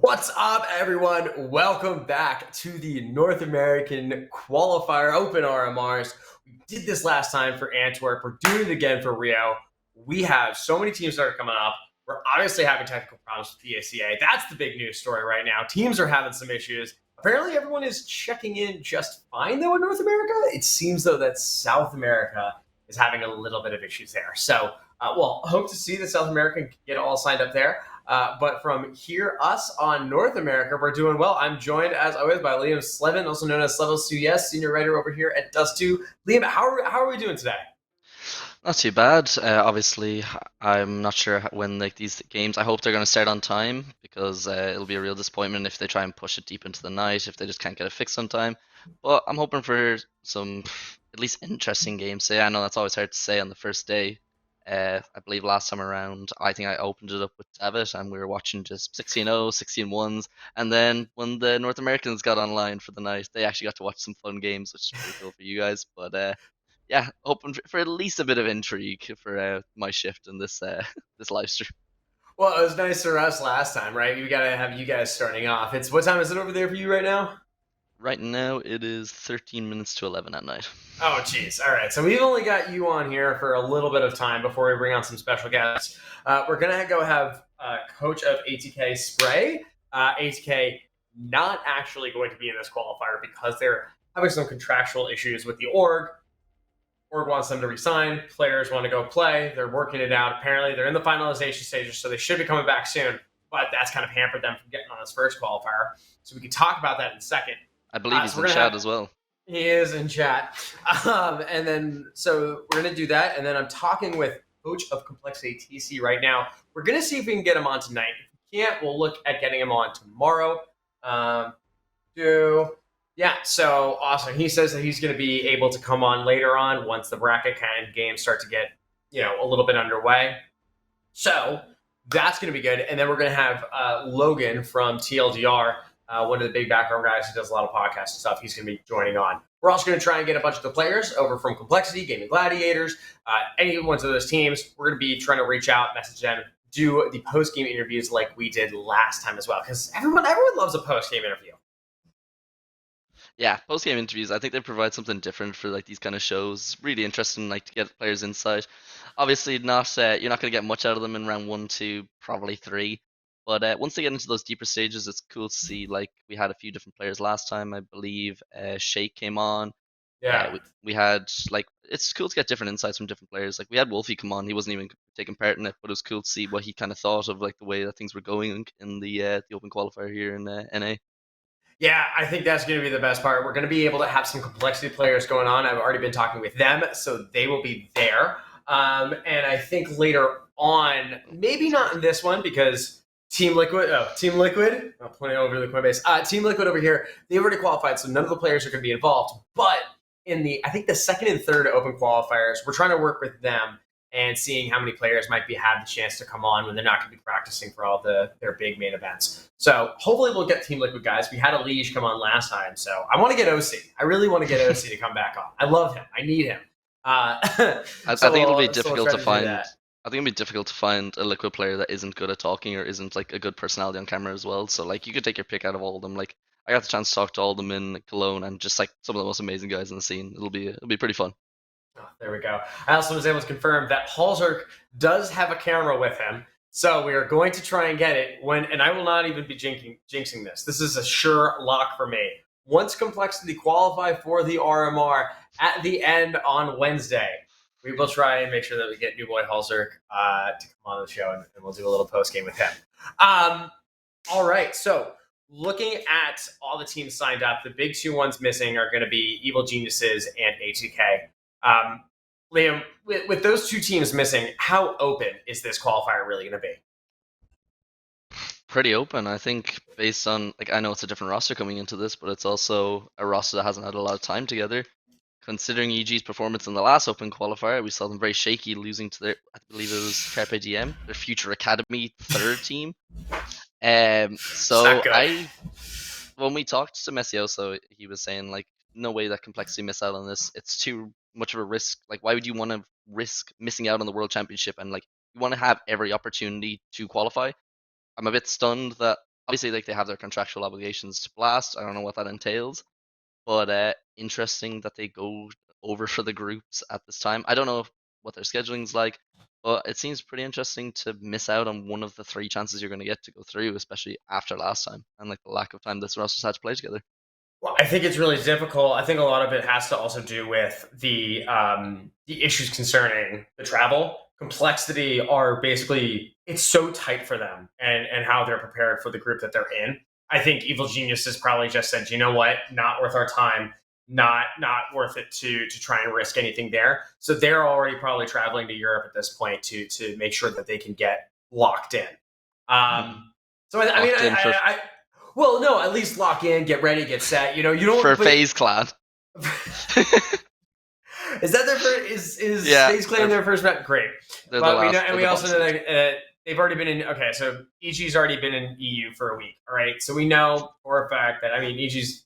What's up, everyone? Welcome back to the North American Qualifier Open RMRs. We did this last time for Antwerp. We're doing it again for Rio. We have so many teams that are coming up. We're obviously having technical problems with the ACA. That's the big news story right now. Teams are having some issues. Apparently, everyone is checking in just fine, though, in North America. It seems, though, that South America is having a little bit of issues there. So, hope to see that South America can get all signed up there. But from here, us on North America, we're doing well. I'm joined, as always, by Liam Slevin, also known as Levels 2 senior writer over here at Dust 2. Liam, how are we doing today? Not too bad. Obviously, I'm not sure when these games. I hope they're going to start on time because it'll be a real disappointment if they try and push it deep into the night if they just can't get it fixed on time. But I'm hoping for some at least interesting games. So yeah, I know that's always hard to say on the first day. I believe last time around, I think I opened it up with David and we were watching just 16-0, 16-1s. And then when the North Americans got online for the night, they actually got to watch some fun games, which is pretty cool for you guys. But yeah, hoping for at least a bit of intrigue for my shift in this this live stream. Well, it was nice for us last time, right? We got to have you guys starting off. It's what time is it over there for you right now? Right now, it is 13 minutes to 11 at night. Oh, geez. All right. So we've only got you on here for a little bit of time before we bring on some special guests. We're going to go have coach of ATK Spray. ATK not actually going to be in this qualifier because they're having some contractual issues with the org. Org wants them to resign. Players want to go play. They're working it out. Apparently, they're in the finalization stages, so they should be coming back soon. But that's kind of hampered them from getting on this first qualifier. So we can talk about that in a second. I believe he's So in we're gonna chat have as well. he is in chat. And then, so we're going to do that. And then I'm talking with Coach of Complexity TC right now. We're going to see if we can get him on tonight. If we can't, we'll look at getting him on tomorrow. Yeah, so awesome. He says that he's going to be able to come on later on once the bracket kind of games start to get, a little bit underway. So that's going to be good. And then we're going to have Logan from TLDR, one of the big background guys who does a lot of podcast and stuff. He's going to be joining on. We're also going to try and get a bunch of the players over from Complexity, Gaming Gladiators, any ones of those teams. We're going to be trying to reach out, message them, do the post-game interviews like we did last time as well, because everyone loves a post-game interview. Yeah, post game interviews. I think they provide something different for these kind of shows. Really interesting, to get players' insight. Obviously, not you're not going to get much out of them in round 1, 2, probably 3. But once they get into those deeper stages, it's cool to see. We had a few different players last time. I believe Shake came on. Yeah. We had it's cool to get different insights from different players. We had Wolfie come on. He wasn't even taking part in it, but it was cool to see what he kind of thought of the way that things were going in the open qualifier here in NA. Yeah, I think that's going to be the best part. We're going to be able to have some complexity players going on. I've already been talking with them, so they will be there. And I think later on, maybe not in this one because Team Liquid, I'm pointing over to the Coinbase. Team Liquid over here, they already qualified, so none of the players are going to be involved. But I think the second and third open qualifiers, we're trying to work with them and seeing how many players might have the chance to come on when they're not going to be practicing for all their big main events. So hopefully we'll get Team Liquid guys. We had a Liege come on last time, so I want to get OC. I really want to get OC to come back on. I love him. I need him. I think it'll be difficult to find. I think it'll be difficult to find a Liquid player that isn't good at talking or isn't a good personality on camera as well. So you could take your pick out of all of them. I got the chance to talk to all of them in Cologne and just some of the most amazing guys in the scene. It'll be pretty fun. Oh, there we go. I also was able to confirm that Halzerk does have a camera with him. So we are going to try and get it and I will not even be jinxing this. This is a sure lock for me. Once Complexity qualify for the RMR at the end on Wednesday, we will try and make sure that we get new boy Halzerk to come on the show, and we'll do a little post game with him. All right, so looking at all the teams signed up, the big two ones missing are going to be Evil Geniuses and A2K. Liam, with those two teams missing, how open is this qualifier really going to be? Pretty open, I think, based on I know it's a different roster coming into this, but it's also a roster that hasn't had a lot of time together. Considering EG's performance in the last open qualifier, we saw them very shaky, losing to I believe it was Carpe Diem, their future academy third team. So when we talked to Messioso, he was saying no way that Complexity miss out on this. It's too much of a risk. Why would you want to risk missing out on the World Championship? And you want to have every opportunity to qualify. I'm a bit stunned that obviously like they have their contractual obligations to blast. I don't know what that entails, but interesting that they go over for the groups at this time. I don't know what their scheduling's like, but it seems pretty interesting to miss out on one of the three chances you're going to get to go through, especially after last time and like the lack of time this roster's had to play together. Well, I think it's really difficult. I think a lot of it has to also do with the issues concerning the travel complexity. Are basically it's so tight for them and how they're prepared for the group that they're in. I think Evil Genius has probably just said, you know what, not worth our time, not worth it to try and risk anything there. So they're already probably traveling to Europe at this point to make sure that they can get locked in. So I mean, Locked in for well, no, at least lock in, get ready, get set. You know, you don't. for FaZe Clan. Is that their first? Is Yeah, FaZe Clan their first match? Great, they're but the we last. know, and They're we the also bottom know six. that they've already been in. Okay, so EG's already been in EU for a week. All right, so we know for a fact that EG's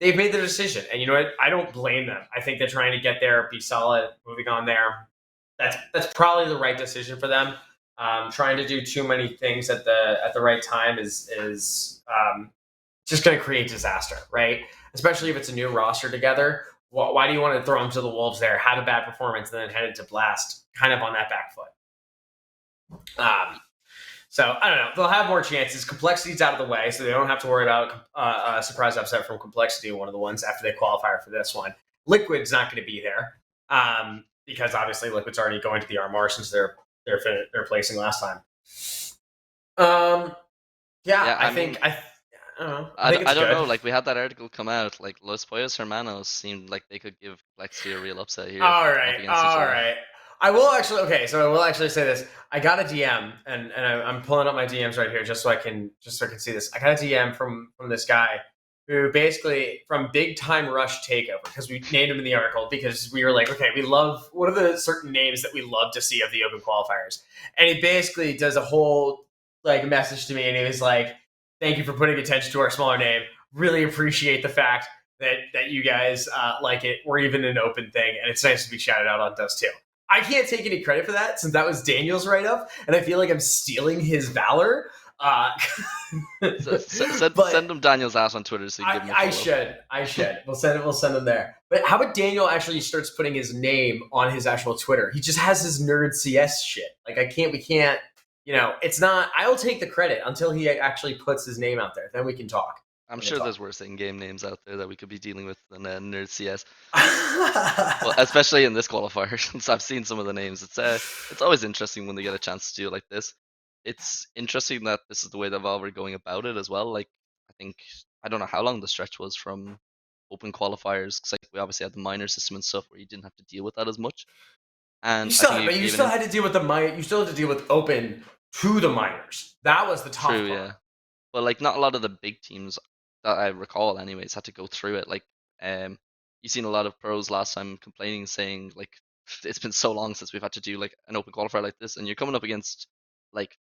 they've made their decision, and you know what? I don't blame them. I think they're trying to get there, be solid, moving on there. That's probably the right decision for them. Trying to do too many things at the right time is just going to create disaster, right? Especially if it's a new roster together. Why do you want to throw them to the wolves there, have a bad performance, and then head into blast, kind of on that back foot? So I don't know. They'll have more chances. Complexity's out of the way, so they don't have to worry about a surprise upset from Complexity, one of the ones after they qualify for this one. Liquid's not going to be there because obviously Liquid's already going to the RMR since they're placing last time. Yeah, I think I don't know. I think it's I don't good. know. Like we had that article come out. Like Los Pollos Hermanos seemed like they could give Complexity a real upset here. All Up right, against each all other. right. I will actually. Okay, so I will actually say this. I got a DM, and I'm pulling up my DMs right here just so I can see this. I got a DM from this guy who basically from Big Time Rush Takeover because we named him in the article because we were like, okay, we love what are the certain names that we love to see of the open qualifiers, and he basically does a whole like message to me, and he was like, "Thank you for putting attention to our smaller name. Really appreciate the fact that you guys like it. We're even an open thing, and it's nice to be shouted out on Dust too." I can't take any credit for that since that was Daniel's write up, and I feel like I'm stealing his valor. Send him Daniel's ass on Twitter so you can give him a follow. I should. We'll send him there. But how about Daniel actually starts putting his name on his actual Twitter? He just has his nerd CS shit. Like we can't. You know, it's not. I'll take the credit until he actually puts his name out there. Then we can talk. I'm sure there's worse in-game names out there that we could be dealing with than Nerd CS. Well, especially in this qualifier, since I've seen some of the names. It's always interesting when they get a chance to do it like this. It's interesting that this is the way that Valve are going about it as well. Like, I don't know how long the stretch was from open qualifiers, because like we obviously had the minor system and stuff where you didn't have to deal with that as much. And you still had to deal with you still had to deal with open to the minors. That was the tough part. Yeah. But like not a lot of the big teams that I recall anyways had to go through it. Like you've seen a lot of pros last time complaining, saying like it's been so long since we've had to do like an open qualifier like this, and you're coming up against like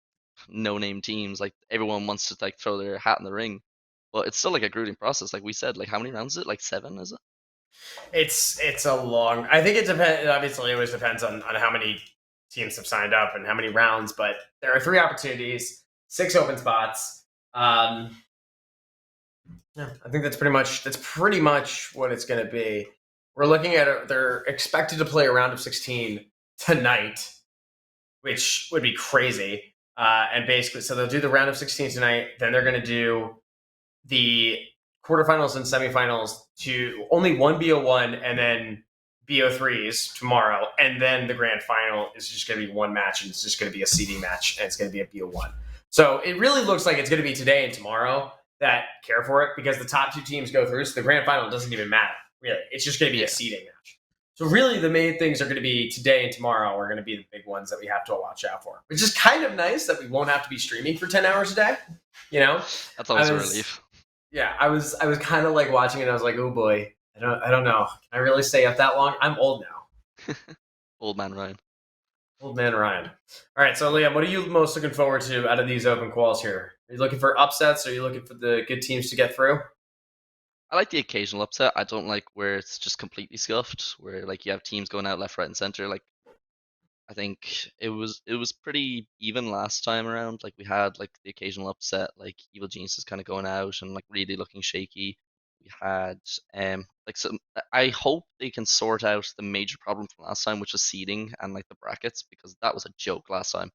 no name teams. Like everyone wants to like throw their hat in the ring. But it's still like a grueling process. Like we said, like how many rounds is it? Like 7, is it? It's a long. I think it depends. Obviously, it always depends on how many teams have signed up and how many rounds. But there are 3 opportunities, 6 open spots. Yeah, I think that's pretty much what it's going to be. We're looking at it. They're expected to play a round of 16 tonight, which would be crazy. And basically, so they'll do the round of 16 tonight. Then they're going to do the quarterfinals and semifinals to only one BO1 and then BO3s tomorrow. And then the grand final is just going to be one match, and it's just going to be a seeding match, and it's going to be a BO1. So it really looks like it's going to be today and tomorrow that care for it, because the top 2 teams go through. So the grand final doesn't even matter, really. It's just going to be a seeding match. So really the main things are going to be today and tomorrow are going to be the big ones that we have to watch out for, which is kind of nice that we won't have to be streaming for 10 hours a day. You know, that's always a relief. Yeah, I was kind of like watching it. And I was like, oh boy, I don't know. Can I really stay up that long? I'm old now. Old man Ryan. Old man Ryan. All right, so Liam, what are you most looking forward to out of these open quals here? Are you looking for upsets? Or are you looking for the good teams to get through? I like the occasional upset. I don't like where it's just completely scuffed, where like you have teams going out left, right, and center. Like I think it was pretty even last time around. Like we had like the occasional upset, like Evil Geniuses kind of going out and like really looking shaky. We had like some. I hope they can sort out the major problem from last time, which was seeding and like the brackets, because that was a joke last time.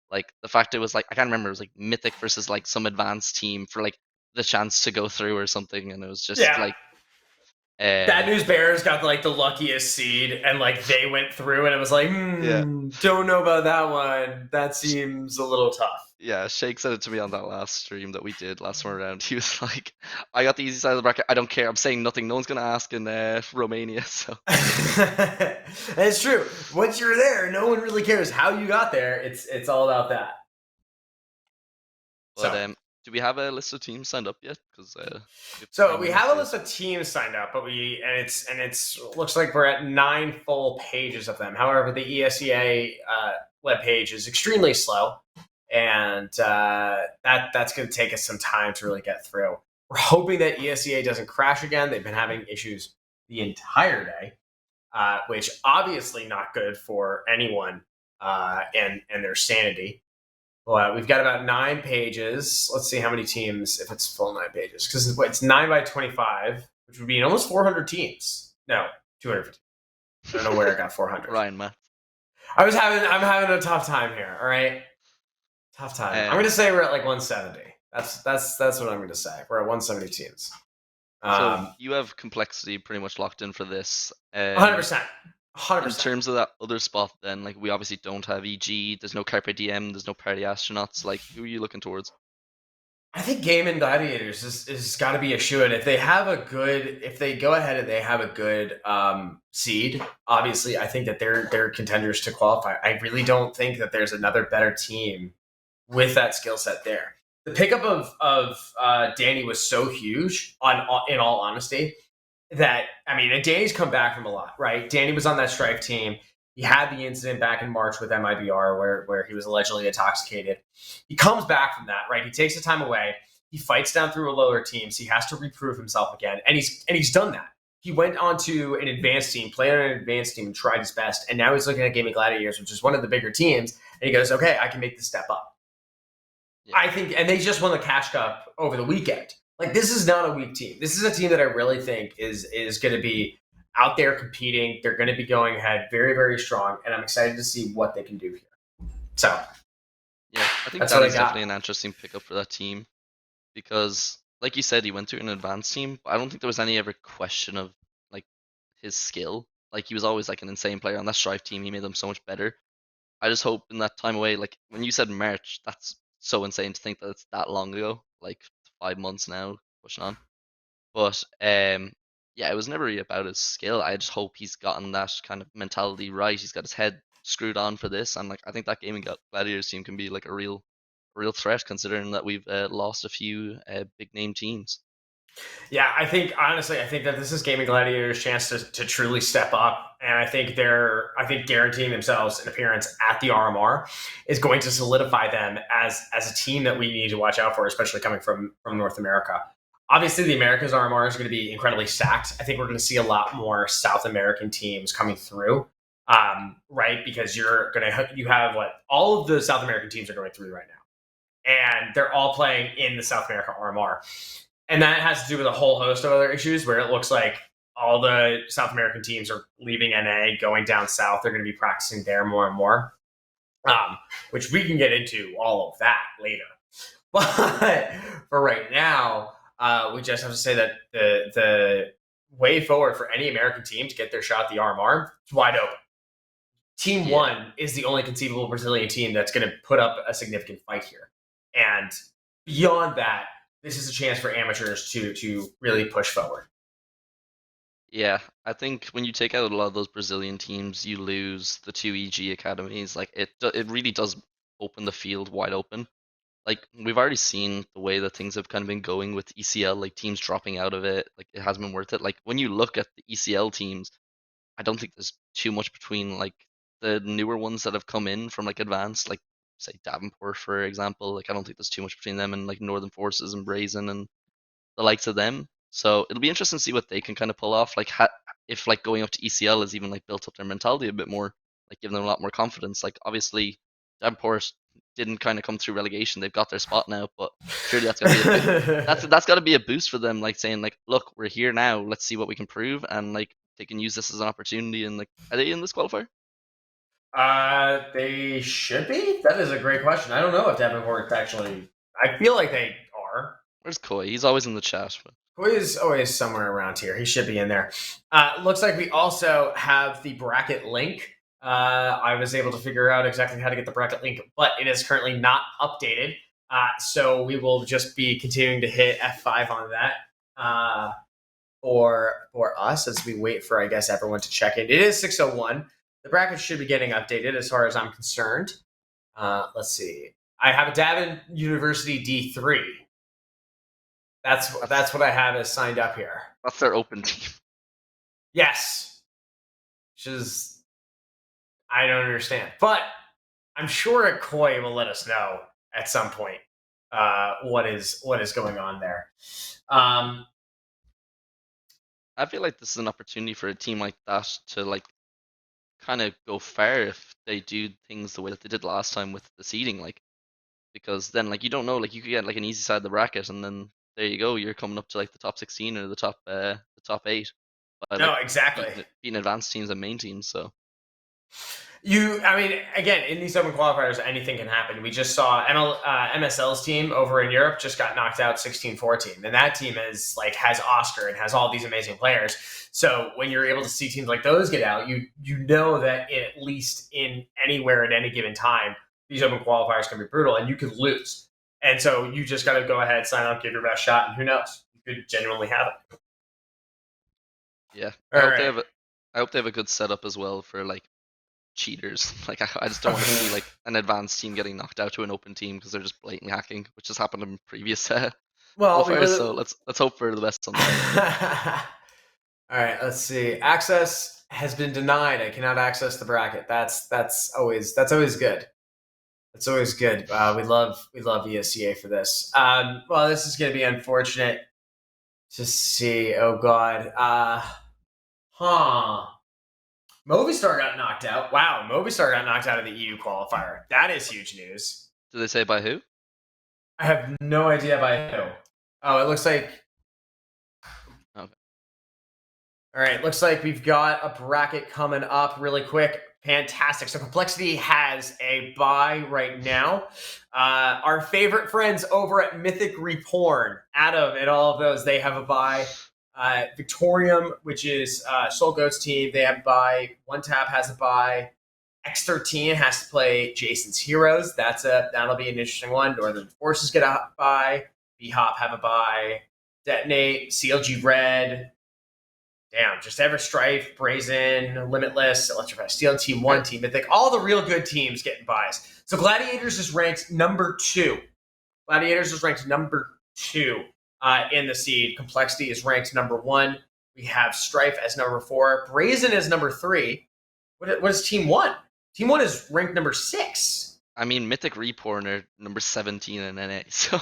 Like the fact it was like I can't remember, it was like Mythic versus like some advanced team for like the chance to go through or something, and it was just Yeah. like Bad um News Bears got like the luckiest seed, and like they went through, and it was like, yeah. don't know about that one. That seems a little tough. Yeah, Shake said it to me on that last stream that we did last time around. He was like, "I got the easy side of the bracket. I don't care. I'm saying nothing. No one's gonna ask in Romania." So, And it's true. Once you're there, no one really cares how you got there. It's all about that. but So do we have a list of teams signed up yet? Because we have So 20 we minutes have a yet. list of teams signed up, but it's looks like we're at 9 full pages of them. However, the ESEA web page is extremely slow, and that's going to take us some time to really get through. We're hoping that ESEA doesn't crash again. They've been having issues the entire day, which obviously not good for anyone and their sanity. Well, we've got about 9 pages. Let's see how many teams, if it's full 9 pages, because it's 9 by 25, which would be almost 400 teams. No, 250. I don't know where I got 400. Ryan, Matt. I'm having a tough time here. All right, tough time. I'm Um, gonna say we're at like 170. That's what I'm gonna say. We're at 170 teams. so 100%, you have complexity pretty much locked in for this. 100%. In terms of that other spot, then like we obviously don't have EG. There's no Carpe Diem. There's no Party Astronauts. Like who are you looking towards? I think Game and Gladiators is got to be a shoe in. If they go ahead and they have a good seed, obviously, I think that they're contenders to qualify. I really don't think that there's another better team with that skill set there. The pickup of Danny was so huge. In all honesty, that I mean, and Danny's come back from a lot, right? Danny was on that Strife team. He had the incident back in March with MIBR where he was allegedly intoxicated. He comes back from that, right? He takes the time away. He fights down through a lower teams. He has to reprove himself again, and he's done that. He went on to an advanced team, played on an advanced team, and tried his best. And now he's looking at Gaming Gladiators, which is one of the bigger teams, and he goes, "Okay, I can make the step up." Yeah. I think, and they just won the Cash Cup over the weekend. Like, this is not a weak team. This is a team that I really think is going to be out there competing. They're going to be going ahead very, very strong, and I'm excited to see what they can do here. So Yeah, I think that's what I Danny's definitely got. an interesting pickup for that team because, like you said, he went to an advanced team. But I don't think there was any ever question of like his skill. Like he was always like an insane player on that Strive team. He made them so much better. I just hope in that time away, like when you said March, that's so insane to think that it's that long ago, like 5 months now, pushing on. But yeah, it was never really about his skill. I just hope he's gotten that kind of mentality right. He's got his head screwed on for this, and like I think that gaming Gladiators team can be like a real threat considering that we've lost a few big name teams. Yeah, I think honestly, I think that this is Gaming Gladiators' chance to truly step up, and I think guaranteeing themselves an appearance at the RMR is going to solidify them as a team that we need to watch out for, especially coming from North America. Obviously, the Americas RMR is going to be incredibly stacked. I think we're going to see a lot more South American teams coming through, right? Because you have what all of the South American teams are going through right now, and they're all playing in the South America RMR. And that has to do with a whole host of other issues where it looks like all the South American teams are leaving NA, going down south. They're going to be practicing there more and more, which we can get into all of that later. But for right now, we just have to say that the way forward for any American team to get their shot at the RMR is wide open. Team Yeah, one is the only conceivable Brazilian team that's going to put up a significant fight here. And beyond that, this is a chance for amateurs to really push forward. yeah. I think when you take out a lot of those Brazilian teams, you lose the two EG academies. Like it really does open the field wide open. Like we've already seen the way that things have kind of been going with ECL, like teams dropping out of it. Like it hasn't been worth it. Like when you look at the ECL teams, I don't think there's too much between like the newer ones that have come in from like advanced, like say Davenport for example. Like I don't think there's too much between them and like Northern Forces and Brazen and the likes of them. So it'll be interesting to see what they can kind of pull off. Like if like going up to ECL has even like built up their mentality a bit more. like give them a lot more confidence. Like obviously, Davenport didn't kind of come through relegation; they've got their spot now, but surely that's got to be a bit. That's got to be a boost for them, like saying like, look, we're here now. Let's see what we can prove, and like they can use this as an opportunity. And like, are they in this qualifier? They should be. That is a great question. I don't know if Davenport actually. I feel like they are. Where's Koi? He's always in the chat. But Koi is always somewhere around here. He should be in there. Looks like we also have the bracket link. I was able to figure out exactly how to get the bracket link, but it is currently not updated. So we will just be continuing to hit F5 on that for us as we wait for, I guess, everyone to check in. It is 6:01. The bracket should be getting updated as far as I'm concerned. Let's see. I have a Davin University D3. That's what I have as signed up here. that's their open team. Yes. Which is, I don't understand. But I'm sure Koi will let us know at some point what is going on there. I feel like this is an opportunity for a team like that to like kind of go far if they do things the way that they did last time with the seeding, like because then like you don't know, like you could get like an easy side of the bracket, and then there you go, you're coming up to like the top 16 or the top 8 by No, like exactly. beating advanced teams and main teams. So I mean, again, in these open qualifiers, anything can happen. We just saw MSL's team over in Europe just got knocked out 16-14, and that team has Oscar and has all these amazing players. So when you're able to see teams like those get out, you know that at least in anywhere at any given time, these open qualifiers can be brutal, and you could lose. And so you just got to go ahead, sign up, give your best shot, and who knows, you could genuinely have it. yeah, All I hope they have a good setup as well for like cheaters. Like I just don't want to see like an advanced team getting knocked out to an open team because they're just blatantly hacking, which has happened in previous qualifiers. So let's hope for the best on that. All right, let's see. Access has been denied. I cannot access the bracket. That's always good. That's always good. We love ESCA for this. Well, this is going to be unfortunate to see. Oh God. Movistar got knocked out. Wow, Movistar got knocked out of the EU qualifier. That is huge news. Do they say by who? I have no idea by who. Oh, it looks like. Okay. All right, looks like we've got a bracket coming up really quick. Fantastic. So Complexity has a bye right now. Our favorite friends over at Mythic Reporn, Adam and all of those, they have a bye. Victorium, which is Soul Goat's team, they have a bye. One Tap has a bye. X13 has to play Jason's Heroes. That'll be an interesting one. Northern Forces get a bye. B-Hop have a bye. Detonate, CLG Red. Damn, just Ever Strife, Brazen, Limitless, Electrify Steel, Team 1, Team Mythic. All the real good teams getting buys. So Gladiators is ranked number 2. Gladiators is ranked number 2 in the seed. Complexity is ranked number 1. We have Strife as number 4. Brazen is number 3. What is Team 1? Team 1 is ranked number 6. I mean, Mythic Reporn are number 17 in NA, so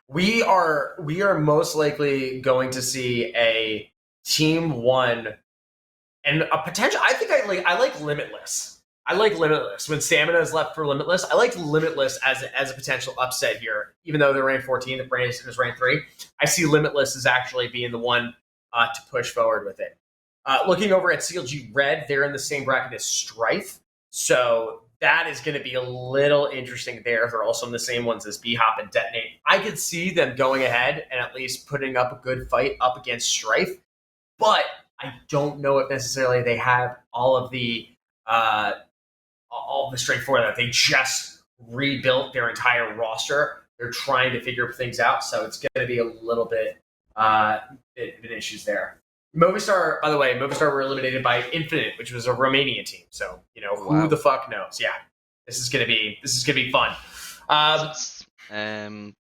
we are most likely going to see a Team 1 and a potential. I think I like Limitless. I like Limitless. When Stamina is left for Limitless, I like Limitless as a potential upset here. Even though they're ranked 14, the Brazen is ranked 3. I see Limitless as actually being the one to push forward with it. Looking over at CLG Red, they're in the same bracket as Strife. So that is going to be a little interesting there. They're also in the same ones as B-Hop and Detonate. I could see them going ahead and at least putting up a good fight up against Strife. But I don't know if necessarily they have all of the strength for that. They just rebuilt their entire roster. They're trying to figure things out, so it's going to be a little bit issues there. Movistar, by the way, were eliminated by Infinite, which was a Romanian team. So who the fuck knows? Yeah, this is gonna be fun.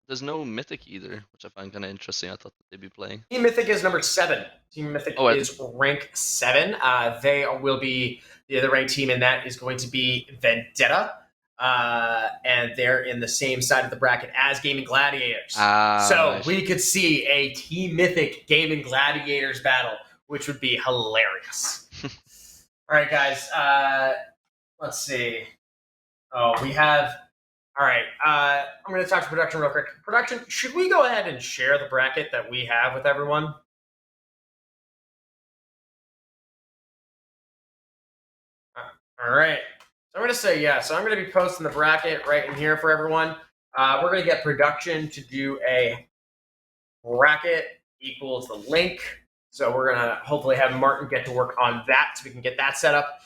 There's no Mythic either, which I find kind of interesting. I thought that they'd be playing. Team Mythic is number 7. Team Mythic is rank 7. They will be the other ranked team, and that is going to be Vendetta. And they're in the same side of the bracket as Gaming Gladiators. So we could see a Team Mythic Gaming Gladiators battle, which would be hilarious. All right, guys. let's see. Oh, we have. All right. I'm going to talk to production real quick. Production, should we go ahead and share the bracket that we have with everyone? All right. So I'm going to say yes. So I'm going to be posting the bracket right in here for everyone. We're going to get production to do a bracket equals the link. So we're going to hopefully have Martin get to work on that so we can get that set up.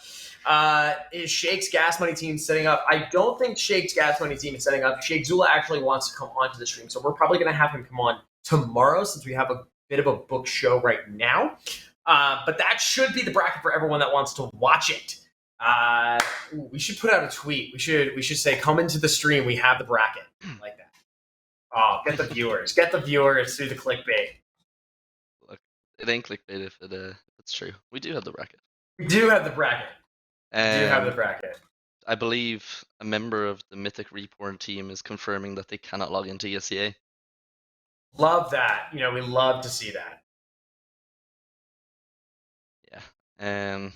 Is Shake's Gas Money team setting up? I don't think Shake's Gas Money team is setting up. Shake Zula actually wants to come onto the stream, so we're probably going to have him come on tomorrow since we have a bit of a book show right now. But that should be the bracket for everyone that wants to watch it. We should put out a tweet. We should say, "Come into the stream. We have the bracket," like that. Oh, get the viewers through the clickbait. Look, it ain't clickbait if it's true. We do have the bracket. We do have the bracket. We do have the bracket. I believe a member of the Mythic Reborn team is confirming that they cannot log into ESEA. Love that. We love to see that. Yeah.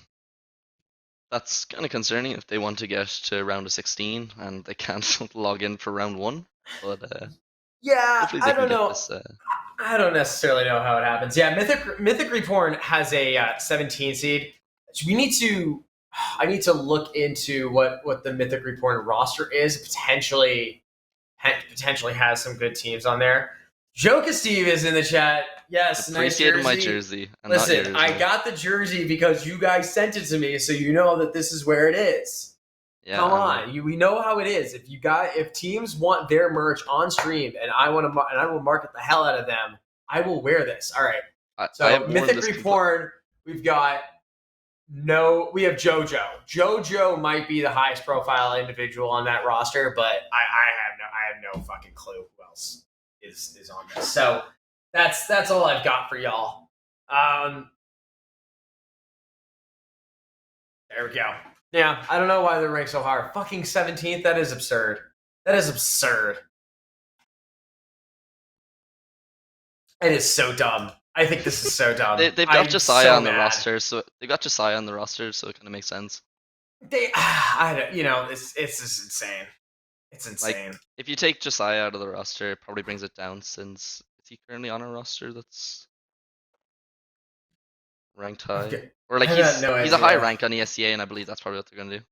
That's kind of concerning if they want to get to round of 16 and they can't log in for round 1. But yeah, I don't know. This, I don't necessarily know how it happens. Yeah, Mythic Reborn has a 17 seed. I need to look into what the Mythic Reborn roster is. Potentially has some good teams on there. Joka Steve is in the chat. Yes, nice jersey. My jersey. Listen, I got the jersey because you guys sent it to me, so you know that this is where it is. Yeah, come on, we know how it is. If teams want their merch on stream, and I will market the hell out of them, I will wear this. All right. So Mythic Reborn, we have JoJo. JoJo might be the highest profile individual on that roster, but I have no fucking clue who else is on this. So that's all I've got for y'all. There we go. Yeah, I don't know why they're ranked so hard. Fucking 17th. That is absurd. That is absurd. It is so dumb. I think this is so dumb. They've got Josiah on the roster, so it kind of makes sense. It's just insane. It's insane. Like, if you take Josiah out of the roster, it probably brings it down since is he currently on a roster that's ranked high? Okay. Or like he's a high rank on ESEA, and I believe that's probably what they're gonna do.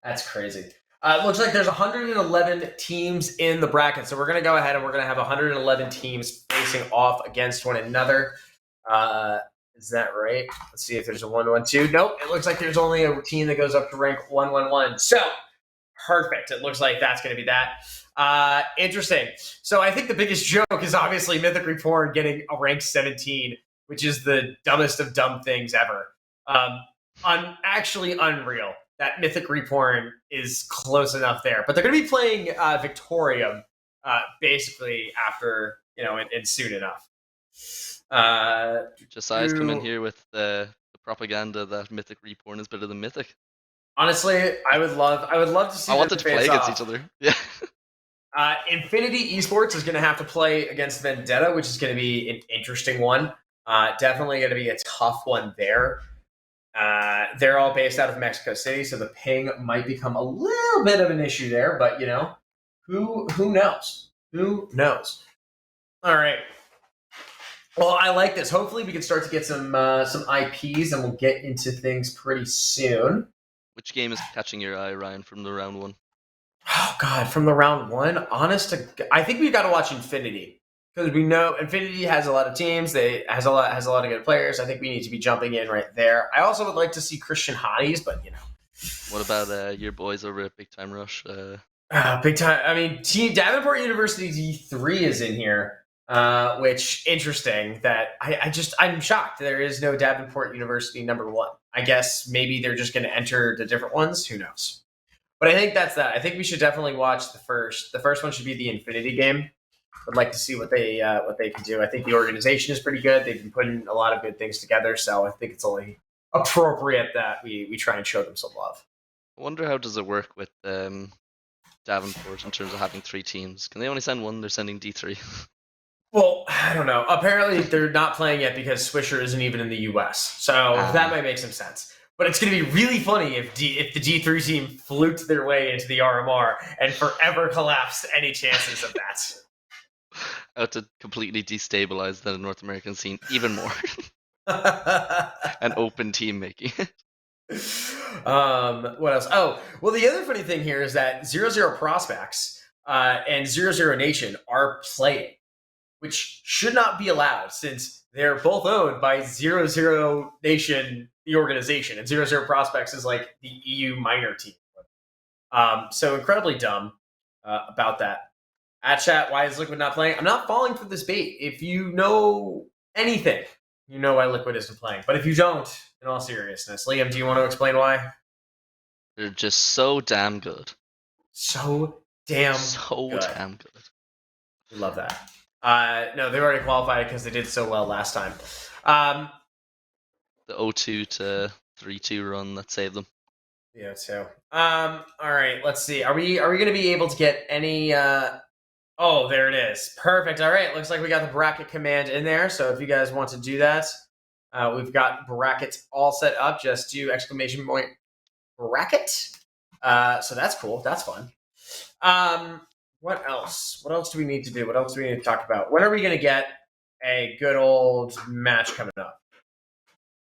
That's crazy. It looks like there's 111 teams in the bracket, so we're gonna go ahead and we're gonna have 111 teams facing off against one another. Is that right? Let's see if there's a 1-1-2. Nope. It looks like there's only a team that goes up to rank 1-1-1. So perfect. It looks like that's going to be that. Interesting. So I think the biggest joke is obviously Mythic Reborn getting a rank 17, which is the dumbest of dumb things ever. Actually unreal that Mythic Reborn is close enough there. But they're going to be playing Victorium basically after, and soon enough. Josiah's come in here with the propaganda that Mythic Reborn is better than Mythic. Honestly, I would love to see. I wanted to play against each other. Yeah. Infinity Esports is going to have to play against Vendetta, which is going to be an interesting one. Definitely going to be a tough one there. They're all based out of Mexico City, so the ping might become a little bit of an issue there. But who knows? Who knows? All right. Well, I like this. Hopefully, we can start to get some IPs, and we'll get into things pretty soon. Which game is catching your eye, Ryan, from the round 1? Oh God, from the round 1, I think we've got to watch Infinity because we know Infinity has a lot of teams. Has a lot of good players. I think we need to be jumping in right there. I also would like to see Christian Hotties, but What about your boys over at Big Time Rush? Big Time. I mean, Team Davenport University D3 is in here. Which interesting that I'm shocked there is no Davenport University number 1. I guess maybe they're just going to enter the different ones. Who knows? But I think that's that. I think we should definitely watch the first. The first one should be the Infinity game. I'd like to see what they can do. I think the organization is pretty good. They've been putting a lot of good things together. So I think it's only appropriate that we try and show them some love. I wonder how does it work with Davenport in terms of having 3 teams? Can they only send one? They're sending D3. Well, I don't know. Apparently, they're not playing yet because Swisher isn't even in the U.S., so that might make some sense. But it's going to be really funny if the D3 team fluked their way into the RMR and forever collapsed any chances of that. How to completely destabilize the North American scene even more. An open team making it. What else? Oh, well, the other funny thing here is that 0-0 Prospects and 0-0 Nation are playing, which should not be allowed since they're both owned by 0-0 Nation, the organization, and 0-0 Prospects is like the EU minor team. So incredibly dumb about that. At chat, why is Liquid not playing? I'm not falling for this bait. If you know anything, you know why Liquid isn't playing. But if you don't, in all seriousness, Liam, do you want to explain why? They're just so damn good. So damn good. We love that. No, they already qualified because they did so well last time. The 0-2 to 3-2 run that saved them. Yeah, too. All right, let's see. Are we going to be able to get any? Oh, there it is. Perfect. All right, looks like we got the bracket command in there. So if you guys want to do that, we've got brackets all set up. Just do exclamation point bracket. So that's cool. That's fun. What else? What else do we need to do? What else do we need to talk about? When are we going to get a good old match coming up?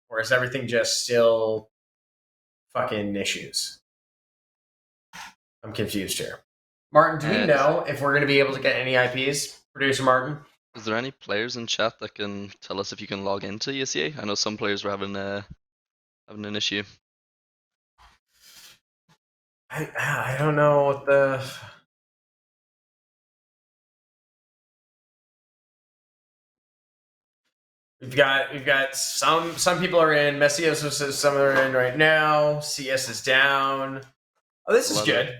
Or is everything just still fucking issues? I'm confused here. Martin, do we know if we're going to be able to get any IPs? Producer Martin? Is there any players in chat that can tell us if you can log into ESEA? I know some players were having an issue. I don't know what the... We've got some people are in. Messioso says some are in right now. CS is down. Oh, this is good.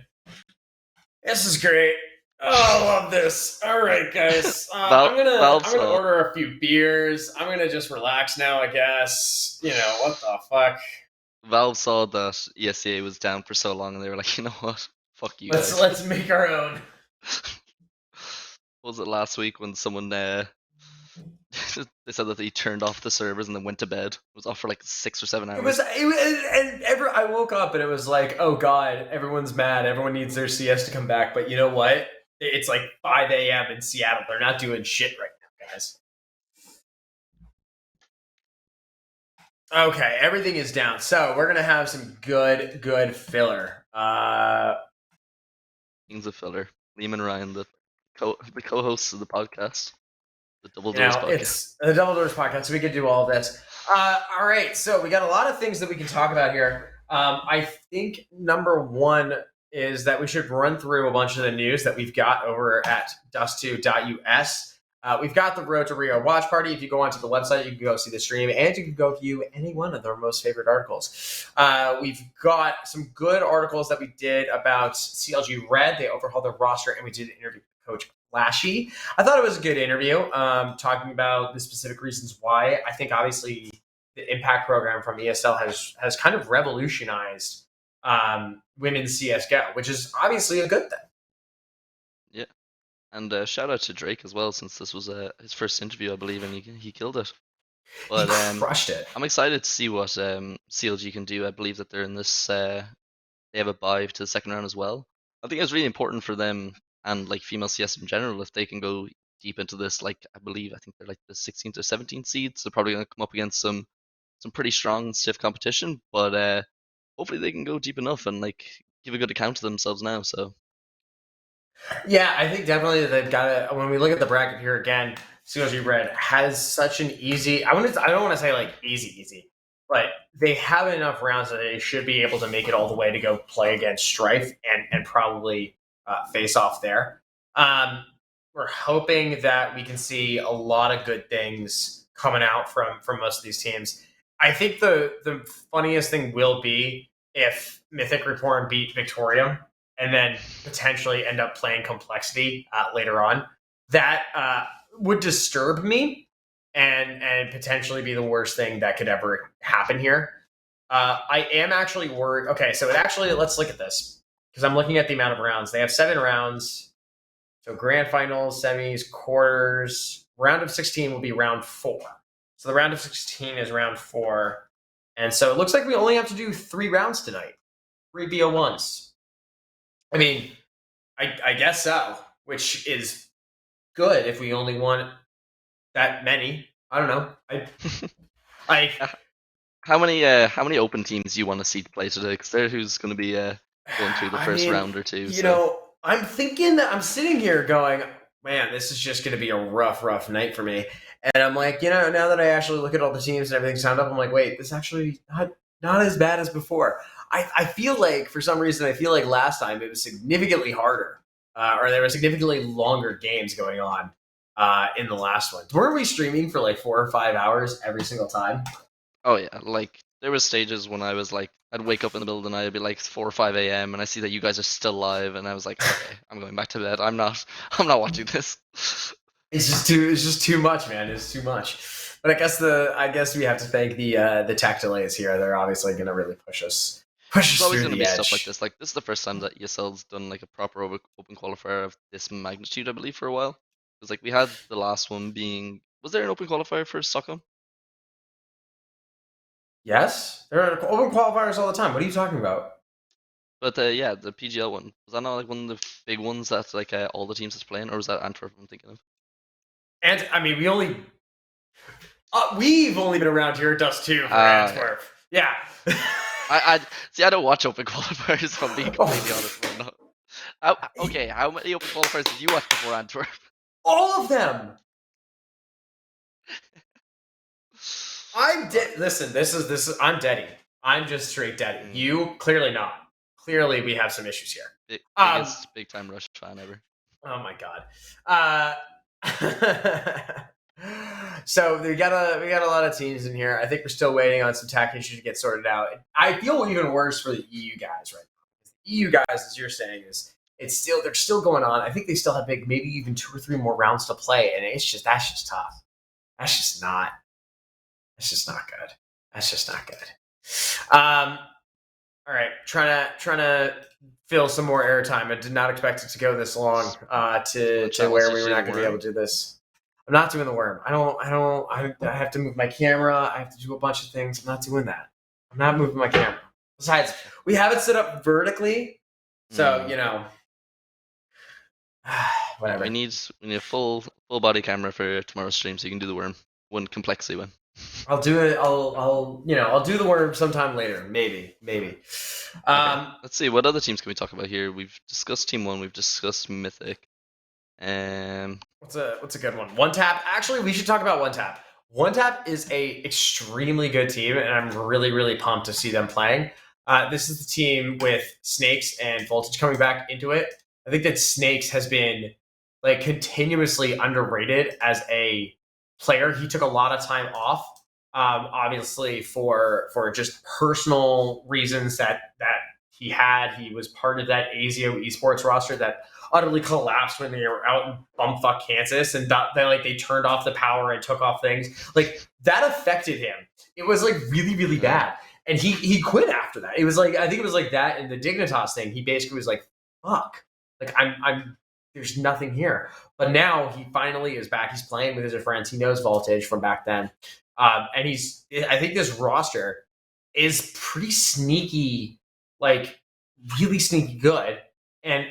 This is great. Oh, I love this. All right, guys. I'm gonna order a few beers. I'm gonna just relax now, I guess. You know, what the fuck? Valve saw that ESEA was down for so long and they were like, you know what? Fuck you guys. Let's make our own. What was it last week when someone they said that they turned off the servers and then went to bed? It was off for like 6 or 7 hours. I woke up and it was like, oh god, everyone's mad. Everyone needs their CS to come back. But you know what? It's like 5 a.m. in Seattle. They're not doing shit right now, guys. Okay, everything is down. So we're gonna have some good filler. Kings of filler. Liam and Ryan, the co-hosts of the podcast. The Double Doors podcast. It's the Double Doors podcast, so we can do all of this. All right, so we got a lot of things that we can talk about here. I think number one is that we should run through a bunch of the news that we've got over at dust2.us. We've got the Road to Rio watch party. If you go onto the website, you can go see the stream, and you can go view any one of their most favorite articles. We've got some good articles that we did about CLG Red. They overhauled their roster, and we did an interview with Coach Flashy. I thought it was a good interview, talking about the specific reasons why. I think obviously the Impact program from ESL has kind of revolutionized women's CSGO, which is obviously a good thing. Yeah, and shout out to Drake as well, since this was his first interview, I believe, and he killed it. But he crushed it. I'm excited to see what CLG can do. I believe that they're in this. They have a bye to the second round as well. I think it's really important for them and like female CS in general if they can go deep into this. Like I think they're like the 16th or 17th seeds. They're probably going to come up against some pretty strong, stiff competition. But hopefully they can go deep enough and like give a good account of themselves now. So yeah, I think definitely they've got to. When we look at the bracket here again, CLG Red has such an easy. I don't want to say like easy, but they have enough rounds that they should be able to make it all the way to go play against Strife and probably face off there. We're hoping that we can see a lot of good things coming out from most of these teams. I think the funniest thing will be if Mythic Reborn beat Victorium and then potentially end up playing Complexity later on. That would disturb me and potentially be the worst thing that could ever happen here. I am actually worried. Okay, so let's look at this because I'm looking at the amount of rounds. They have 7 rounds. So grand finals, semis, quarters. Round of 16 will be round 4. So the round of 16 is round 4. And so it looks like we only have to do 3 rounds tonight, 3 BO1s. I mean, I guess so, which is good if we only want that many. I don't know. I Uh, how many open teams do you want to see play today? Because they're who's going to be going through the I first mean, round or two. you So know, I'm thinking that I'm sitting here going, man, this is just going to be a rough night for me. And I'm like, now that I actually look at all the teams and everything signed up, I'm like, wait, this is actually not as bad as before. I feel like for some reason I feel like last time it was significantly harder, or there were significantly longer games going on in the last one. Weren't we streaming for like 4 or 5 hours every single time? oh yeah, like there was stages when I was like, I'd wake up in the middle of the night, it'd be like 4 or 5 a.m. and I see that you guys are still live, and I was like, okay, I'm going back to bed. I'm not watching this. It's just too much, man. It's too much. But I guess we have to thank the tech delays here. They're obviously going to really push There's us always through going to the be stuff like edge. this. Like this is the first time that ESL's done like a proper open qualifier of this magnitude, I believe, for a while. Because like we had the last one being, was there an open qualifier for Stockholm? Yes, there are open qualifiers all the time. What are you talking about? But yeah, the PGL one, was that not like one of the big ones that like all the teams is playing, or was that Antwerp I'm thinking of? And I mean, we've only been around here at Dust 2 for Yeah. Antwerp. Yeah. I see. I don't watch open qualifiers. If I'm being completely honest, but no. Okay, how many open qualifiers did you watch before Antwerp? All of them. I'm Uh, dead. Listen, this is. I'm deady. I'm just straight deady. mm, You clearly not. Clearly, we have some issues here. Um. biggest big time Rush fan ever. Oh my god. Uh. So we got a lot of teams in here. I think we're still waiting on some tech issues to get sorted out. I feel even worse for the EU guys right now. The EU guys, as you're saying, is they're still going on. I think they still have maybe even 2 or 3 more rounds to play, and that's just tough. That's just not That's just not good. That's just not good. All right, trying to fill some more airtime. I did not expect it to go this long. So the To chat wants where you we to were do not the going to be able worm. to do this. I'm not doing the worm. I have to move my camera. I have to do a bunch of things. I'm not doing that. I'm not moving my camera. Besides, we have it set up vertically, so Mm. Yeah, whatever. we need a full body camera for tomorrow's stream, so you can do the worm. One complexity win. I'll do it. I'll do the worm sometime later. Maybe. Okay, Um, let's see. What other teams can we talk about here? We've discussed Team One. We've discussed Mythic. Um, what's a good one? One Tap. Actually, we should talk about One Tap. One Tap is a extremely good team, and I'm really pumped to see them playing. This is the team with Snakes and Voltage coming back into it. I think that Snakes has been like continuously underrated as a player. He took a lot of time off, obviously for just personal reasons that he had. He was part of that ASIO esports roster that utterly collapsed when they were out in bumfuck Kansas, and they turned off the power and took off things. Like that affected him. It was like really mm, bad, and he quit after that. It was like I think it was like that in the Dignitas thing. He basically was like, "Fuck, like I'm there's nothing here." But now he finally is back. He's playing with his friends. He knows Voltage from back then, and I think this roster is pretty sneaky, like really sneaky good, and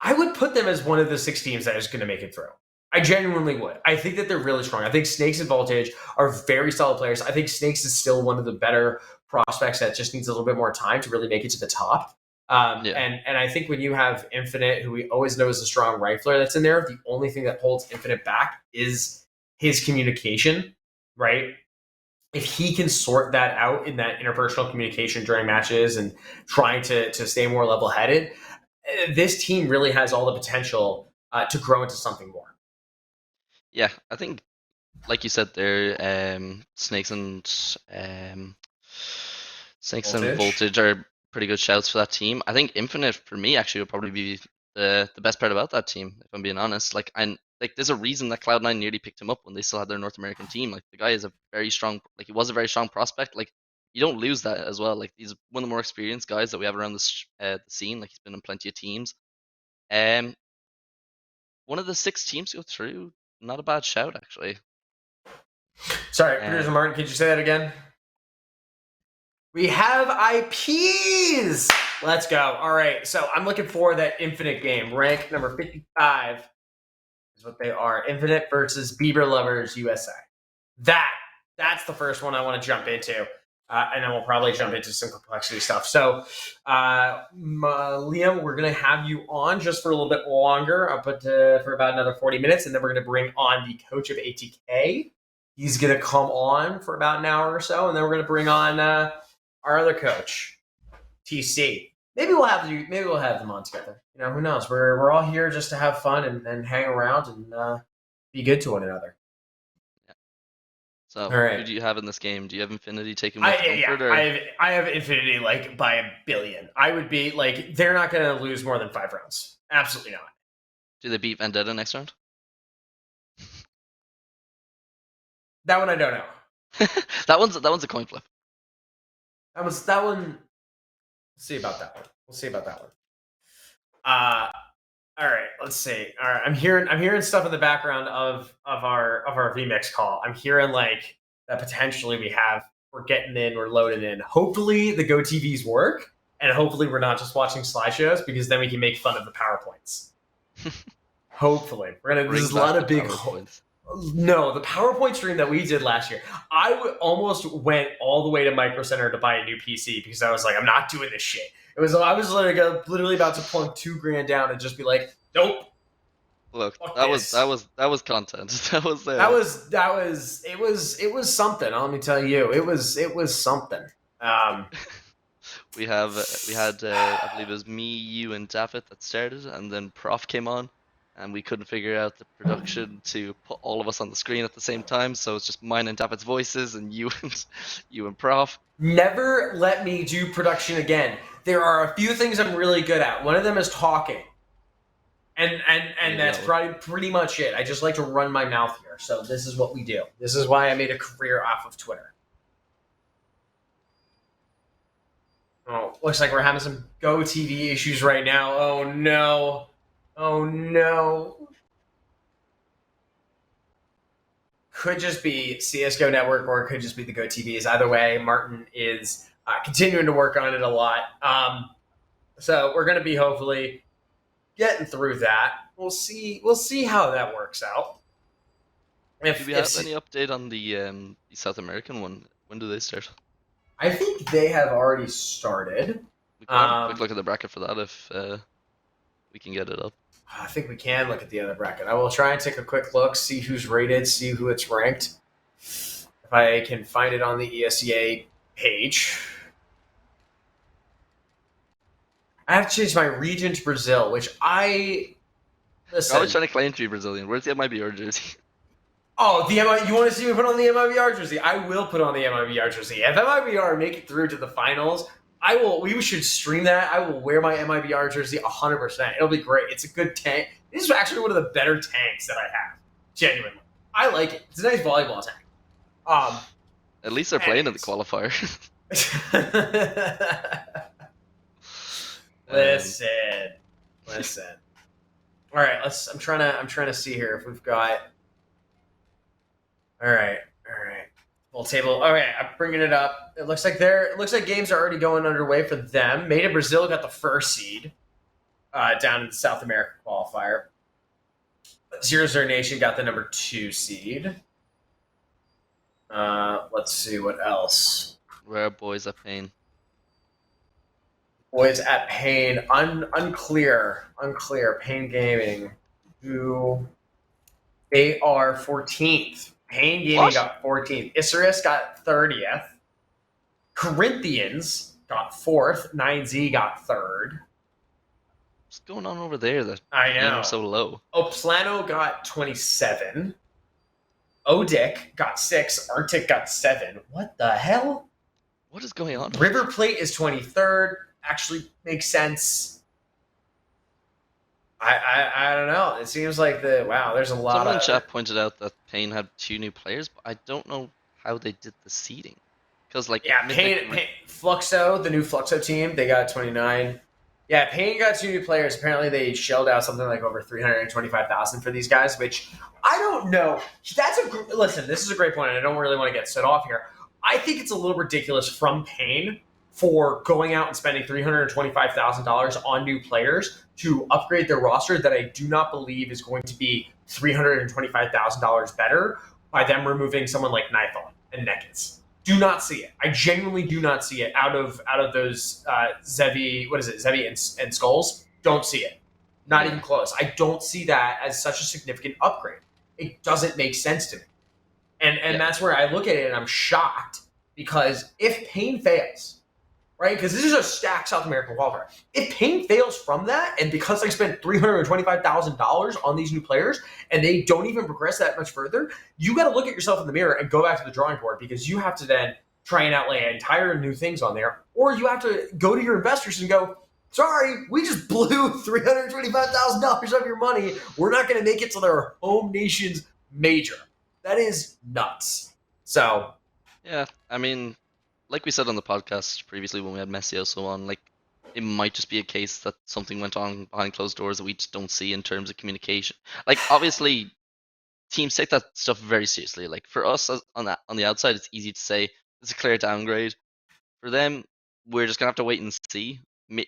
I would put them as one of the 6 teams that is going to make it through. I genuinely would. I think that they're really strong. I think Snakes and Voltage are very solid players. I think Snakes is still one of the better prospects that just needs a little bit more time to really make it to the top. yeah. And I think when you have Infinite, who we always know is a strong rifler that's in there, the only thing that holds Infinite back is his communication, right? If he can sort that out in that interpersonal communication during matches and trying to stay more level headed, this team really has all the potential to grow into something more. Yeah, I think like you said there, um, Snakes and Voltage. Voltage are pretty good shouts for that team. I think Infinite for me actually would probably be the best part about that team, if I'm being honest. Like there's a reason that Cloud9 nearly picked him up when they still had their North American team. Like the guy is a very strong, like he was a very strong prospect. Like you don't lose that as well. Like he's one of the more experienced guys that we have around the scene. Like he's been in plenty of teams. Um, one of the 6 teams to go through, not a bad shout actually. Sorry, Uh, producer Martin, could you say that again? We have IPs. Let's go. All right. So I'm looking for that Infinite game. Rank number 55 is what they are. Infinite versus Bieber Lovers USA. That's the first one I want to jump into. And then we'll probably jump into some complexity stuff. So, Liam, we're going to have you on just for a little bit longer, but for about another 40 minutes. And then we're going to bring on the coach of ATK. He's going to come on for about an hour or so. And then we're going to bring on our other coach, TC. Maybe we'll have them on together. You know, who knows? We're all here just to have fun and hang around and be good to one another. So, who do you have in this game? Do you have Infinity taking with comfort? Or? I have Infinity like by a billion. I would be like, they're not going to lose more than 5 rounds. Absolutely not. Do they beat Vendetta next round? That one I don't know. that one's a coin flip. That one. We'll see about that one. All right, let's see. All right, I'm hearing stuff in the background of our VMix call. I'm hearing like that potentially we're getting in, we're loading in. Hopefully the Go TVs work, and hopefully we're not just watching slideshows, because then we can make fun of the PowerPoints. Hopefully, there's a lot of big PowerPoints. No, the PowerPoint stream that we did last year, I almost went all the way to Micro Center to buy a new PC because I was like, I'm not doing this shit. I was like literally about to plunk $2,000 down and just be like, nope. Look, that was content. It was something. Let me tell you, it was something. We had I believe it was me, you, and David that started, and then Prof came on, and we couldn't figure out the production to put all of us on the screen at the same time, so it's just mine and David's voices and you and Prof. Never let me do production again. There are a few things I'm really good at. One of them is talking. And that's probably pretty much it. I just like to run my mouth here. So this is what we do. This is why I made a career off of Twitter. Oh, looks like we're having some Go TV issues right now. Oh no. Oh no. Could just be CSGO Network, or it could just be the Go TVs. Either way, Martin is continuing to work on it a lot. So we're going to be hopefully getting through that. We'll see how that works out. Do we have any update on the South American one? When do they start? I think they have already started. We can have a quick look at the bracket for that if we can get it up. I think we can look at the other bracket. I will try and take a quick look, see who's rated, see who it's ranked. If I can find it on the ESEA page. I have to change my region to Brazil, which I... Listen. I was trying to claim to be Brazilian. Where's the MIBR jersey? Oh, you want to see me put on the MIBR jersey? I will put on the MIBR jersey. If MIBR make it through to the finals, we should stream that. I will wear my MIBR jersey 100%. It'll be great. It's a good tank. This is actually one of the better tanks that I have. Genuinely. I like it. It's a nice volleyball tank. At least they're playing in the qualifier. Listen. All right, I'm trying to see here if we've got. All right. Full table. Okay, I'm bringing it up. It looks like games are already going underway for them. Made in Brazil got the first seed down in the South America qualifier. Zero Zero Nation got the number 2 seed. Let's see what else. Where are boys at Pain? Boys at Pain, unclear. Pain Gaming, who they are 14th. Pain Gaming got 14th. Isurus got 30th. Corinthians got 4th. 9Z got 3rd. What's going on over there that I know so low? Oplano got 27. Odick got 6. Arctic got 7. What the hell? What is going on? River Plate is 23rd. Actually makes sense. I don't know. It seems like there's a lot. Someone in chat pointed out that Pain had 2 new players, but I don't know how they did the seeding. Because Pain, Fluxo, the new Fluxo team, they got 29. Yeah, Pain got 2 new players. Apparently, they shelled out something like over 325,000 for these guys, which I don't know. Listen, this is a great point, and I don't really want to get set off here. I think it's a little ridiculous from Payne for going out and spending $325,000 on new players to upgrade their roster that I do not believe is going to be $325,000 better by them removing someone like Nithon and Nekins. Do not see it. I genuinely do not see it out of those Zevi, what is it, Zevi and Skulls. Don't see it. Not even close. I don't see that as such a significant upgrade. It doesn't make sense to me. And that's where I look at it and I'm shocked because if Payne fails, right? Because this is a stacked South American qualifier. If Payne fails from that, and because I spent $325,000 on these new players and they don't even progress that much further, you got to look at yourself in the mirror and go back to the drawing board because you have to then try and outlay entire new things on there, or you have to go to your investors and go, sorry, we just blew $325,000 of your money. We're not going to make it to their home nation's major. That is nuts. So, yeah, I mean, like we said on the podcast previously when we had Messi also on, like it might just be a case that something went on behind closed doors that we just don't see in terms of communication. Like obviously, teams take that stuff very seriously. Like for us on the outside, it's easy to say it's a clear downgrade. For them, we're just gonna have to wait and see.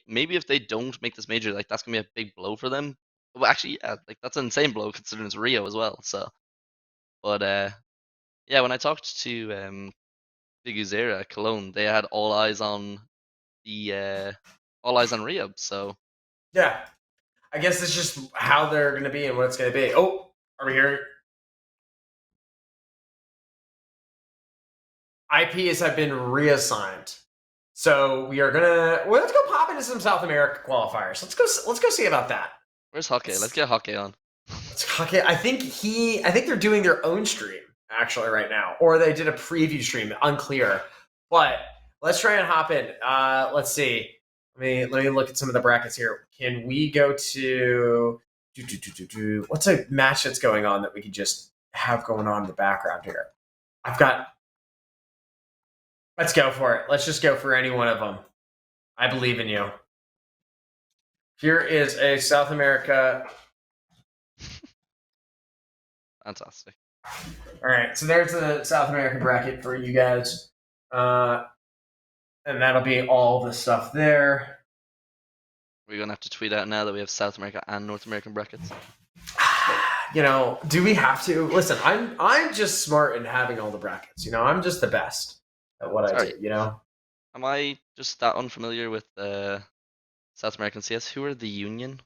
Maybe if they don't make this major, like that's gonna be a big blow for them. Well, actually, yeah, like that's an insane blow considering it's Rio as well. So, but yeah, when I talked to Big Uzera at Cologne, they had all eyes on Rio. So yeah, I guess it's just how they're going to be and what it's going to be. Oh, are we hearing? IPs have been reassigned. So we are gonna let's go pop into some South America qualifiers. Let's go see about that. where's Hockey? Let's get Hockey on. Okay, I think they're doing their own stream actually right now, or they did a preview stream. Unclear, but let's try and hop in. Let's see. Let me look at some of the brackets here. Can we go to what's a match that's going on that we could just have going on in the background here? I've got. Let's go for it. Let's just go for any one of them. I believe in you. Here is a South America. Fantastic. All right, so there's the South American bracket for you guys. And that'll be all the stuff there. We're gonna have to tweet out now that we have South America and North American brackets. You know, do we have to? Listen, I'm just smart in having all the brackets. You know, I'm just the best at what I do. You know, am I just that unfamiliar with South American CS? Who are the Union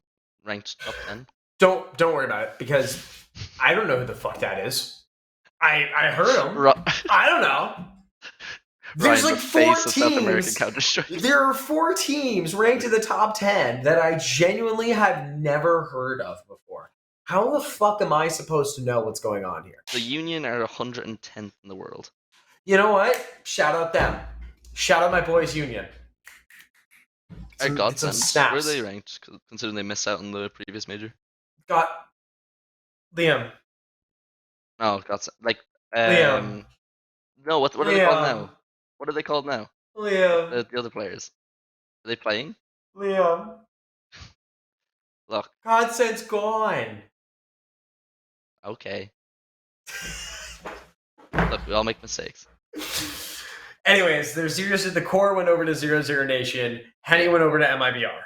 ranked top 10? Don't worry about it because I don't know who the fuck that is. I heard him. I don't know. There's Ryan, like four South American teams. There are 4 teams ranked in the top 10 that I genuinely have never heard of before. How the fuck am I supposed to know what's going on here? The Union are 110th in the world. You know what? Shout out them. Shout out my boys Union. Where are they ranked, considering they missed out on the previous major? Got Liam. Oh, Godsend. Like, Liam. No, what are they called now? What are they called now? Liam. The other players. Are they playing? Liam. Look. Godsend's gone. Okay. Look, we all make mistakes. Anyways, there's the core went over to 0-0 Nation. Henny went over to MIBR.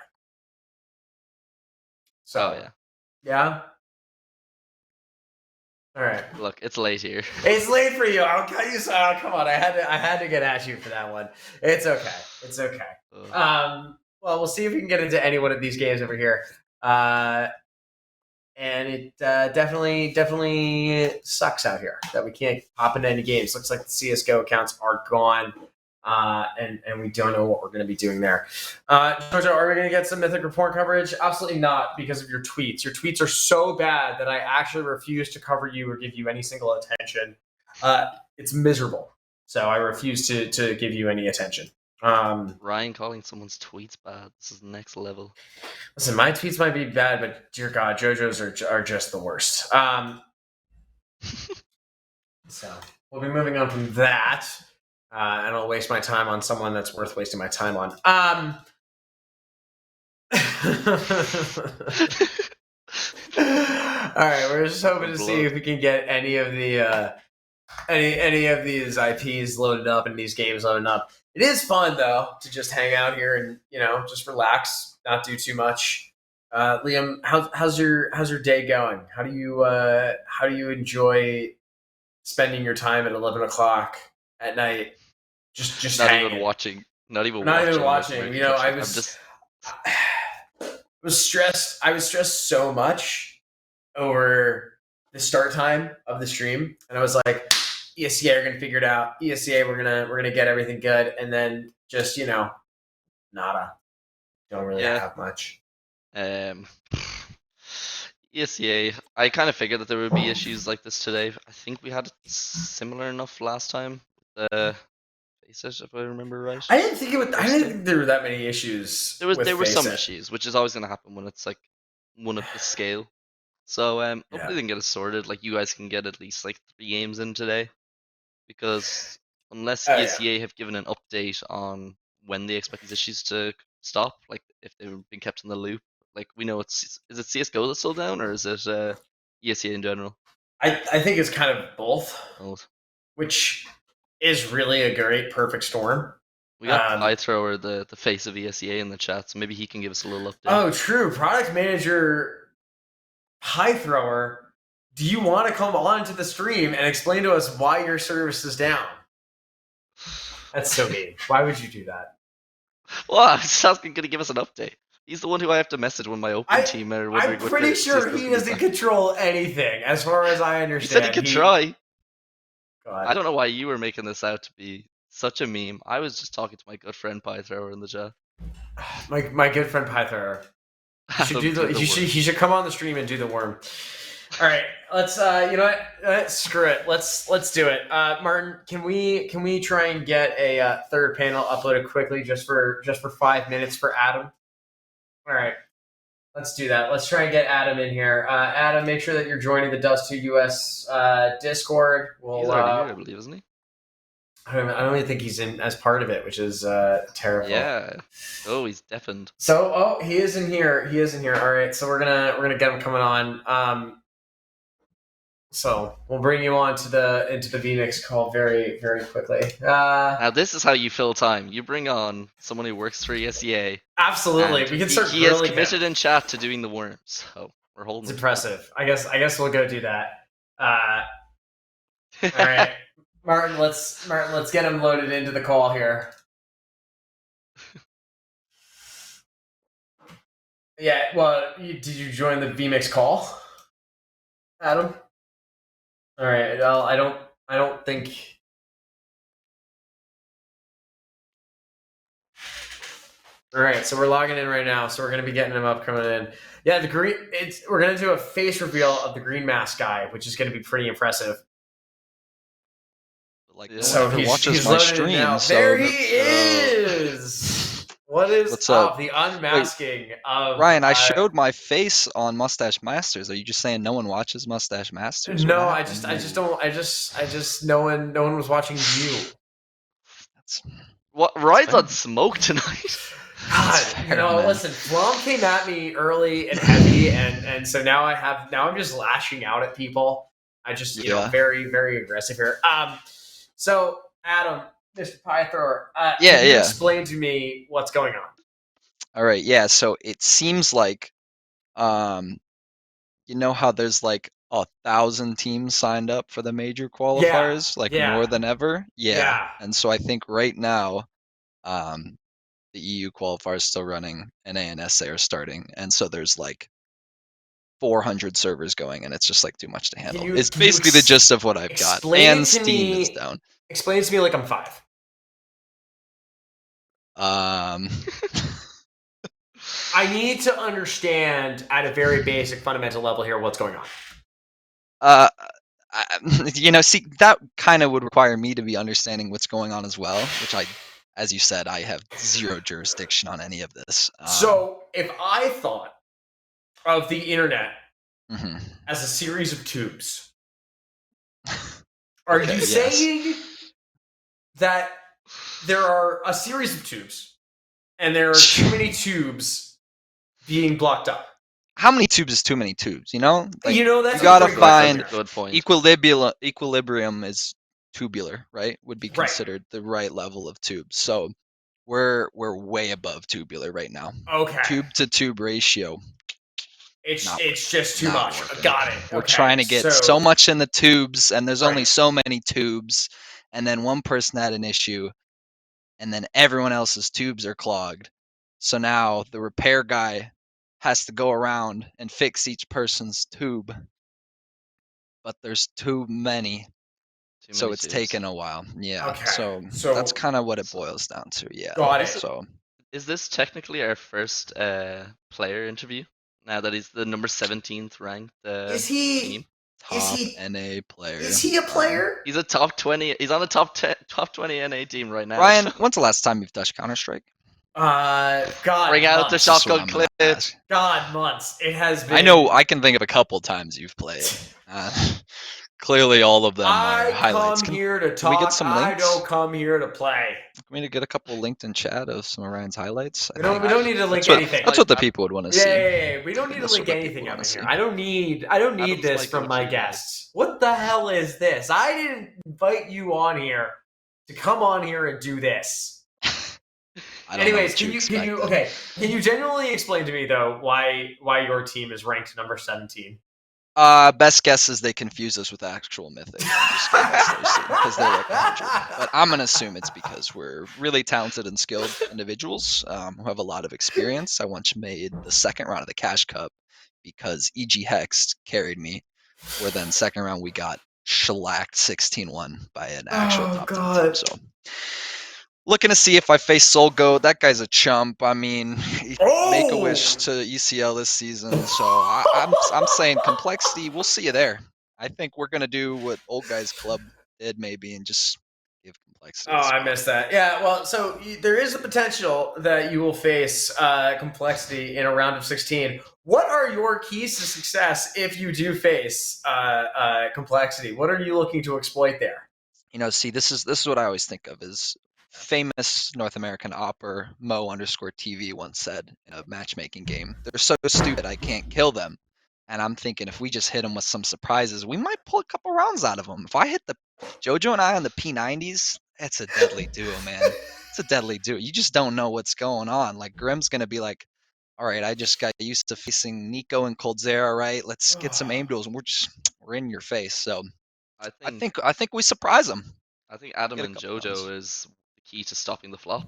So, yeah. Yeah? All right. Look, it's late here. It's late for you. I'll cut you. So come on. I had to get at you for that one. It's okay. It's okay. Well, we'll see if we can get into any one of these games over here. And it definitely sucks out here that we can't hop into any games. Looks like the CS:GO accounts are gone. And we don't know what we're going to be doing there. Jojo, are we going to get some Mythic Report coverage? Absolutely not, because of your tweets. Your tweets are so bad that I actually refuse to cover you or give you any single attention. It's miserable. So I refuse to give you any attention. Ryan calling someone's tweets bad. This is next level. Listen, my tweets might be bad, but dear God, Jojo's are just the worst. So we'll be moving on from that. And I'll waste my time on someone that's worth wasting my time on. All right, we're just hoping to see if we can get any of the any of these IPs loaded up and these games loaded up. It is fun though to just hang out here and just relax, not do too much. Liam, how's your day going? How do you enjoy spending your time at 11 o'clock at night? Just Not hanging. even watching. Not even Not even watching. watching. I'm I was stressed. I was stressed so much over the start time of the stream, and I was like, ESCA are gonna figure it out. ESCA, we're gonna get everything good, and then just nada. Don't really Yeah. have much. ESCA. I kind of figured that there would be issues like this today. I think we had it similar enough last time. Faces, if I remember right. I didn't think there were that many issues. There were some issues, which is always going to happen when it's like one of the scale. So hopefully they can get it sorted. Like you guys can get at least like 3 games in today, because unless ESCA have given an update on when they expect these issues to stop, like if they've been kept in the loop, like we know is it CS:GO that's still down, or is it ESCA in general? I think it's kind of both. Both. Which is really a great perfect storm. We got Pie Thrower, the face of ESEA, in the chat, so maybe he can give us a little update. Oh, true. Product manager Pie Thrower, do you want to come on to the stream and explain to us why your service is down? That's so mean. Why would you do that? Well, I was just asking, can he give us an update? He's the one who I have to message when my open team are wondering. I'm pretty sure he doesn't control anything, as far as I understand. He said he could try. God. I don't know why you were making this out to be such a meme. I was just talking to my good friend Pie Thrower in the chat. My good friend Pie Thrower. He should come on the stream and do the worm. All right, let's you know what? Screw it. Let's do it. Martin, can we try and get a third panel uploaded quickly just for 5 minutes for Adam? All right. Let's do that. Let's try and get Adam in here. Adam, make sure that you're joining the Dust2 US Discord. He's already here, I believe, isn't he? I don't even think he's in as part of it, which is terrible. Yeah. Oh, he's deafened. So, he is in here. All right. So we're gonna get him coming on. So we'll bring you on into the VMix call very, very quickly. Now this is how you fill time. You bring on someone who works for ESEA. Absolutely, we can start. He has committed in chat to doing the worms, so we're holding. It's impressive. I guess we'll go do that. All right, Martin. Let's get him loaded into the call here. Yeah. Well, did you join the VMix call, Adam? All right. Well, I don't think. All right, so we're logging in right now. So we're gonna be getting him up, coming in. Yeah, we're gonna do a face reveal of the green mask guy, which is gonna be pretty impressive. Like, so he watches my stream. Now. So there he is. What is What's up? The unmasking of Ryan? I showed my face on Mustache Masters. Are you just saying no one watches Mustache Masters? No, I just don't. No one was watching you. What? Ryan's on smoke tonight. God, listen. Flom came at me early and heavy, and so now I'm just lashing out at people. I just very, very aggressive here. So Adam, Mr. Pie Thrower, can you explain to me what's going on? All right, yeah. So it seems like, you know how there's like 1,000 teams signed up for the major qualifiers, more than ever. Yeah. And so I think right now, the EU qualifier is still running, and ANSA are starting, and so there's like 400 servers going, and it's just like too much to handle. It's basically the gist of what I've got. And Steam is down. Explain to me like I'm 5. I need to understand at a very basic, fundamental level here what's going on. See, that kind of would require me to be understanding what's going on as well, which as you said, I have zero jurisdiction on any of this. So if I thought of the internet as a series of tubes, are you saying that there are a series of tubes and there are too many tubes being blocked up? How many tubes is too many tubes? Like, that's you gotta find good point. Equilibrium is tubular, right? Would be considered the right level of tube. So we're way above tubular right now. Okay. Tube to tube ratio. It's just too much. Working. Got it. We're trying to get so much in the tubes, and there's only so many tubes, and then one person had an issue, and then everyone else's tubes are clogged. So now the repair guy has to go around and fix each person's tube. But there's too many. So it's taken a while. Yeah. Okay. So that's kind of what it boils down to. Yeah. Got it. So is this technically our first player interview? Now that he's the number 17th ranked team. Top NA player. Is he a player? He's a top 20. He's on the top 20 NA team right now. Ryan, when's the last time you've touched Counter-Strike? God. Bring out the shotgun clip. God, months. It has been. I know. I can think of a couple times you've played. Clearly, all of them are highlights. I come here to talk. We get some links? I don't come here to play. Can we get a couple linked in chat of some of Ryan's highlights? We don't need to link anything. That's what the people would want to see. Yeah. We don't need to link anything up here. I don't need this from my guests. What the hell is this? I didn't invite you on here to come on here and do this. Anyways, can you genuinely explain to me though why your team is ranked number 17? Best guess is they confuse us with actual Mythic because they look 100. But I'm gonna assume it's because we're really talented and skilled individuals who have a lot of experience. I once made the second round of the Cash Cup because EG Hex carried me, where then second round we got shellacked 16-1 by an actual top 10 team. So looking to see if I face Soul Goat. That guy's a chump. I mean, make a wish to ECL this season. So I'm saying complexity. We'll see you there. I think we're gonna do what Old Guys Club did maybe and just give complexity. I missed that. Yeah, well, so there is the potential that you will face complexity in a round of 16. What are your keys to success if you do face complexity? What are you looking to exploit there? See, this is what I always think of is famous North American opper Mo_TV once said in a matchmaking game, they're so stupid I can't kill them. And I'm thinking if we just hit them with some surprises, we might pull a couple rounds out of them. If I hit the Jojo and I on the P90s, it's a deadly duo, man. It's a deadly duo. You just don't know what's going on. Like Grim's gonna be like, all right, I just got used to facing Nico and Coldzera, right? Let's get some aim duels, and we're in your face. So I think we surprise them. I think Adam and Jojo is the key to stopping the flop.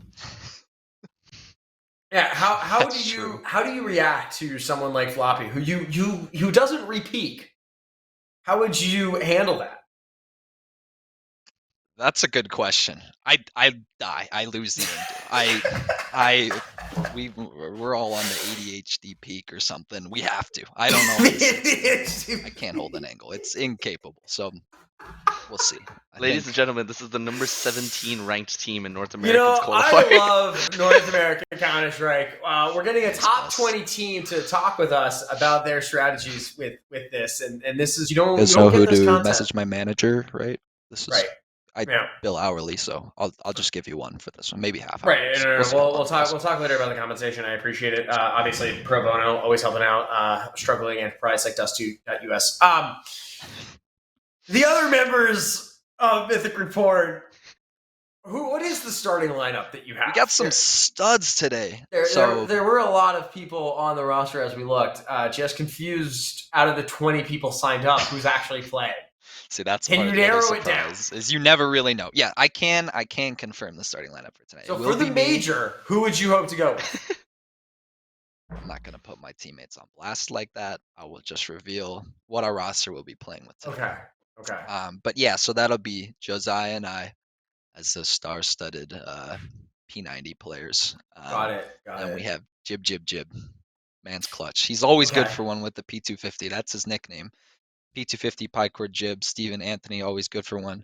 Yeah, how do you react to someone like Floppy who doesn't repeat? How would you handle that? That's a good question. I die. I lose the we're all on the ADHD peak or something. We have to. I don't know. I can't hold an angle. It's incapable. So we'll see. Ladies and gentlemen, this is the number 17 ranked team in North America's qualifier. I love North American Counter-Strike. We're getting a top 20 team to talk with us about their strategies with this, and this is you don't know who to content. Message my manager, right? This is right. I bill hourly, so I'll just give you one for this one, maybe half. Right. We'll talk later about the compensation. I appreciate it. Obviously, pro bono, always helping out struggling enterprise like Dust2.us. The other members of Mythic Report. What is the starting lineup that you have? We got some studs today. There were a lot of people on the roster as we looked. Just confused out of the 20 people signed up who's actually playing. See, that's can you narrow it down? Is you never really know. Yeah, I can confirm the starting lineup for tonight. So for the major, who would you hope to go with? I'm not gonna put my teammates on blast like that. I will just reveal what our roster will be playing with tonight. Okay. But yeah, so that'll be Josiah and I as the star-studded P90 players. Got it. And we have Jib. Man's clutch. He's always good for one with the P250. That's his nickname. P250, Pycord, Jib, Steven, Anthony, always good for one.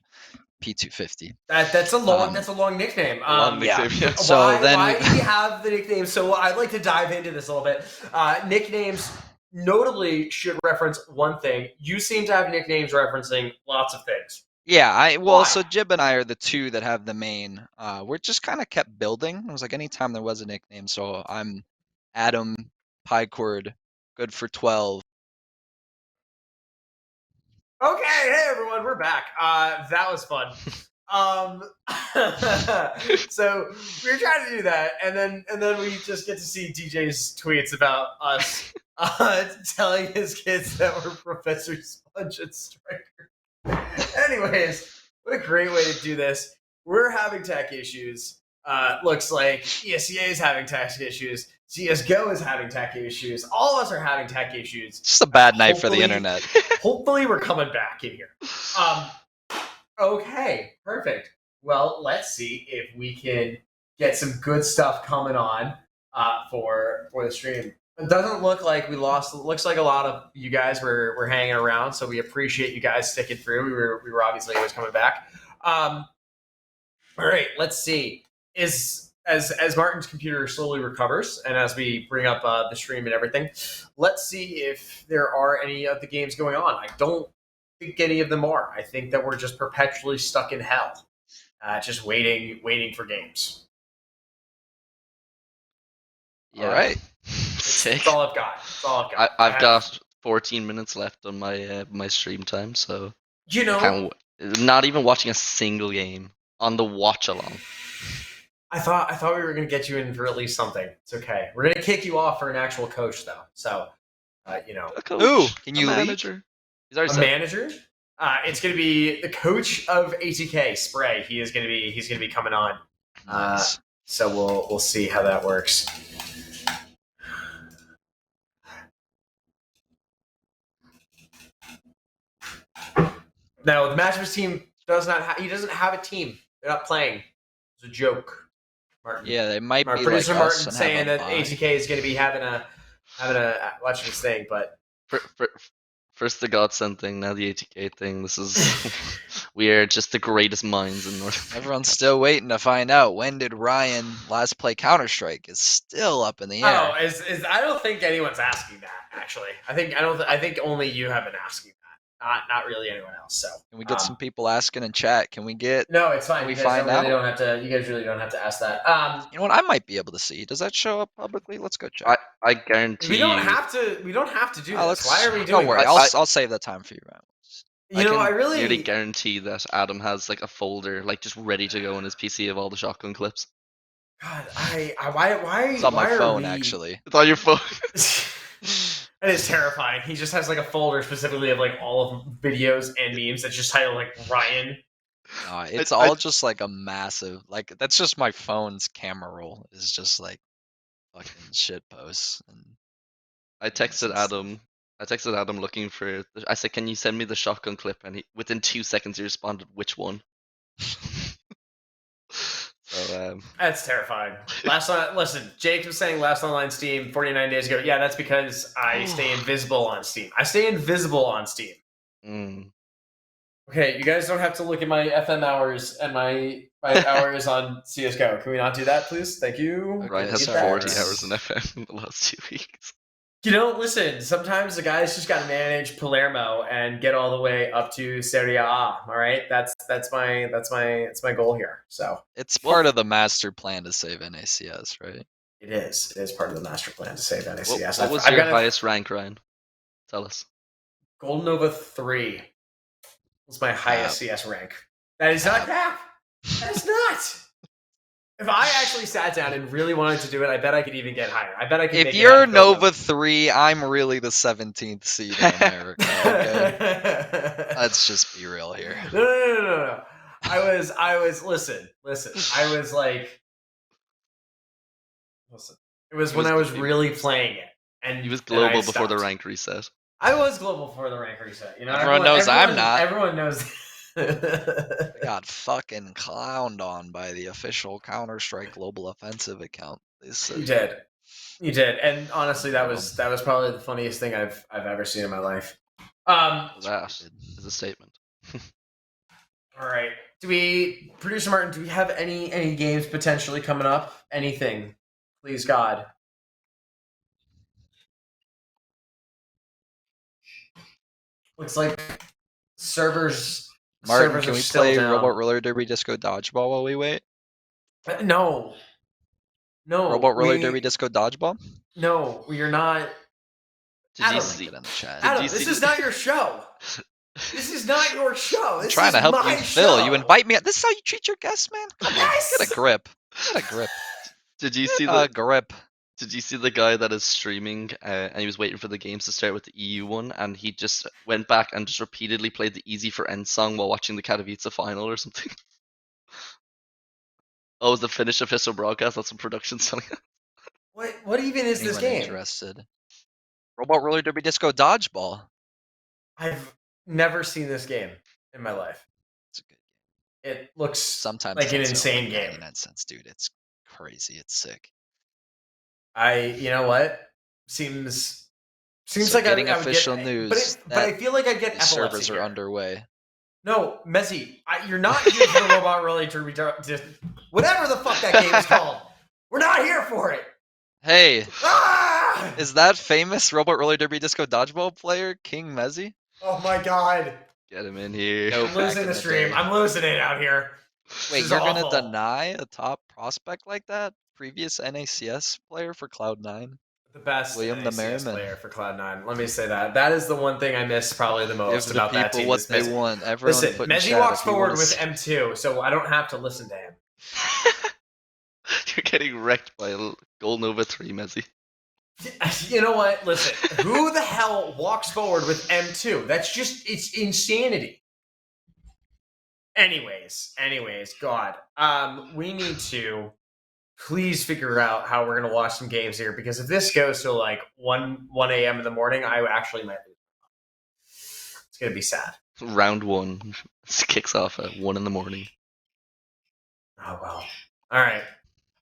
P250. That's a long nickname. Yeah. So why do you have the nickname? So I'd like to dive into this a little bit. Nicknames notably should reference one thing. You seem to have nicknames referencing lots of things. Yeah, so Jib and I are the two that have the main. We're just kind of kept building. It was like anytime there was a nickname. So I'm Adam, Pycord, good for 12. Okay, hey everyone, we're back. That was fun. So we were trying to do that, and then we just get to see DJ's tweets about us telling his kids that we're Professor Sponge and Striker. Anyways, what a great way to do this. We're having tech issues. Looks like ESEA is having tech issues. CSGO is having tech issues. All of us are having tech issues. Just a bad night for the internet. Hopefully, we're coming back in here. Okay, perfect. Well, let's see if we can get some good stuff coming on for the stream. It doesn't look like we lost. It looks like a lot of you guys were hanging around, so we appreciate you guys sticking through. We were obviously always coming back. All right, let's see. As Martin's computer slowly recovers, and as we bring up the stream and everything, let's see if there are any of the games going on. I don't think any of them are. I think that we're just perpetually stuck in hell, just waiting for games. Yeah. All right. Sick. That's all I've got. That's all I've got. I've got 14 minutes left on my my stream time, so You know, not even watching a single game on the watch along. I thought we were going to get you in for at least something. It's okay. We're going to kick you off for an actual coach, though. So, you know, A coach, Ooh, can a you leak? manager? He's already a said. manager. It's going to be the coach of ATK, Spray. He's going to be coming on. Nice. So we'll see how that works. No, the Matchups team he doesn't have a team. They're not playing. It's a joke, Martin. Yeah, they might Our be producer like Martin us and saying have that a bye. ATK is going to be having a watching this thing, but First the Godsend thing, now the ATK thing. This is we are just the greatest minds in North. Everyone's still waiting to find out when did Ryan last play Counter-Strike. It's still up in the air. Oh, I don't think anyone's asking that. Actually, I think only you have been asking that. Not really anyone else. So Can we get some people asking in chat? Can we get? No, it's fine. Can we You guys find really out? don't have to. You guys really don't have to ask that. You know what? I might be able to see. Does that show up publicly? Let's go check. I guarantee we don't have to. We don't have to do this. Why are we doing? Don't worry. this? I'll save the time for you, Ryan. I really nearly guarantee that Adam has like a folder like just ready to go on his PC of all the shotgun clips. God, why? It's on my why phone, are we... actually. It's on your phone. It is terrifying. He just has like a folder specifically of like all of videos and memes that's just titled like Ryan. It's all just like a massive, like that's just my phone's camera roll. Is just like fucking shit posts. And I texted Adam looking for. I said, "Can you send me the shotgun clip?" And within 2 seconds he responded, "Which one?" So That's terrifying. Listen, Jake was saying last online Steam 49 days ago. Yeah, that's because I stay invisible on Steam. I stay invisible on Steam. Okay, you guys don't have to look at my FM hours and my hours on CSGO. Can we not do that, please? Thank you. Ryan has 40 hours in FM in the last 2 weeks. You know, listen, sometimes the guys just got to manage Palermo and get all the way up to Serie A. All right, that's my goal here. So it's part of the master plan to save NACS, right? It is. It is part of the master plan to save NACS. What was your highest rank, Ryan? Tell us. Golden Nova 3 was my highest CS rank. That is not crap. That is not. If I actually sat down and really wanted to do it, I bet I could even get higher. I bet I could. If you're Nova 3, I'm really the 17th seed in America. Okay? Let's just be real here. No. I was. Listen. I was like, listen. It was when I was really playing it, and he was global before the rank reset. I was global before the rank reset. You know, everyone knows I'm not. Everyone knows. I got fucking clowned on by the official Counter-Strike Global Offensive account. You did, and honestly, that was probably the funniest thing I've ever seen in my life. That is a statement. All right, Producer Martin? Do we have any games potentially coming up? Anything, please God. Looks like servers. Martin, can we play Robot Roller Derby Disco Dodgeball while we wait? No. Robot Roller Derby Disco Dodgeball? No, we are not. Did you see? Adam, this is not your show. This is not your show. I'm This trying is to help my you, Phil. show. You invite me. This is how you treat your guests, man. Come on, Yes! get a grip. Get a grip. Yes! Get a grip. Get a grip. Did you see A grip. Did you see the guy that is streaming and he was waiting for the games to start with the EU one and he just went back and just repeatedly played the Easy for End song while watching the Katowice final or something? Oh, it was the Finnish official broadcast? That's what production's telling us. What even is this game? Interested? Robot Roller Derby Disco Dodgeball. I've never seen this game in my life. It's a good game. It looks sometimes like an insane game. In that sense, dude, it's crazy. It's sick. You know what? Seems So like getting I would official get, news. but I feel like I'd get The epilepsy servers are here. underway. No, Messi, you're not here for the Robot Roller Derby, whatever the fuck that game is called. We're not here for it. Hey, Ah! is that famous Robot Roller Derby Disco Dodgeball player King Mezzi? Oh my god. Get him in here. Nope. I'm Back losing in the the stream. day. I'm losing it out here. Wait, This you're is gonna awful. deny a top prospect like that? Previous NACS player for Cloud9? The best William the NACS Merriman. player for Cloud9. Let me say that. That is the one thing I miss probably the most Give the about that people team. what is they Messi. want. Everyone Listen, put in Messi chat walks if you forward wanna with see- M2, so I don't have to listen to him. You're getting wrecked by Goal Nova 3, Messi. You know what? Listen, who the hell walks forward with M2? It's insanity. Anyways, God. We need to please figure out how we're gonna watch some games here, because if this goes to like 1 a.m. in the morning, I actually might lose. It's gonna be sad. Round 1 kicks off at 1 in the morning. Oh well. All right.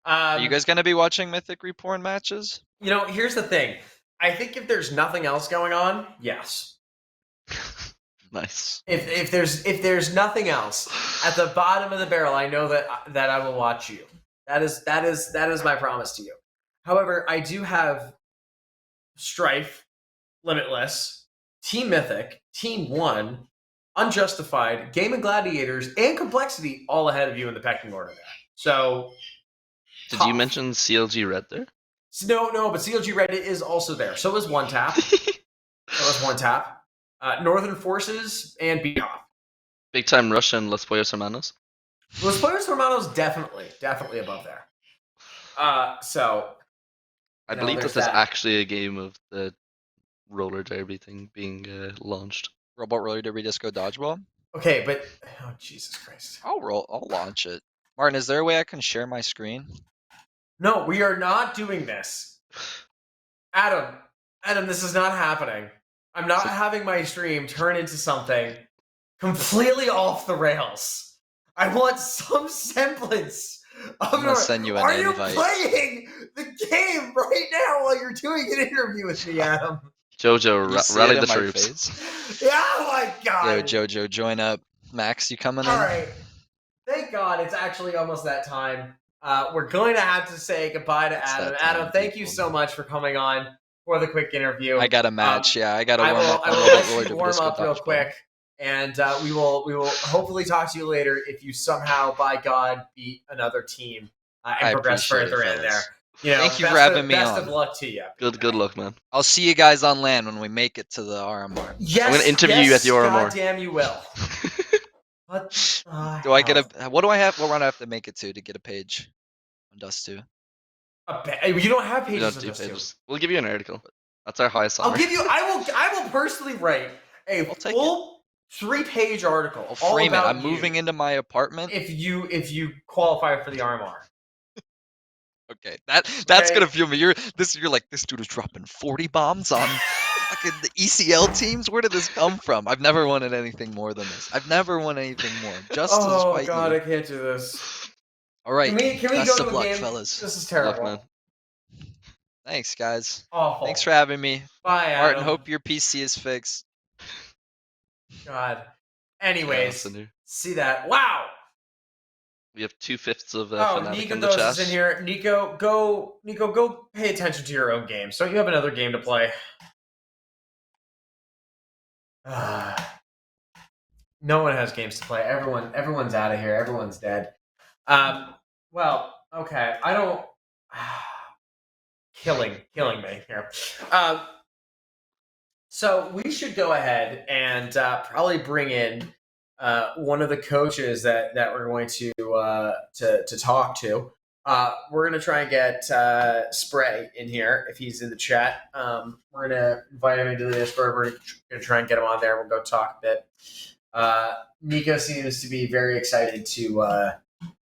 Are you guys gonna be watching Mythic Reporn matches? You know, here's the thing. I think if there's nothing else going on, yes. Nice. If there's nothing else at the bottom of the barrel, I know that I will watch you. That is my promise to you. However, I do have Strife, Limitless, Team Mythic, Team One, Unjustified, Game and Gladiators, and Complexity all ahead of you in the pecking order there. So Did tough. you mention CLG Red there? No, but CLG Red is also there. So is One Tap. Northern Forces and Beoff. Big Time Rush and Los Pollos Hermanos? Los Pollos Hermanos definitely above there. So I believe that there's actually a game of the roller derby thing being launched. Robot Roller Derby Disco Dodgeball? Okay, but oh Jesus Christ. I'll launch it. Martin, is there a way I can share my screen? No, we are not doing this. Adam, this is not happening. I'm not having my stream turn into something completely off the rails. I want some semblance of. I'm gonna send you an invite. Are you playing the game right now while you're doing an interview with me, Adam? Jojo, rally the troops. Yeah, oh my god. Yo, Jojo, join up. Max, you coming in? All right. Thank God it's actually almost that time. We're going to have to say goodbye to Adam. Adam, thank you so much for coming on for the quick interview. I got a match. I got to warm up. I will let you warm up real quick, and we will hopefully talk to you later if you somehow, by God, beat another team and progress further in there. You know, thank you for having me on. Best of luck to you. Good luck, man. I'll see you guys on land when we make it to the RMR. Yes, I'm going to interview you at the RMR. God damn, you will. What do I get what do I have? What round do I have to make it to get a page on Dust 2? You don't have pages on Dust 2. We'll give you an article. That's our highest honor. I'll give you. I will personally write a full 3-page article. I'll frame it. I'm moving into my apartment. If you qualify for the RMR. Okay, that's gonna feel me. You're like, this dude is dropping 40 bombs on fucking the ECL teams. Where did this come from? I've never wanted anything more than this. I've never won anything more. Just to spite you. God, I can't do this. All right, can we best go of to luck, game? fellas. This is terrible. Luck, man. Thanks, guys. Awful. Thanks for having me. Bye, Adam. Martin, hope your PC is fixed. God. Anyways, see that. Wow. We have 2/5 of Fnatic Nico in the chat. is in here. Nico, go pay attention to your own games. Don't you have another game to play? No one has games to play. Everyone's out of here. Everyone's dead. Well, okay. I don't. Killing me here. So we should go ahead and probably bring in one of the coaches that we're going to talk to. We're going to try and get Spray in here if he's in the chat. We're going to invite him into the Discord. We're going to try and get him on there. We'll go talk a bit. Nico seems to be very excited to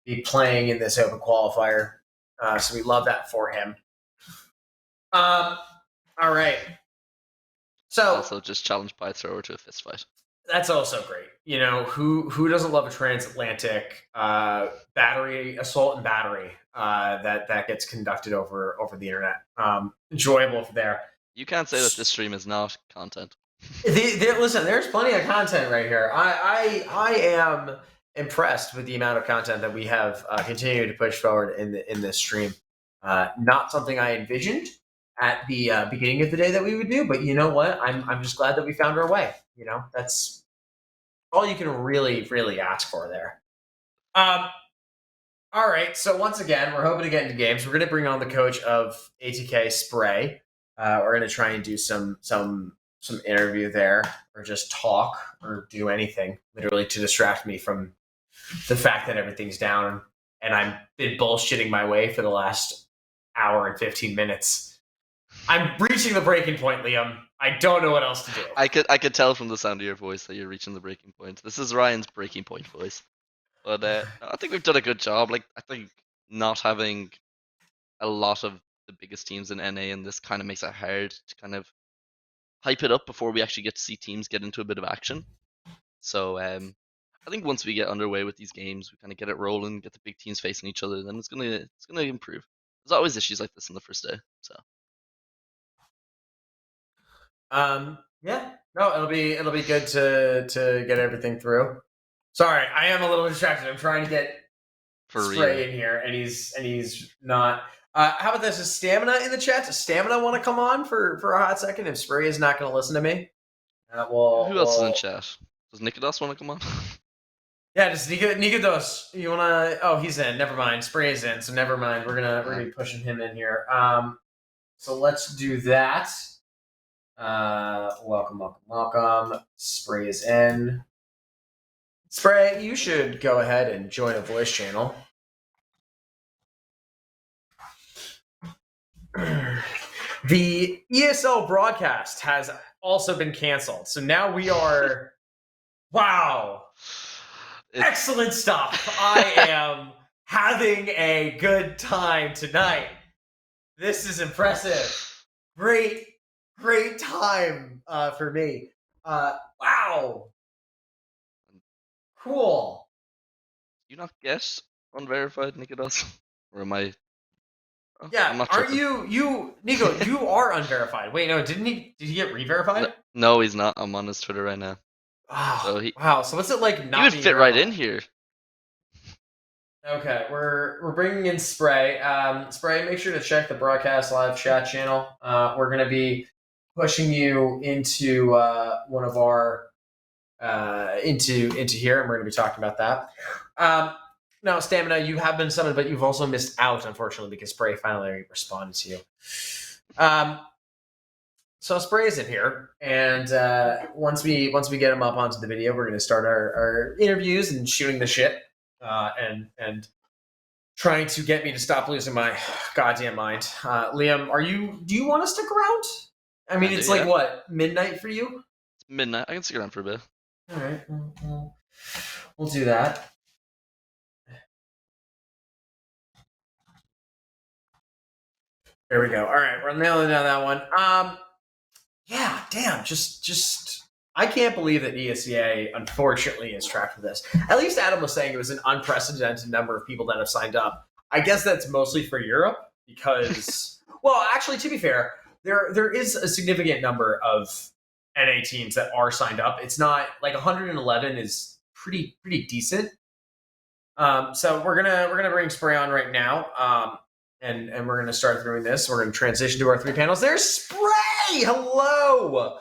be playing in this open qualifier. So we love that for him. All right. So also just challenged by a thrower to a fist fight. That's also great. You know, who doesn't love a transatlantic battery assault and battery that gets conducted over the internet? Enjoyable there. You can't say that this stream is not content. Listen, there's plenty of content right here. I am impressed with the amount of content that we have continued to push forward in this stream. Not something I envisioned at the beginning of the day that we would do, but you know what? I'm just glad that we found our way. You know, that's all you can really ask for there. All right, so once again, we're hoping to get into games. We're going to bring on the coach of ATK, Spray. We're going to try and do some interview there, or just talk, or do anything, literally, to distract me from the fact that everything's down and I've been bullshitting my way for the last hour and 15 minutes. I'm reaching the breaking point, Liam. I don't know what else to do. I could tell from the sound of your voice that you're reaching the breaking point. This is Ryan's breaking point voice. But I think we've done a good job. Like, I think not having a lot of the biggest teams in NA and this kind of makes it hard to kind of hype it up before we actually get to see teams get into a bit of action. So I think once we get underway with these games, we kind of get it rolling, get the big teams facing each other, then it's gonna improve. There's always issues like this in the first day, so. Yeah, no, it'll be good to get everything through. Sorry, I am a little distracted. I'm trying to get Spray in here, and he's not. How about this? Is Stamina in the chat? Does Stamina want to come on for a hot second? If Spray is not going to listen to me, who else is in chat? Does Nikodos want to come on? Yeah, does Nikodos? You want to? Oh, he's in. Never mind. Spray is in, so never mind. We're gonna be pushing him in here. So let's do that. Welcome. Spray is in. Spray, you should go ahead and join a voice channel. The ESL broadcast has also been canceled. So now we are... Wow. Excellent stuff. I am having a good time tonight. This is impressive. Great time for me. Wow. Cool. You not get unverified, Nikodos? Or am I? Oh, yeah, aren't you, Nico? You are unverified. Wait, no, did he get re-verified? No, he's not. I'm on his Twitter right now. Oh, so wow. So what's it like? Not he would fit right in here. Okay, we're bringing in Spray. Spray, make sure to check the broadcast live chat channel. We're going to be pushing you into one of our into here, and we're going to be talking about that. Now, Stamina, you have been summoned, but you've also missed out, unfortunately, because Spray finally responded to you. So Spray is in here, and once we get him up onto the video, we're going to start our interviews and shooting the shit, and trying to get me to stop losing my goddamn mind. Liam, do you want to stick around? I mean, it's like what, midnight for you? It's midnight. I can stick around for a bit. All right, we'll do that. There we go. All right, we're nailing down that one. Yeah, damn. Just I can't believe that ESEA unfortunately is tracked for this. At least Adam was saying it was an unprecedented number of people that have signed up. I guess that's mostly for Europe because, well, actually, to be fair, there is a significant number of NA teams that are signed up. It's not like 111 is pretty decent. So we're gonna bring Spray on right now. And we're going to start doing this. We're going to transition to our three panels. There's Spray! Hello!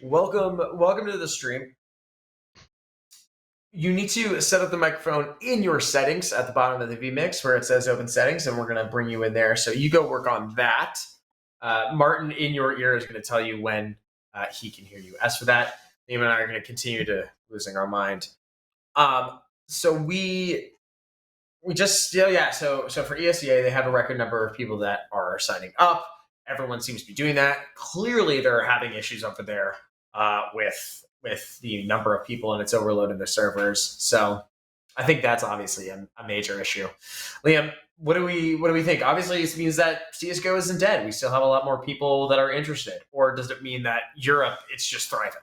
Welcome to the stream. You need to set up the microphone in your settings at the bottom of the vMix where it says open settings, and we're going to bring you in there. So you go work on that. Martin, in your ear, is going to tell you when he can hear you. As for that, Liam and I are going to continue to losing our mind. So we just So for ESEA, they have a record number of people that are signing up. Everyone seems to be doing that. Clearly, they're having issues over there with the number of people, and it's overloading the servers. So I think that's obviously a major issue. Liam, what do we think? Obviously, this means that CS:GO isn't dead. We still have a lot more people that are interested. Or does it mean that Europe, it's just thriving?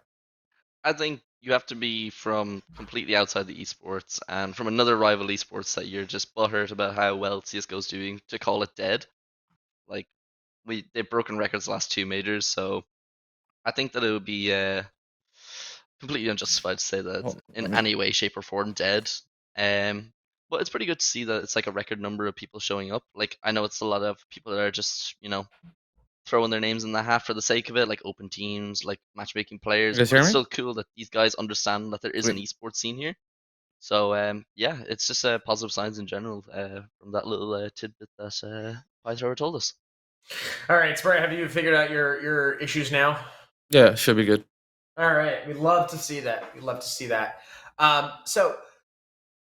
I think you have to be from completely outside the esports and from another rival esports that you're just butthurt about how well CS:GO's doing to call it dead. Like they've broken records the last two majors, so I think that it would be completely unjustified to say that it's in any way, shape, or form dead. But it's pretty good to see that it's like a record number of people showing up. Like I know it's a lot of people that are just throwing their names in the hat for the sake of it, like open teams, like matchmaking players. You But guys hear it's me? still cool that these guys understand that there is an esports scene here. So yeah, it's just positive signs in general from that little tidbit that Pythor told us. All right, Spray, have you figured out your issues now? Yeah, should be good. All right, we'd love to see that. We'd love to see that. So,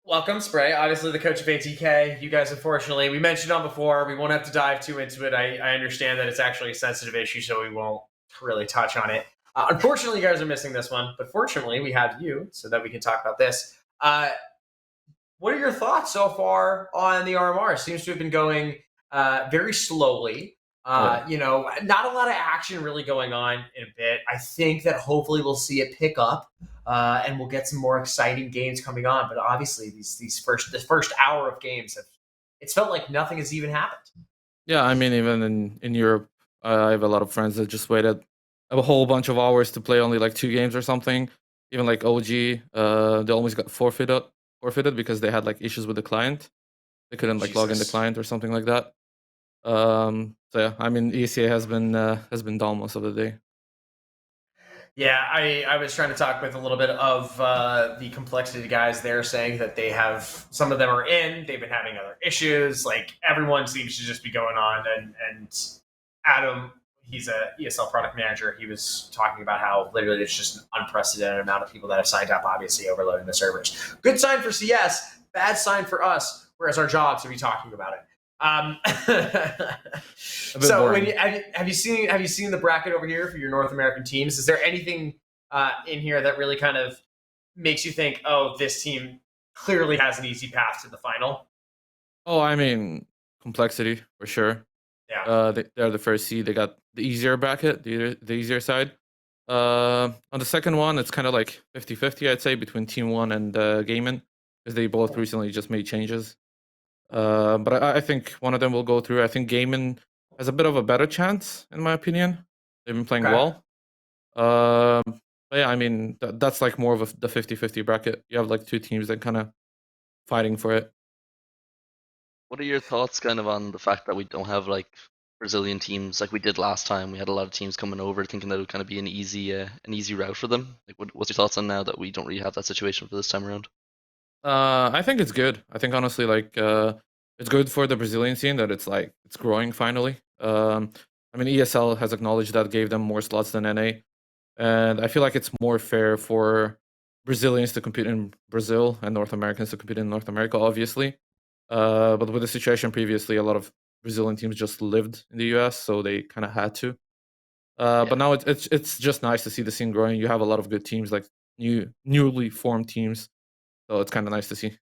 welcome, Spray. Obviously, the coach of ATK. You guys, unfortunately, we mentioned on before. We won't have to dive too into it. I understand that it's actually a sensitive issue, so we won't really touch on it. Unfortunately, you guys are missing this one, but fortunately, we have you so that we can talk about this. What are your thoughts so far on the RMR? Seems to have been going very slowly. Not a lot of action really going on in a bit. I think that hopefully we'll see it pick up and we'll get some more exciting games coming on. But obviously, the first hour of games it's felt like nothing has even happened. Yeah, I mean, even in Europe, I have a lot of friends that just waited a whole bunch of hours to play only like 2 games or something. Even like OG, they almost got forfeited because they had like issues with the client. They couldn't like log in the client or something like that. So yeah, I mean, ECA has been dull most of the day. Yeah, I was trying to talk with a little bit of the complexity guys there, saying that they have some of them are in. They've been having other issues. Like everyone seems to just be going on. And Adam, he's a ESL product manager. He was talking about how literally there's just an unprecedented amount of people that have signed up. Obviously, overloading the servers. Good sign for CS. Bad sign for us. Whereas our job to be talking about it. So have you seen the bracket over here for your North American teams? Is there anything in here that really kind of makes you think, oh, this team clearly has an easy path to the final? Oh, I mean, complexity for sure. Yeah. They're the first seed. They got the easier bracket, the easier side. On the second one, it's kind of like 50-50, I'd say, between Team 1 and Gaiman, because they both recently just made changes. But I think one of them will go through. I think Gaiman has a bit of a better chance, in my opinion. They've been playing well. But yeah, I mean, that's like more of the 50-50 bracket. You have like 2 teams that kind of fighting for it. What are your thoughts kind of on the fact that we don't have like Brazilian teams like we did last time? We had a lot of teams coming over thinking that it would kind of be an easy route for them. Like, what's your thoughts on now that we don't really have that situation for this time around? I think it's good. I think honestly, like, it's good for the Brazilian scene that it's growing finally. I mean, ESL has acknowledged that, gave them more slots than NA, and I feel like it's more fair for Brazilians to compete in Brazil and North Americans to compete in North America, obviously. But with the situation previously, a lot of Brazilian teams just lived in the US, so they kind of had to. But now it's just nice to see the scene growing. You have a lot of good teams, like newly formed teams, so it's kind of nice to see.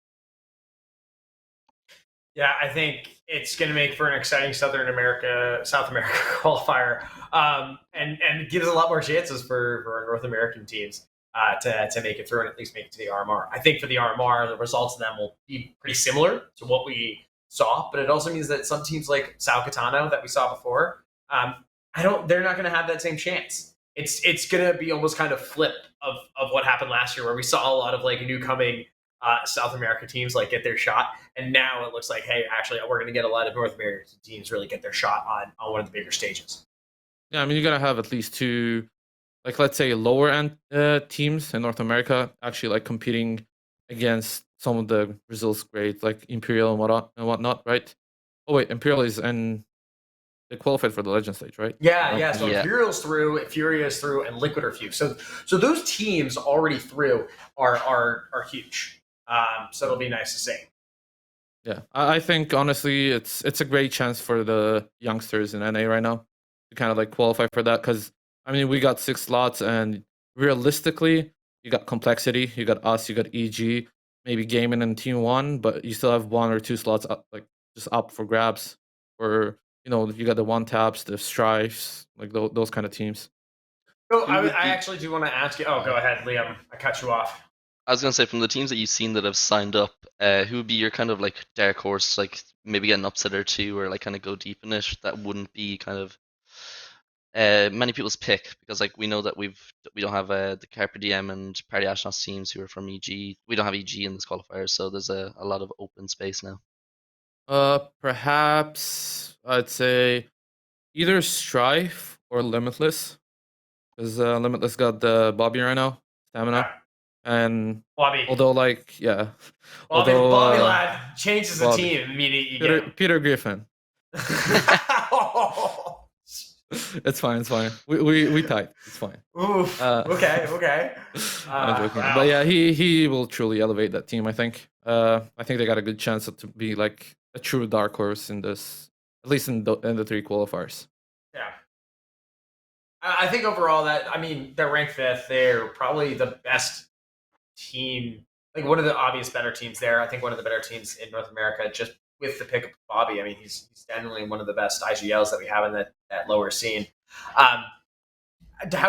Yeah, I think it's going to make for an exciting South America qualifier, and gives a lot more chances for our North American teams to make it through and at least make it to the RMR. I think for the RMR, the results of them will be pretty similar to what we saw, but it also means that some teams like Sao Catano that we saw before, they're not going to have that same chance. It's going to be almost kind of flip of what happened last year, where we saw a lot of like new coming South America teams like get their shot, and now it looks like, hey, actually, we're going to get a lot of North American teams really get their shot on one of the bigger stages. Yeah, I mean, you gotta have at least 2, like, let's say lower end teams in North America actually like competing against some of the Brazil's great, like Imperial and whatnot, right? Oh wait, Imperial is in they qualified for the Legend stage, right? Yeah. So Yeah. Imperial's through, Furia's through, and Liquid are few. So those teams already through are huge. So it'll be nice to see. Yeah, I think honestly, it's a great chance for the youngsters in NA right now to kind of like qualify for that. Because I mean, we got 6 slots, and realistically, you got Complexity, you got us, you got EG, maybe Gaming and Team One, but you still have 1 or 2 slots up, like just up for grabs. Or you got the One Taps, the Strifes, like those kind of teams. So I actually do want to ask you. Oh, go ahead, Liam. I cut you off. I was gonna say, from the teams that you've seen that have signed up, who would be your kind of like dark horse, like maybe get an upset or two, or like kind of go deep in it? That wouldn't be kind of many people's pick, because like we know that we don't have the Carpe Diem and Party Astronauts teams who are from EG. We don't have EG in this qualifier, so there's a lot of open space now. Perhaps I'd say either Strife or Limitless, because Limitless got the Bobby right now, Stamina. And Bobby. although, like, yeah. Although, Bobby lad changes the team immediately. Peter Griffin. It's fine. We tight. It's fine. Oof. Okay. I'm joking. Wow. But yeah, he will truly elevate that team, I think. I think they got a good chance to be like a true dark horse in this, at least in the 3 qualifiers. Yeah. I think overall they're ranked 5th. They're probably the best team, like one of the obvious better teams there. I think one of the better teams in North America, just with the pick of Bobby. I mean, he's definitely one of the best IGLs that we have in that lower scene. How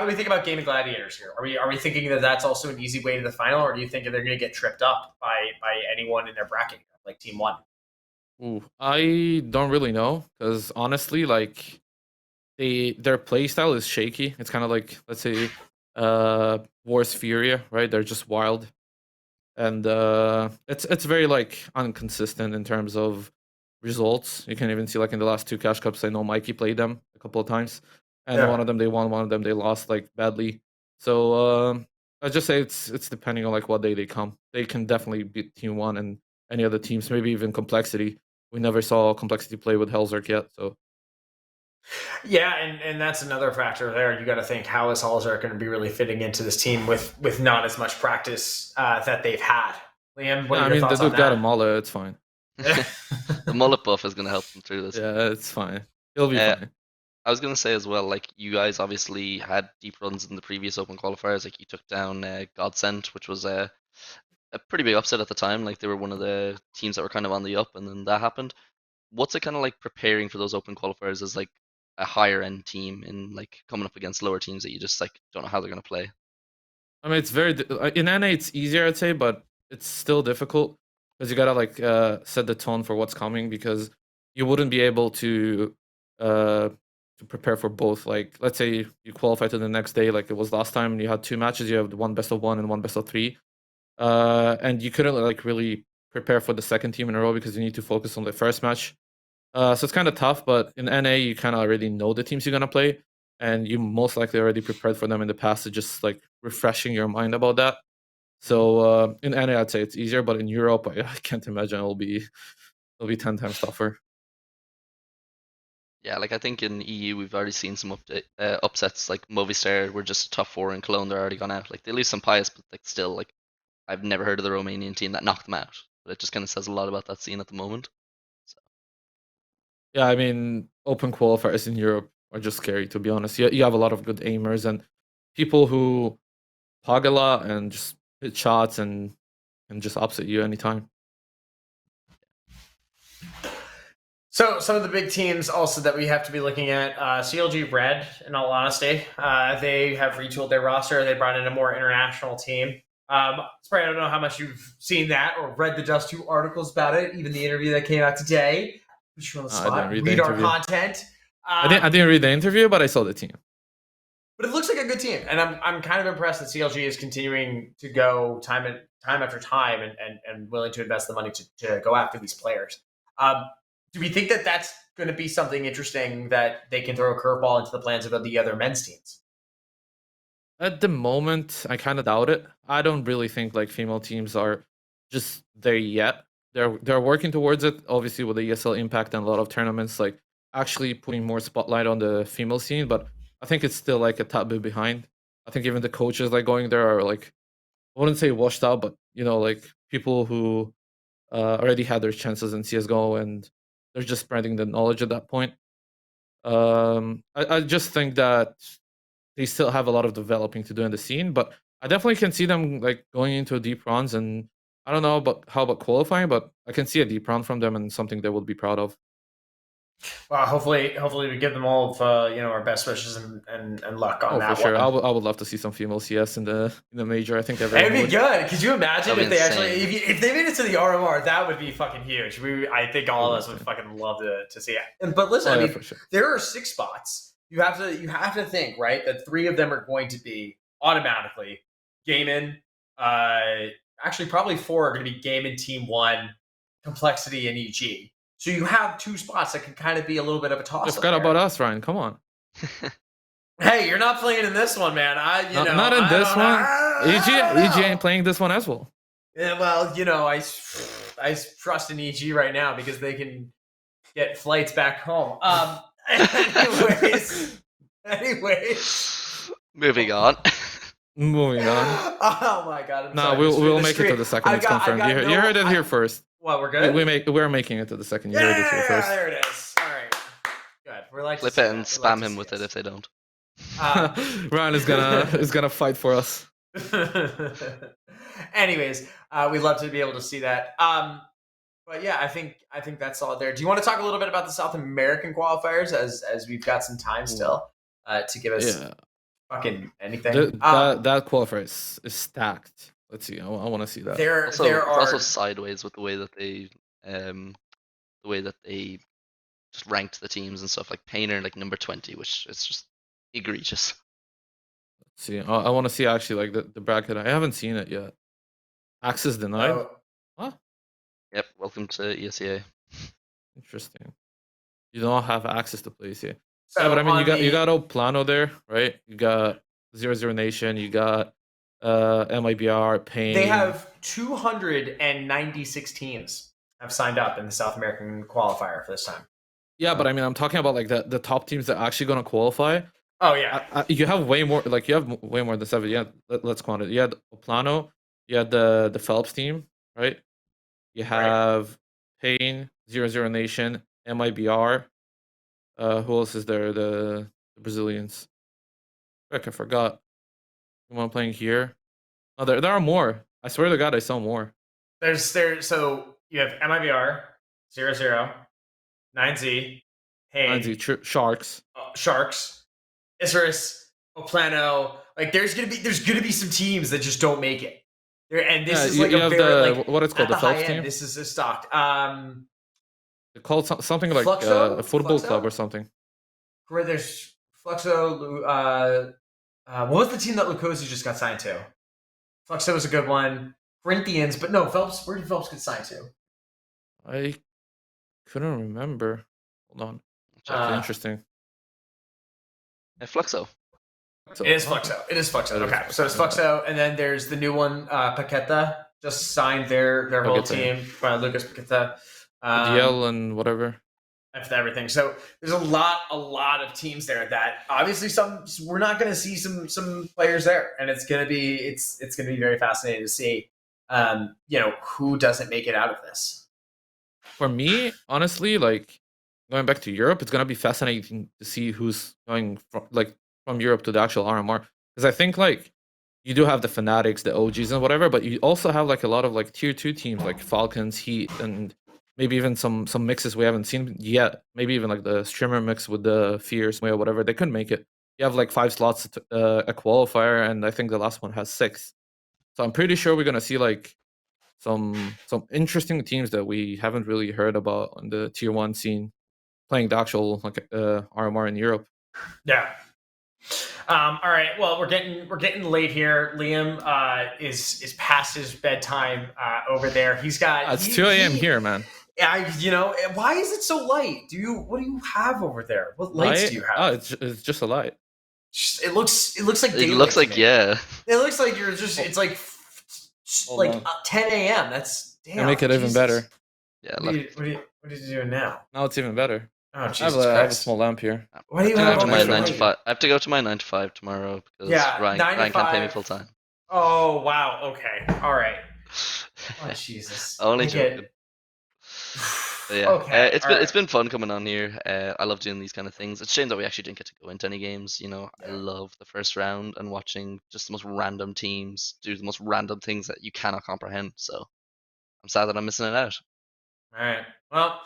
do we think about Gaming Gladiators here? Are we thinking that that's also an easy way to the final, or do you think they're going to get tripped up by anyone in their bracket, like Team One? Ooh, I don't really know, because honestly, like their playstyle is shaky. It's kind of like, let's say, War's Furia, right? They're just wild, and it's very like inconsistent in terms of results. You can even see like in the last 2 Cash Cups, I know Mikey played them a couple of times, and one of them they won, one of them they lost like badly. So I just say it's depending on like what day they come. They can definitely beat Team One and any other teams, maybe even Complexity. We never saw Complexity play with Hellzerk yet, so. Yeah, and that's another factor there. You got to think, how is Hellzerk going to be really fitting into this team with not as much practice that they've had? Liam, what are your thoughts on that? The dude got a mullet. It's fine. The mullet buff is going to help them through this. Yeah, it's fine. He'll be fine. I was going to say as well, like, you guys obviously had deep runs in the previous open qualifiers. Like, you took down Godsent, which was a pretty big upset at the time. Like, they were one of the teams that were kind of on the up, and then that happened. What's it kind of like preparing for those open qualifiers as like a higher end team in like coming up against lower teams that you just like don't know how they're going to play? I mean, it's very in NA it's easier, I'd say, but it's still difficult because you gotta like set the tone for what's coming, because you wouldn't be able to prepare for both. Like, let's say you qualify to the next day, like it was last time, and you had 2 matches. You have one best of 1 and one best of 3, and you couldn't like really prepare for the second team in a row because you need to focus on the first match. So it's kind of tough, but in NA you kind of already know the teams you're gonna play, and you most likely already prepared for them in the past. So just like refreshing your mind about that. So in NA I'd say it's easier, but in Europe I can't imagine it'll be 10 times tougher. Yeah, like I think in EU we've already seen some upsets. Like Movistar were just top 4 in Cologne. They're already gone out. Like they lose some Pius, but like still, like I've never heard of the Romanian team that knocked them out. But it just kind of says a lot about that scene at the moment. So. Yeah, I mean, open qualifiers in Europe are just scary, to be honest. You have a lot of good aimers and people who hog a lot and just hit shots and just upset you anytime. So some of the big teams also that we have to be looking at, CLG Red, in all honesty, they have retooled their roster. They brought in a more international team. Spray, I don't know how much you've seen that or read the Just 2 articles about it, even the interview that came out today. Put you on the spot. Read our content. I didn't read the interview, but I saw the team. But it looks like a good team, and I'm kind of impressed that CLG is continuing to go time after time and willing to invest the money to go after these players. Do we think that that's going to be something interesting that they can throw a curveball into the plans of the other men's teams? At the moment, I kind of doubt it. I don't really think like female teams are just there yet. They're working towards it, obviously with the ESL Impact and a lot of tournaments. Like actually putting more spotlight on the female scene, but I think it's still like a tad bit behind. I think even the coaches like going there are like, I wouldn't say washed out, but like people who already had their chances in CS:GO and they're just spreading the knowledge at that point. I just think that they still have a lot of developing to do in the scene, but I definitely can see them like going into a deep runs, and I don't know about how about qualifying, but I can see a deep run from them and something they would be proud of. Well, hopefully we give them all of our best wishes and luck on that for sure. one. I would love to see some female CS in the major. I think It'd everyone be would. good. Could you imagine if they insane. actually if they made it to the RMR? That would be fucking huge. I think all of us would fucking love to see it. But listen, I mean, for sure. there are 6 spots. You have to think, right, that 3 of them are going to be automatically Gaming. Actually, probably 4 are going to be Gaming, Team 1, Complexity, and EG. So you have 2 spots that can kind of be a little bit of a toss. I forgot about us, Ryan. Come on. Hey, you're not playing in this one, man. Not in this one. EG ain't playing this one as well. Yeah, well, I trust in EG right now because they can get flights back home. Anyways. Moving on. Moving on. Oh my god. We'll make it to the second. It's confirmed. You heard it here first. What, we're good? We're making it to the second. You heard it here first. There it is. All right. Good. We're like Flip it and spam him with it if they don't. Ryan is gonna fight for us. Anyways, we'd love to be able to see that. But yeah, I think that's all there. Do you want to talk a little bit about the South American qualifiers as we've got some time still to give us fucking anything? Um, That qualifier is stacked. Let's see. I want to see that. There are also sideways with the way that they just ranked the teams and stuff, like Painter like number 20, which is just egregious. Let's see. I want to see actually like the bracket. I haven't seen it yet. Access denied. Huh? Yep. Welcome to ESEA. Interesting. You don't have access to play ESEA. So yeah, but I mean, you got Plano there, right? You got 00 Nation. You got MIBR, Pain. They have 296 teams have signed up in the South American qualifier for this time. Yeah, but I mean, I'm talking about like the top teams that are actually going to qualify. Oh yeah, you have way more. Like you have way more than 7. Yeah, let's count it. You had Plano. You had the Phelps team, right? You have Pain, 00 Nation, MIBR. Who else is there? The Brazilians. Heck, I forgot. The one playing here. Oh, there are more. I swear to God, I saw more. So you have MIBR, 00, 9Z, Pain, 9Z, Sharks, Isurus, Oplano. Like there's gonna be some teams that just don't make it. And this is like a very like what it's called, the Phelps team. This is a stocked. It's called something like a football club or something. Where there's Fluxo. What was the team that Lucosi just got signed to? Fluxo was a good one. Corinthians, but no, Phelps. Where did Phelps get signed to? I couldn't remember. Hold on. Interesting. Fluxo. It is Fluxo. Okay, so it's Fluxo, and then there's the new one, Paqueta, just signed their whole team by Lucas Paqueta. DL and whatever. After everything, so there's a lot of teams there that obviously we're not going to see some players there, and it's gonna be very fascinating to see, who doesn't make it out of this. For me, honestly, like going back to Europe, it's gonna be fascinating to see who's going from Europe to the actual RMR, because I think like you do have the Fanatics, the OGs, and whatever, but you also have like a lot of like tier 2 teams like Falcons, Heat, and maybe even some mixes we haven't seen yet. Maybe even like the streamer mix with the Fierce or whatever. They couldn't make it. You have like 5 slots a qualifier, and I think the last one has 6. So I'm pretty sure we're gonna see like some interesting teams that we haven't really heard about on the tier 1 scene playing the actual like RMR in Europe. Yeah. All right. Well, we're getting late here. Liam is past his bedtime over there. He's got. It's 2 a.m. here, man. Why is it so light? What do you have over there? What lights do you have? Oh, it's just a light. It looks like daylight. It looks like It looks like you're just. It's like 10 a.m. That's damn. Make it even better. Yeah. What are you doing now? Now it's even better. Oh, Jesus I have a Christ. small lamp here. What do you I have have to on go to my your 9 to light? 5. I have to go to my 9 to 5 tomorrow because Yeah, Ryan 9 to can't pay me 5. full time. Oh, wow. Okay. All right. Oh, Jesus. Only I joking. get... But yeah, Okay. it's been fun coming on here. I love doing these kind of things. It's a shame that we actually didn't get to go into any games. You know, I Yeah. love the first round and watching just the most random teams do the most random things that you cannot comprehend. So I'm sad that I'm missing it out. All right. Well,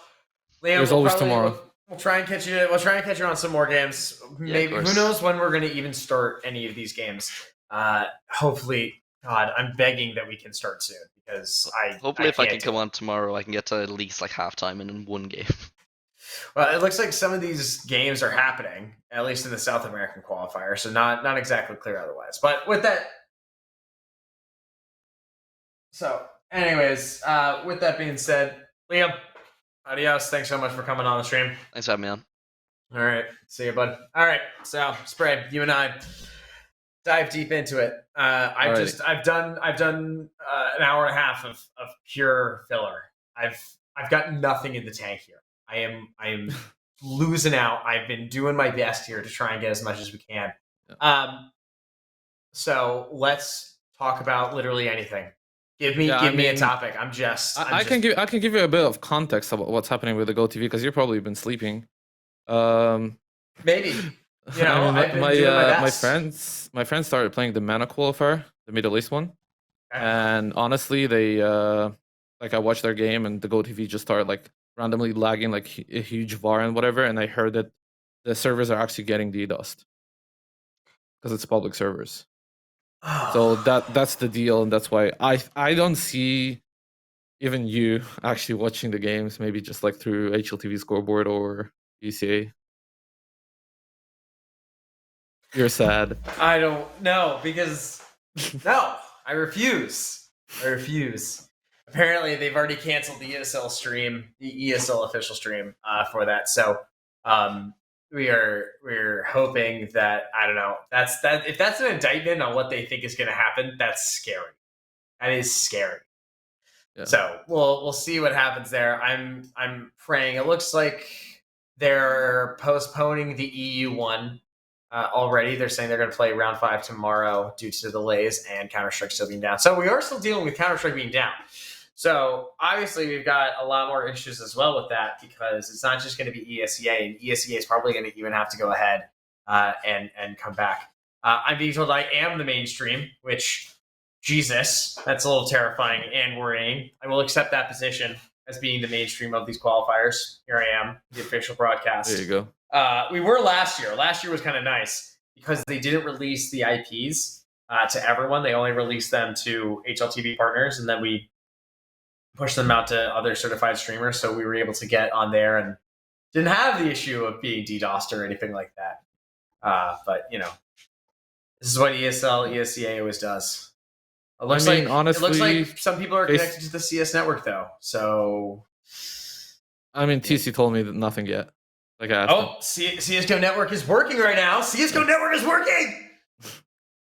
Liam, There's always tomorrow. We'll try and catch you. We'll try and catch you on some more games. Maybe who knows when we're going to even start any of these games. Hopefully, God, I'm begging that we can start soon because hopefully if I can do come it. on tomorrow, I can get to at least like halftime in one game. Well, it looks like some of these games are happening, at least in the South American qualifier. So not exactly clear otherwise. But with that, anyways, with that being said, Liam, adios. Thanks so much for coming on the stream. Thanks for having me on. All right. See you, bud. All right. So, Spray, you and I dive deep into it. I've done an hour and a half of pure filler. I've got nothing in the tank here. I am losing out. I've been doing my best here to try and get as much as we can. Yeah. So let's talk about literally anything. Give me a topic. I can give you a bit of context about what's happening with the GoTV because you've probably been sleeping. Maybe. You know, I've been doing my best. My friends started playing the Mana Qualifier, the Middle East one, and honestly, they I watched their game and the GoTV just started like randomly lagging like a huge VAR and whatever, and I heard that the servers are actually getting DDoSed because it's public servers. So that's the deal, and that's why I don't see even you actually watching the games. Maybe just like through HLTV scoreboard or ECA. You're sad. I don't know because no, I refuse. Apparently, they've already canceled the ESL stream, the ESL official stream for that. So we're hoping that I don't know. If that's an indictment on what they think is going to happen, that's scary. That is scary. Yeah. So we'll see what happens there. I'm praying. It looks like they're postponing the EU one. Already, they're saying they're going to play round 5 tomorrow due to delays and Counter-Strike still being down. So we are still dealing with Counter-Strike being down. So obviously, we've got a lot more issues as well with that because it's not just going to be ESEA, and ESEA is probably going to even have to go ahead and come back. I'm being told I am the mainstream, which, Jesus, that's a little terrifying and worrying. I will accept that position as being the mainstream of these qualifiers. Here I am, the official broadcast. There you go. We were last year. Last year was kind of nice because they didn't release the IPs to everyone. They only released them to HLTV partners, and then we pushed them out to other certified streamers. So we were able to get on there and didn't have the issue of being DDoSed or anything like that. But, you know, this is what ESL, ESCA always does. It looks like some people are connected to the CS network, though. So, I mean, TC told me that nothing yet. Like I asked him. CSGO Network is working right now. CSGO Network is working!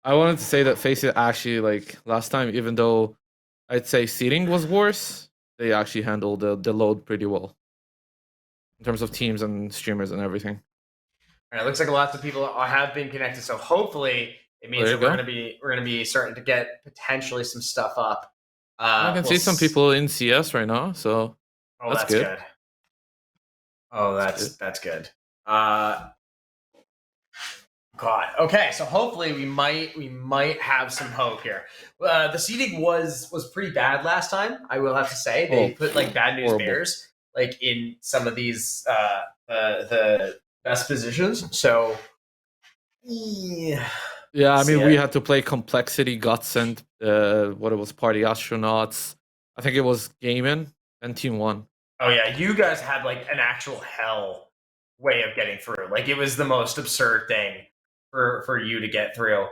I wanted to say that Faceit actually, like, last time, even though I'd say seating was worse, they actually handled the load pretty well. In terms of teams and streamers and everything. All right, it looks like lots of people have been connected, so hopefully it means that we're gonna be starting to get potentially some stuff up. I can see some people in CS right now, so that's good. Oh, that's good. God. Okay, so hopefully we might have some hope here. The seeding was pretty bad last time. I will have to say they put like bad news bears like in some of these the best positions. So yeah, I mean we had to play Complexity, Godsend, what it was, Party Astronauts. I think it was Gaiman and Team 1. Oh yeah, you guys had like an actual hell way of getting through. Like it was the most absurd thing for you to get through.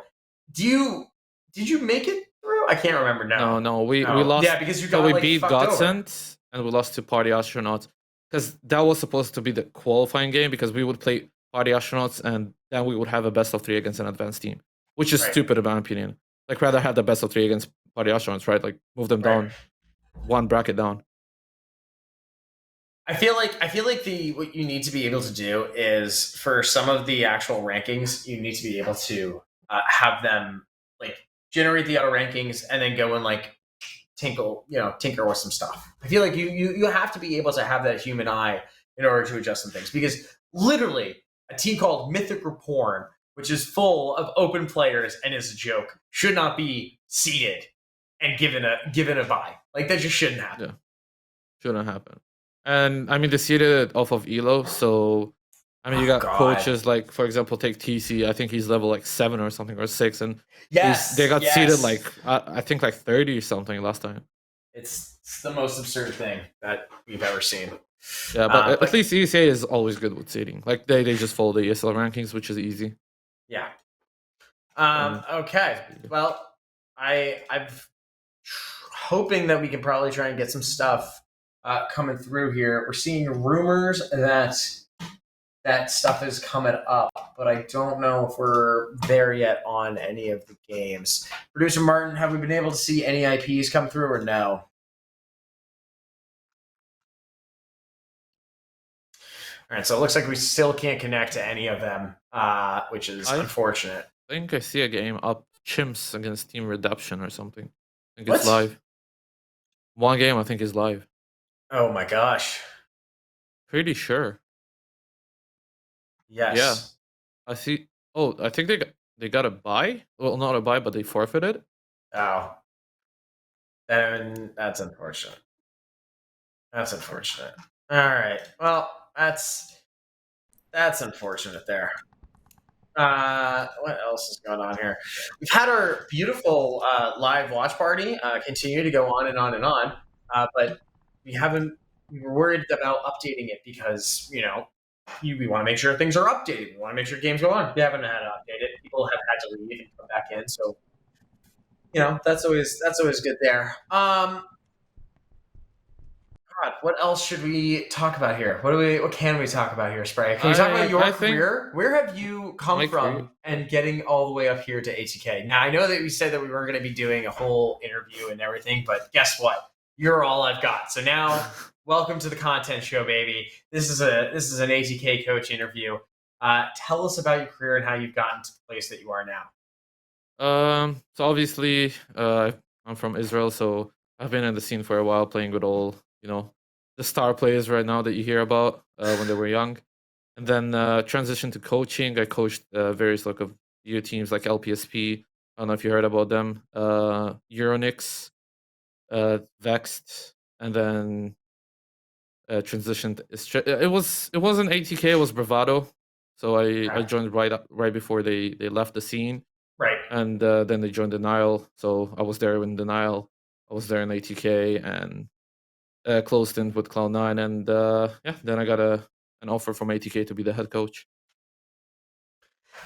Did you make it through? I can't remember now. No, we lost. Yeah, because you got we beat Godsend and we lost to Party Astronauts because that was supposed to be the qualifying game because we would play Party Astronauts and then we would have a best of 3 against an advanced team, which is stupid in my opinion. Like rather have the best of 3 against Party Astronauts, right? Like move them down, one bracket down. I feel like what you need to be able to do is for some of the actual rankings, you need to be able to have them like generate the auto rankings and then go and like tinker with some stuff. I feel like you have to be able to have that human eye in order to adjust some things because literally a team called Mythic Reporn, which is full of open players and is a joke, should not be seeded and given a bye. Like that just shouldn't happen. Yeah, shouldn't happen. And I mean, they seeded it off of Elo, so I mean, you got coaches like, for example, take TC. I think he's level like 7 or something or 6, and they got seeded like I think like 30 or something last time. It's the most absurd thing that we've ever seen. Yeah, but at least ESA is always good with seeding. Like they just follow the ESL rankings, which is easy. Yeah. Okay. Well, I'm hoping that we can probably try and get some stuff coming through here. We're seeing rumors that stuff is coming up, but I don't know if we're there yet on any of the games. Producer Martin, have we been able to see any IPs come through or no? All right, so it looks like we still can't connect to any of them, which is unfortunate. I think I see a game up Chimps against Team Redemption or something. I think it's live. One game I think is live. Oh my gosh. Pretty sure. Yes. Yeah. I see. Oh, I think they got a bye. Well, not a bye, but they forfeited. Oh. Then that's unfortunate. That's unfortunate. All right. Well, that's unfortunate there. What else is going on here? We've had our beautiful live watch party continue to go on and on and on, but we were worried about updating it because we want to make sure things are updated. We want to make sure games go on. We haven't had to update it. People have had to leave and come back in, so that's always good there. God, what else should we talk about here? What can we talk about here, Spray? Can we talk about your career? Where have you come from and getting all the way up here to ATK? Now, I know that we said that we weren't going to be doing a whole interview and everything, but guess what? You're all I've got. So now, welcome to the content show, baby. This is an ATK coach interview. Tell us about your career and how you've gotten to the place that you are now. So obviously, I'm from Israel, so I've been in the scene for a while, playing with all the star players right now that you hear about when they were young, and then transitioned to coaching. I coached various local EU teams like LPSP. I don't know if you heard about them. Euronix, Vexed, and then transitioned. It wasn't ATK. It was Bravado. So I joined right before they left the scene. Right. And then they joined Denial. So I was there in Denial. I was there in ATK and closed in with Cloud9. And then I got an offer from ATK to be the head coach.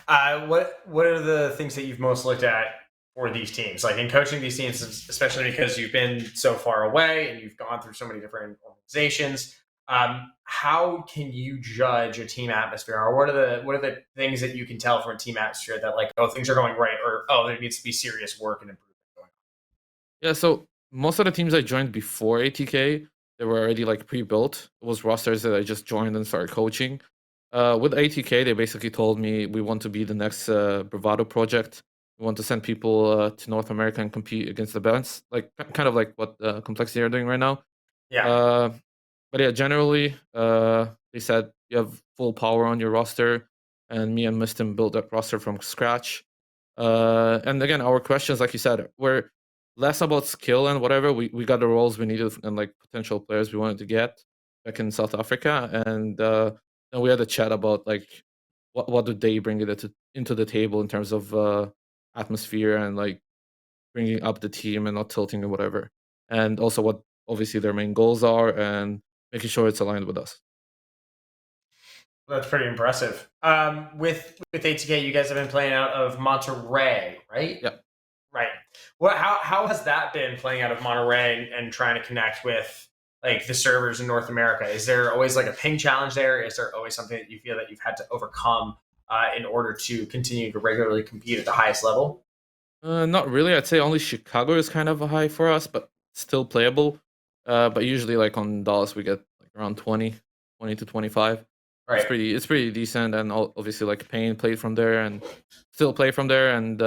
What are the things that you've most looked at for these teams? Like in coaching these teams, especially because you've been so far away and you've gone through so many different organizations. How can you judge a team atmosphere, or what are the things that you can tell from a team atmosphere that like, oh, things are going right, or oh, there needs to be serious work and improvement going on? Yeah, so most of the teams I joined before ATK, they were already like pre-built. It was rosters that I just joined and started coaching. With ATK, they basically told me we want to be the next Bravado project. We want to send people to North America and compete against the bands, like kind of like what Complexity are doing right now. Yeah. But yeah, generally, they said you have full power on your roster, and me and Mistim built that roster from scratch. And again, our questions, like you said, were less about skill and whatever. We got the roles we needed and like potential players we wanted to get back in South Africa, and then we had a chat about like what do they bring into the table in terms of atmosphere and like bringing up the team and not tilting or whatever, and also what obviously their main goals are and making sure it's aligned with us. That's pretty impressive. With ATK, you guys have been playing out of Monterey, right? Yeah. Right. How has that been playing out of Monterey and trying to connect with like the servers in North America? Is there always like a ping challenge there? Is there always something that you feel that you've had to overcome in order to continue to regularly compete at the highest level? Not really. I'd say only Chicago is kind of a high for us, but still playable. But usually, like on Dallas, we get like around 20 to 25. Right. It's pretty decent, and obviously like Payne played from there and still play from there, and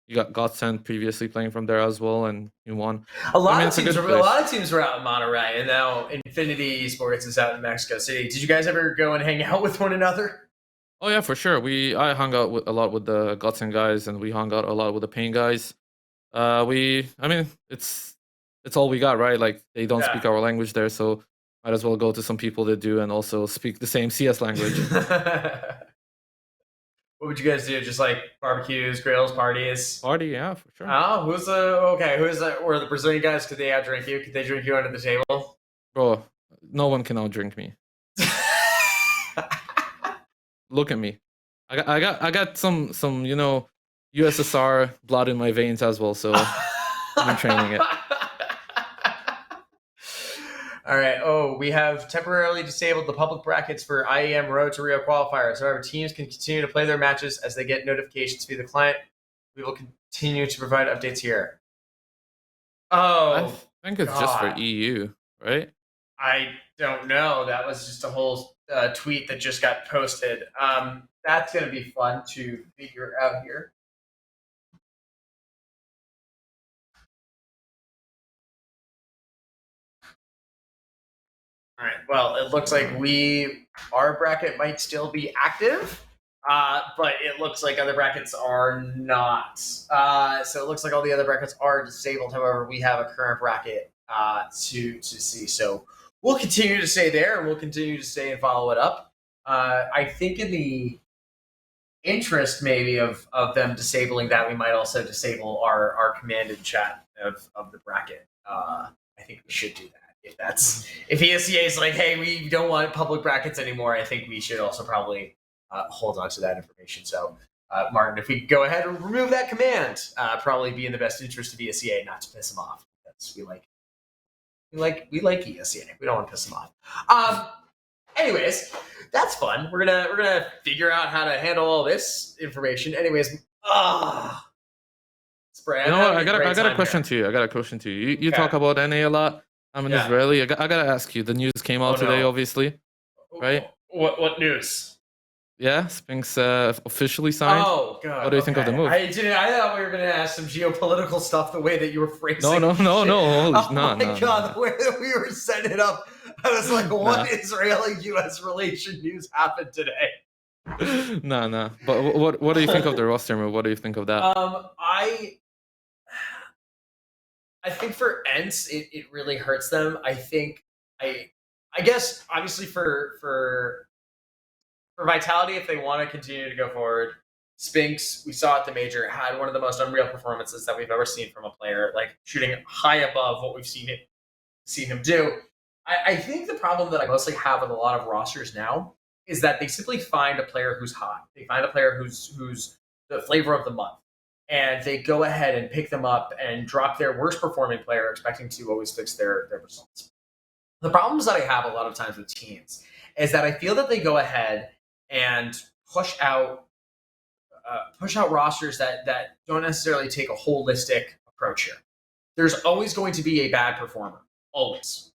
you got Godsend previously playing from there as well, and he won. A lot of teams were out in Monterey, and now Infinity Esports is out in Mexico City. Did you guys ever go and hang out with one another? Oh yeah, for sure. I hung out a lot with the Godsend guys, and we hung out a lot with the Payne guys. I mean, it's all we got, right? Like they don't speak our language there, so might as well go to some people that do and also speak the same CS language. What would you guys do? Just like barbecues, grills, parties? Party, yeah, for sure. Oh, were the Brazilian guys? Could they outdrink you? Could they drink you under the table? Bro, no one can outdrink me. Look at me. I got some USSR blood in my veins as well, so I'm training it. All right. Oh, we have temporarily disabled the public brackets for IEM Road to Rio qualifiers. However, teams can continue to play their matches as they get notifications via the client. We will continue to provide updates here. Oh, I think it's just for EU, right? I don't know. That was just a whole tweet that just got posted. That's going to be fun to figure out here. All right. Well, it looks like our bracket might still be active, but it looks like other brackets are not. So it looks like all the other brackets are disabled. However, we have a current bracket to see. So we'll continue to stay there, and we'll continue to stay and follow it up. I think in the interest maybe of them disabling that, we might also disable our commanded chat of the bracket. I think we should do that. If ESEA is like, hey, we don't want public brackets anymore, I think we should also probably hold on to that information. So, Martin, if we go ahead and remove that command, probably be in the best interest of ESEA, not to piss them off. Because we like ESEA. We don't want to piss them off. Anyways, that's fun. We're gonna figure out how to handle all this information. Anyways, Spray. You know what? I got a question to you. You talk about NA a lot. I'm an Israeli. I gotta ask you. The news came out today, obviously, right? What news? Yeah, Spinks officially signed. Oh god! What do you think of the move? I thought we were gonna ask some geopolitical stuff. The way that you were phrasing. No. Oh my god! The way that we were setting it up, I was like, "What Israeli-U.S. relation news happened today?" Nah. But what do you think of the roster move? What do you think of that? I think for ENCE, it really hurts them. I think I guess obviously for Vitality, if they want to continue to go forward, Spinks, we saw at the major, had one of the most unreal performances that we've ever seen from a player, like shooting high above what we've seen him do. I think the problem that I mostly have with a lot of rosters now is that they simply find a player who's hot. They find a player who's the flavor of the month. And they go ahead and pick them up and drop their worst performing player, expecting to always fix their results. The problems that I have a lot of times with teams is that I feel that they go ahead and push out rosters that don't necessarily take a holistic approach here. There's always going to be a bad performer, always.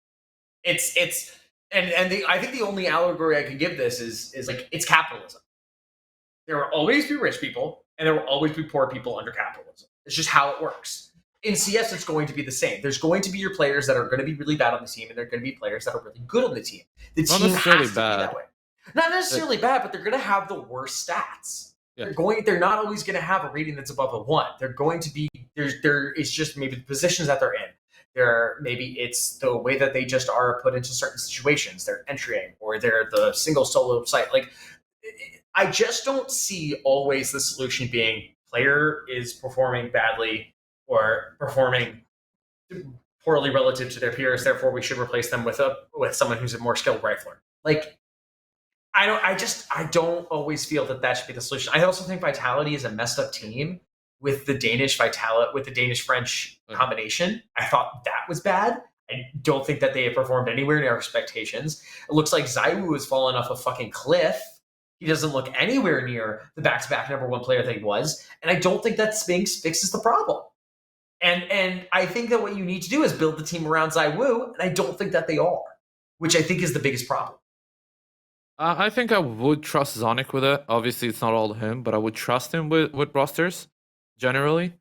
I think the only allegory I can give this is like it's capitalism. There will always be rich people. And there will always be poor people under capitalism. It's just how it works. In CS, it's going to be the same. There's going to be your players that are going to be really bad on the team, and there are going to be players that are really good on the team. The team has to be that way. Not necessarily bad, but they're going to have the worst stats. Yeah. They're not always going to have a rating that's above a 1. They're going to be it's just maybe the positions that they're in. Maybe it's the way that they just are put into certain situations. They're entrying, or they're the single solo site. Like, I just don't see always the solution being player is performing badly or performing poorly relative to their peers, therefore we should replace them with someone who's a more skilled rifler. Like, I don't always feel that should be the solution. I also think Vitality is a messed up team with the Danish French combination. I thought that was bad. I don't think that they have performed anywhere near our expectations. It looks like ZywOo has fallen off a fucking cliff. He doesn't look anywhere near the back-to-back number 1 player that he was. And I don't think that Spinks fixes the problem. And I think that what you need to do is build the team around ZywOo, and I don't think that they are. which I think is the biggest problem. I think I would trust Zonic with it. Obviously, it's not all him, but I would trust him with rosters generally.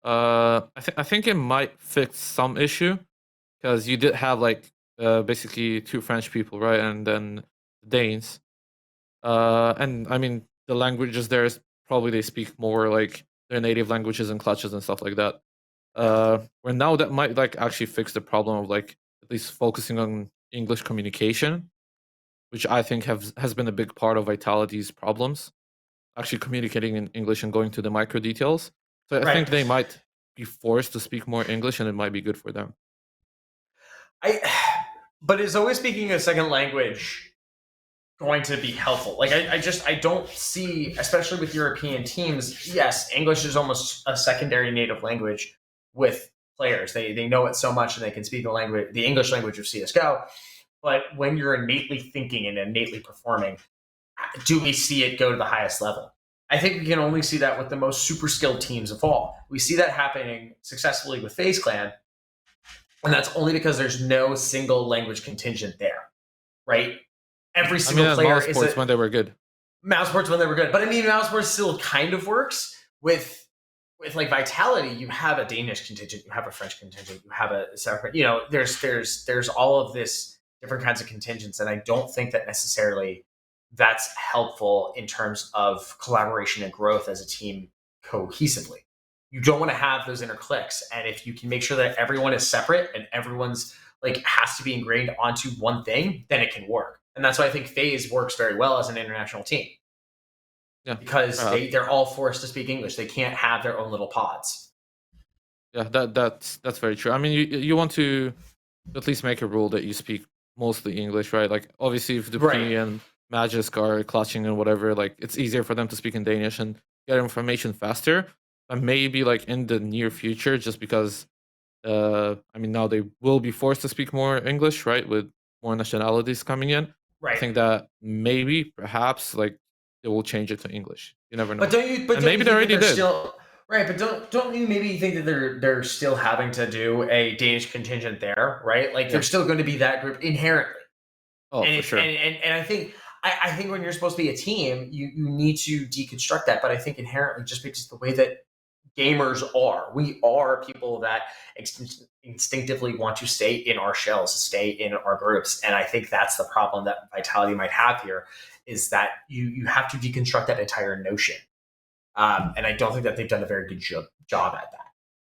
I think it might fix some issue because you did have like basically 2 French people, right, and then Danes. And I mean the languages there is probably they speak more like their native languages and clutches and stuff like that. Where now that might like actually fix the problem of like at least focusing on English communication, which I think has been a big part of Vitality's problems, actually communicating in English and going to the micro details. So I think they might be forced to speak more English, and it might be good for them. But is always speaking a second language going to be helpful? Like I don't see, especially with European teams. Yes, English is almost a secondary native language with players. They know it so much, and they can speak the English language of CS:GO. But when you're innately thinking and innately performing, do we see it go to the highest level? I think we can only see that with the most super skilled teams of all. We see that happening successfully with FaZe Clan, and that's only because there's no single language contingent there, right? Every single player is when they were good. Mousesports when they were good, but I mean, Mousesports still kind of works with like Vitality. You have a Danish contingent, you have a French contingent, you have a separate. There's all of this different kinds of contingents, and I don't think that necessarily that's helpful in terms of collaboration and growth as a team cohesively. You don't want to have those inner cliques, and if you can make sure that everyone is separate and everyone's like has to be ingrained onto one thing, then it can work. And that's why I think FaZe works very well as an international team. Yeah, because they're all forced to speak English. They can't have their own little pods. Yeah, that's very true. I mean, you want to at least make a rule that you speak mostly English, right? Like obviously if Dupree and Magisk are clutching and whatever, like it's easier for them to speak in Danish and get information faster. But maybe like in the near future, just because I mean now they will be forced to speak more English, right? With more nationalities coming in. Right. I think that maybe perhaps like they will change it to English. You never know. But don't you? But maybe they already did. Right, but don't you maybe think that they're still having to do a Danish contingent there, right? Like they're still going to be that group inherently. Oh, for sure. And I think when you're supposed to be a team, you need to deconstruct that. But I think inherently, just because the way that gamers are, we are people that instinctively want to stay in our shells, stay in our groups, and I think that's the problem that Vitality might have here, is that you have to deconstruct that entire notion. And I don't think that they've done a very good job at that.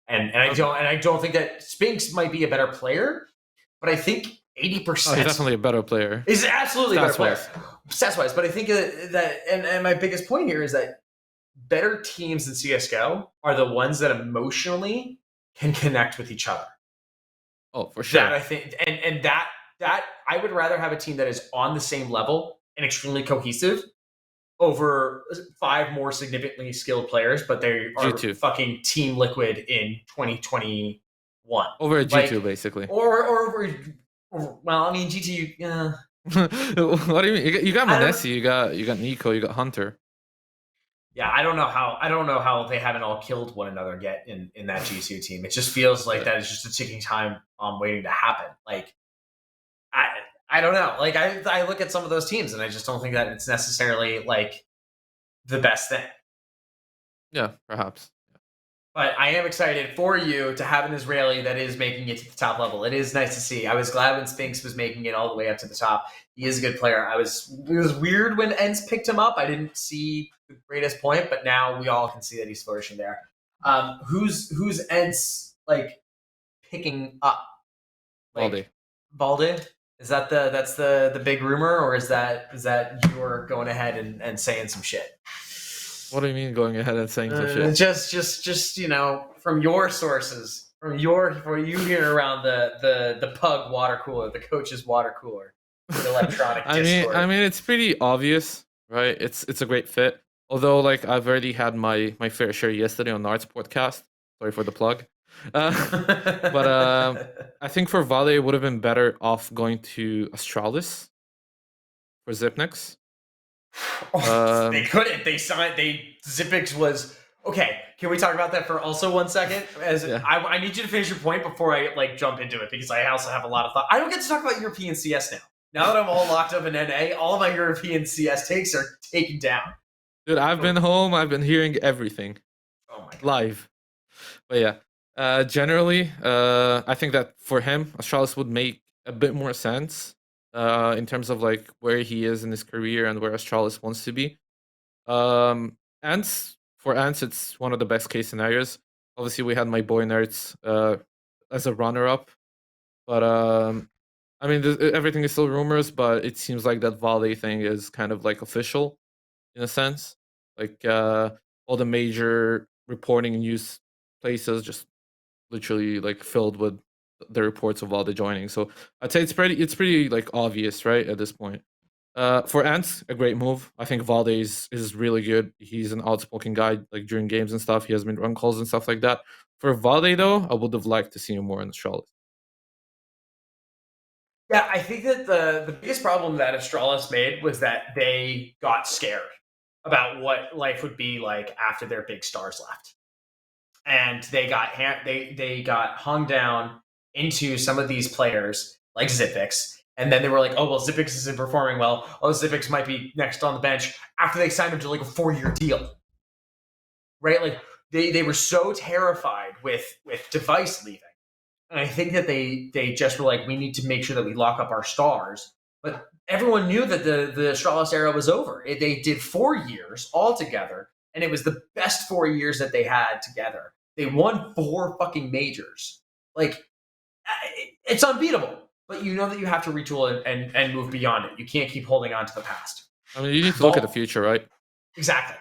And I don't think that Spinks might be a better player, but I think 80%. Oh, he's definitely a better player. He's absolutely a better player, stats-wise. But I think that and my biggest point here is that better teams in CS:GO are the ones that emotionally can connect with each other. Oh, for sure. That I think, and that I would rather have a team that is on the same level and extremely cohesive over 5 more significantly skilled players, but they are G2. Fucking Team Liquid in 2021. Over a G2, basically. Or well, I mean, G2, yeah. What do you mean? You got Manesi, you got Nico, you got Hunter. Yeah, I don't know how they haven't all killed one another yet in that G2 team. It just feels like that is just a ticking time waiting to happen. Like, I don't know. Like I look at some of those teams and I just don't think that it's necessarily like the best thing. Yeah, perhaps. But I am excited for you to have an Israeli that is making it to the top level. It is nice to see. I was glad when Spinks was making it all the way up to the top. He is a good player. It was weird when Ents picked him up. I didn't see the greatest point, but now we all can see that he's flourishing there. Who's Ents like picking up? Like, Balde? Is that that's the big rumor, or is that you're going ahead and saying some shit? What do you mean going ahead and saying some shit? Just from your sources, from you hear around the pug water cooler, the coach's water cooler, the electronic Discord. I mean, it's pretty obvious, right? It's a great fit. Although, like, I've already had my fair share yesterday on Nards podcast. Sorry for the plug. But I think for Vale it would have been better off going to Astralis for Zipnix. They couldn't. Zipix was Okay, can we talk about that for also 1 second? I need you to finish your point before I jump into it, because I also have a lot of thought. I don't get to talk about European CS now. Now that I'm all locked up in NA, all of my European CS takes are taken down. Dude, I've been home. I've been hearing everything. Oh my God. Live. But yeah, generally, I think that for him, Astralis would make a bit more sense in terms of like where he is in his career and where Astralis wants to be. Ants, for Ants, it's one of the best case scenarios. Obviously, we had my boy Nerds as a runner-up, but I mean, everything is still rumors, but it seems like that Vale thing is kind of like official in a sense. Like all the major reporting news places just literally like filled with the reports of Vale joining. So I'd say it's pretty like obvious, right, at this point. For Ants, a great move. I think Valde is really good. He's an outspoken guy, like during games and stuff. He has been run calls and stuff like that. For Valde, though, I would have liked to see him more in the Charlotte. Yeah, I think that the biggest problem that Astralis made was that they got scared about what life would be like after their big stars left, and they got hung down into some of these players like Zipix. And then they were like, oh, well, Zipix isn't performing well. Oh, Zipix might be next on the bench, after they signed him to like a 4-year deal. Right? Like they were so terrified with Device leaving. And I think that they just were like, we need to make sure that we lock up our stars. But everyone knew that the Astralis era was over. They did 4 years all together, and it was the best 4 years that they had together. They won 4 fucking majors. Like, it's unbeatable. But you know that you have to retool and move beyond it. You can't keep holding on to the past. I mean, you need to look at the future, right? Exactly.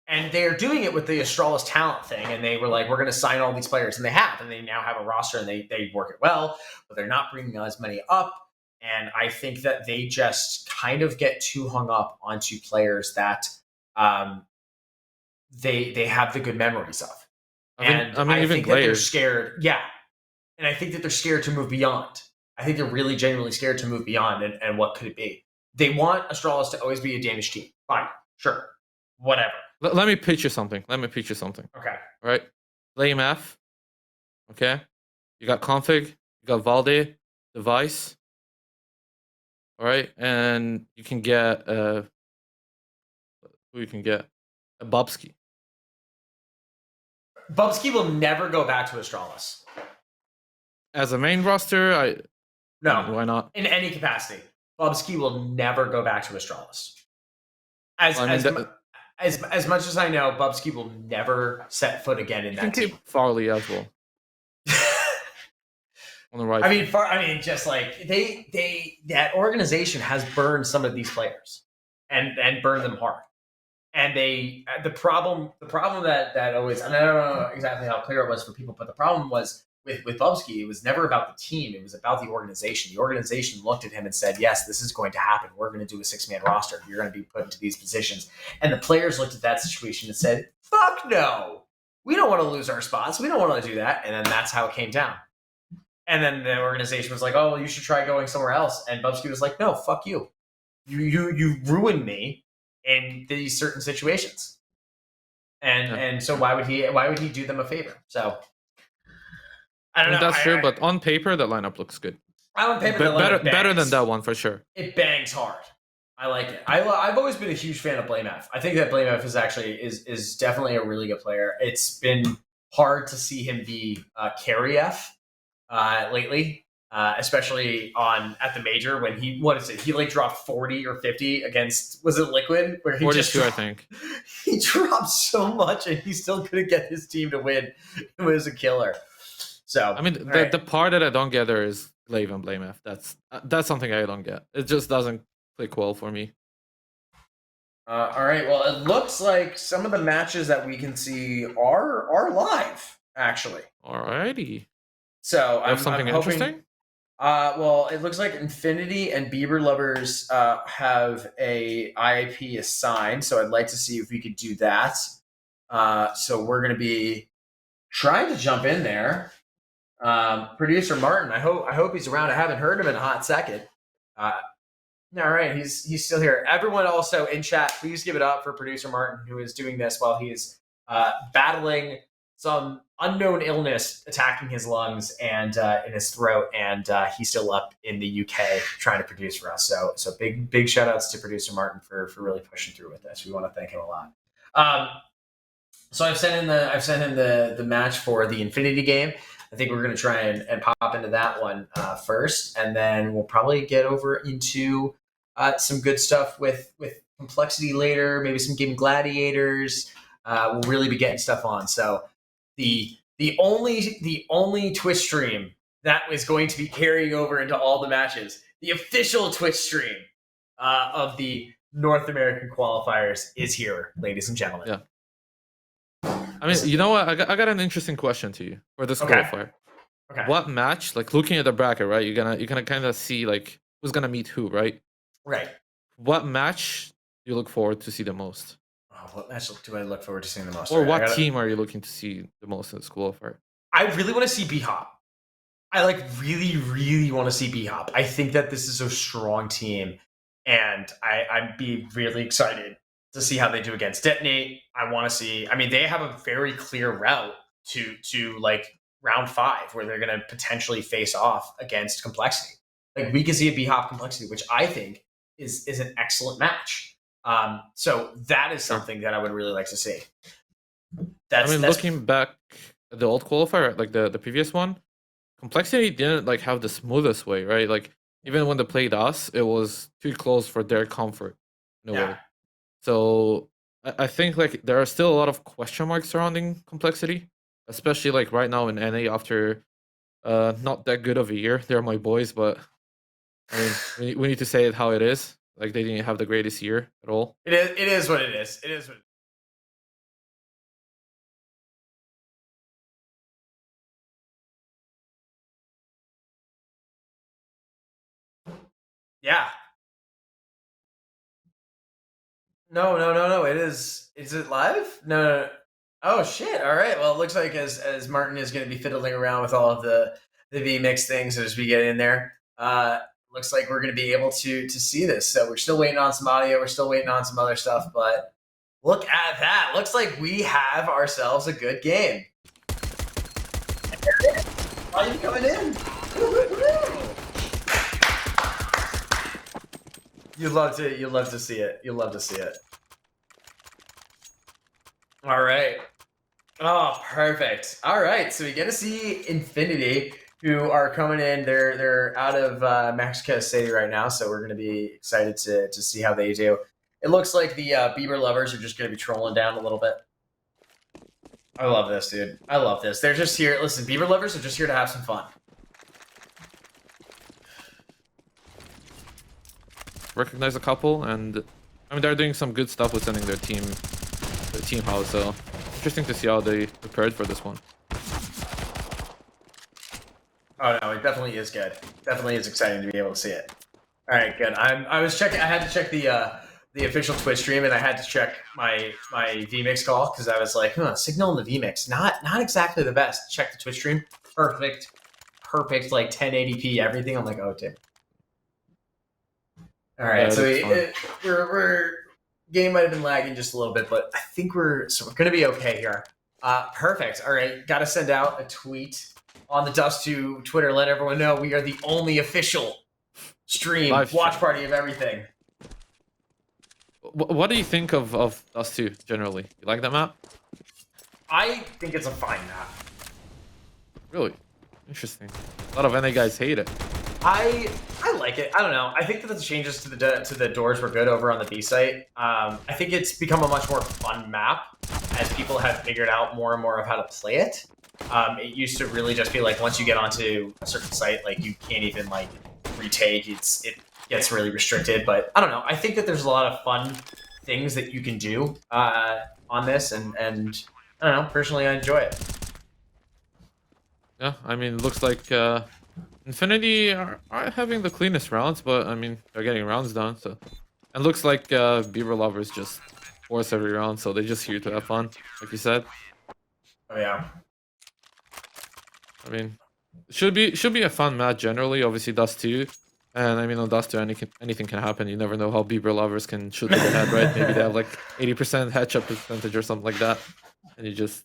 And they're doing it with the Astralis talent thing, and they were like, we're going to sign all these players, and they have, and they now have a roster, and they work it well, but they're not bringing as many up, and I think that they just kind of get too hung up onto players that they have the good memories of. I think that they're scared, and I think that they're scared to move beyond. I think they're really genuinely scared to move beyond, and what could it be? They want Astralis to always be a Danish team. Fine, sure, whatever. Let me pitch you something. Okay. All right. Blame F. Okay. You got Config. You got Valde. Device. All right. And you can get who you can get? A Bubsky. Bubsky will never go back to Astralis. As a main roster, no. Why not? In any capacity. Bubsky will never go back to Astralis. As much as I know, Bubsky will never set foot again in that team. Keep Farley as well. On the right. I mean, just like that organization has burned some of these players, and burned them hard. And the problem that always, and I don't know exactly how clear it was for people, but the problem was with Bubsky, it was never about the team. It was about the organization. The organization looked at him and said, yes, this is going to happen. We're going to do a 6-man roster. You're going to be put into these positions. And the players looked at that situation and said, fuck no. We don't want to lose our spots. We don't want to do that. And then that's how it came down. And then the organization was like, oh, well, you should try going somewhere else. And Bubsky was like, no, fuck you. You ruined me in these certain situations. And so why would he do them a favor? So I don't know. That's true, but on paper, the lineup looks good. On paper, the lineup better than that one for sure. It bangs hard. I like it. I've always been a huge fan of Blame F. I think that Blame F is definitely a really good player. It's been hard to see him be carry F lately, especially at the major when he like dropped 40 or 50 against, was it Liquid, where he 42, I think. He dropped so much and he still couldn't get his team to win. It was a killer. So I mean, the part that I don't get there is Glaive and Blame F. That's something I don't get. It just doesn't click well for me. All right. Well, it looks like some of the matches that we can see are live, actually. Alrighty. So I'm hoping, interesting. Well, it looks like Infinity and Bieber Lovers have a IIP assigned, so I'd like to see if we could do that. So we're going to be trying to jump in there. Producer Martin, I hope he's around. I haven't heard him in a hot second. All right, he's still here. Everyone also in chat, please give it up for Producer Martin, who is doing this while he is battling some unknown illness attacking his lungs and in his throat, and he's still up in the UK trying to produce for us. So big shout outs to producer Martin for really pushing through with this. We want to thank him a lot. So I've sent him the match for the Infinity game. I think we're going to try and pop into that one first, and then we'll probably get over into some good stuff with complexity later, maybe some game gladiators. We'll really be getting stuff on. So the only Twitch stream that is going to be carrying over into all the matches, the official Twitch stream of the North American qualifiers is here, ladies and gentlemen. Yeah. I mean, you know what? I got an interesting question to you for this qualifier. Okay. What match, like looking at the bracket, right? You're gonna kind of see like who's gonna meet who, right? Right. What match do you look forward to see the most? Oh, what match do I look forward to seeing the most? Or what team are you looking to see the most in this qualifier? I really want to see B-Hop. I really want to see B-Hop. I think that this is a strong team, and I'd be really excited to see how they do against Detonate. I want to see. I mean, they have a very clear route to like round 5 where they're going to potentially face off against Complexity. Like we can see a B-Hop Complexity, which I think is an excellent match. So that is something that I would really like to see. Looking back at the old qualifier, like the previous one, Complexity didn't like have the smoothest way, right? Like even when they played us, it was too close for their comfort in a way. So I think like there are still a lot of question marks surrounding Complexity, especially like right now in NA after not that good of a year. They're my boys, but I mean we need to say it how it is. Like they didn't have the greatest year at all. It is what it is. It is what. Yeah. No. It is. Is it live? No. Oh shit! All right. Well, it looks like as Martin is going to be fiddling around with all of the VMix things as we get in there. Looks like we're going to be able to see this. So we're still waiting on some audio. We're still waiting on some other stuff. But look at that! Looks like we have ourselves a good game. Why are you coming in? You'd love to see it. You'll love to see it. All right. Oh, perfect. All right. So we get to see Infinity, who are coming in. They're out of Mexico City right now, so we're going to be excited to see how they do. It looks like the Bieber lovers are just going to be trolling down a little bit. I love this, dude. I love this. They're just here. Listen, Bieber lovers are just here to have some fun. Recognize a couple, and I mean they're doing some good stuff with sending their team house. So interesting to see how they prepared for this one. Oh no, it definitely is good. Definitely is exciting to be able to see it. All right, good. I was checking. I had to check the official Twitch stream, and I had to check my VMix call because I was like, signal in the VMix not exactly the best. Check the Twitch stream, perfect, like 1080p everything. I'm like, oh damn. All right, so we're game might have been lagging just a little bit, but I think we're going to be okay here. Perfect. All right, got to send out a tweet on the Dust2 Twitter. Let everyone know we are the only official stream watch party of everything. What do you think of Dust2 generally? You like that map? I think it's a fine map. Really? Interesting. A lot of NA guys hate it. I like it. I don't know. I think that the changes to the doors were good over on the B site. I think it's become a much more fun map as people have figured out more and more of how to play it. It used to really just be like once you get onto a certain site, like you can't even like retake. It gets really restricted. But I don't know. I think that there's a lot of fun things that you can do on this, and I don't know. Personally, I enjoy it. Yeah, I mean, it looks like Infinity are having the cleanest rounds, but I mean, they're getting rounds done. So, and looks like Bieber lovers just force every round, so they're just here to have fun, like you said. Oh yeah. I mean, it should be a fun match generally. Obviously, Dust2 And I mean, on Dust 2, anything can happen. You never know how Bieber lovers can shoot to the head, right? Maybe they have like 80% headshot percentage or something like that, and you're just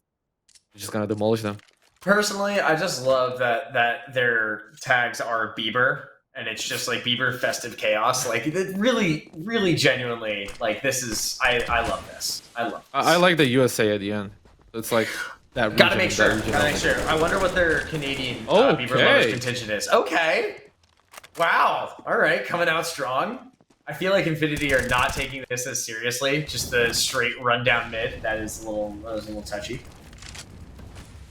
gonna demolish them. Personally, I just love that their tags are Bieber, and it's just like Bieber Festive Chaos. Like, it really, really genuinely, like, this is, I love this. I love this. I like the USA at the end. It's like that region. Gotta make sure. I wonder what their Canadian Bieber lovers contingent is. Okay. Wow. All right. Coming out strong. I feel like Infinity are not taking this as seriously. Just the straight rundown mid. That was a little touchy.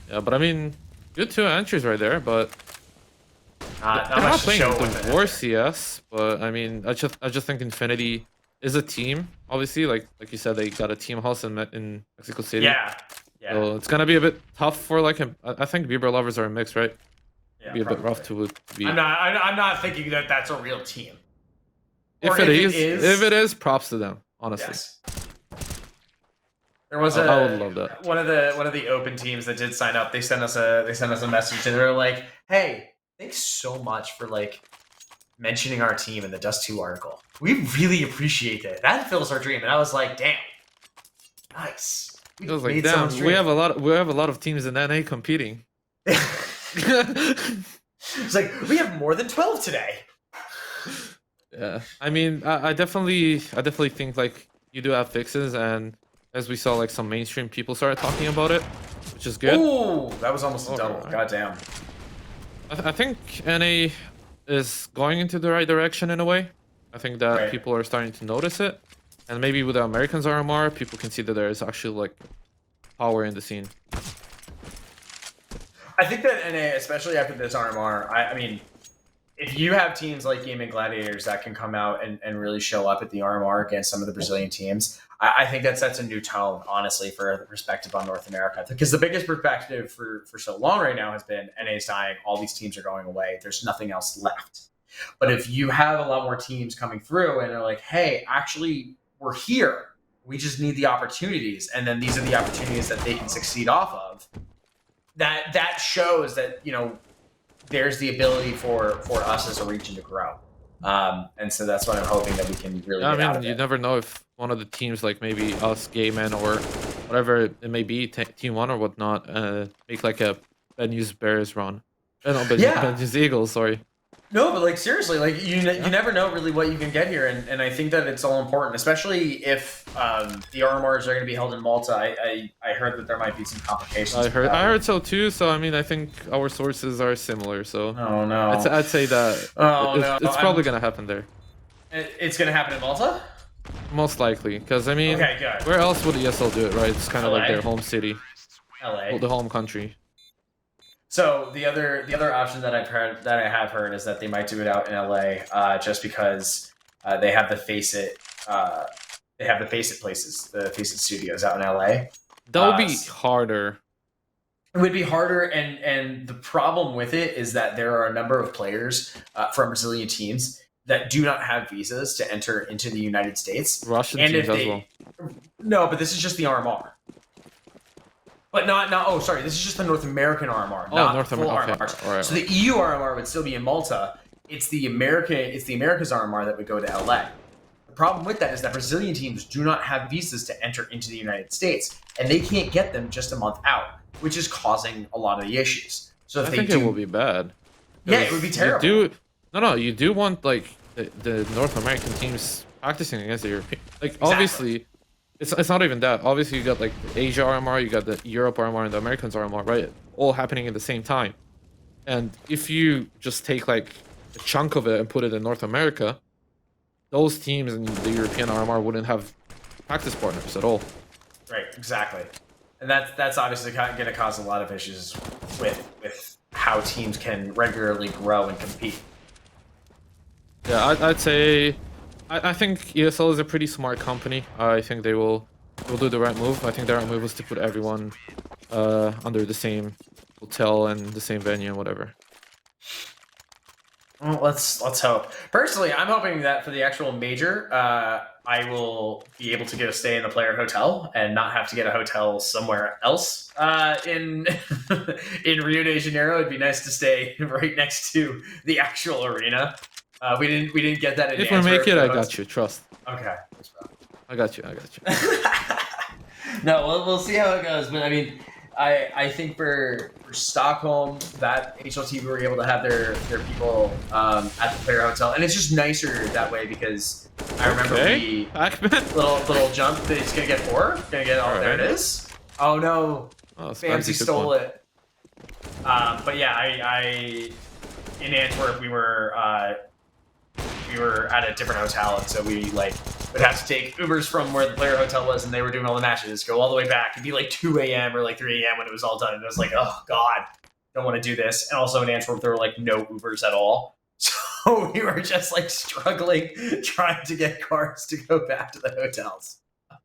Yeah, but I mean, good 2 entries right there, but not they're much not to playing show with the war CS. But I mean, I just think Infinity is a team. Obviously, like you said, they got a team house in Mexico City. Yeah. So it's gonna be a bit tough for like him. I think Bieber lovers are a mix, right? Yeah, be a bit rough to beat. I'm not thinking that that's a real team. If it is, props to them. Honestly. Yes. There was I would love that. One of the open teams that did sign up. They sent us a message and they were like, "Hey, thanks so much for like mentioning our team in the Dust 2 article. We really appreciate that. That fills our dream." And I was like, "Damn, nice." I was like, "Damn, we have a lot of teams in NA competing." It's like, we have more than 12 today. Yeah, I mean, I definitely think like you do have fixes, and as we saw, like some mainstream people started talking about it, which is good. Ooh, that was almost a double. Right. Goddamn. I think NA is going into the right direction in a way. I think that people are starting to notice it, and maybe with the Americans RMR, people can see that there is actually like power in the scene. I think that NA, especially after this RMR, I mean, if you have teams like Gaming Gladiators that can come out and really show up at the RMR against some of the Brazilian teams, I think that sets a new tone, honestly, for the perspective on North America. Because the biggest perspective for so long right now has been NA's dying, all these teams are going away, there's nothing else left. But if you have a lot more teams coming through and they're like, hey, actually, we're here, we just need the opportunities, and then these are the opportunities that they can succeed off of, that shows that, you know, there's the ability for us as a region to grow. And so that's what I'm hoping that we can really get out of you it. never know if one of the teams, like maybe us, Gay Men, or whatever it may be, Team 1 or whatnot, make like a Bad News Bears run. No, Bad News Eagles, sorry. No, but like seriously, like you never know really what you can get here, and I think that it's all important, especially if the RMRs are going to be held in Malta. I heard that there might be some complications. I heard so too. So I mean, I think our sources are similar. So oh no, I'd say that it's probably going to happen there. It's going to happen in Malta. Most likely, because I mean, okay, good. Where else would ESL do it, right? It's kind of like their home city, LA, the home country. So the other option that I have heard is that they might do it out in LA, just because they have the Faceit places, the Faceit studios out in LA. That would be harder. It would be harder, and the problem with it is that there are a number of players from Brazilian teams that do not have visas to enter into the United States. Russian teams as well. No, but this is just the RMR. But not. Oh, sorry. This is just the North American RMR, not North full RMR. Okay. Right. So the EU RMR would still be in Malta. It's the America's RMR that would go to LA. The problem with that is that Brazilian teams do not have visas to enter into the United States, and they can't get them just a month out, which is causing a lot of the issues. So if I think it will be bad. Yeah, it would be terrible. You do want like the North American teams practicing against the European. Like exactly. Obviously. It's not even that. Obviously, you got like the Asia RMR, you got the Europe RMR, and the Americans RMR, right? All happening at the same time. And if you just take like a chunk of it and put it in North America, those teams in the European RMR wouldn't have practice partners at all. Right, exactly. And that's obviously going to cause a lot of issues with how teams can regularly grow and compete. Yeah, I'd say... I think ESL is a pretty smart company. I think they will do the right move. I think the right move was to put everyone under the same hotel and the same venue and whatever. Well, let's hope. Personally, I'm hoping that for the actual major, I will be able to get a stay in the player hotel and not have to get a hotel somewhere else in in Rio de Janeiro. It'd be nice to stay right next to the actual arena. We didn't get that in If we Antwerp, make it, so I it's- got you. Trust. Okay. I got you. No, we'll see how it goes. But I mean, I think for Stockholm, that HLTV were able to have their people at the player hotel, and it's just nicer that way because I remember little jump. It's gonna get 4. Gonna get there. It is. Oh no, Fancy stole it. But yeah, I in Antwerp we were at a different hotel, and so we would have to take Ubers from where the player hotel was, and they were doing all the matches, go all the way back. It'd be like 2 a.m. or like 3 a.m. when it was all done, and it was like, oh god, don't want to do this. And also in Antwerp there were like no Ubers at all, so we were just like struggling trying to get cars to go back to the hotels.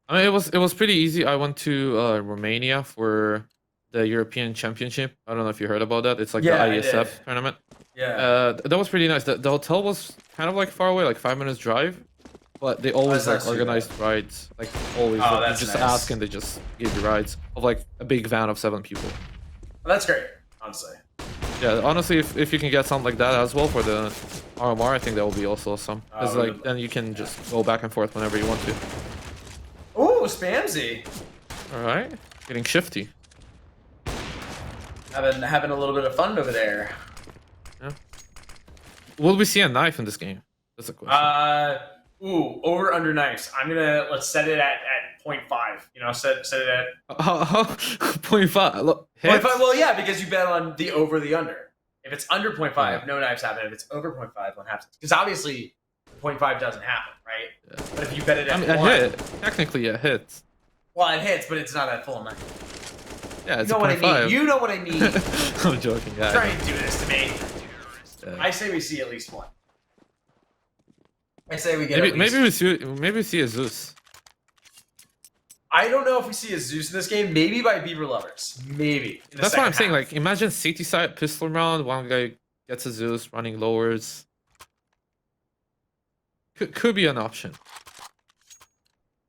I mean, it was pretty easy. I went to Romania for the European Championship. I don't know if you heard about that. It's like the IESF tournament. Yeah. That was pretty nice. The hotel was kind of like far away, like 5 minutes drive, but they always like organized rides. Like always, you just ask and they just give you rides of like a big van of 7 people. Well, that's great, honestly. Yeah, honestly, if you can get something like that as well for the RMR, I think that will be also awesome. Because like then you can just go back and forth whenever you want to. Ooh, Spamsy. All right, getting shifty. Having a little bit of fun over there. Yeah. Will we see a knife in this game? That's a question. Over under knives. Let's set it at 0.5. You know, set it at 0.5. Look, 0.5. Well, yeah, because you bet on the over the under. If it's under 0.5, no knives happen. If it's over 0.5, one happens. Because obviously 0.5 doesn't happen, right? Yeah. But if you bet it at 1, a hit. Technically, it hits. Well, it hits, but it's not at full amount. Yeah, it's you know what I mean. You know what I mean. I'm joking, guys. Try and do this to me. Yeah. I say we see at least 1. I say we get maybe we see a Zeus. I don't know if we see a Zeus in this game. Maybe by Beaver Lovers. Maybe. That's what I'm saying. Like, imagine city side pistol round. One guy gets a Zeus running lowers. Could be an option.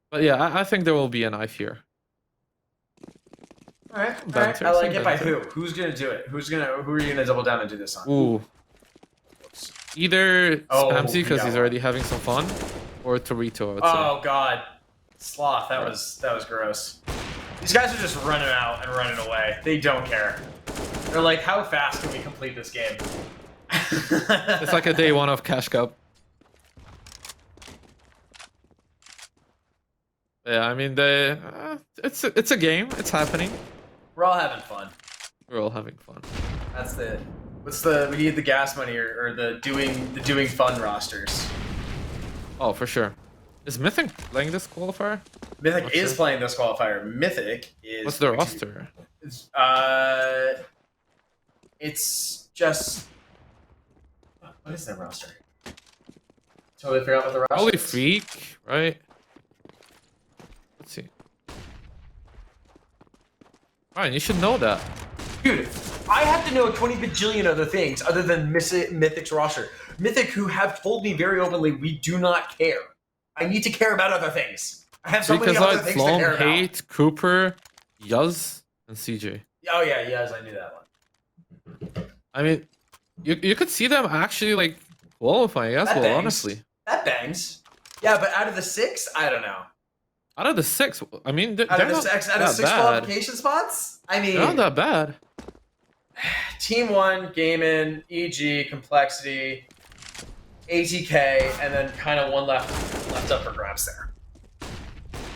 But yeah, I think there will be a knife here. All right. I like it. By who? Who's gonna do it? Who are you gonna double down and do this on? Ooh. Either Spamsy because he's already having some fun, or Torito. I would say. Oh god, Sloth. That was gross. These guys are just running out and running away. They don't care. They're like, how fast can we complete this game? It's like a day 1 of Cash Cup. Yeah, I mean, it's a game. It's happening. We're all having fun. We're all having fun. That's we need the gas money or the doing fun rosters. Oh, for sure. Is Mythic playing this qualifier? Mythic is playing this qualifier. Mythic is. What's the roster? It's just. What is their roster? Totally forgot what the roster Holy is. Freak, right? Let's see. Ryan, you should know that. Dude, I have to know 20 bajillion other things other than Mythic's roster. Mythic, who have told me very openly, we do not care. I need to care about other things. I have so many other things to care about. Hate, Cooper, Yuz, and CJ. Oh yeah, Yuz, I knew that one. I mean, you could see them actually like qualifying as well, honestly. That bangs. Yeah, but out of the 6, I don't know. Out of the 6, I mean, out of 6 qualification spots, I mean, they're not that bad. Team 1, Gaming, EG, Complexity, ATK, and then kind of one left up for grabs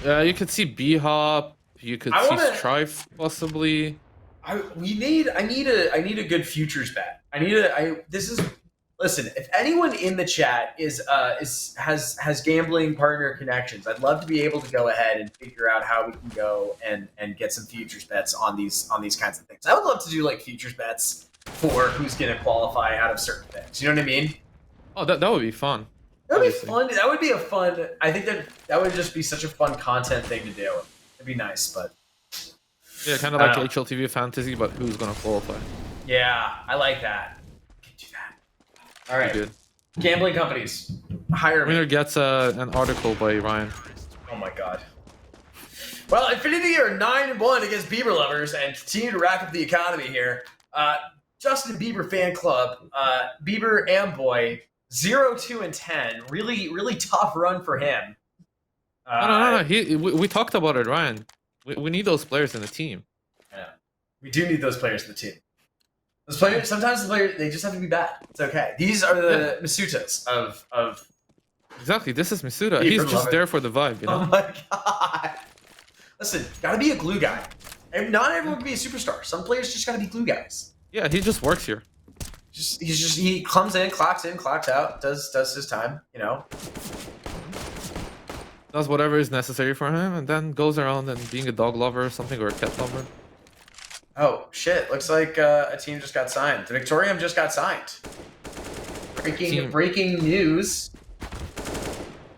there. You could see B-Hop. You could see Strife possibly. I need a good futures bet. Listen, if anyone in the chat has gambling partner connections, I'd love to be able to go ahead and figure out how we can go and get some futures bets on these kinds of things. I would love to do like futures bets for who's going to qualify out of certain things. You know what I mean? Oh, that would be fun. That would be fun. That would be a fun. I think that would just be such a fun content thing to do. It'd be nice, but yeah, kind of like HLTV fantasy, but who's going to qualify? Yeah, I like that. All right. Good. Gambling companies. Hire me. Winner gets an article by Ryan. Oh my god. Well, Infinity are 9-1 against Bieber lovers and continue to rack up the economy here. Justin Bieber fan club, Bieber Amboy, 0, 2, and 10. Really tough run for him. No. We talked about it, Ryan. We need those players in the team. Yeah. We do need those players in the team. Those players, sometimes the players, they just have to be bad. It's okay. These are the Masutas of. Exactly. This is Masuda. He's just there for the vibe, you know. Oh my god! Listen, gotta be a glue guy. And not everyone can be a superstar. Some players just gotta be glue guys. Yeah, he just works here. He comes in, clocks out, does his time, you know. Does whatever is necessary for him, and then goes around and being a dog lover or something, or a cat lover. Oh shit! Looks like a team just got signed. The Victorium just got signed. Breaking news.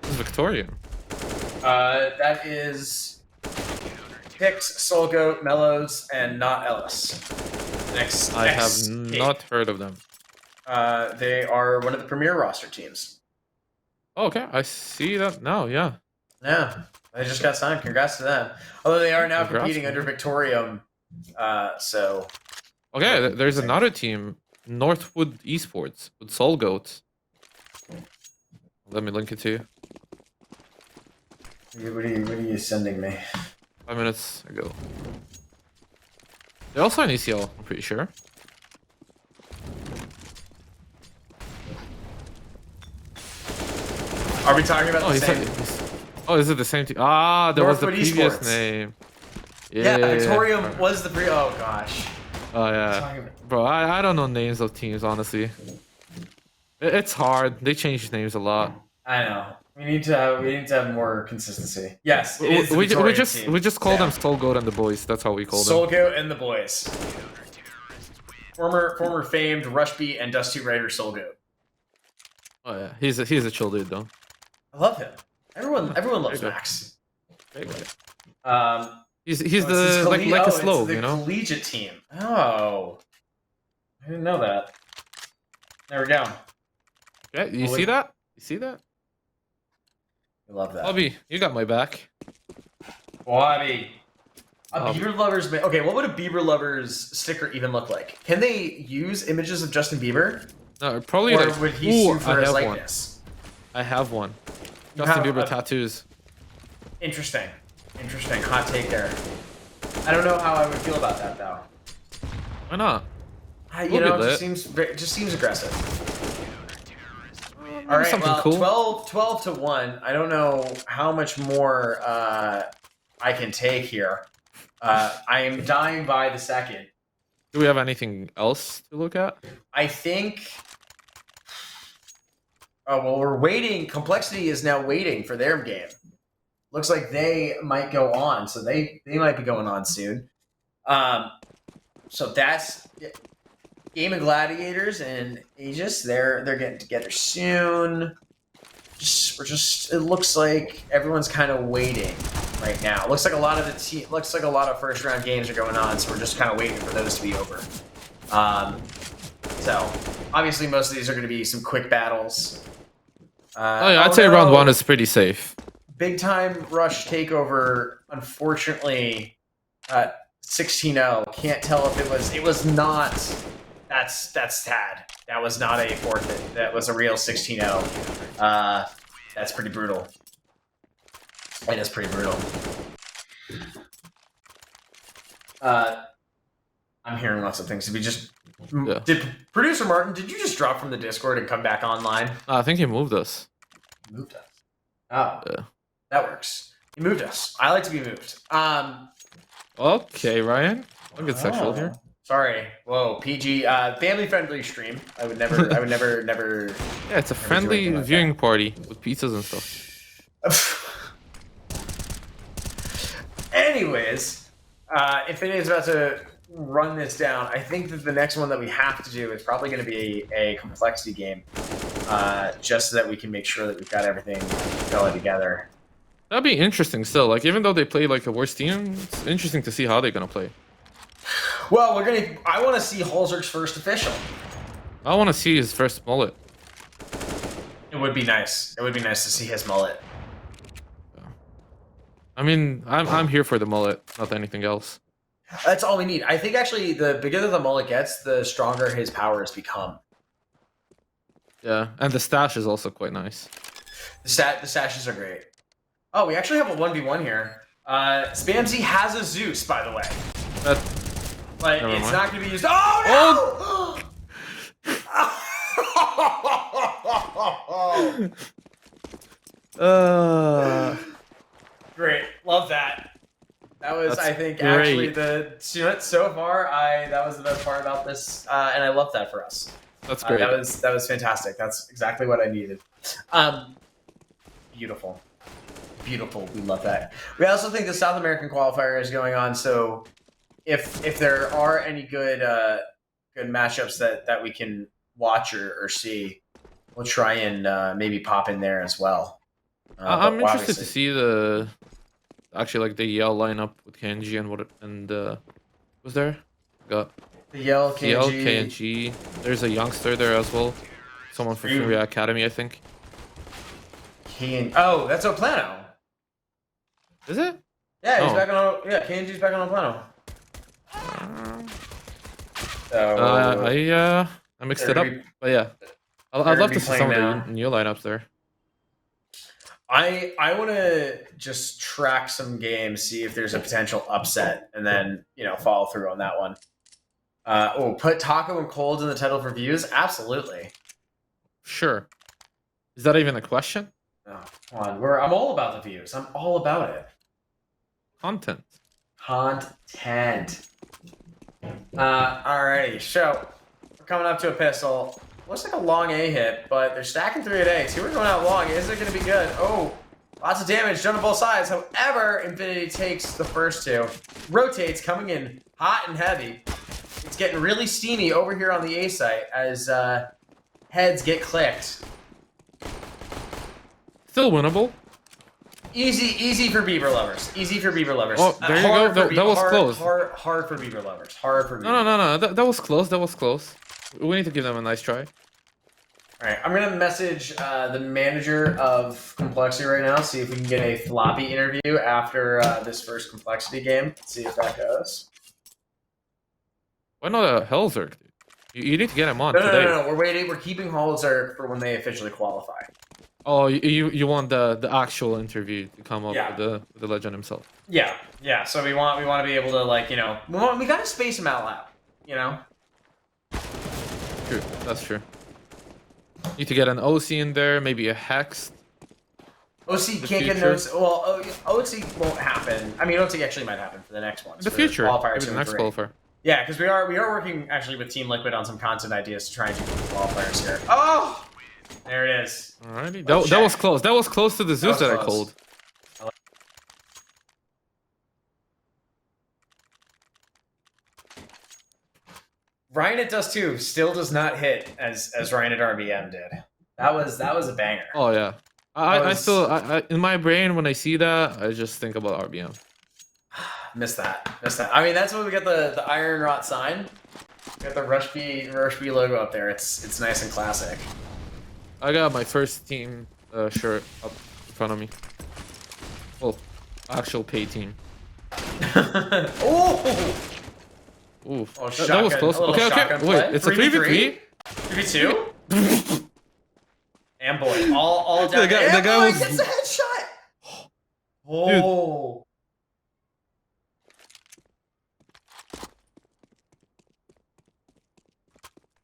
Who's Victorium? That is Pix, Soulgoat, Mellows, and not Ellis. I have not heard of them. They are one of the premier roster teams. Oh, okay, I see that now. Yeah. Yeah, they just got signed. Congrats to them. Although they are now competing under Victorium, so. Okay, there's another team, Northwood Esports, with Soulgoat. Let me link it to you. What are you sending me? 5 minutes ago. They also in ECL, I'm pretty sure. Are we talking about the same? Oh, is it the same team? Ah, there was the previous Esports. name. Yeah, Victorium was the pre. Oh gosh. Oh yeah, bro. I don't know names of teams honestly. It's hard. They change names a lot. I know. We need to have more consistency. Yes, we just call them Soulgoat and the boys. That's how we call them. Soulgoat and the boys. Former famed Rushbeat and Dusty Raider Soulgoat. Oh yeah, he's a chill dude though. I love him. Everyone loves Max. He's the like a slow, it's the you know. Collegiate team. Oh, I didn't know that. There we go. Yeah, you see that? You see that? I love that. Bobby, you got my back. Bobby. Bieber Lovers. Okay, what would a Bieber Lovers sticker even look like? Can they use images of Justin Bieber? No, probably. Or like, would he sue for his likeness? I have one. Justin Bieber tattoos. Interesting. Hot take there. I don't know how I would feel about that though. Why not? It just seems aggressive. All right, well, cool. 12 to 1. I don't know how much more I can take here. I am dying by the second. Do we have anything else to look at? I think. Oh well, we're waiting. Complexity is now waiting for their game. Looks like they might go on, so they might be going on soon. So that's Game of Gladiators and Aegis. They're getting together soon. It looks like everyone's kind of waiting right now. It looks like a lot of first round games are going on, so we're just kind of waiting for those to be over. So obviously most of these are going to be some quick battles. I'd say round 1 is pretty safe. Big time rush takeover. Unfortunately, 16-0. Can't tell if it was not. That's sad. That was not a forfeit. That was a real 16-0. That's pretty brutal. It is pretty brutal. I'm hearing lots of things. Did producer Martin? Did you just drop from the Discord and come back online? I think he moved us. Moved us. Oh, yeah. That works. He moved us. I like to be moved. Okay, Ryan. Don't get sexual here. Sorry. Whoa, PG. Family-friendly stream. I would never. Yeah, it's a friendly viewing party with pizzas and stuff. Anyways, Infinity is about to run this down. I think that the next one that we have to do is probably going to be a complexity game, just so that we can make sure that we've got everything going together. That'd be interesting still. Like, even though they play like a worse team, it's interesting to see how they're going to play. Well, I want to see Holzer's first official. I want to see his first mullet. It would be nice. It would be nice to see his mullet. I mean, I'm here for the mullet, not anything else. That's all we need. I think actually the bigger the mullet gets, the stronger his powers become. Yeah, and the stash is also quite nice. The stashes are great. Oh, we actually have a 1v1 here. Spamzy has a Zeus, by the way. But it's not going to be used. Oh, no! Great. Love that. That was, I think, great. actually so far, that was the best part about this, and I love that for us. That's great. That was fantastic. That's exactly what I needed. Beautiful. Beautiful. We love that. We also think the South American qualifier is going on, so if there are any good good matchups that we can watch or see, we'll try and maybe pop in there as well. I'm interested to see the Yell lineup with KNG and was there? Got the Yell, KNG. There's a youngster there as well. Someone from Furia Academy, I think. Oh, that's Oplano. Is it? Yeah, he's back on. Yeah, KNG's back on Oplano. I mixed it up, but yeah, I'd love to see some of the new lineups there. I want to just track some games, see if there's a potential upset, and then follow through on that one. Put Taco and Cold in the title for views? Absolutely. Sure. Is that even a question? Oh, come on. I'm all about the views. I'm all about it. Content. Alrighty, so we're coming up to a pistol. Looks like a long A hit, but they're stacking 3 at A. 2 are going out long. Is it going to be good? Oh, lots of damage done on both sides. However, Infinity takes the first 2. Rotates, coming in hot and heavy. It's getting really steamy over here on the A site as heads get clicked. Still winnable. Easy for Beaver lovers. Easy for Beaver lovers. Oh, there you go. That was close. Hard for Beaver lovers. Hard for Beaver. No. That was close. That was close. We need to give them a nice try. All right, I'm gonna message the manager of Complexity right now. See if we can get a floppy interview after this first Complexity game. See if that goes. Why not a Hellzerk, dude? You need to get him on today. No. We're waiting. We're keeping Hellzerk for when they officially qualify. Oh, you want the actual interview to come up with the legend himself. Yeah. So we want to be able to we gotta space him out loud. True. That's true. Need to get an OC in there, maybe a Hex. OC can't get those. Well, OC won't happen. I mean, OC actually might happen for the next one. The future. Qualifier the next qualifier. Yeah, because we are working actually with Team Liquid on some content ideas to try and do qualifiers here. Oh, there it is. Alrighty, that was close. That was close to the Zeus that I called. Ryan at Dust 2 still does not hit as Ryan at RBM did. That was a banger. Oh yeah. I still in my brain when I see that I just think about RBM. Miss that. I mean, that's when we get the Iron Rot sign. We got the Rush B logo up there. It's nice and classic. I got my first team shirt up in front of me. Oh, actual pay team. Oh. Oof. Oh, that was close. Okay. Wait, it's a 3v3? 3v2? And boy, all down. The guy was... gets a headshot. Oh. Dude.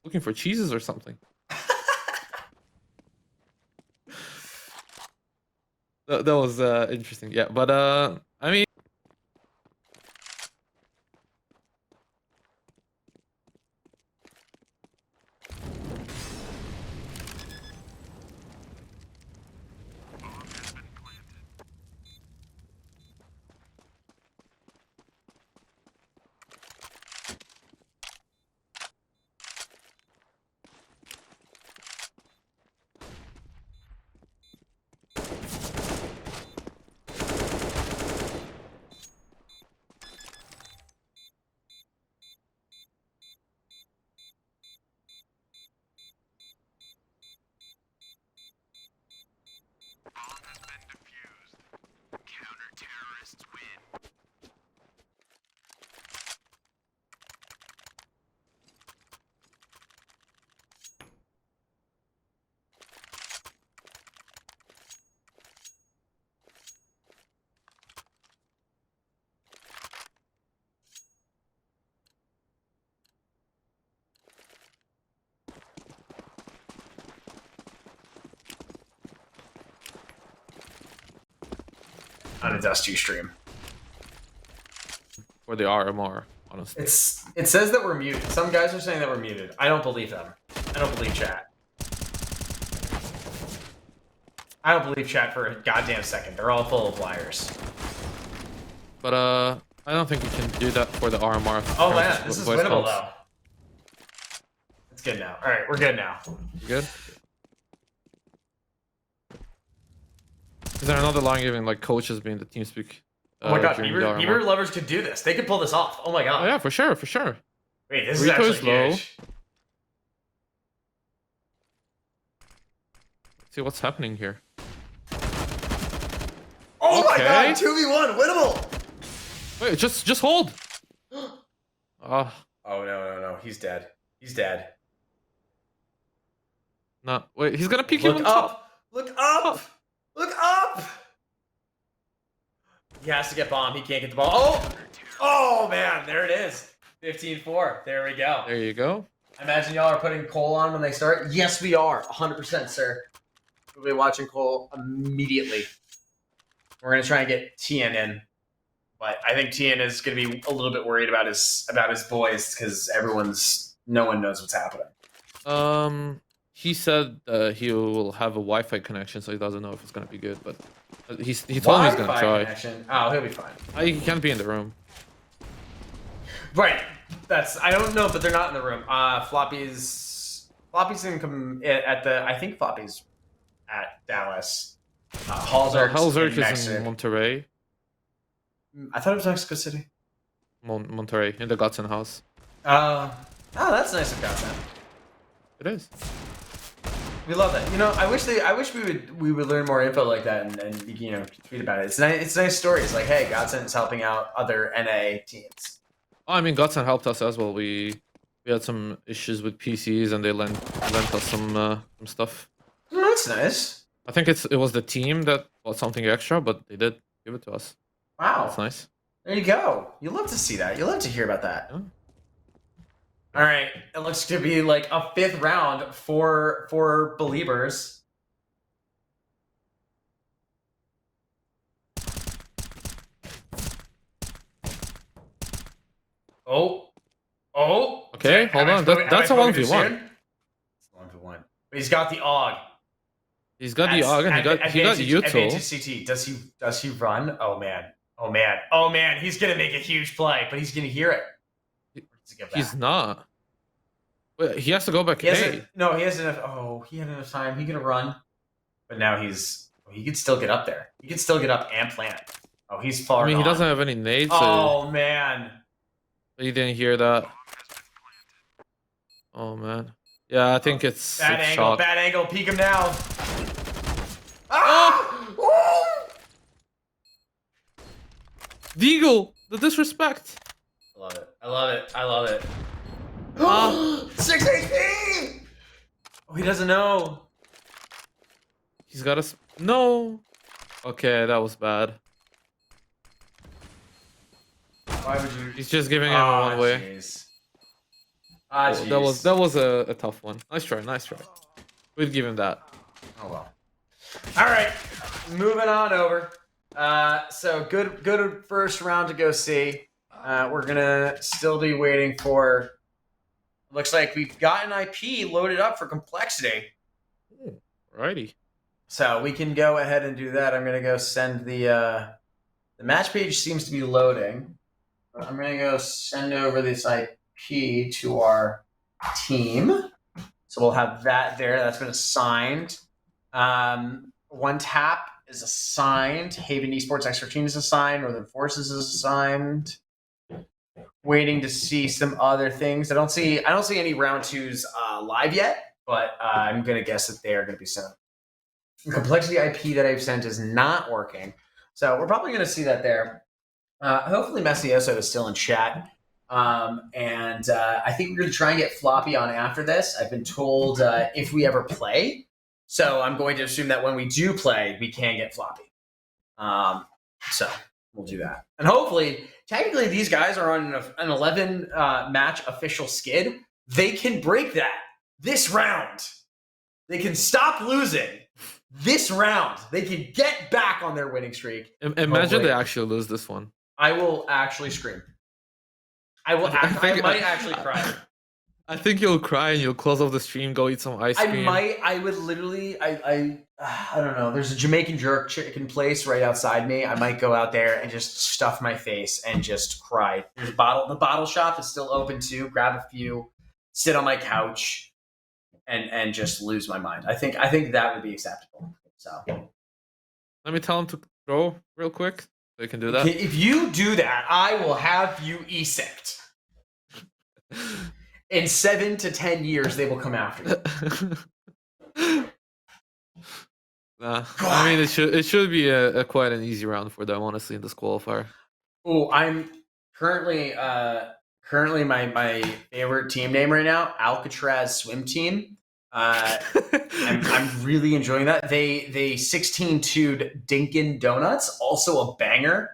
Looking for cheeses or something. That was interesting. Yeah, but I mean. on a Dust 2 stream. For the RMR, honestly. It says that we're muted. Some guys are saying that we're muted. I don't believe them. I don't believe chat. I don't believe chat for a goddamn second. They're all full of liars. But I don't think you can do that for the RMR. Oh man, this is winnable though. It's good now. All right, we're good now. You good? Is there another line giving like coaches being the TeamSpeak? Oh my god, Beaver lovers could do this. They could pull this off. Oh my god. Oh yeah, for sure, for sure. Wait, this is actually low. huge. Let's see what's happening here. Oh my god, 2v1, winnable! Wait, just hold. Oh no, he's dead. He's dead. No, wait, he's gonna peek you on Look top. up! Look up! Look up! He has to get bombed. He can't get the ball. Oh! Oh man, there it is. 15-4. There we go. There you go. I imagine y'all are putting Cole on when they start. Yes, we are. 100%, sir. We'll be watching Cole immediately. We're gonna try and get TN in, but I think TN is gonna be a little bit worried about his boys because no one knows what's happening. He said he will have a Wi-Fi connection, so he doesn't know if it's gonna be good. But he told me he's gonna try. Connection. Oh, he'll be fine. He can't be in the room. Right. I don't know, but they're not in the room. Floppy's didn't come at the. I think Floppy's at Dallas. Halzerk is in Monterrey. I thought it was Mexico City. Monterrey, in the Godson house. Oh, that's nice of Godson. It is. We love that. You know, I wish we would learn more info like that and tweet about it. It's nice stories. Like, hey, Godson is helping out other NA teams. Oh, I mean, Godson helped us as well. We had some issues with PCs, and they lent us some stuff. Oh, that's nice. I think it was the team that bought something extra, but they did give it to us. Wow, that's nice. There you go. You love to see that. You love to hear about that. Yeah. All right, it looks to be like a 5th round for Believers. Oh. Okay, hold on. That's a 1v1. It's a 1v1. But he's got the AUG. He's got the AUG, and he got Util. Advantage CT. Does he run? Oh man. He's gonna make a huge play, but he's gonna hear it. He's not. Wait, he has to go back A. No, he has enough. Oh, he had enough time. He could have run, but now he could still get up there. He could still get up and plant. Oh, he's far. I mean, gone. he doesn't have any nades. Oh man. You didn't hear that. Oh man. Yeah, I think it's bad angle. shot. Bad angle. Peek him now. Ah! Oh! Deagle, the disrespect. I love it. 6 HP! Oh, he doesn't know. He's got us. No. Okay, that was bad. Why would you? He's just giving him one way. That was a tough one. Nice try. We'd give him that. Oh well. All right, moving on over. So good first round to go see. We're gonna still be waiting for. Looks like we've got an IP loaded up for Complexity. Righty. So we can go ahead and do that. I'm gonna go send the match page seems to be loading. I'm gonna go send over this IP to our team. So we'll have that there. That's been assigned. One Tap is assigned. Haven Esports X13 is assigned. Northern Forces is assigned. Waiting to see some other things. I don't see any round 2s live yet, but I'm gonna guess that they are gonna be sent. The Complexity IP that I've sent is not working, so we're probably gonna see that there. Hopefully Messioso is still in chat. And I think we're gonna try and get Floppy on after this. I've been told if we ever play, so I'm going to assume that when we do play, we can get Floppy. So we'll do that, and hopefully. Technically, these guys are on an 11 match official skid. They can break that this round. They can stop losing this round, they can get back on their winning streak. Imagine they actually lose this one. I will actually scream. I might actually cry. I think you'll cry and you'll close off the stream, go eat some ice cream. I would literally, I don't know. There's a Jamaican jerk chicken place right outside me. I might go out there and just stuff my face and just cry. There's the bottle shop is still open too. Grab a few, sit on my couch, and just lose my mind. I think that would be acceptable. So let me tell him to throw real quick. So you can do that. If you do that, I will have you ESECT. In 7 to 10 years, they will come after you. I mean, it should be a quite an easy round for them, honestly, in this qualifier. Oh, I'm currently my favorite team name right now, Alcatraz Swim Team. I'm really enjoying that. They 16-2'd Dinkin Donuts, also a banger.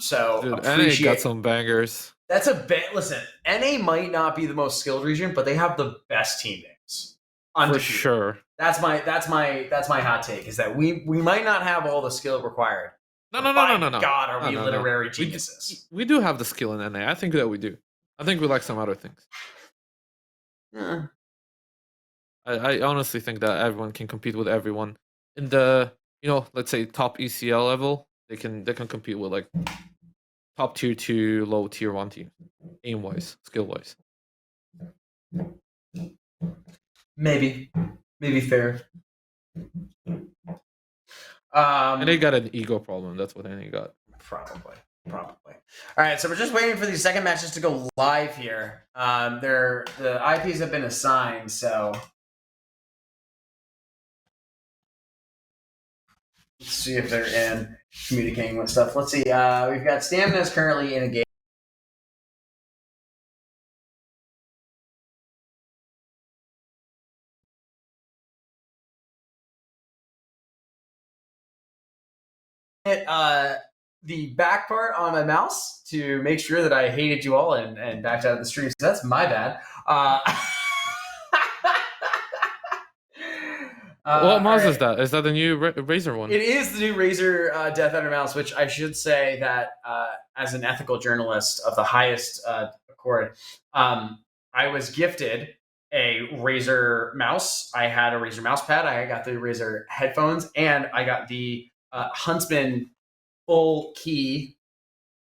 So dude, NA got some bangers. That's a bit. Listen, NA might not be the most skilled region, but they have the best team names. Undefeated. For sure. That's my hot take. Is that we might not have all the skill required. No. God, are we literary geniuses? We do have the skill in NA. I think that we do. I think we like some other things. Yeah. I honestly think that everyone can compete with everyone in the let's say top ECL level. They can compete with like top tier 2, low tier 1 team, aim wise, skill wise. Maybe fair. And they got an ego problem. That's what NA got. Probably. All right, so we're just waiting for these second matches to go live here. The IPs have been assigned, so let's see if they're in communicating with stuff. Let's see. We've got Stamina's currently in a game. The back part on my mouse to make sure that I hated you all and backed out of the stream. So that's my bad. What mouse is that? Is that the new Razer one? It is the new Razer Death Under mouse, which I should say that as an ethical journalist of the highest accord, I was gifted a Razer mouse. I had a Razer mouse pad. I got the Razer headphones, and I got the Huntsman full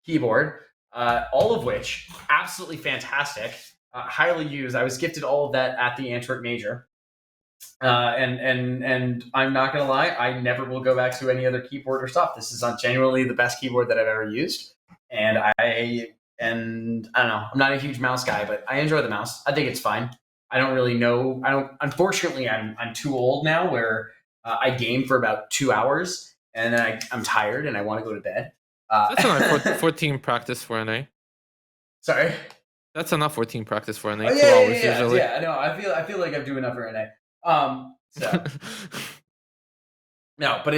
keyboard, all of which absolutely fantastic, highly used. I was gifted all of that at the Antwerp Major. And I'm not gonna lie, I never will go back to any other keyboard or stuff. This is genuinely the best keyboard that I've ever used, and I don't know. I'm not a huge mouse guy, but I enjoy the mouse. I think it's fine. I don't really know. Unfortunately, I'm too old now where I game for about 2 hours and then I'm tired and I want to go to bed. That's enough for team practice for NA. Sorry. That's enough for team practice for NA. Oh, 2 hours usually. Yeah, no, I feel like I'm doing enough for NA. So no, but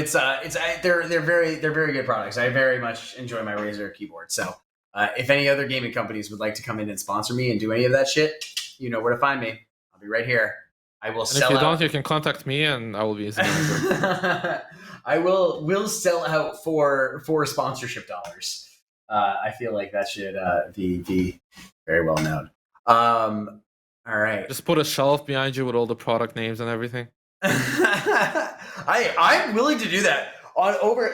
they're very good products. I very much enjoy my Razer keyboard. So if any other gaming companies would like to come in and sponsor me and do any of that shit, you know where to find me. I'll be right here. I will sell out. If you don't, you can contact me and I will be his manager. I will sell out for sponsorship dollars. I feel like that should be very well known. All right. Just put a shelf behind you with all the product names and everything. I'm willing to do that.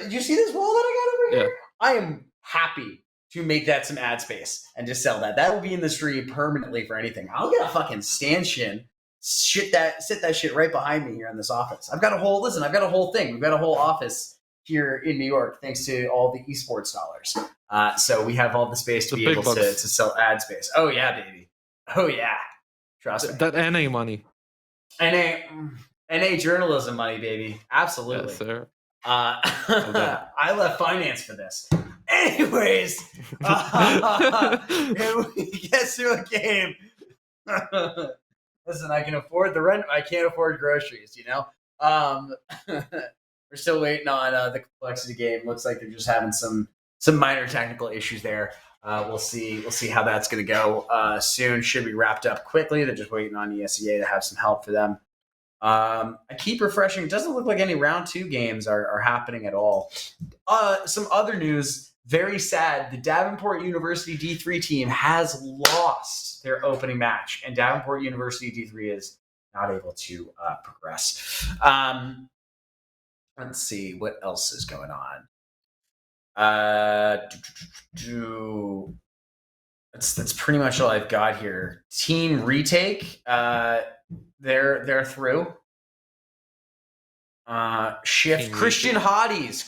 You see this wall that I got over here? Yeah. I am happy to make that some ad space and just sell that. That will be in the stream permanently for anything. I'll get a fucking stanchion. Sit that shit right behind me here in this office. I've got a whole thing. We've got a whole office here in New York thanks to all the esports dollars. So we have all the space to be able to sell ad space. Oh yeah, baby. Oh yeah. Trust me. That NA money. NA journalism money, baby. Absolutely. Yes, sir. I left finance for this. Anyways, we get to a game. Listen, I can afford the rent. I can't afford groceries, you know? We're still waiting on the complexity game. Looks like they're just having some minor technical issues there. We'll see how that's going to go soon. Should be wrapped up quickly. They're just waiting on ESEA to have some help for them. I keep refreshing. It doesn't look like any round 2 games are happening at all. Some other news. Very sad. The Davenport University D3 team has lost their opening match, and Davenport University D3 is not able to progress. Let's see what else is going on. That's pretty much all I've got here. Team Retake, they're through. Shift Team Christian Hotties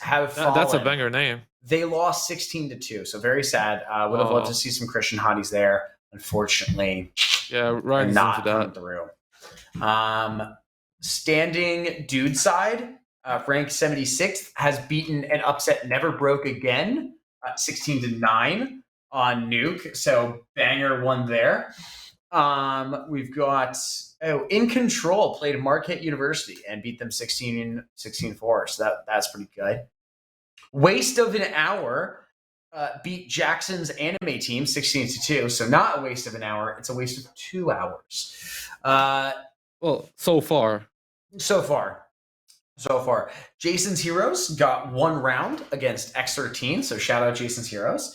have fallen. That's a banger name. They lost 16-2, so very sad. Would have loved to see some Christian Hotties there. Unfortunately, yeah, right. Not coming through. Standing dude side, ranked 76th, has beaten and upset Never Broke Again, 16-9 on Nuke. So banger one there. We've got In Control played Marquette University and beat them 16-4. So that's pretty good. Waste of an Hour beat Jackson's anime team 16-2. So not a waste of an hour, it's a waste of 2 hours. Well, so far. Jason's Heroes got 1 round against X13. So shout out Jason's Heroes.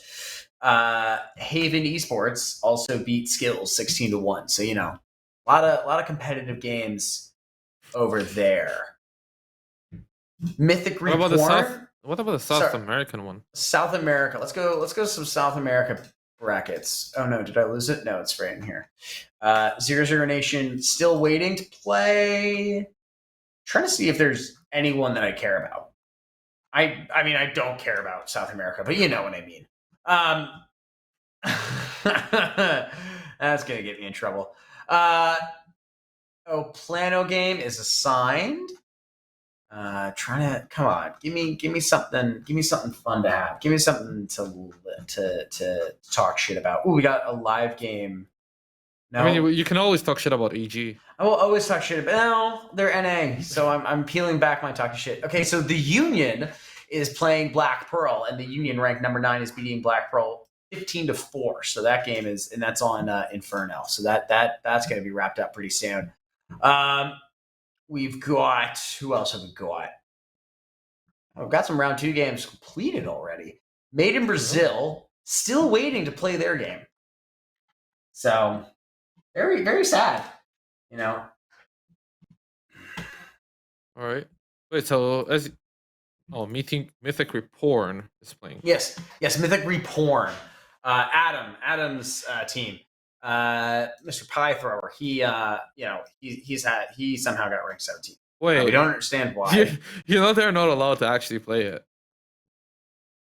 Haven Esports also beat Skills 16-1. So a lot of competitive games over there. Mythic Reborn. What about the South American one? South America. Let's go some South America brackets. Oh no, did I lose it? No, it's right in here. 00 Nation still waiting to play. Trying to see if there's anyone that I care about. I mean I don't care about South America, but you know what I mean. That's gonna get me in trouble. Plano game is assigned. Trying to come on, give me something fun to have. Give me something to talk shit about. Ooh, we got a live game. No, I mean you can always talk shit about EG. I will always talk shit about. No, they're NA, so I'm peeling back my talking shit. Okay, so the Union is playing Black Pearl, and the Union ranked number 9 is beating Black Pearl 15-4. So that game is, and that's on Inferno. So that's going to be wrapped up pretty soon. We've got, who else have we got? We've got some round 2 games completed already. Made in Brazil, still waiting to play their game. So very, very sad. All right. Wait, so Mythic Reborn is playing. Yes, Mythic Reborn. Adam's team. Mr. Pie Thrower. He somehow got ranked 17. Wait, we don't understand why. They're not allowed to actually play it.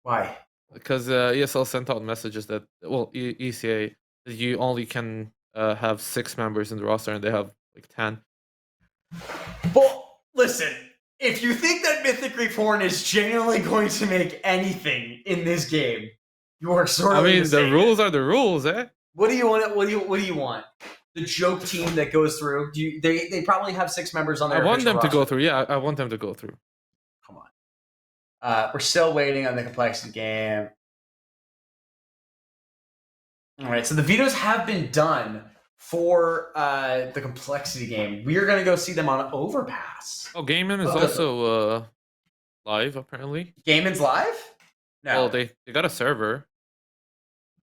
Why? Because ESL sent out messages that ECA that you only can have 6 members in the roster, and they have like 10. Well, listen. If you think that Mythic Reborn is genuinely going to make anything in this game, you are sorely mistaken. The rules are the rules, eh? What do you want? What do you want? The joke team that goes through? They probably have 6 members on their. I want them to go through. Yeah, I want them to go through. Come on. We're still waiting on the complexity game. All right, so the vetoes have been done for the complexity game. We are going to go see them on Overpass. Oh, Gaiman is also live, apparently. Gaiman's live? No. Well, they got a server.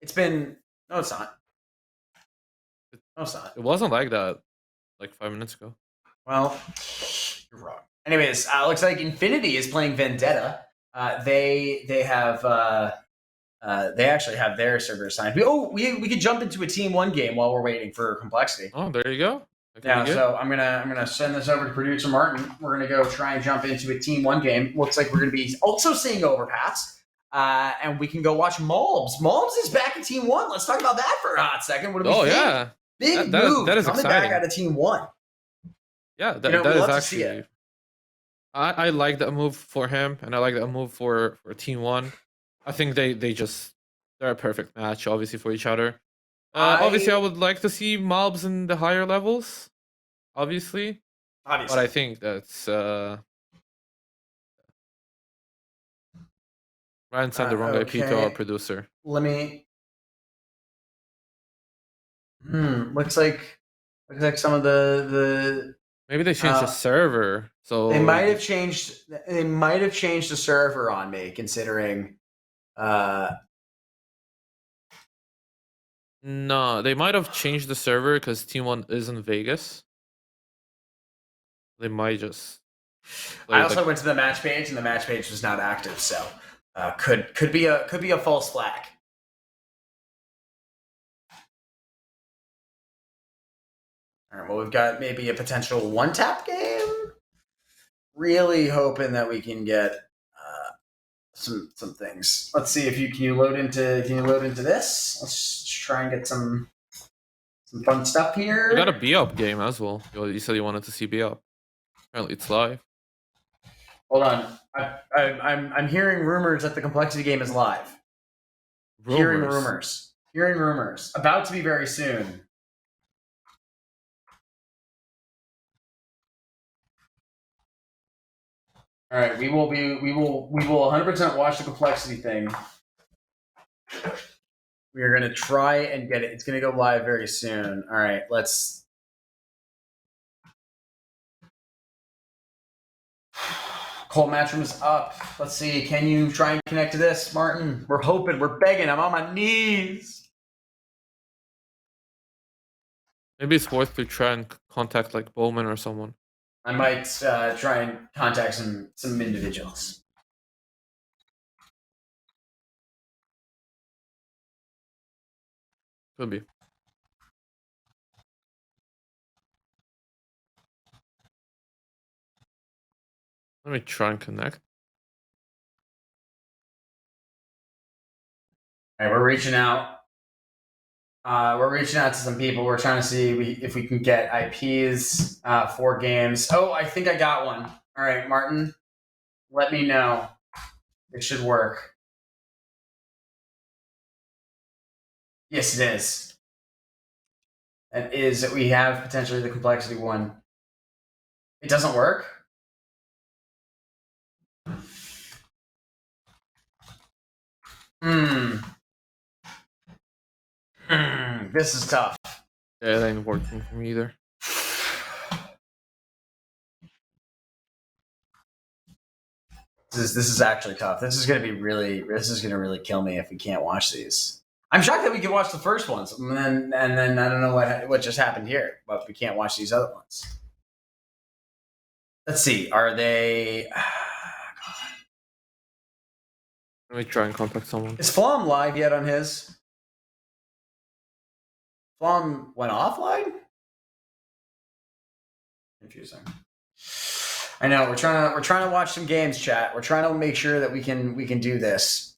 It's been... No, it's not. No, it's not. It wasn't like that like 5 minutes ago. Well, you're wrong. Anyways, looks like Infinity is playing Vendetta. They have... they actually have their server assigned. We could jump into a Team 1 game while we're waiting for complexity. Oh, there you go. Yeah, so I'm gonna send this over to producer Martin. We're gonna go try and jump into a Team 1 game. Looks like we're gonna be also seeing Overpass, and we can go watch Malbs. Malbs is back in Team 1. Let's talk about that for a hot second. What do we think? Yeah, big move that is coming exciting. back out of Team 1. Yeah, that is actually. I like that move for him, and I like that move for Team 1. I think they're a perfect match, obviously, for each other. Obviously, I would like to see Malbs in the higher levels, obviously. But I think that's Ryan sent the wrong IP to our producer. Let me. Looks like Looks like some of the maybe they changed the server. So they might have changed. They might have changed the server on me, considering. No, they might have changed the server because Team One is in Vegas. They might just. I also went to the match page, and the match page was not active, so could be a false flag. All right. Well, we've got maybe a potential one-tap game. Really hoping that we can get some things. Let's see if can you load into this. Let's try and get some fun stuff here. We got a B-up game as well. You said you wanted to see B-up. Apparently it's live. Hold on. I'm hearing rumors that the complexity game is live. Hearing rumors. About to be very soon. All right, we will 100% watch the complexity thing. We are going to try and get it. It's going to go live very soon. All right, let's. Cold Matchroom is up. Let's see. Can you try and connect to this, Martin? We're hoping. We're begging. I'm on my knees. Maybe it's worth to try and contact like Bowman or someone. I might try and contact some individuals. Could be. Let me try and connect. All right, we're reaching out. We're reaching out to some people. We're trying to see if we can get IPs for games. Oh, I think I got one. All right, Martin, let me know. It should work. Yes, it is. That is that we have potentially the complexity one. It doesn't work? This is tough. Yeah, it ain't working for me either. This is actually tough. This is gonna really kill me if we can't watch these. I'm shocked that we can watch the first ones, and then I don't know what just happened here, but we can't watch these other ones. Let's see. Are they? Let me try and contact someone. Is Flom live yet on his? Flom went offline? Confusing. I know we're trying to watch some games, chat. We're trying to make sure that we can do this.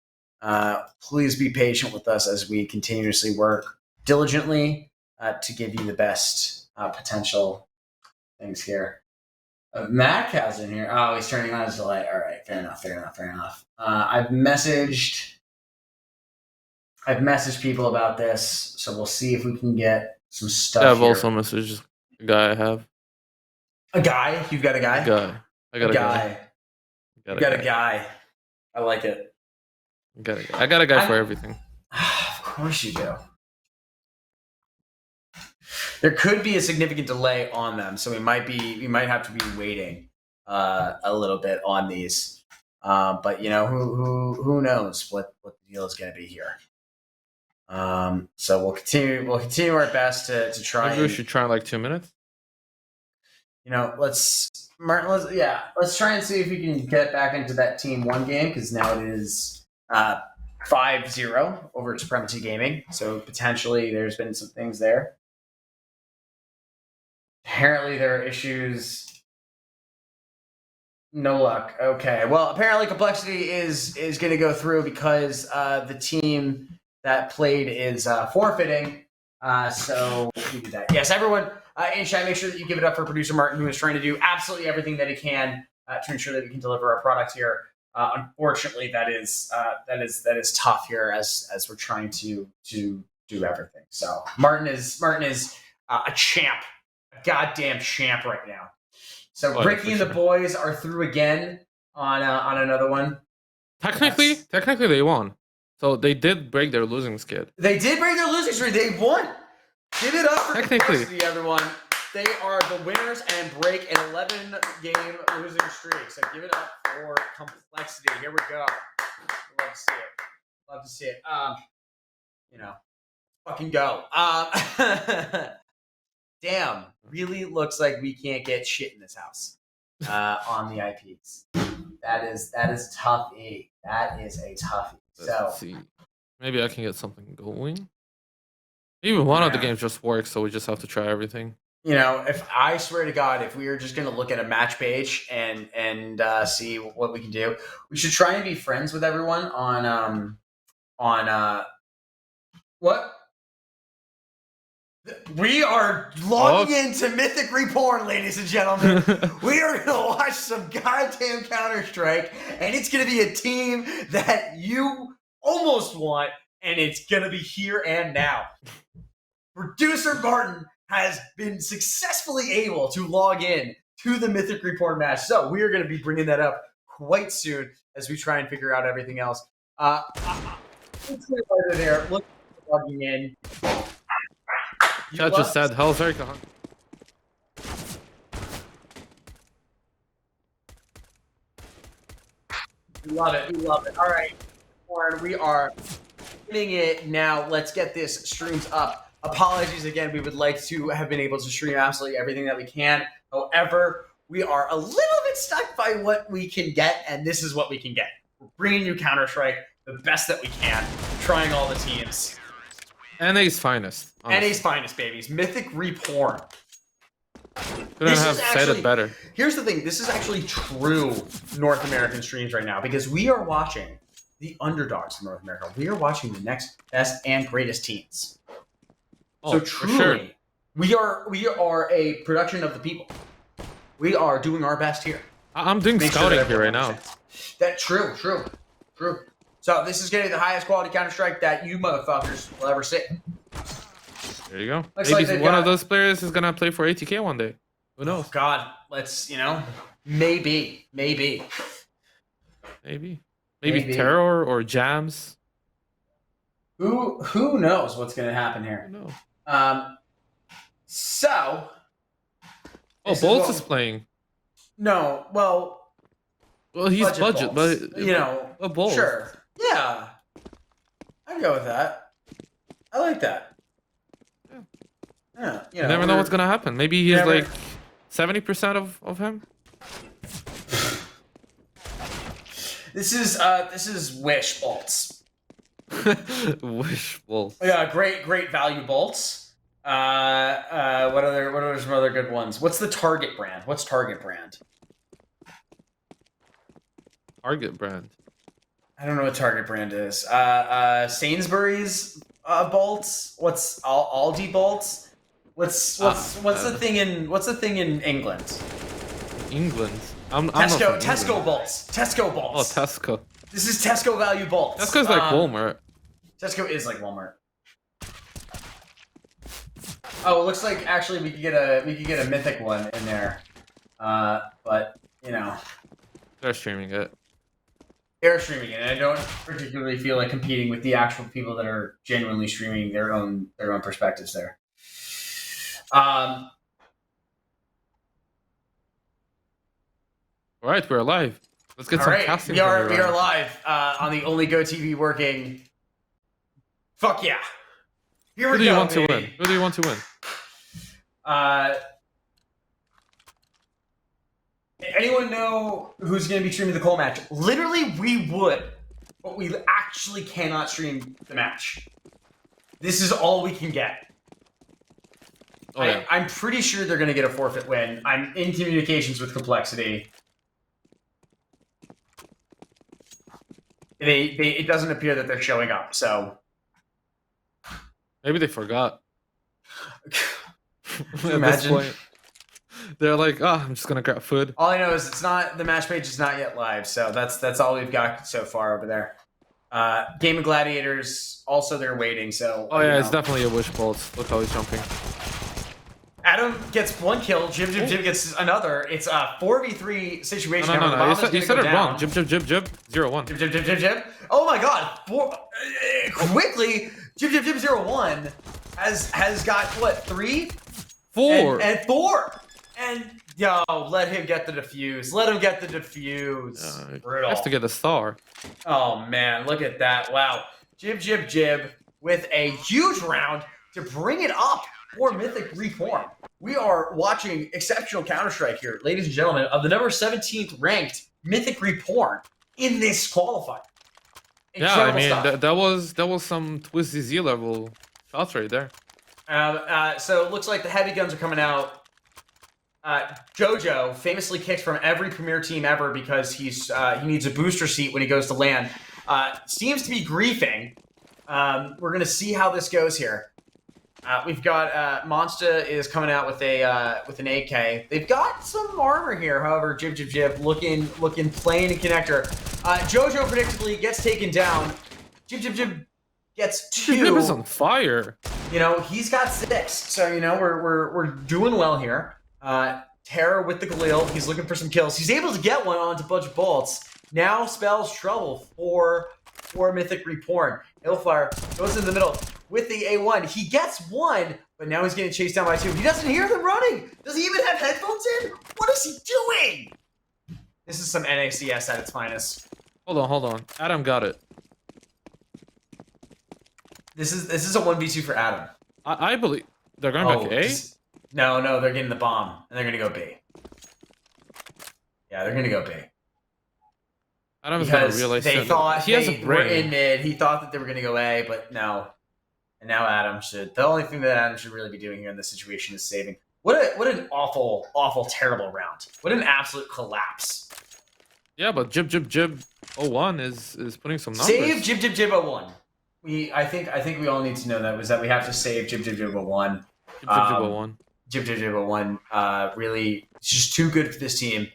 Please be patient with us as we continuously work diligently to give you the best potential things here. Mac has in here. Oh, he's turning on his delay. All right, fair enough. I've messaged people about this, so we'll see if we can get some stuff. Yeah, I've also messaged a guy I have. A guy? You've got a guy? I got a guy. You got a guy. I like it. I got a guy for everything. Of course you do. There could be a significant delay on them, so we might have to be waiting a little bit on these. But you know who knows what the deal is going to be here. So we'll continue our best to try. Maybe we should try in like 2 minutes. You know, let's try and see if we can get back into that Team 1 game, because now it is 5-0 over Supremacy Gaming. So potentially there's been some things there. Apparently there are issues. No luck. Okay. Well, apparently Complexity is going to go through because the team that played is forfeiting. So we did that. Yes, everyone in chat, make sure that you give it up for producer Martin, who is trying to do absolutely everything that he can to ensure that we can deliver our product here. Unfortunately, that is tough here as we're trying to do everything. So Martin is a champ, a goddamn champ right now. So Ricky and the boys are through again on another one. Technically, they won. So they did break their losing skid. They did break their losing streak. They won. Give it up for technically, everyone. They are the winners and break an 11-game losing streak. So give it up for Complexity. Here we go. Love to see it. Love to see it. You know, fucking go. Damn, really looks like we can't get shit in this house on the IPs. That is tough. That is a toughie. Let's see. Maybe I can get something going. Even one of the games just works, so we just have to try everything. You know, if I swear to God, if we were just going to look at a match page and see what we can do, we should try and be friends with everyone on what? We are logging into Mythic Reborn, ladies and gentlemen. We are going to watch some goddamn Counter-Strike, and it's going to be a team that you almost want, and it's going to be here and now. Producer Martin has been successfully able to log in to the Mythic Report match. So we are going to be bringing that up quite soon as we try and figure out everything else. Let's see right there. Look, logging in. Chat just said, hell's Erica. We love it. We love it. All right. We are getting it now. Let's get this streams up. Apologies again. We would like to have been able to stream absolutely everything that we can. However, we are a little bit stuck by what we can get, and this is what we can get. We're bringing you Counter-Strike, the best that we can, trying all the teams. NA's finest. Honestly. NA's finest, babies. Mythic Reborn. Couldn't have said it better. Here's the thing. This is actually true North American streams right now because we are watching the underdogs from North America. We are watching the next best and greatest teams. So truly, sure. we are a production of the people. We are doing our best here. I'm doing scouting here right now. That true. So this is getting the highest quality Counter-Strike that you motherfuckers will ever see. There you go. Maybe one of those players is gonna play for ATK one day. Who knows? Oh God, let's maybe Terror or Jams. Who knows what's gonna happen here? So. Bolts is playing. No, well, he's budget, but a Bolts. Sure. Yeah, I'd go with that. I like that. Yeah, you never know what's gonna happen. Maybe he's like 70% of him. This is Wish bolts. Wish bolts. Yeah, great value bolts. What are some other good ones? What's the Target brand? What's Target brand? Target brand. I don't know what Target brand is. Sainsbury's bolts. What's Aldi bolts? What's the thing in England? England. Tesco bolts. Tesco bolts. Oh, Tesco. This is Tesco value bolts. Tesco's like Walmart. Tesco is like Walmart. Oh, it looks like actually we could get a mythic one in there, but they're streaming it. They're streaming it, and I don't particularly feel like competing with the actual people that are genuinely streaming their own perspectives there. All right, we're live. Let's get some casting. We are live on the only Go TV working. Fuck yeah! Here we go. Who do you want to win? Anyone know who's going to be streaming the Cole match? Literally, we would, but we actually cannot stream the match. This is all we can get. Oh, yeah. I'm pretty sure they're going to get a forfeit win. I'm in communications with Complexity. It doesn't appear that they're showing up, so... Maybe they forgot. Imagine. They're like, oh, I'm just gonna grab food. All I know is the match page is not yet live, so that's all we've got so far over there. Game of Gladiators, also they're waiting, so... Oh yeah, it's definitely a wish bolt. Look how he's jumping. Adam gets one kill, Jib gets another. It's a 4v3 situation. No. You said it wrong. Jib. 0-1. Jib. Oh my god. Quickly, Jib 0-1 has got, what, 3? 4. And Thor. And yo, let him get the defuse. Let him get the defuse. Brutal. Has to get a star. Oh man, look at that. Wow. Jib with a huge round to bring it up for Mythic Reform. We are watching exceptional Counter-Strike here, ladies and gentlemen, of the number 17th ranked Mythic Reform in this qualifier. Incredible that was some Twisty Z level shots right there. So it looks like the heavy guns are coming out. Jojo famously kicks from every premier team ever because he needs a booster seat when he goes to land. Seems to be griefing. We're gonna see how this goes here. We've got Monsta is coming out with an AK. They've got some armor here, however. Jib looking plain and connector. Jojo predictably gets taken down. Jib gets 2. Jib is on fire. You know, he's got 6, so you know we're doing well here. Terror with the Galil. He's looking for some kills. He's able to get one onto Budget Bolts. Now spells trouble for Mythic Reborn. Hillfire goes in the middle with the A1. He gets 1, but now he's getting chased down by 2. He doesn't hear them running. Does he even have headphones in? What is he doing? This is some NACS at its finest. Hold on. Adam got it. This is a 1v2 for Adam. I believe they're going back A? No, they're getting the bomb, and they're going to go B. Yeah, they're going to go B. Adam's going to realize they thought he has a brain. Were in mid. He thought that they were going to go A, but no. And now Adam should. The only thing that Adam should really be doing here in this situation is saving. What an awful, terrible round. What an absolute collapse. Yeah, but Jib 01 is putting some numbers. Save Jib 01. I think we all need to know that we have to save Jib 01. Jib 01 really is just too good for this team.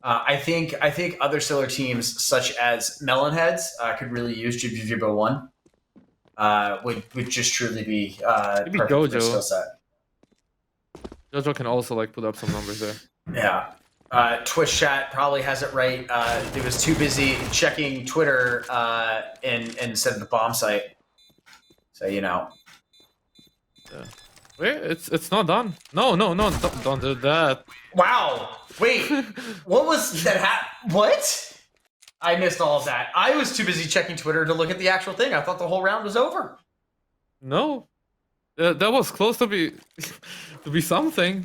I think other stellar teams such as Melonheads could really use Jib 01. Would just truly be maybe perfect for their skill set. Jojo can also like put up some numbers there. Yeah. Twitch chat probably has it right. It was too busy checking Twitter instead of the bomb site. So you know. Yeah. Wait, it's not done. No, don't do that. Wow. Wait. What was that? What? I missed all of that. I was too busy checking Twitter to look at the actual thing. I thought the whole round was over. No. That was close to be to be something.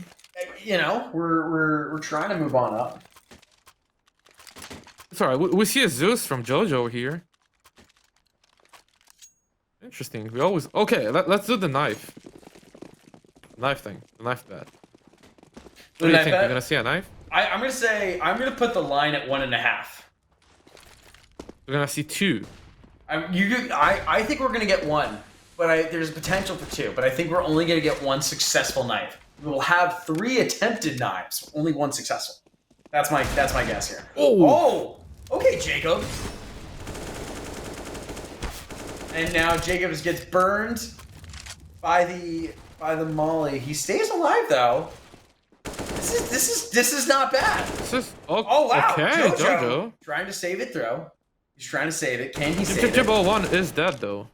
You know, we're trying to move on up. It's alright. We see a Zeus from Jojo here. Interesting. We always let's do the knife. Knife thing. The knife bet. What do you think? You're gonna see a knife? I'm gonna put the line at 1.5. We're gonna see 2. I think we're gonna get 1, but there's potential for 2. But I think we're only gonna get 1 successful knife. We will have 3 attempted knives, only 1 successful. That's my guess here. Oh, okay, Jacob. And now Jacobs gets burned by the molly. He stays alive though. This is not bad. Oh wow. Okay, Jojo. Trying to save it throw. He's trying to save it. Can he save it? Jib 01 is dead though.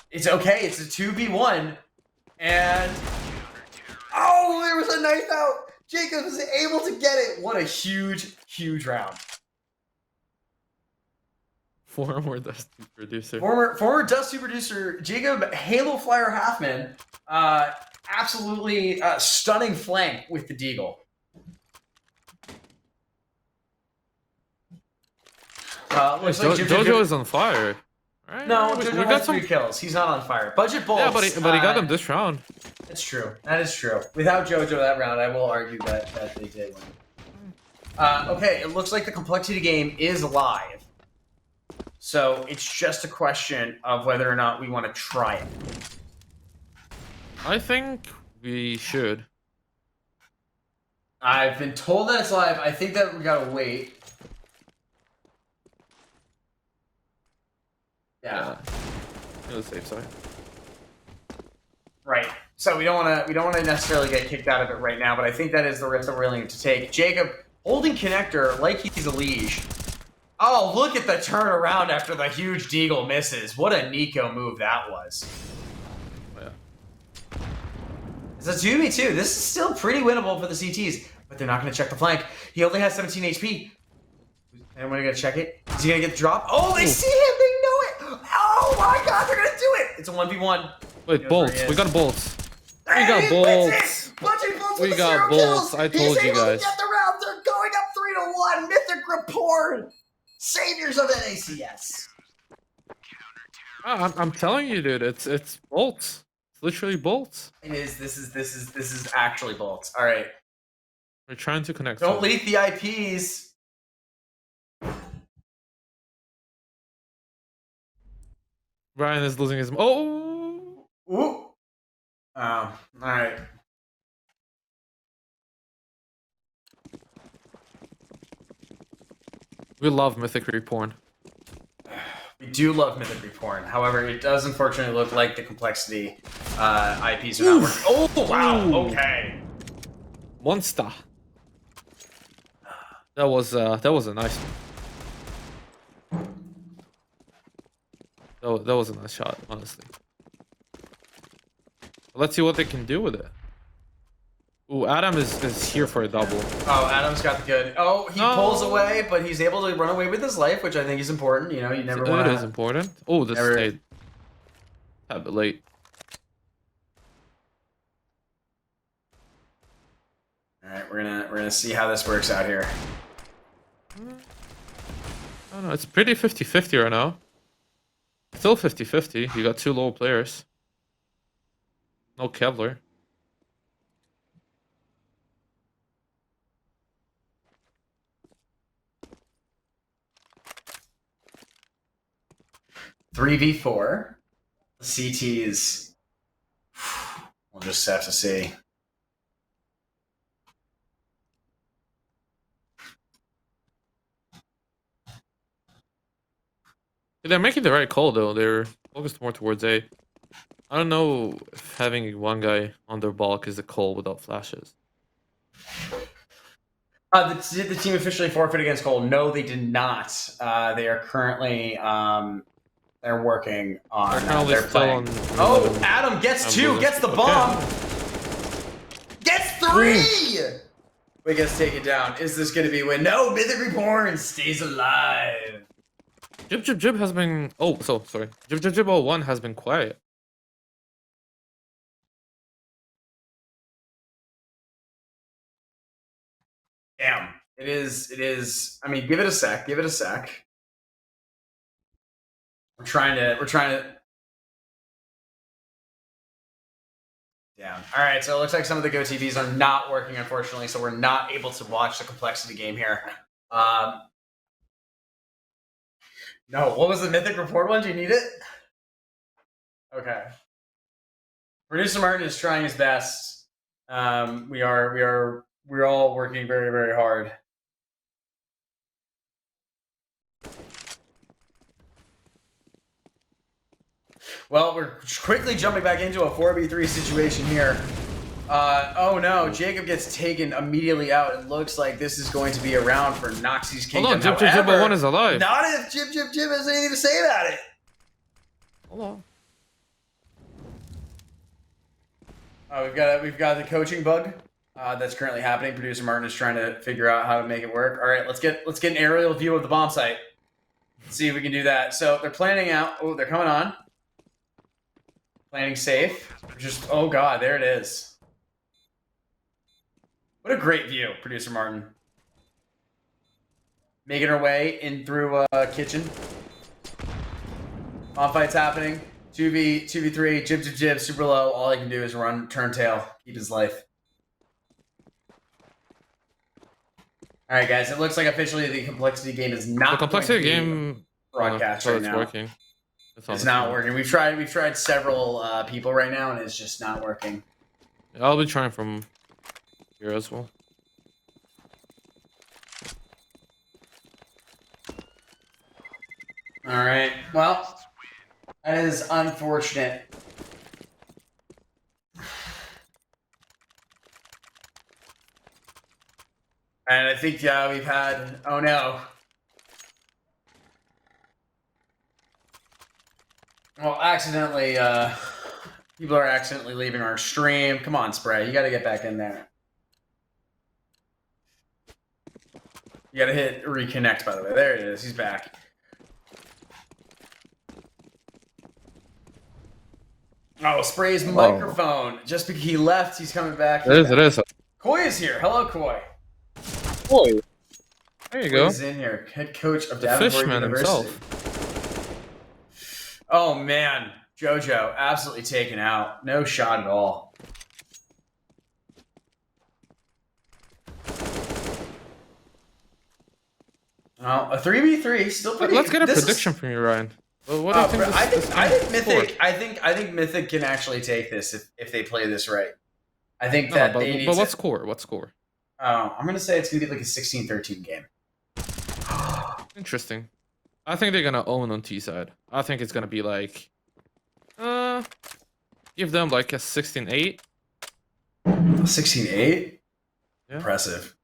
It's okay. It's a 2v1. And oh, there was a knife out. Jacob was able to get it. What a huge round. Former Dusty producer. Former Dusty producer Jacob Halo Flyer Halfman. Absolutely stunning flank with the deagle. Looks like Jojo is on fire. Right? No, Jojo got 3 kills. He's not on fire. Budget Bolts. Yeah, but he got them this round. That's true. That is true. Without Jojo that round, I will argue that they did win. Okay, it looks like the complexity game is live. So it's just a question of whether or not we want to try it. I think we should. I've been told that it's live. I think that we gotta wait. Yeah. The safe side. Right. So we don't want to necessarily get kicked out of it right now, but I think that is the risk that we're willing to take. Jacob holding connector like he's a liege. Oh, look at the turnaround after the huge deagle misses. What a Nico move that was. It's a 2v2. This is still pretty winnable for the CTs, but they're not going to check the flank. He only has 17 HP. And we're going to check it. Is he going to get the drop? Oh, they see him. They know it. Oh, my God. They're going to do it. It's a 1v1. Wait, bolts. We got bolts. We got bolts. We got bolts. I told you guys. Get the round. They're going up 3-1. Mythic Rapport. Saviors of NACS. I'm telling you, dude. It's bolts. It's literally bolts. It is. This is actually bolts. All right. We're trying to connect. Don't leak the IPs. Ryan is losing his. Oh. Ooh. All right. We love Mythic Reporn. We do love Mythic Reporn. However, it does unfortunately look like the complexity IPs are not working. Oh, wow. Ooh. Okay. Monster. That was a nice one. That was a nice shot, honestly. Let's see what they can do with it. Ooh, Adam is here for a double. Oh, Adam's got the good. Oh, he pulls away, but he's able to run away with his life, which I think is important. You know, you never want to. It is important. Oh, this stayed a bit late. All right, we're gonna see how this works out here. I don't know. It's pretty 50-50 right now. Still 50-50. You got two low players. No Kevlar. Three v 4. The CTs. We'll just have to see. They're making the right call though. They're focused more towards A. I don't know if having one guy on their bulk is a call without flashes. Did the team officially forfeit against Cole? No, they did not. They are currently they're working on their play. Oh, Adam gets two, gets the bomb, gets three. We get to take it down. Is this going to be a win? No, Mythic Reborn stays alive. Jib has been. Oh, so sorry. Jib 01 has been quiet. Damn. It is. I mean, give it a sec. Give it a sec. We're trying to. Down. All right, so it looks like some of the Go TVs are not working, unfortunately, so we're not able to watch the complexity game here. No, what was the Mythic Report one? Do you need it? Okay. Producer Martin is trying his best. We're all working very, very hard. Well, we're quickly jumping back into a 4v3 situation here. Oh no, Jacob gets taken immediately out. It looks like this is going to be a round for Noxie's Kingdom. Hold on, Jib 01 is alive. Not if Jib has anything to say about it. Hold on. We've got the coaching bug that's currently happening. Producer Martin is trying to figure out how to make it work. All right, let's get an aerial view of the bomb site. Let's see if we can do that. So they're planning out. Oh, they're coming on. Planning safe. Just oh god, there it is. What a great view, Producer Martin. Making her way in through kitchen. On fight's happening. 2v3, jib, super low. All he can do is run, turn tail, keep his life. All right, guys. It looks like officially the complexity game is not. The complexity game broadcast right right now. Working. It's not working. We've tried several people right now, and it's just not working. I'll be trying from here as well. All right. Well, that is unfortunate. And I think we've had. Oh no. Well, accidentally People are accidentally leaving our stream. Come on, Spray. You got to get back in there. You got to hit reconnect, by the way. There it is. He's back. Oh, Spray's microphone. Just because he left, he's coming back. It is. Koi is here. Hello, Koi. Koi. There you go. He's in here. Head coach of The Davenport fishman University. himself. Oh, man. JoJo absolutely taken out. No shot at all. Well, a 3v3 still pretty. Let's get a prediction from you, Ryan. Well, what do you think? I think Mythic. I think Mythic can actually take this if they play this right. I think that they need. But what score? What score? I'm gonna say it's gonna be like a 16-13 game. Interesting. I think they're gonna own on T side. I think it's gonna be like, give them like a 16-8. 16-8. Yeah. Impressive.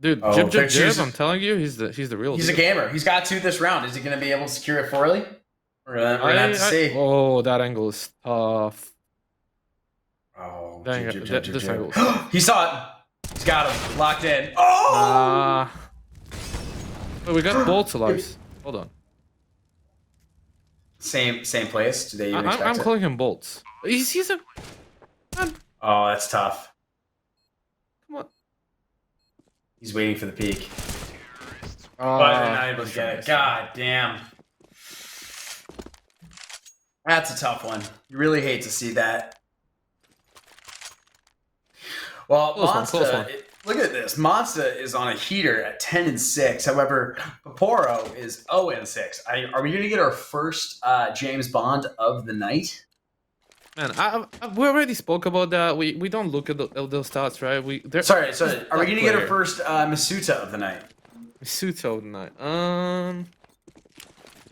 Dude, Jib, I'm telling you, he's the real. He's a gamer. He's got 2 this round. Is he gonna be able to secure it poorly? We're gonna have to see. Oh, that angle is tough. Oh, this angle. He saw it. He's got him locked in. Oh. But we got bolts alive. Hold on. Same place. Do they even expect I'm it? calling him bolts. He's a. Oh, that's tough. Come on. He's waiting for the peak. But they're not able to get it. God damn. That's a tough one. You really hate to see that. Well, Monsta, look at this. Monsta is on a heater at 10-6. However, Paporo is 0-6. Are we going to get our first James Bond of the night? Man, we already spoke about that. We don't look at those stats, right? Sorry. Are we going to get our first Masuta of the night? Masuta of the night.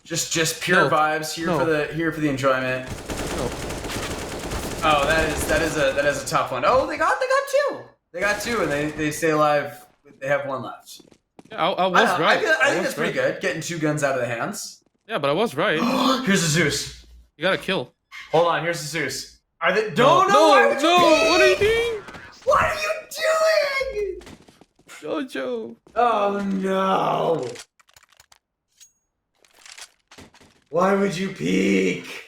Just pure vibes here for the enjoyment. No. Oh, that is a tough one. Oh, they got 2. They got 2, and they stay alive. They have 1 left. Yeah, I was right. I think that's pretty good. Getting 2 guns out of the hands. Yeah, but I was right. Here's the Zeus. You got to kill. Hold on. Here's the Zeus. Are they? No. What are you doing? What are you doing? Jojo. Oh no. Why would you peek?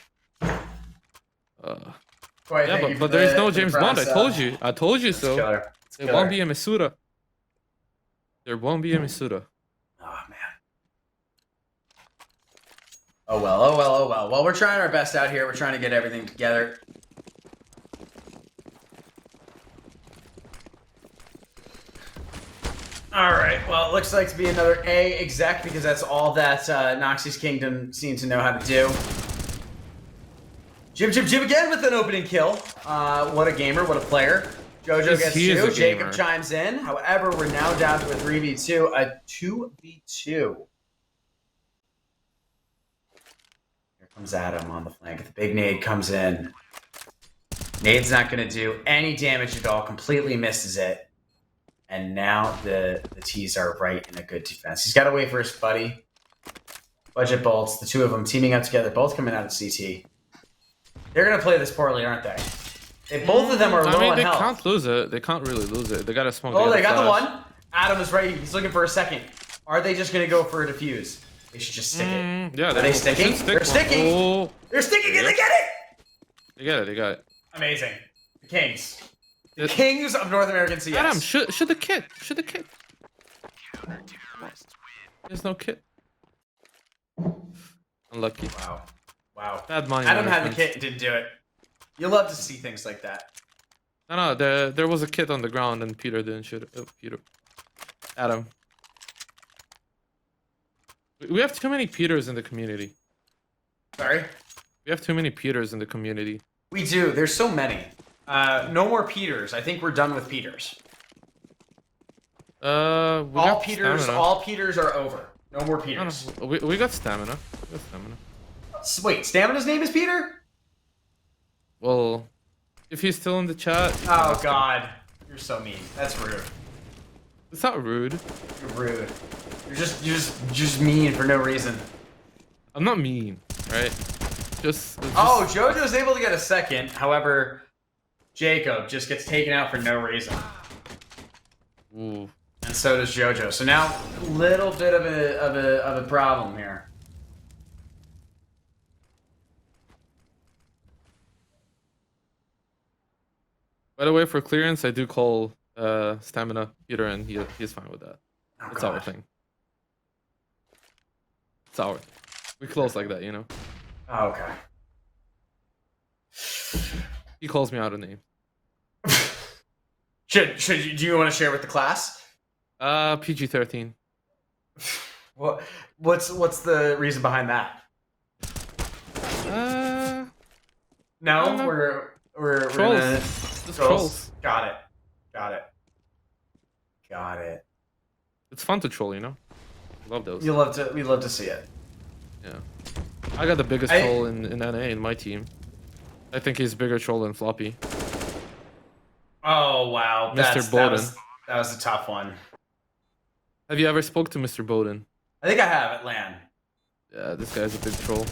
Yeah, but there is no James Bond. I told you so. There won't be a Masuda. There won't be a Masuda. Oh man. Oh well. Well, we're trying our best out here. We're trying to get everything together. All right. Well, it looks like to be another A exec because that's all that Noxie's Kingdom seems to know how to do. Jib again with an opening kill. What a gamer, what a player. Jojo gets 2. Jacob chimes in. However, we're now down to a 3v2, a 2v2. Here comes Adam on the flank. The big nade comes in. Nade's not going to do any damage at all. Completely misses it. And now the T's are right in a good defense. He's got to wait for his buddy. Budget bolts. The 2 of them teaming up together. Both coming out of CT. They're going to play this poorly, aren't they? Both of them are low on health. They can't lose it. They can't really lose it. They got to smoke. Oh, they got the 1. Adam is right. He's looking for a second. Are they just going to go for a defuse? They should just stick it. Yeah, are they sticking? They're sticking. Oh. They're sticking and they get it. They got it. Amazing. The Kings. The Kings of North American CS. Adam, should the kit. There's no kit. Unlucky. Wow. Bad money. Adam had the kit and didn't do it. You love to see things like that. No, there was a kit on the ground and Peter didn't shoot it. Oh, Peter. Adam. We have too many Peters in the community. Sorry? We have too many Peters in the community. We do. There's so many. No more Peters. I think we're done with Peters. All Peters are over. No more Peters. No, we got stamina. Wait, Stamina's name is Peter? Well, if he's still in the chat. Oh God, you're so mean. That's rude. It's not rude. You're rude. You're just mean for no reason. I'm not mean, right? Oh, JoJo's able to get a second. However, Jacob just gets taken out for no reason. Ooh. And so does JoJo. So now a little bit of a problem here. By the way, for clearance, I do call stamina Peter, and he's fine with that. Oh, it's God. our thing. It's our thing. We close like that, you know. Oh, okay. He calls me out of name. Do you want to share with the class? PG-13. What's the reason behind that? No, we're gonna trolls. Got it. It's fun to troll, you know. Love those. We love to see it. Yeah. I got the biggest troll in NA in my team. I think he's bigger troll than Floppy. Oh wow, Mr. Bowden. That was a tough one. Have you ever spoke to Mr. Bowden? I think I have at LAN. Yeah, this guy's a big troll.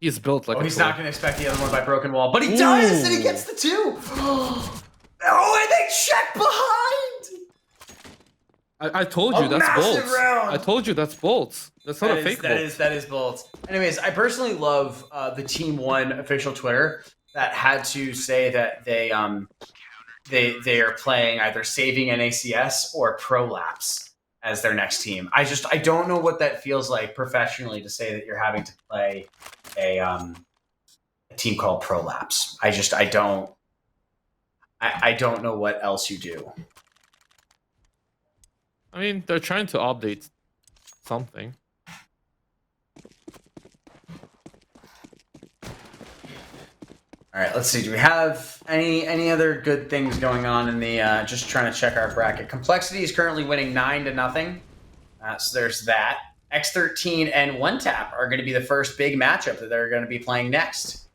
He's built like a he's troll. not going to expect the other one by broken wall, but he does, and he gets the 2. Oh, and they check behind. I told you that's bolts. Round. I told you that's bolts. That's not a fake bolt. That is bolts. Anyways, I personally love the Team One official Twitter that had to say that they are playing either saving NACS or Prolapse as their next team. I don't know what that feels like professionally to say that you're having to play a team called Prolapse. I don't know what else you do. I mean, they're trying to update something. All right, let's see. Do we have any other good things going on in the? Just trying to check our bracket. Complexity is currently winning 9-0. So there's that. X13 and One Tap are going to be the first big matchup that they're going to be playing next.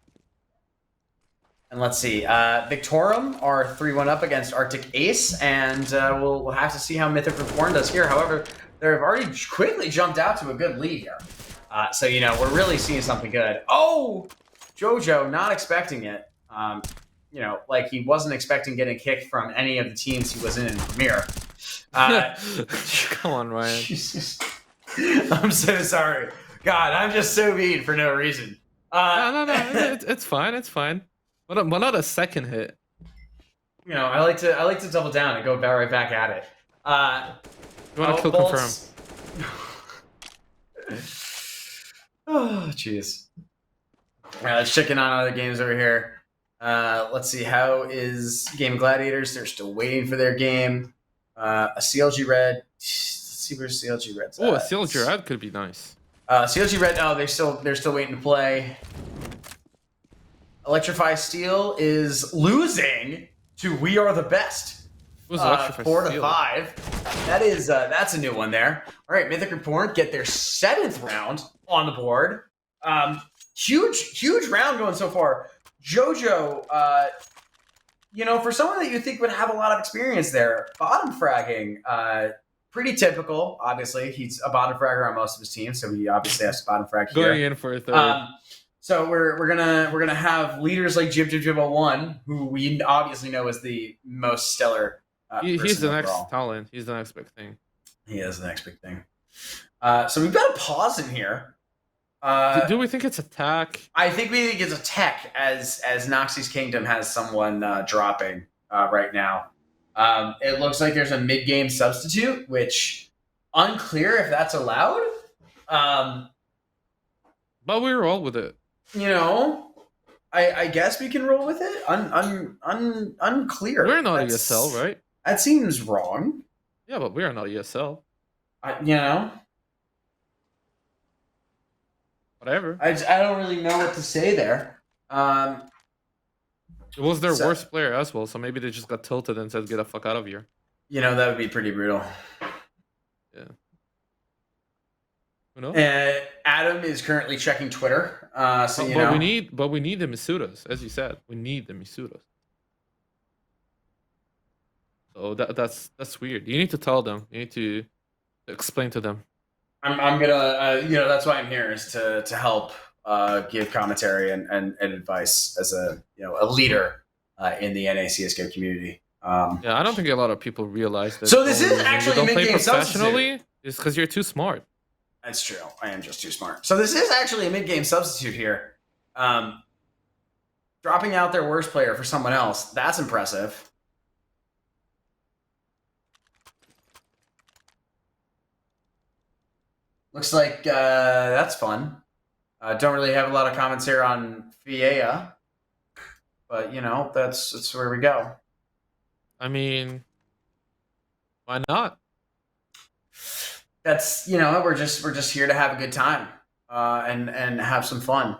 And let's see. Victorum are 3-1 up against Arctic Ace, and we'll have to see how Mythic Reborn does here. However, they've already quickly jumped out to a good lead here. So we're really seeing something good. Oh. JoJo not expecting it, like he wasn't expecting getting kicked from any of the teams he was in Premier. Come on, Ryan. Jesus. I'm so sorry. God, I'm just so mean for no reason. No. It's fine. It's fine. But not a second hit. I like to double down and go right back at it. You want to kill confirm? Oh, jeez. Let's check in on other games over here. Let's see. How is Game Gladiators? They're still waiting for their game. A CLG Red. Let's see where CLG Red's at. Oh, a CLG Red could be nice. CLG Red. Oh, they're still waiting to play. Electrify Steel is losing to We Are the Best. 4-5. That's a new one there. All right, Mythic Report get their 7th round on the board. Huge round going so far. JoJo, for someone that you think would have a lot of experience there, bottom fragging, pretty typical. Obviously, he's a bottom fragger on most of his teams, so he obviously has to bottom frag here. Going in for a third. So we're gonna have leaders like Jib01, who we obviously know is the most stellar. He's the next overall. talent. He's the next big thing. He is the next big thing. So we've got a pause in here. Do we think it's a tech? I think we think it's a tech, as Noxie's Kingdom has someone dropping right now. It looks like there's a mid-game substitute, which unclear if that's allowed. But we roll with it. I guess we can roll with it. Unclear. We're not ESL, right? That seems wrong. Yeah, but we are not ESL. Whatever. I don't really know what to say there. It was their worst player as well, so maybe they just got tilted and said, "Get the fuck out of here." That would be pretty brutal. Yeah. Who knows? Adam is currently checking Twitter. But we need the Misudas, as you said. We need the Misudas. So that's weird. You need to tell them. You need to explain to them. I'm gonna that's why I'm here, is to help give commentary and advice as a leader in the NA CS:GO community. Yeah, I don't think a lot of people realize that. So this is you actually don't play mid-game professionally. substitute. Is because you're too smart. That's true. I am just too smart. So this is actually a mid-game substitute here. Dropping out their worst player for someone else. That's impressive. Looks like that's fun. Don't really have a lot of comments here on Fiea, but that's where we go. I mean, why not? That's we're just here to have a good time and have some fun.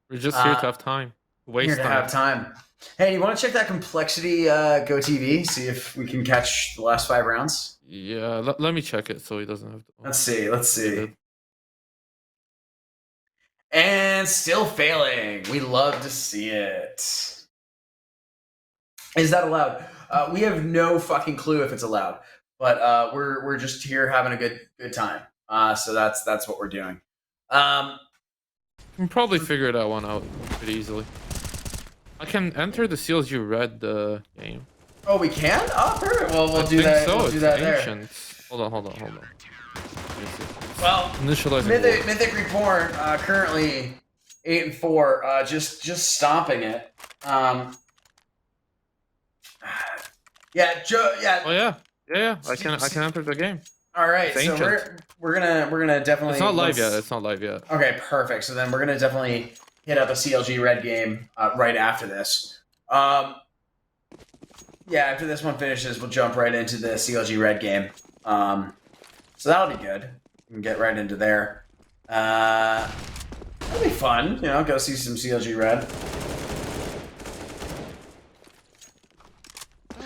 We're just here to have time. Here to have time. Hey, you want to check that complexity Go TV? See if we can catch the last 5 rounds. Yeah, let me check it so he doesn't have to. Let's see. And still failing. We love to see it. Is that allowed? We have no fucking clue if it's allowed, but we're just here having a good time. So that's what we're doing. We can probably figure that one out pretty easily. I can enter the CLG Red game. Oh, we can? Oh, perfect. Well, we'll do that. So. We'll do that ancient. there. Hold on. Well, initializing Mythic Reborn currently 8-4, just stomping it. Yeah, Joe. Yeah. Oh yeah. I can enter the game. All right, so we're gonna definitely. It's not live yet. It's not live yet. Okay, perfect. So then we're gonna definitely hit up a CLG Red game right after this. Yeah, after this one finishes, we'll jump right into the CLG Red game. So that'll be good. We can get right into there. That'll be fun. Go see some CLG Red.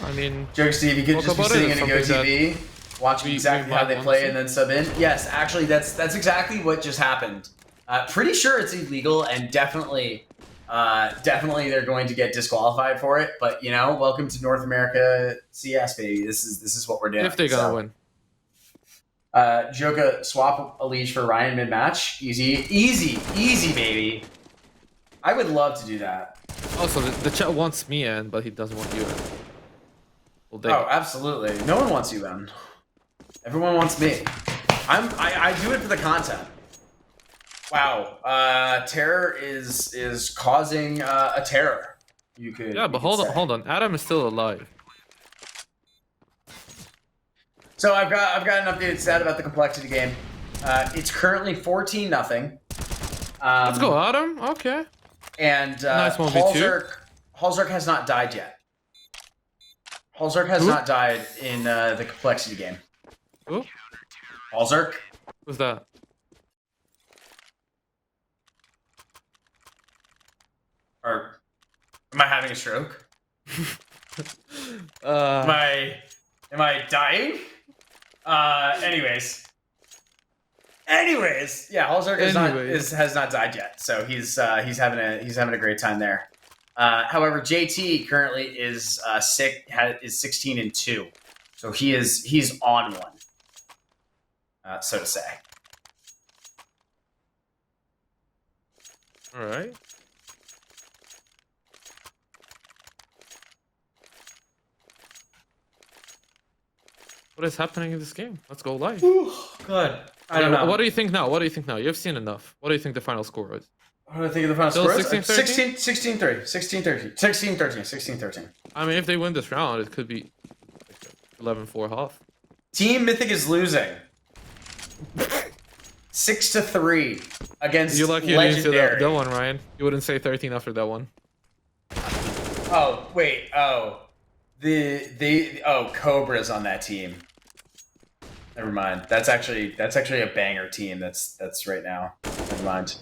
I mean, Joke Steve, you could just be sitting in a Go TV, watching exactly how they play and then sub in. Yes, actually, that's exactly what just happened. Pretty sure it's illegal and definitely they're going to get disqualified for it. But welcome to North America CS, baby. This is what we're doing. If they're gonna win. Joka, swap a leash for Ryan mid match. Easy, baby. I would love to do that. Also, the chat wants me in, but he doesn't want you in. Oh, absolutely. No one wants you in. Everyone wants me. I do it for the content. Wow. Terror is causing a terror. You could. Yeah, but hold on. Adam is still alive. So I've got an updated stat about the complexity game. It's currently 14-0. Let's go, Adam. Okay. And nice 1v2. Halzark has not died yet. Halzark has not died in the complexity game. Who? Halzark. Who's that? Or am I having a stroke? Am I dying? Anyways, yeah, Halzark has not died yet, so he's having a great time there. However, JT currently is 16-2, so he's on one, so to say. All right. What is happening in this game? Let's go live. Ooh, good. I don't know. What do you think now? You've seen enough. What do you think the final score is? What do I think of the final score? 16-13? 16-13. 16-13. I mean, if they win this round, it could be 11-4 half. Team Mythic is losing. 6-3 against You're lucky Legendary. you didn't say that one, Ryan. You wouldn't say 13 after that one. Oh, wait. Oh. Cobra's on that team. Never mind. That's actually a banger team. That's right now. Never mind.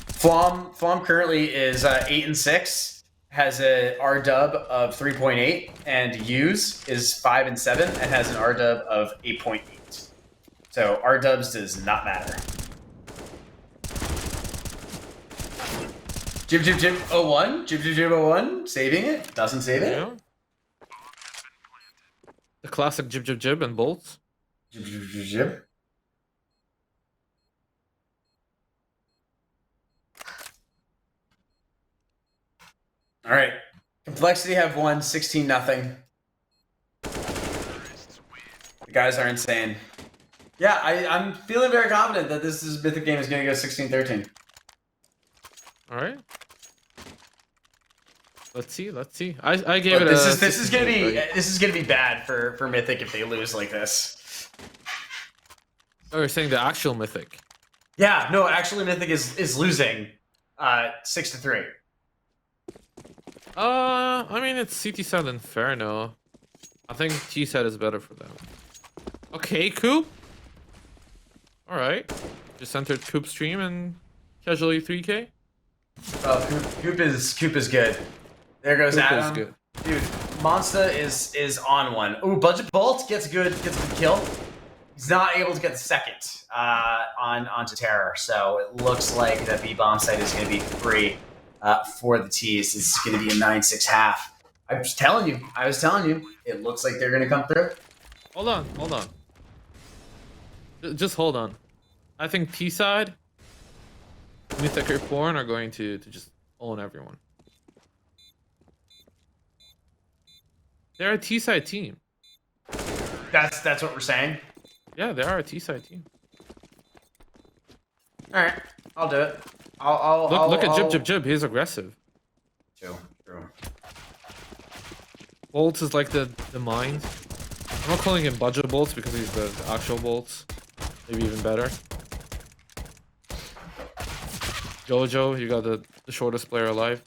Flom currently is 8-6, has a R-dub of 3.8, and Use is 5-7 and has an R-dub of 8.8. So R-dubs does not matter. Jib 01, Jib 01, saving it, doesn't save it. Yeah. The classic jib and bolts. Jib. All right. Complexity have won 16-0. The guys are insane. Yeah, I'm feeling very confident that this Mythic game is going to go 16-13. All right. Let's see. I gave But it this a. is gonna be bad for Mythic if they lose like this. Oh, you're saying the actual Mythic? Yeah, no, actually Mythic is losing 6-3. I mean it's CT set Inferno. I think T set is better for them. Okay, Coop. All right. Just entered Coop stream and casually 3K. Oh, Coop is good. There goes Coop Adam. is good. Dude, Monsta is on one. Ooh, Budget Bolt gets a good kill. He's not able to get the second onto Terror, so it looks like the B bomb site is going to be free for the T's. It's going to be a 9-6 half. I was telling you, it looks like they're going to come through. Hold on. Just hold on. I think T side, Mythic Reborn are going to just own everyone. They're a T side team. That's what we're saying. Yeah, they are a T side team. All right, I'll do it. Look at Jib. He's aggressive. True. Bolts is like the mines. I'm not calling him budget bolts because he's the actual bolts. Maybe even better. Jojo, you got the shortest player alive.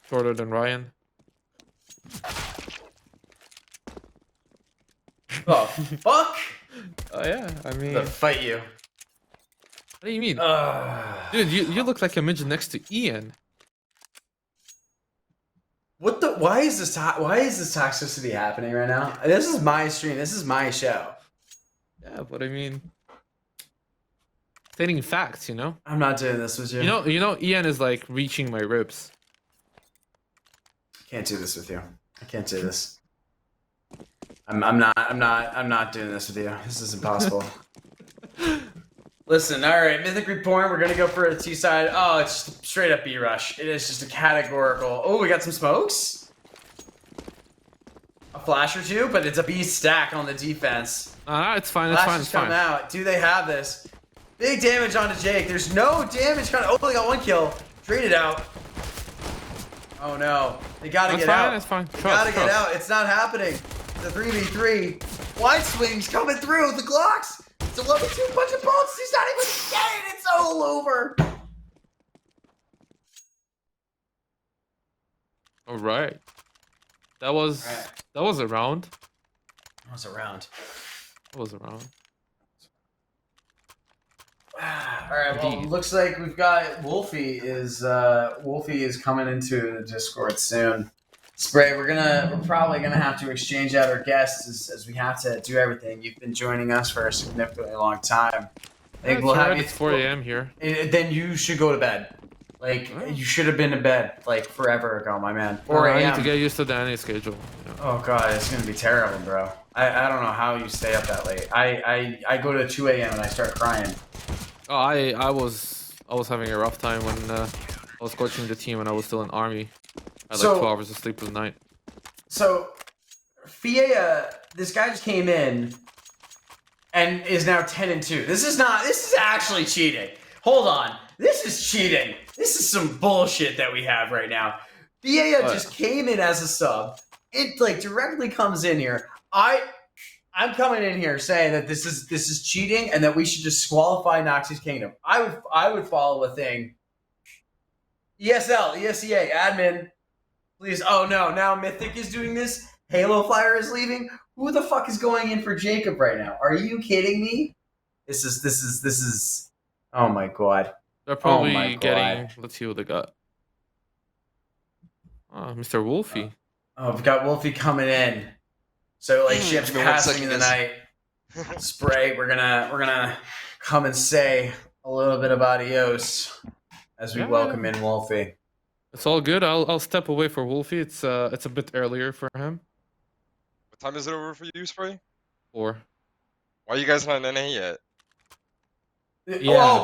Shorter than Ryan. Oh, fuck! Oh yeah, I mean... To fight you. What do you mean? Dude, you look like a midget next to Ian. What the? Why is this toxicity happening right now? This is my stream. This is my show. Yeah, but I mean... Stating facts, you know? I'm not doing this with you. You know, Ian is like reaching my ribs. Can't do this with you. I can't do this. I'm not doing this with you. This is impossible. Listen, all right, Mythic Reborn, we're gonna go for a T side. Oh, it's just straight up B rush. It is just a categorical. Oh, we got some smokes. A flash or two, but it's a B stack on the defense. It's fine. It's fine. Come out. Do they have this? Big damage onto Jake. There's no damage. Oh, they got one kill. Trade it out. Oh no, they gotta get out. That's fine. They gotta get out. It's not happening. The 3v3. Wide swings coming through. The Glocks. It's a level 2 bunch of bolts. He's not even getting it. It's all over. All right. That was a round. That was a round. All right. Well, looks like we've got Wolfie is coming into the Discord soon. Spray, we're probably gonna have to exchange out our guests as we have to do everything. You've been joining us for a significantly long time. I think we'll have you. It's 4 a.m. here. Then you should go to bed. Like you should have been in bed like forever ago, my man. 4 a.m. I need to get used to the NA schedule. You know? Oh god, it's gonna be terrible, bro. I don't know how you stay up that late. I go to 2 a.m. and I start crying. Oh, I was having a rough time when I was coaching the team and I was still in army. I had like 2 hours of sleep a night. So, Fiea, this guy just came in and is now 10-2. This is actually cheating. Hold on. This is cheating. This is some bullshit that we have right now. Fiea just came in as a sub. It like directly comes in here. I'm coming in here saying that this is cheating and that we should disqualify Noxus Kingdom. I would follow a thing. ESL, ESEA, admin. Please. Oh no, now Mythic is doing this. Halo Flyer is leaving. Who the fuck is going in for Jacob right now? Are you kidding me? This is. Oh my god. They're probably getting. Let's see what they got. Oh, Mr. Wolfie. Oh, we've got Wolfie coming in. So like ships passing in the night. Spray. We're gonna come and say a little bit of adios as we welcome in Wolfie. It's all good. I'll step away for Wolfie. It's a bit earlier for him. What time is it over for you, Spray? 4. Why are you guys not in NA yet? Yeah. Oh,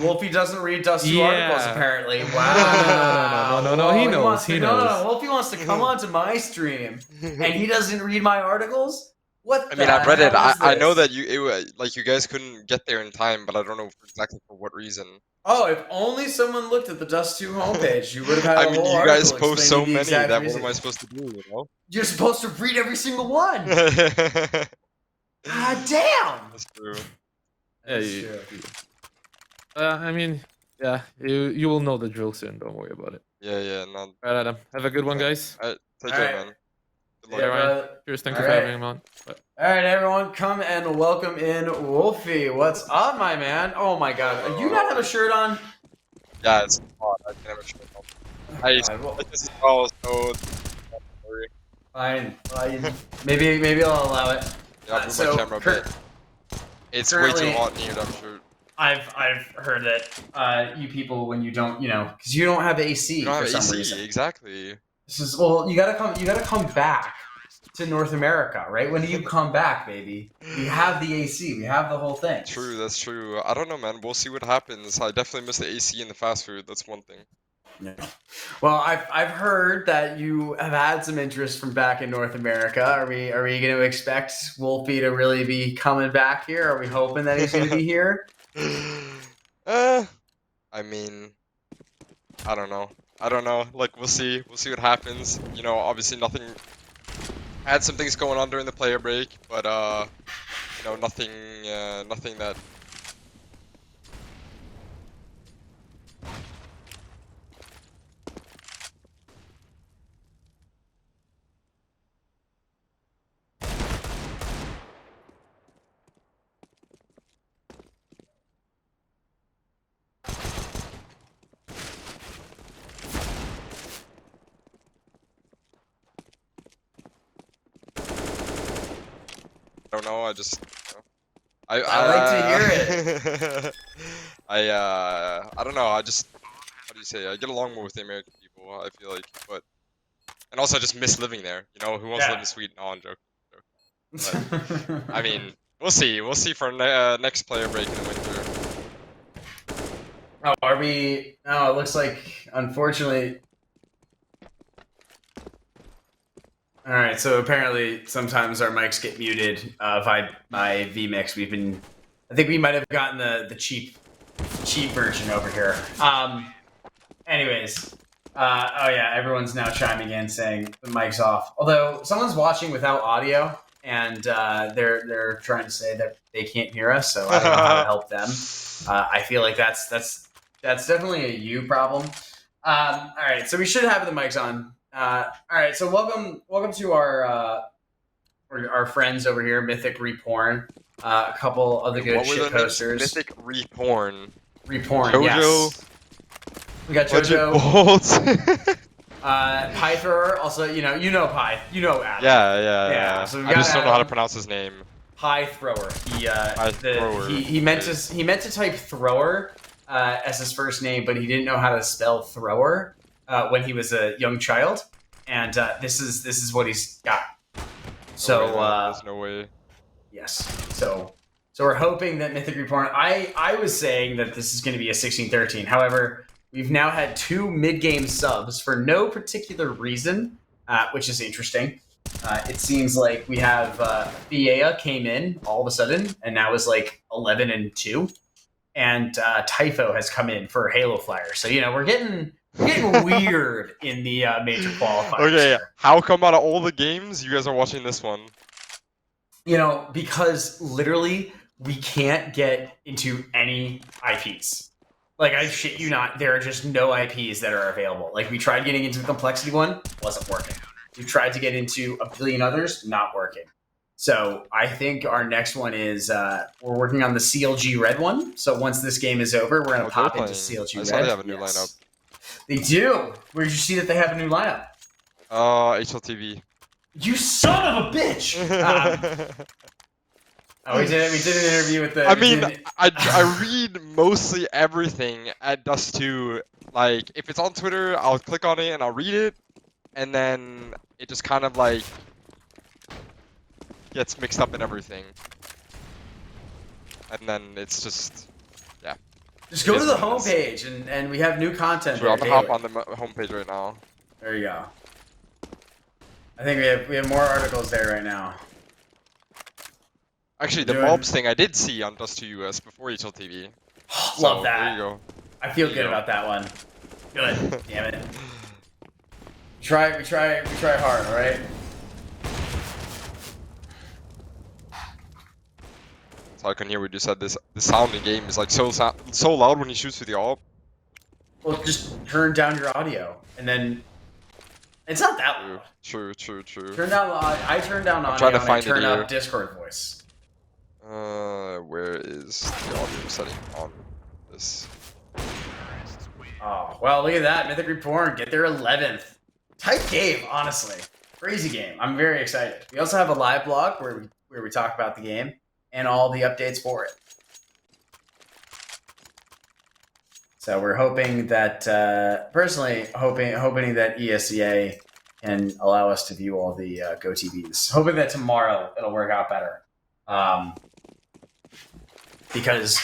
Wolfie doesn't read Dust 2 articles, apparently. Wow. No, he Whoa, knows. He knows. No, Wolfie wants to come onto my stream, and he doesn't read my articles? What I mean, I've the read it. hell is I know this? that you guys couldn't get there in time, but I don't know exactly for what reason. Oh, if only someone looked at the Dust 2 homepage, you would have had I a mean, whole you guys article post so explaining the many exact that reason. what am I supposed to do, you know? You're supposed to read every single one. That's God damn. true. Yeah, I mean, yeah, you will know the drill soon. Don't worry about it. Yeah, no. All right, Adam. Have a good one, guys. Alright, take All care, right. man. Good Yeah, luck. Ryan. Cheers. Thank you All for right. having him on. Bye. All right, everyone, come and welcome in Wolfie. What's up, my man? Oh my God, you not have a shirt on? Yeah, it's hot. I can have a shirt on. I just as well, so Fine. Maybe I'll allow it. yeah, I'll move So, my camera a bit. It's way currently- too hot in here to have a shirt. I've heard that you people, when you don't, because you don't have AC You don't for have some AC, reason. exactly. This is you gotta come back to North America, right? When do you come back, baby? We have the AC, we have the whole thing. True, that's true. I don't know, man. We'll see what happens. I definitely miss the AC and the fast food. That's one thing. Yeah. Well, I've heard that you have had some interest from back in North America. Are we going to expect Wolfie to really be coming back here? Are we hoping that he's going to be here? I mean, I don't know. Like, we'll see. We'll see what happens. You know, obviously nothing. I had some things going on during the player break, but you know, nothing that. I don't know. I just. You know, I like to hear it. I don't know. I just. How do you say? I get along more with the American people. I feel like, but. And also, I just miss living there. You know, who wants to live in Sweden? No, I'm joking. But, I mean, we'll see. We'll see for next player break in the winter. Oh, are we? Oh, it looks like, unfortunately. All right, so apparently sometimes our mics get muted by vMix. I think we might have gotten the cheap version over here. Anyways, oh yeah, everyone's now chiming in saying the mic's off. Although someone's watching without audio, and they're trying to say that they can't hear us, so I don't know how to help them. I feel like that's definitely a you problem. All right, so we should have the mics on. All right, so welcome to our friends over here, Mythic Reporn, a couple of the good shit posters. Mythic Reporn. Reporn, yes. We got JoJo. Pie Thrower, also, you know Pie. You know Adam. Yeah. So I just don't know how to pronounce his name. Pie Thrower. Thrower. He meant to type Thrower as his first name, but he didn't know how to spell Thrower when he was a young child, and this is what he's got. So there's no way. Yes. So we're hoping that Mythic Reborn. I was saying that this is going to be a 16-13. However, we've now had 2 mid-game subs for no particular reason, which is interesting. It seems like we have Fiea came in all of a sudden and now is like 11-2, and Typho has come in for Halo Flyer. So we're getting weird in the major qualifiers. Okay, here. how come out of all the games you guys are watching this one? Because literally we can't get into any IPs. Like, I shit you not, there are just no IPs that are available. Like, we tried getting into the complexity one, wasn't working. We tried to get into a billion others, not working. So I think our next one is we're working on the CLG Red one. So once this game is over, we're gonna pop into CLG Red. I saw they have a new lineup. They do. Where did you see that they have a new lineup? HLTV. You son of a bitch! We did an interview with the. I mean, I read mostly everything at Dust 2. Like, if it's on Twitter, I'll click on it and I'll read it, and then it just kind of like gets mixed up in everything, and then it's just Just go to the homepage, and we have new content. Sure, I'm gonna hop on the homepage right now. There you go. I think we have more articles there right now. Actually, the mobs thing I did see on Dust2 US before HLTV. So, Love that. There you go. I feel good about that one. Good. Damn it. We try hard, all right? So I can hear we just said this. The sound in game is like so loud when he shoots through the AWP. Well, just turn down your audio, and then it's not that loud. True. Turn down. I turn down audio. Trying to and find I turn it up here. Discord voice. Where is the audio setting on this? Oh well, look at that, Mythic Reborn get their 11th. Tight game, honestly. Crazy game. I'm very excited. We also have a live blog where we talk about the game and all the updates for it. So we're hoping that, personally, hoping that ESEA can allow us to view all the GoTVs. Hoping that tomorrow it'll work out better. Because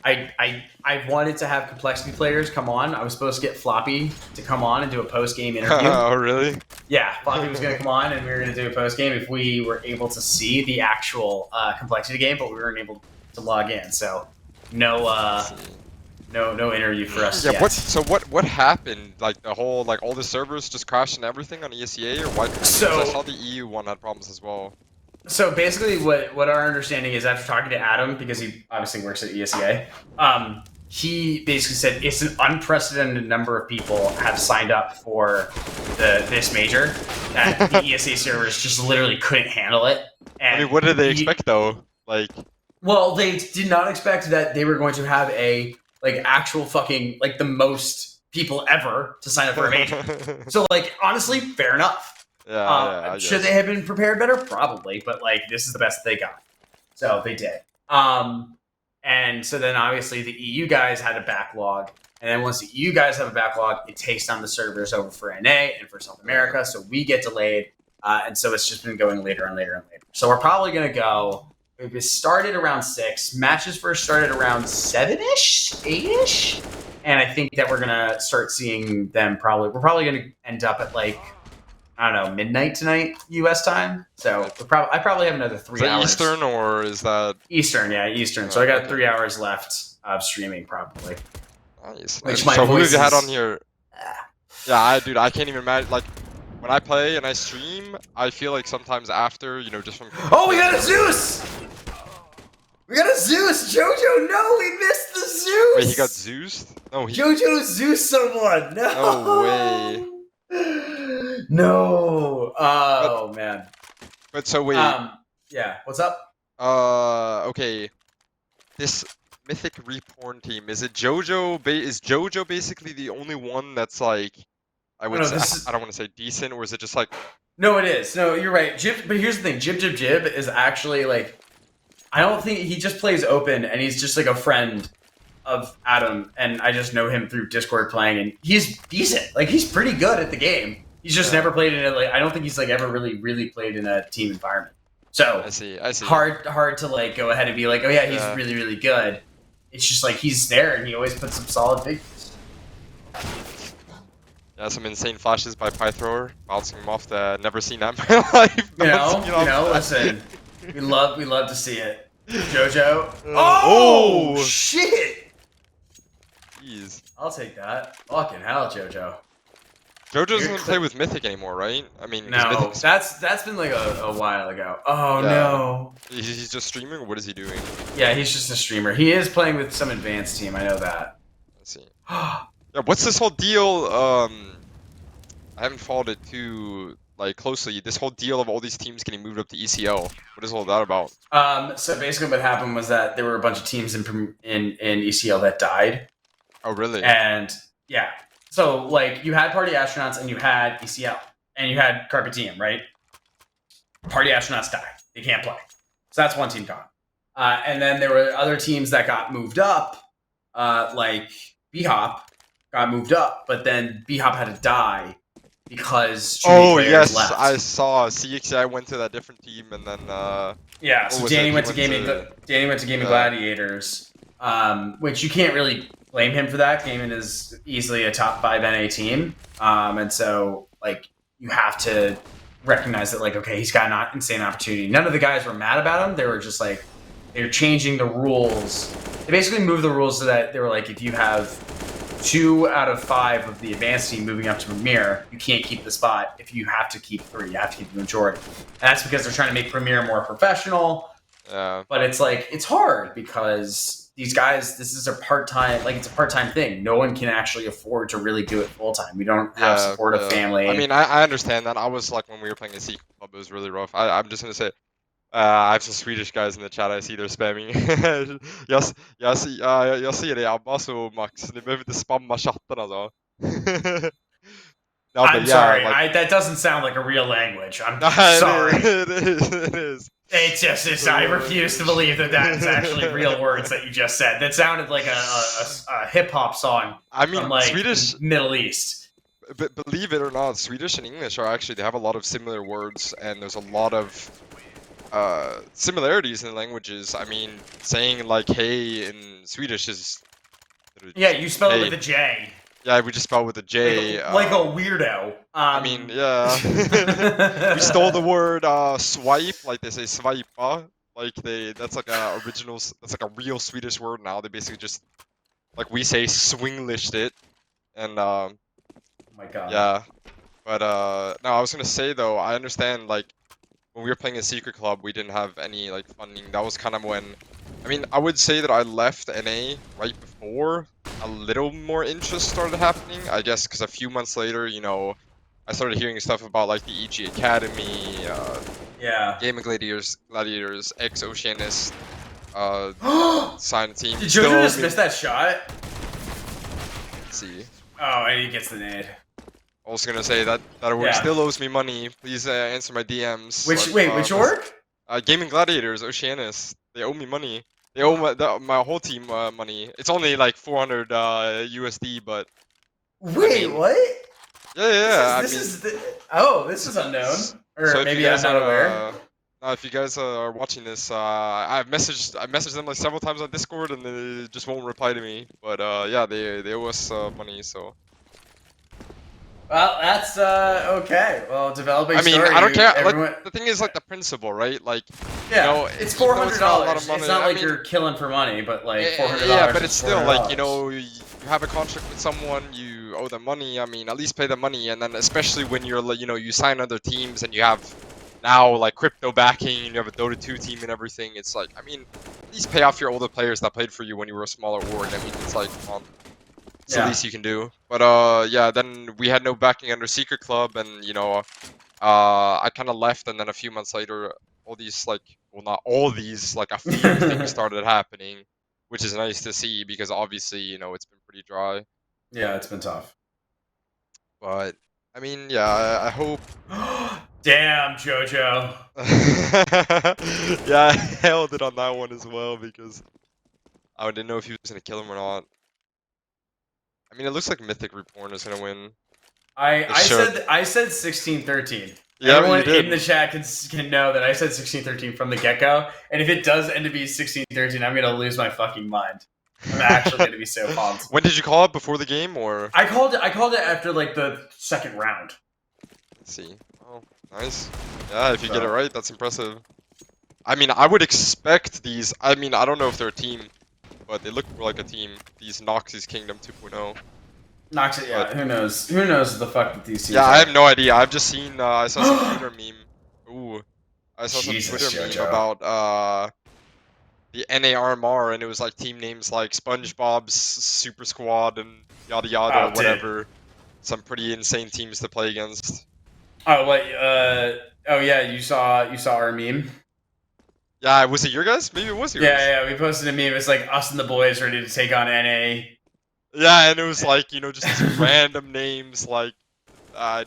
I wanted to have complexity players come on. I was supposed to get Floppy to come on and do a post-game interview. Oh, really? Yeah, Floppy was going to come on and we were going to do a post-game if we were able to see the actual complexity game, but we weren't able to log in. So no interview for us yet. What happened? Like the whole all the servers just crashed and everything on ESEA, or what? Because I saw the EU one had problems as well. So basically, what our understanding is, after talking to Adam, because he obviously works at ESEA, he basically said it's an unprecedented number of people have signed up for this major, that the ESEA servers just literally couldn't handle it. And I mean, what did they expect though? Well, they did not expect that they were going to have a actual fucking the most people ever to sign up for a major. So honestly, fair enough. Yeah, should they have been prepared better? Probably, but this is the best they got. So they did. And so then obviously the EU guys had a backlog. And then once the EU guys have a backlog, it takes down the servers over for NA and for South America. So we get delayed. And so it's just been going later and later and later. So we're probably going to go. It started around 6. Matches first started around 7-ish, 8-ish. And I think that we're going to start seeing them we're probably going to end up at I don't know, midnight tonight, U.S. time. So I probably have another 3 hours. Is that Eastern or is that Eastern? Yeah, Eastern. So I got 3 hours left of streaming probably. Nice. Which So who have you had on here? Yeah, dude, I can't even imagine. When I play and I stream, I feel like sometimes after, just from. Oh, we got a Zeus! We got a Zeus! Jojo, no, we missed the Zeus! Wait, he got Zeused? No, Jojo Zeus someone! No! No way. No. Oh man. But so wait. Yeah. What's up? Okay. This Mythic Reborn team, is it JoJo? Is JoJo basically the only one that's I would say, I don't want to say decent, or is it just No, it is. No, you're right. But here's the thing. Jib is actually I don't think he just plays open, and he's just a friend of Adam, and I just know him through Discord playing, and he's decent. He's pretty good at the game. He's just never played in I don't think he's ever really played in a team environment. So I see. Hard to go ahead and be oh yeah, he's really good. It's just he's there and he always puts some solid figures. Yeah, some insane flashes by Pythrower, bouncing him off the never seen that in my life. Listen, we love to see it. Jojo. Oh shit! Jeez. I'll take that. Fucking hell, Jojo. JoJo doesn't play with Mythic anymore, right? I mean, no, that's been a while ago. Oh no. He's just streaming, or what is he doing? Yeah, he's just a streamer. He is playing with some advanced team. I know that. I see. Yeah, what's this whole deal? I haven't followed it too closely. This whole deal of all these teams getting moved up to ECL. What is all that about? So basically, what happened was that there were a bunch of teams in ECL that died. Oh, really? And yeah. So, you had Party Astronauts and you had ECL. And you had Carpe Diem, right? Party Astronauts died. They can't play. So that's one team gone. And then there were other teams that got moved up, B-Hop got moved up, but then B-Hop had to die because players left. I saw CXI went to that different team, and then so Danny went to Gaming Gladiators, which you can't really blame him for that. Cayman is easily a top 5 NA team, and so like you have to recognize that like okay, he's got an insane opportunity. None of the guys were mad about him. They were just like they're changing the rules. They basically moved the rules so that they were like if you have 2 out of 5 of the advanced team moving up to Premier, you can't keep the spot. If you have to keep 3, you have to keep the majority. And that's because they're trying to make Premier more professional. Yeah. But it's like it's hard because these guys, this is a part-time, like it's a part-time thing. No one can actually afford to really do it full-time. We don't have support of family. I mean, I understand that. I was like when we were playing a secret club, it was really rough. I'm just gonna say. I have some Swedish guys in the chat, I see they're spamming. Jag ser det Abba så Max, ni behöver inte spamma chatten alltså. No, I'm sorry, like, that doesn't sound like a real language. I'm sorry. It is. It just is. I refuse to believe that that's actually real words that you just said. That sounded like a hip-hop song from like Swedish, Middle East. But believe it or not, Swedish and English are actually, they have a lot of similar words, and there's a lot of similarities in languages. I mean, saying like "hey" in Swedish is yeah, you spell hey. it with a J. Yeah, we just spell it with a J. Like a weirdo. I mean, yeah. We stole the word swipe, like they say swipa. Like that's like that's like a real Swedish word now. They basically just like we say swinglished it, and oh my god. Yeah, but no, I was gonna say though, I understand like. When we were playing a secret club, we didn't have any like funding. That was kind of when, I mean, I would say that I left NA right before a little more interest started happening. I guess because a few months later, you know, I started hearing stuff about like the EG Academy, yeah, Gaming Gladiators, ex Oceanist, signed a team. Did Jojo just miss that shot? Let's see. Oh, and he gets the nade. I was gonna say that org still owes me money. Please answer my DMs. Which org? Gaming Gladiators, Oceanus. They owe me money. They owe my whole team money. It's only like 400 USD, but. Wait, what? Yeah. This is unknown. Or so maybe I'm not aware. If you guys are watching this, I messaged them like several times on Discord, and they just won't reply to me. But yeah, they owe us money, so. Well, that's okay. Well, developing. I mean, story, I don't care. Everyone... Like, the thing is, like the principle, right? Like, yeah, you know, it's $400. It's not like I mean, you're killing for money, but like $400. Yeah, but it's still like you know, you have a contract with someone, you owe them money. I mean, at least pay them money, and then especially when you're like, you know, you sign other teams and you have now like crypto backing, and you have a Dota 2 team and everything. It's like, I mean, at least pay off your older players that played for you when you were a smaller org. I mean, it's like, it's the least you can do. But yeah, then we had no backing under Secret Club, and you know, I kind of left, and then a few months later, all these like, well, not all these, like a few things started happening, which is nice to see because obviously, you know, it's been pretty dry. Yeah, it's been tough. But I mean, yeah, I hope. Damn, Jojo. Yeah, I held it on that one as well because I didn't know if he was gonna kill him or not. I mean, it looks like Mythic Reborn is gonna win. I said 16-13. Yeah, everyone in the chat can know that I said 16-13 from the get-go, and if it does end up being 16-13, I'm gonna lose my fucking mind. I'm actually gonna be so pumped. When did you call it? Before the game, or? I called it after like the second round. Let's see. Oh, nice. Yeah, if you get it right, that's impressive. I mean, I would expect these. I mean, I don't know if they're a team, but they look more like a team. These Noxys Kingdom 2.0. Noxys, yeah. But, who knows? Who knows the fuck that these teams are? I have no idea. I've just seen. I saw some Twitter meme. Ooh, I saw some Twitter meme about the NARMR, and it was like team names like SpongeBob's Super Squad and yada yada, whatever. Some pretty insane teams to play against. Oh wait, oh yeah, you saw our meme. Yeah, was it your guys? Maybe it was yours. Yeah, we posted a meme. It's like us and the boys ready to take on NA. Yeah, and it was like, you know, just these random names, like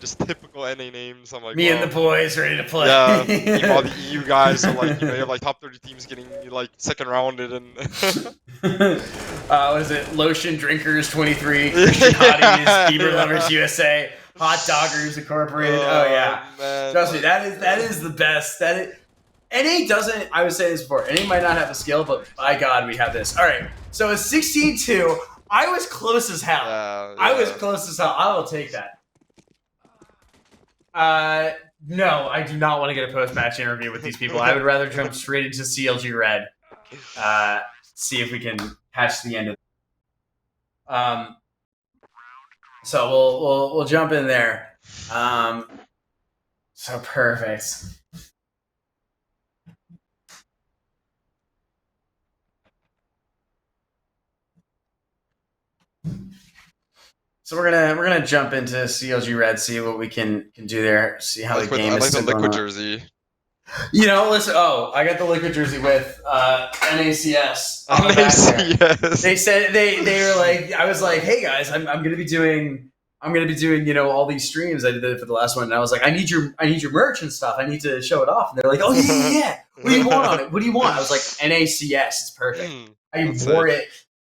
just typical NA names. I'm like, me and the boys ready to play. Yeah, all the EU guys are like, you know, you have like top 30 teams getting like second rounded and. What is it? Lotion Drinkers 23, Christian Hotties, Bieber Lovers USA, Hot Doggers Incorporated. Oh yeah, man. Trust me, that is the best. NA doesn't. I was saying this before. NA might not have the skill, but by God, we have this. All right, so it's 16-2. I was close as hell. Yeah, I was close as hell. I will take that. No, I do not want to get a post-match interview with these people. I would rather jump straight into CLG Red. See if we can catch the end of it. So we'll jump in there. So perfect. So we're gonna jump into CLG Red, see what we can do there, see how the game is. I like the liquid jersey. You know, listen. Oh, I got the liquid jersey with NACS. NACS. They said they were like, I was like, hey guys, I'm gonna be doing all these streams. I did it for the last one, and I was like, I need your merch and stuff. I need to show it off. And they're like, oh yeah. What do you want on it? What do you want? I was like, NACS. It's perfect.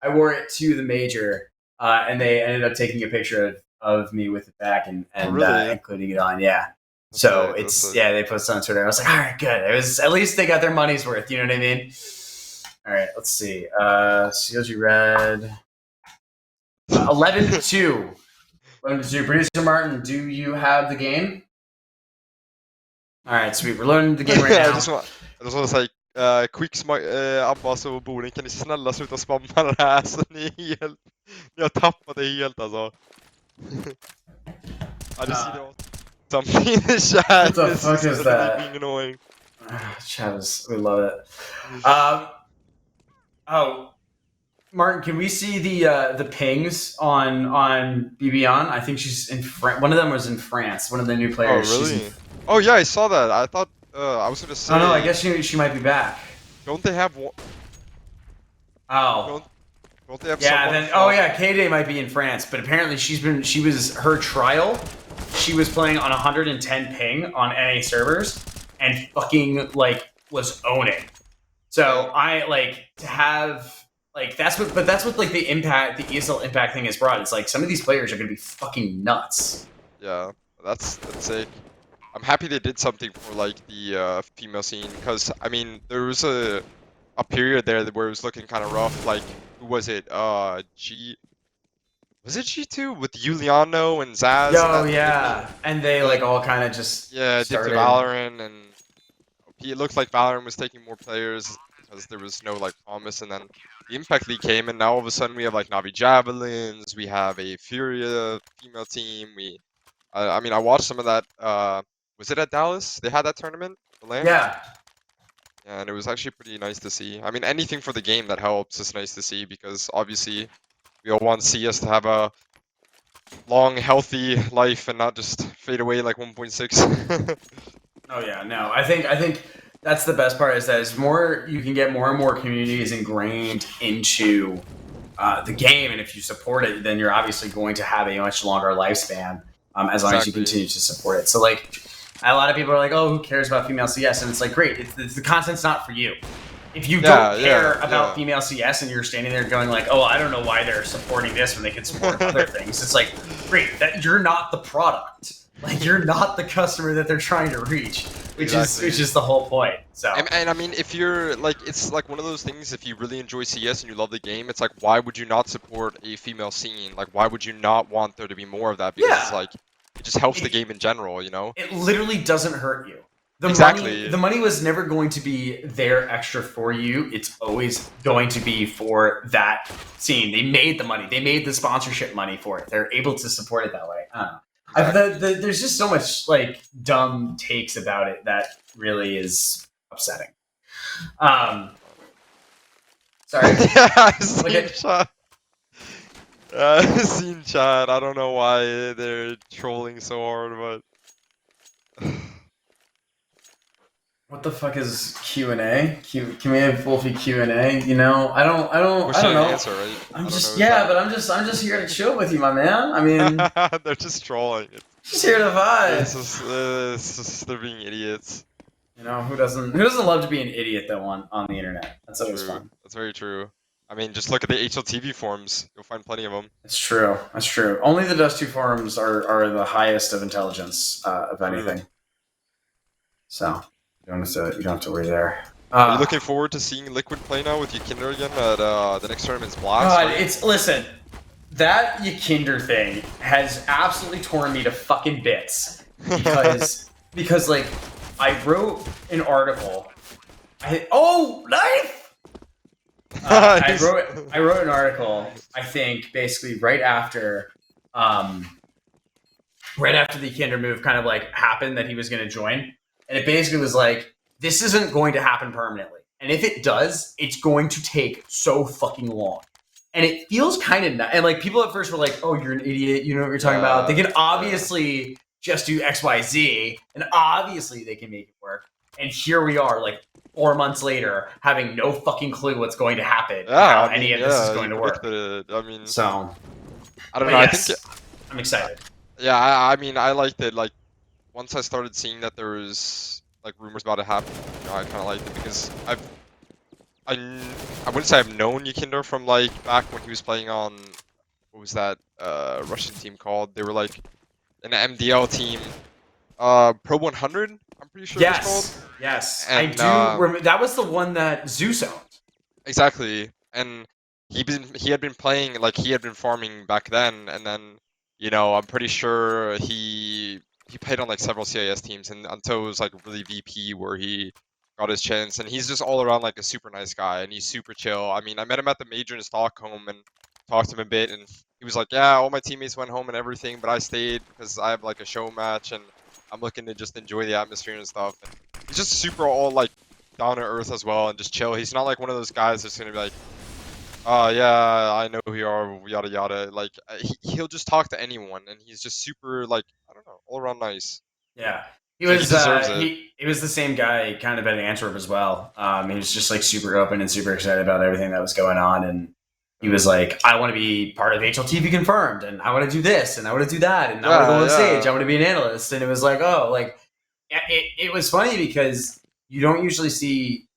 I wore it to the major. And they ended up taking a picture of me with it back and really? Including it on, yeah. So they posted on Twitter. I was like, all right, good. It was at least they got their money's worth. You know what I mean? All right, let's see. CLG Red 11-2. 11-2. Producer Martin, do you have the game? All right, sweet. We're loading the game right now. I just want to say. Quicksmart, Abbas och Boring, kan ni snälla sluta spamma det här så ni har tappat det helt alltså. I just see something in the chat. What the fuck is that? Being annoying. Chat we love it. Martin, can we see the pings on BBon? I think she's in France. One of them was in France. One of the new players. Oh really? Oh yeah, I saw that. I thought. I was gonna say. Oh no, I guess she might be back. Don't they have one? Oh. Don't they have? Yeah. Then. Oh yeah, K-Day might be in France, but apparently her trial. She was playing on 110 ping on NA servers and fucking was owning. So I to have that's what like the ESL impact thing has brought. It's like some of these players are gonna be fucking nuts. Yeah, that's sick. I'm happy they did something for the female scene because I mean there was a period there where it was looking kind of rough. Like who was it? Was it G2 with Juliano and Zaz? Oh yeah, and they all kind of just dipped to Valorant, and it looked like Valorant was taking more players because there was no promise, and then the Impact League came, and now all of a sudden we have Navi Javelins, we have a Furia female team. I mean I watched some of that. Was it at Dallas? They had that tournament? Yeah. And it was actually pretty nice to see. I mean, anything for the game that helps is nice to see because obviously we all want CS to have a long, healthy life and not just fade away like 1.6. Oh yeah, no. I think that's the best part is that as more you can get more and more communities ingrained into the game, and if you support it, then you're obviously going to have a much longer lifespan as long as you continue to support it. So a lot of people are like, oh, who cares about female CS? And it's like, great, it's the content's not for you. If you don't care about female CS and you're standing there going oh, I don't know why they're supporting this when they can support other things. It's like, great, that you're not the product. You're not the customer that they're trying to reach, which is the whole point. So and I mean, if you're it's one of those things. If you really enjoy CS and you love the game, it's why would you not support a female scene? Why would you not want there to be more of that? Because it just helps the game in general, you know? It literally doesn't hurt you. The money was never going to be there extra for you. It's always going to be for that scene. They made the money. They made the sponsorship money for it. They're able to support it that way. I don't know. There's just so much dumb takes about it that really is upsetting. Sorry. I've seen chat. I don't know why they're trolling so hard, but what the fuck is Q&A? Can we have Wolfie Q&A? You know, I don't know. Answer, right? I'm just here to chill with you, my man. I mean, they're just trolling. Just here to vibe. It's just they're being idiots. You know, who doesn't love to be an idiot though on the internet? That's always fun. That's very true. I mean, just look at the HLTV forums. You'll find plenty of them. It's true. That's true. Only the Dust 2 forums are the highest of intelligence of anything. So you don't have to worry there. Are you looking forward to seeing Liquid play now with your Kinder again at the next tournament's Blast? God, listen. that Yakinder thing has absolutely torn me to fucking bits because like I wrote an article. Knife! I wrote an article. I think basically right after the Yakinder move kind of like happened that he was going to join, and it basically was like this isn't going to happen permanently, and if it does, it's going to take so fucking long. And it feels kind of and like people at first were like, "Oh, you're an idiot. You know what you're talking about." They can obviously just do X, Y, Z, and obviously they can make it work. And here we are, like 4 months later, having no fucking clue what's going to happen, how any of this is going to work. I mean, so I don't know. Yes, I think I'm excited. Yeah, I mean, I liked it. Like, once I started seeing that there was like rumors about it happening, I kind of liked it because I wouldn't say I've known Yakinder from like back when he was playing on what was that Russian team called? They were like an MDL team, Pro 100. I'm pretty sure it's called. Yes, And, I do. Remember, that was the one that Zeus owned. Exactly, and he had been playing, like he had been farming back then, and then I'm pretty sure he played on like several CIS teams, and until it was like really VP where he got his chance, and he's just all around like a super nice guy, and he's super chill. I mean, I met him at the major in Stockholm and talked to him a bit, and he was like, yeah, all my teammates went home and everything, but I stayed because I have like a show match and I'm looking to just enjoy the atmosphere and stuff. And he's just super all like down to earth as well and just chill. He's not like one of those guys that's gonna be like, oh yeah, I know who you are, yada yada. Like he'll just talk to anyone, and he's just super like, I don't know, all around nice. Yeah, he So was. he deserves it. He was the same guy, kind of at Antwerp as well. He was just like super open and super excited about everything that was going on, and he was like, "I want to be part of HLTV confirmed, and I want to do this, and I want to do that, and I want to go on stage. I want to be an analyst." And it was like, oh, like it was funny because you don't usually see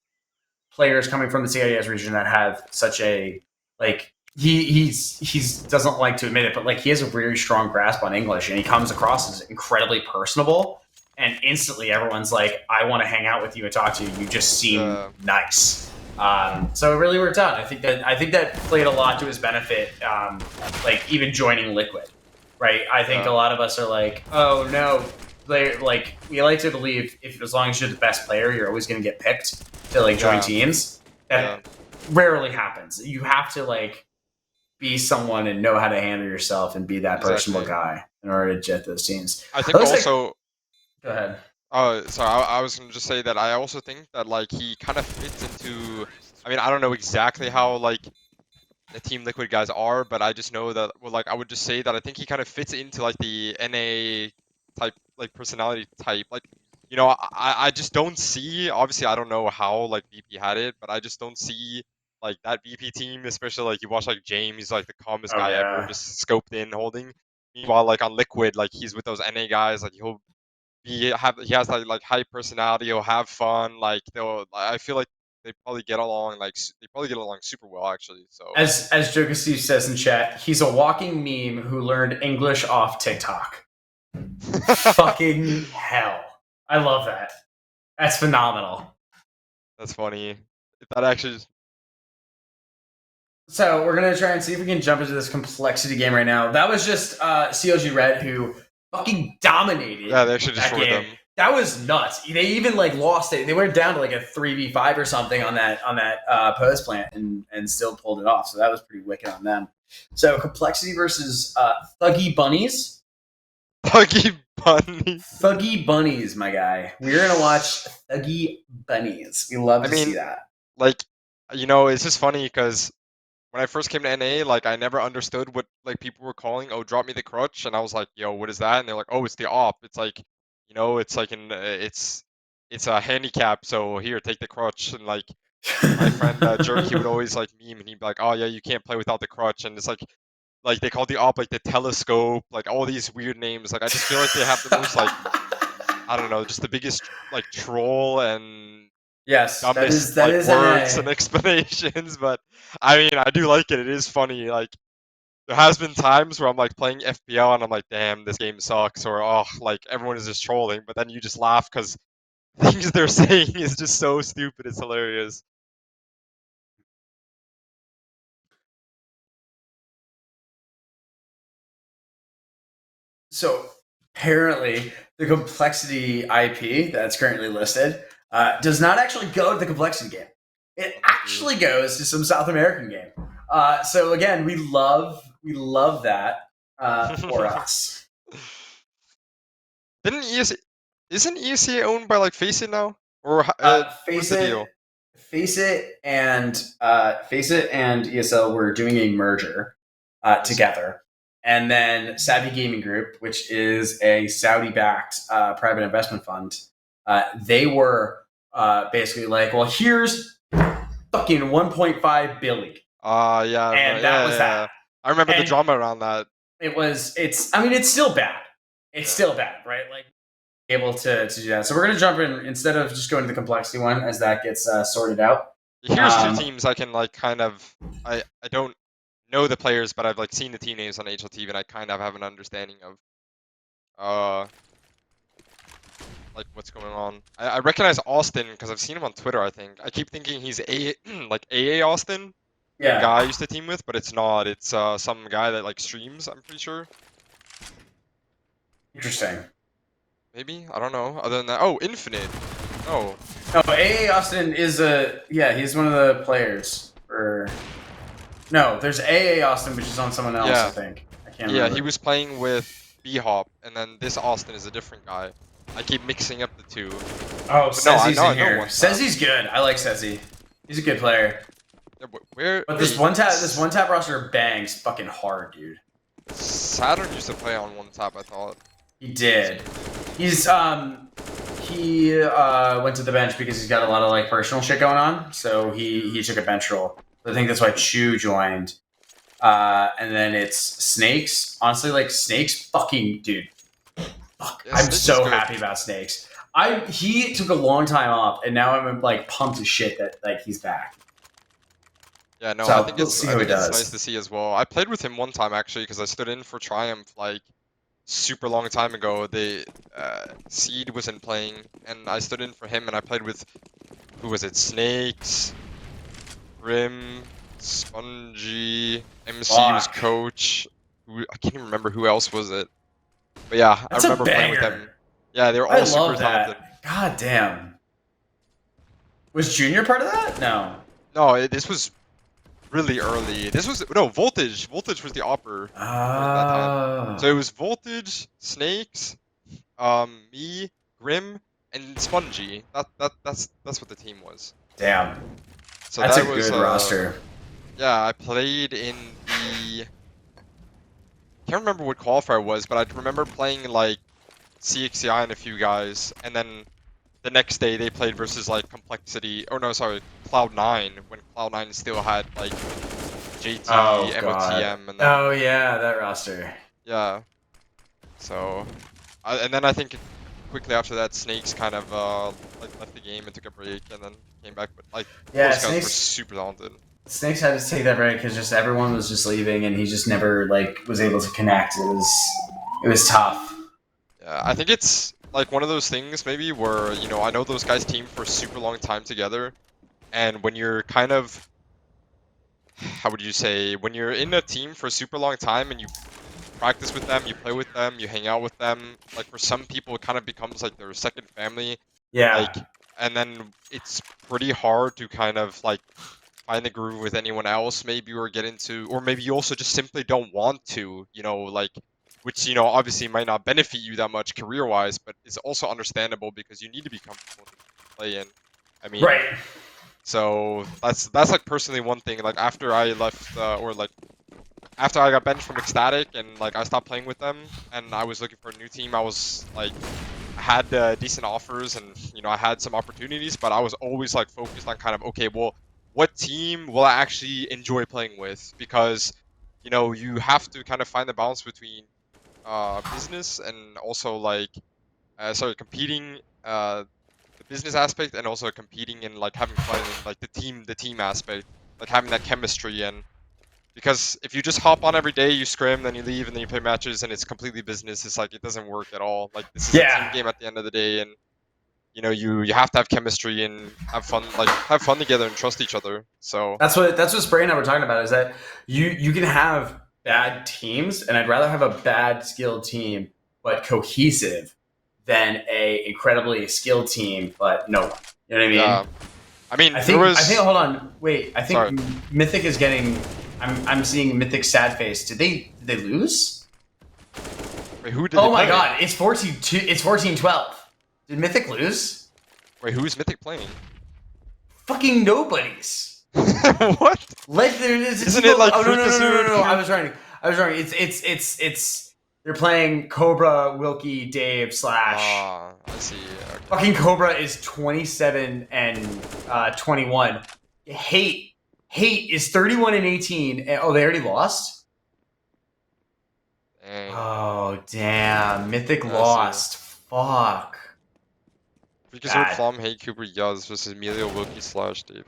players coming from the CIS region that have such a like he's doesn't like to admit it, but like he has a very strong grasp on English, and he comes across as incredibly personable. And instantly, everyone's like, "I want to hang out with you and talk to you. You just seem nice." So it really worked out. I think that played a lot to his benefit. Like even joining Liquid, right? I think a lot of us are like, "Oh no." Like we like to believe if as long as you're the best player, you're always going to get picked to like join teams. That rarely happens. You have to like be someone and know how to handle yourself and be that personable guy in order to get those teams. I think also. Go ahead. Oh, sorry. I was gonna just say that I also think that like he kind of fits into. I mean, I don't know exactly how like the Team Liquid guys are, but I just know that. Well, like I would just say that I think he kind of fits into like the NA type, like personality type. Like, I just don't see. Obviously, I don't know how like VP had it, but I just don't see like that VP team, especially like you watch like James, he's like the calmest guy ever, just scoped in, holding. Meanwhile, like on Liquid, like he's with those NA guys, like he has that like high personality. He'll have fun. Like I feel like they probably get along. Like they probably get along super well, actually. So as Joker Steve says in chat, he's a walking meme who learned English off TikTok. Fucking hell! I love that. That's phenomenal. That's funny. That actually. So we're gonna try and see if we can jump into this complexity game right now. That was just CLG Red who fucking dominated. Yeah, they actually destroyed them. That was nuts. They even like lost it. They went down to like a 3v5 or something on that post plant and still pulled it off. So that was pretty wicked on them. So complexity versus Thuggy Bunnies. Thuggy Bunnies. Thuggy Bunnies, my guy. We're gonna watch Thuggy Bunnies. We love to see that. Like, it's just funny because when I first came to NA, like I never understood what like people were calling, oh, drop me the crutch, and I was like, yo, what is that? And they're like, oh, it's the op. It's like, it's like it's a handicap. So here, take the crutch. And like my friend Jerk, he would always like meme, and he'd be like, oh yeah, you can't play without the crutch. And it's like they call the op like the telescope, like all these weird names. Like I just feel like they have the most like I don't know, just the biggest like troll and yes, dumbest that is words and explanations. But I mean, I do like it. It is funny. Like there has been times where I'm like playing FPL and I'm like, damn, this game sucks, or oh, like everyone is just trolling. But then you just laugh because things they're saying is just so stupid. It's hilarious. So apparently, the complexity IP that's currently listed does not actually go to the complexity game. It actually goes to some South American game. So again, we love that for us. Isn't ESA owned by like Face It now? Or what's the deal? Face It and ESL were doing a merger together. And then Savvy Gaming Group, which is a Saudi-backed private investment fund, they were basically like, well, here's fucking 1.5 billion. Yeah. And that was that. I remember the drama around that. It's still bad. It's still bad, right? Like, able to do that. So we're going to jump in, instead of just going to the complexity one as that gets sorted out. Here's two teams I can like kind of, I don't know the players, but I've like seen the team names on HLTV, and I kind of have an understanding of like what's going on. I recognize Austin because I've seen him on Twitter. I think I keep thinking he's like AA Austin, the guy I used to team with, but it's not. It's some guy that like streams, I'm pretty sure. Interesting. Maybe, I don't know. Other than that, oh, Infinite. Oh. No, AA Austin is he's one of the players. No, there's AA Austin, which is on someone else, I think. I can't remember. Yeah, he was playing with B-Hop, and then this Austin is a different guy. I keep mixing up the two. Oh, Sezzy's in here. Sezzy's good. I like Sezzy. He's a good player. Yeah, but this one tap roster bangs fucking hard, dude. Saturn used to play on one tap, I thought. He did. He went to the bench because he's got a lot of like personal shit going on, so he took a bench role. I think that's why Chu joined. And then it's Snakes. Honestly, like Snakes, fucking dude. Fuck, yeah, I'm so happy about Snakes. He took a long time off, and now I'm like pumped as shit that like he's back. Yeah, no, so I think it's nice to see as well. I played with him one time actually because I stood in for Triumph like super long time ago. The Seed wasn't playing, and I stood in for him, and I played with, who was it? Snakes, Grim, Spongy, MC was coach. I can't even remember who else was it. But yeah, I remember playing with them. Yeah, they were all super talented. God damn. Was Junior part of that? No. No, this was really early. This was Voltage. Voltage was the opper at that time. So it was Voltage, Snakes, me, Grim, and Spongy. That's what the team was. Damn. So that's a good roster. Yeah, I played in the. Can't remember what qualifier it was, but I remember playing like CXCI and a few guys, and then the next day they played versus like Complexity. Oh no, sorry, Cloud9, when Cloud9 still had like JT, MOTM, and then, oh yeah, that roster. Yeah. So, and then I think quickly after that, Snakes kind of like left the game and took a break, and then came back. But like, those guys were super talented. Snakes had to take that break because just everyone was just leaving, and he just never like was able to connect. It was tough. Yeah, I think it's like one of those things maybe where, you know, I know those guys teamed for a super long time together, and when you're kind of, how would you say, when you're in a team for a super long time and you practice with them, you play with them, you hang out with them, like for some people it kind of becomes like their second family. Yeah. Like, and then it's pretty hard to kind of like find the groove with anyone else maybe, or get into, or maybe you also just simply don't want to, you know, like, which, you know, obviously might not benefit you that much career-wise, but it's also understandable because you need to be comfortable to play in. I mean, right. So that's like personally one thing. Like after I left, or like after I got benched from Ecstatic and like I stopped playing with them, and I was looking for a new team, I was like, I had decent offers, and you know I had some opportunities, but I was always like focused on kind of, okay, well, what team will I actually enjoy playing with? Because, you know, you have to kind of find the balance between business and also like competing, the business aspect, and also competing and like having fun in like the team aspect, like having that chemistry. And because if you just hop on every day, you scrim, then you leave, and then you play matches, and it's completely business, it's like it doesn't work at all. Like this is a team game at the end of the day, and you know, you have to have chemistry and have fun together and trust each other. So that's what Spray and I were talking about, is that you can have bad teams, and I'd rather have a bad skilled team but cohesive than a incredibly skilled team, but no one. You know what I mean? Yeah. I mean, I think. Hold on. Wait. I think Sorry. Mythic is getting. I'm seeing Mythic sad face. Did they lose? Wait, who did? Oh my God! It's 14-2. It's 14-12. Did Mythic lose? Wait, who's Mythic playing? Fucking nobodies. What? Isn't it like? Oh no! I was wrong. It's. They're playing Cobra, Wilkie, Dave, Slash. I see. Okay. Fucking Cobra is 27 and 21. Hate is 31 and 18. And, they already lost? Dang. Oh, damn. Mythic lost. Fuck. Freakazoid, Flom, Hate, Cooper, Yuz versus Emilio, Wilkie, Slash, Dave.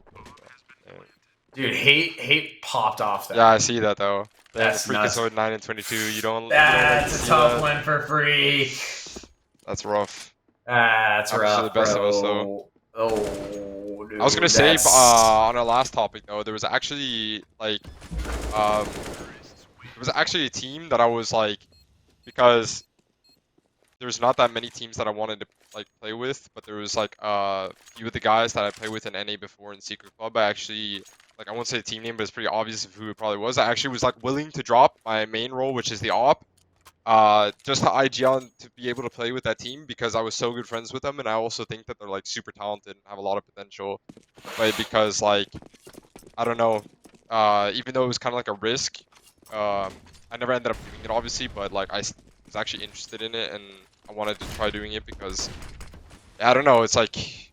Dude, hate popped off there. Yeah, I see that though. That's Freakazoid 9 and 22. You don't. That's a tough one for free. That's rough. That's rough, the best bro. of us, though. Oh, dude, I was gonna say on our last topic though, there was actually like, there was actually a team that I was like, because there's not that many teams that I wanted to like play with, but there was like a few of the guys that I played with in NA before in Secret Club. I actually, like, I won't say the team name, but it's pretty obvious of who it probably was. I actually was like willing to drop my main role, which is the op, just to IGL to be able to play with that team because I was so good friends with them, and I also think that they're like super talented and have a lot of potential. But because like, I don't know, even though it was kind of like a risk, I never ended up doing it obviously, but like I was actually interested in it and I wanted to try doing it because, I don't know, it's like,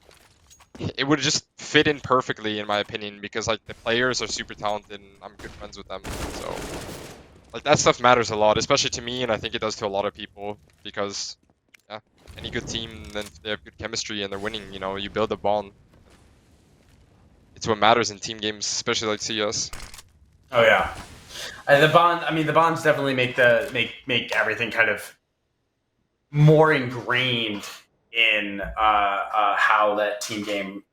it would just fit in perfectly in my opinion because like the players are super talented and I'm good friends with them, so like that stuff matters a lot, especially to me, and I think it does to a lot of people because yeah, any good team, then they have good chemistry and they're winning, you know, you build a bond. It's what matters in team games, especially like CS. Oh yeah, the bonds definitely make everything kind of more ingrained in how that team game,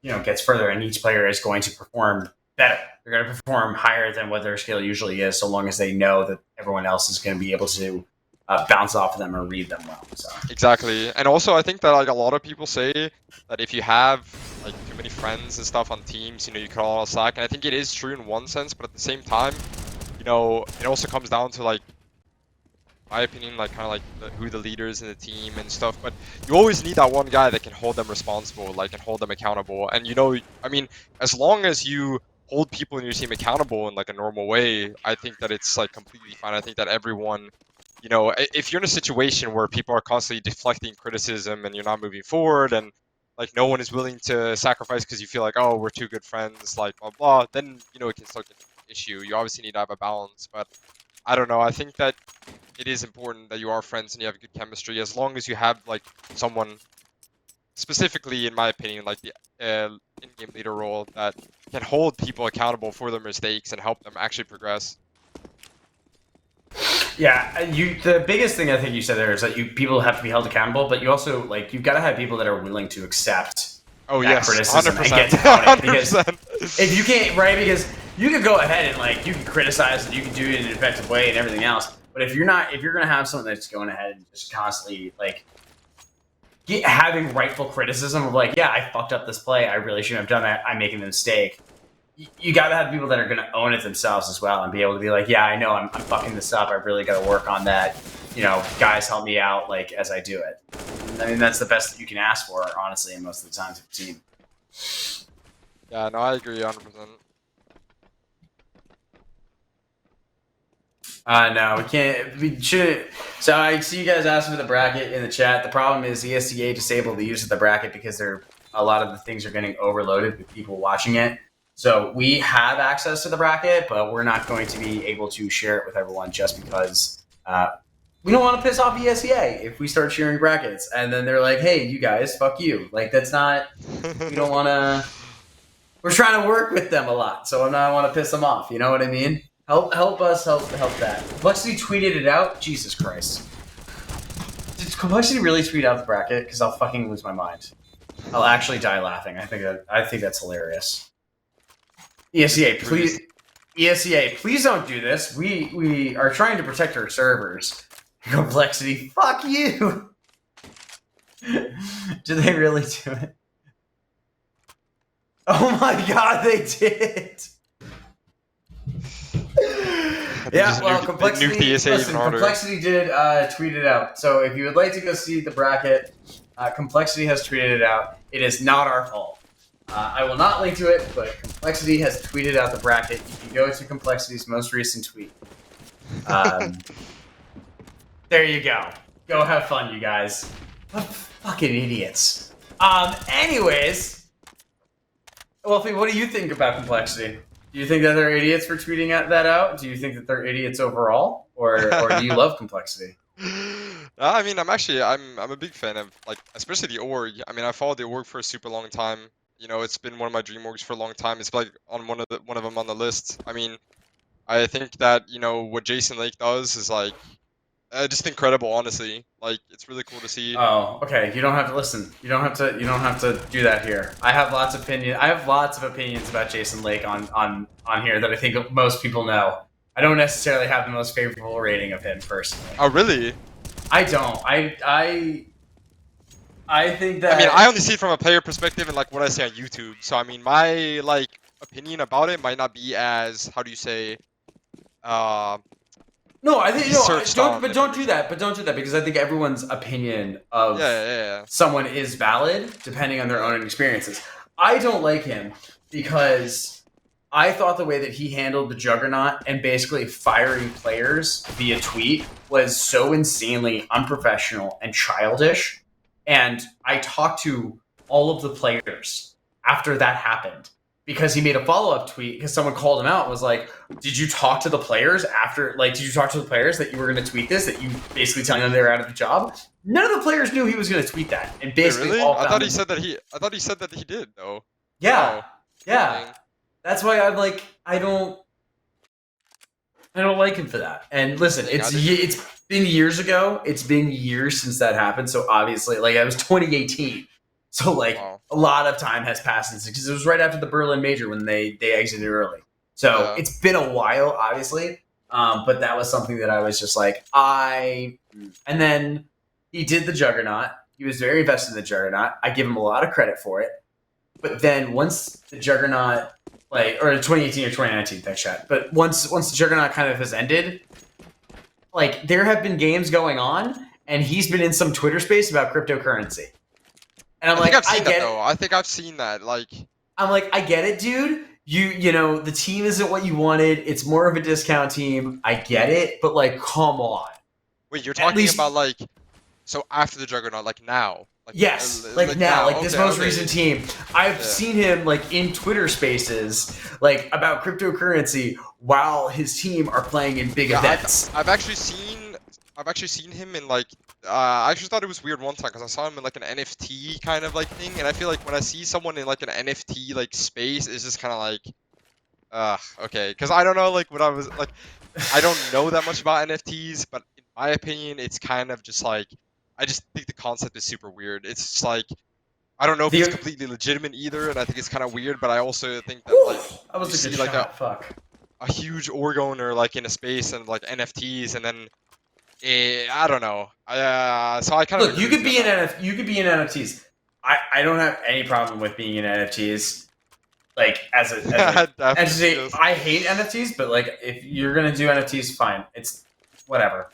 you know, gets further, and each player is going to perform better. They're going to perform higher than what their skill usually is, so long as they know that everyone else is going to be able to bounce off of them or read them well. So. Exactly, and also I think that like a lot of people say that if you have like too many friends and stuff on teams, you know, you cut all slack, and I think it is true in one sense, but at the same time, you know, it also comes down to like, my opinion, like kind of like who the leader is in the team and stuff, but you always need that one guy that can hold them responsible, like, and hold them accountable. And you know, I mean, as long as you hold people in your team accountable in like a normal way, I think that it's like completely fine. I think that everyone, you know, if you're in a situation where people are constantly deflecting criticism and you're not moving forward and like no one is willing to sacrifice because you feel like, oh, we're two good friends, like blah blah, then you know it can start to be an issue. You obviously need to have a balance, but I don't know, I think that it is important that you are friends and you have good chemistry, as long as you have like someone, specifically in my opinion, like the in-game leader role, that can hold people accountable for their mistakes and help them actually progress. Yeah, the biggest thing I think you said there is that people have to be held accountable, but you also like you've got to have people that are willing to accept criticism 100%. and get to it. Because 100%. if you can't, right? Because you can go ahead and like you can criticize and you can do it in an effective way and everything else. But if you're gonna have someone that's going ahead and just constantly like having rightful criticism of like, yeah, I fucked up this play, I really shouldn't have done that, I'm making a mistake. You got to have people that are going to own it themselves as well and be able to be like, yeah, I know I'm fucking this up. I really got to work on that. You know, guys, help me out like as I do it. I mean, that's the best that you can ask for, honestly, in most of the times with the team. Yeah, no, I agree 100%. No, we can't. We shouldn't. So I see you guys asking for the bracket in the chat. The problem is ESCA disabled the use of the bracket because a lot of the things are getting overloaded with people watching it. So we have access to the bracket, but we're not going to be able to share it with everyone just because we don't want to piss off ESCA if we start sharing brackets. And then they're like, hey, you guys, fuck you. Like, that's not, we don't want to, we're trying to work with them a lot. So I want to piss them off. You know what I mean? Help us, help that. Complexity tweeted it out? Jesus Christ. Did Complexity really tweet out the bracket? Because I'll fucking lose my mind. I'll actually die laughing. I think that's hilarious. ESCA, please don't do this. We are trying to protect our servers. Complexity, fuck you. Did they really do it? Oh my god, they did. Yeah, well, Complexity. Listen, Complexity did tweet it out. So if you would like to go see the bracket, Complexity has tweeted it out. It is not our fault. I will not link to it, but Complexity has tweeted out the bracket. You can go to Complexity's most recent tweet. There you go. Go have fun, you guys. What fucking idiots. Anyways, Wolfie, what do you think about Complexity? Do you think that they're idiots for tweeting that out? Do you think that they're idiots overall, or do you love Complexity? I mean, I'm a big fan of, like, especially the org. I mean, I followed the org for a super long time. You know, it's been one of my dream orgs for a long time. It's like on one of them on the list. I mean, I think that, you know, what Jason Lake does is like just incredible, honestly. Like, it's really cool to see. Oh, okay. You don't have to listen. You don't have to do that here. I have lots of opinions about Jason Lake on here that I think most people know. I don't necessarily have the most favorable rating of him personally. Oh, really? I don't. I think that. I mean, I only see it from a player perspective and like what I see on YouTube. So I mean, my like opinion about it might not be as, how do you say, No, I think don't do that. But don't do that because I think everyone's opinion of someone is valid depending on their own experiences. I don't like him because I thought the way that he handled the Juggernaut and basically firing players via tweet was so insanely unprofessional and childish. And I talked to all of the players after that happened. Because he made a follow-up tweet because someone called him out and was like, did you talk to the players did you talk to the players that you were going to tweet this, that you basically telling them they were out of the job? None of the players knew he was going to tweet that. And basically really? I thought he said that he did though. Yeah. Oh, yeah. Dang. That's why I'm like, I don't like him for that. And listen, it's been years ago. It's been years since that happened. So obviously, like, it was 2018. So, like, a lot of time has passed since, because it was right after the Berlin Major when they exited early. So it's been a while, obviously. But that was something that I was just like, And then he did the Juggernaut. He was very invested in the Juggernaut. I give him a lot of credit for it. But then once the Juggernaut, or 2018 or 2019, thanks, chat. But once the Juggernaut kind of has ended, like, there have been games going on, and he's been in some Twitter space about cryptocurrency. And I think I've seen that, though. I think I've seen that. Like, I'm like, I get it, dude. You know, the team isn't what you wanted. It's more of a discount team. I get it, but like, come on. Wait, you're talking about like, so after the Juggernaut, like now? Like, yes, like now, like this most recent team. I've seen him like in Twitter Spaces, like about cryptocurrency, while his team are playing in big events. I've actually seen him in like. I actually thought it was weird one time because I saw him in like an NFT kind of like thing, and I feel like when I see someone in like an NFT like space, it's just kind of like, okay, because I don't know, like, what I was like, I don't know that much about NFTs, but in my opinion, it's kind of just like, I just think the concept is super weird. It's just like, I don't know if it's completely legitimate either, and I think it's kind of weird, but I also think that like, you see like a huge org owner like in a space and like NFTs, and then. I don't know. So I kind of look. You could be in NFTs. I don't have any problem with being in NFTs. Like as a entity, I hate NFTs, but like if you're gonna do NFTs, fine. It's whatever.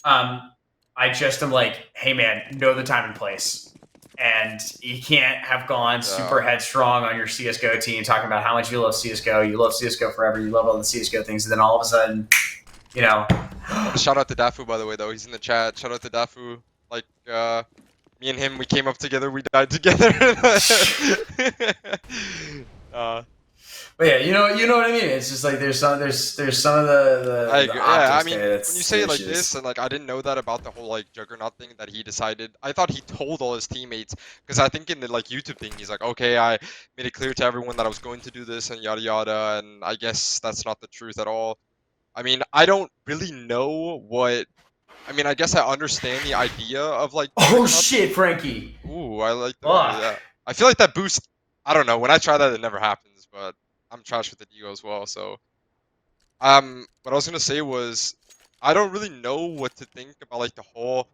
I just am like, hey man, know the time and place, and you can't have gone super headstrong on your CS:GO team, talking about how much you love CS:GO. You love CS:GO forever. You love all the CS:GO things, and then all of a sudden, you know. Shout out to Dafu, by the way, though. He's in the chat. Shout out to Dafu. Like, me and him, we came up together. We died together. But yeah, you know what I mean. It's just like there's some of the. I agree. Yeah, I mean, when you say it like this, and like I didn't know that about the whole like Juggernaut thing that he decided. I thought he told all his teammates, because I think in the like YouTube thing, he's like, okay, I made it clear to everyone that I was going to do this and yada yada, and I guess that's not the truth at all. I mean, I don't really know what. I mean, I guess I understand the idea of like. Oh shit, Frankie! Ooh, I like that. Yeah. I feel like that boost. I don't know. When I try that, it never happens. But I'm trash with the Deagle as well. So, what I was gonna say was, I don't really know what to think about like the whole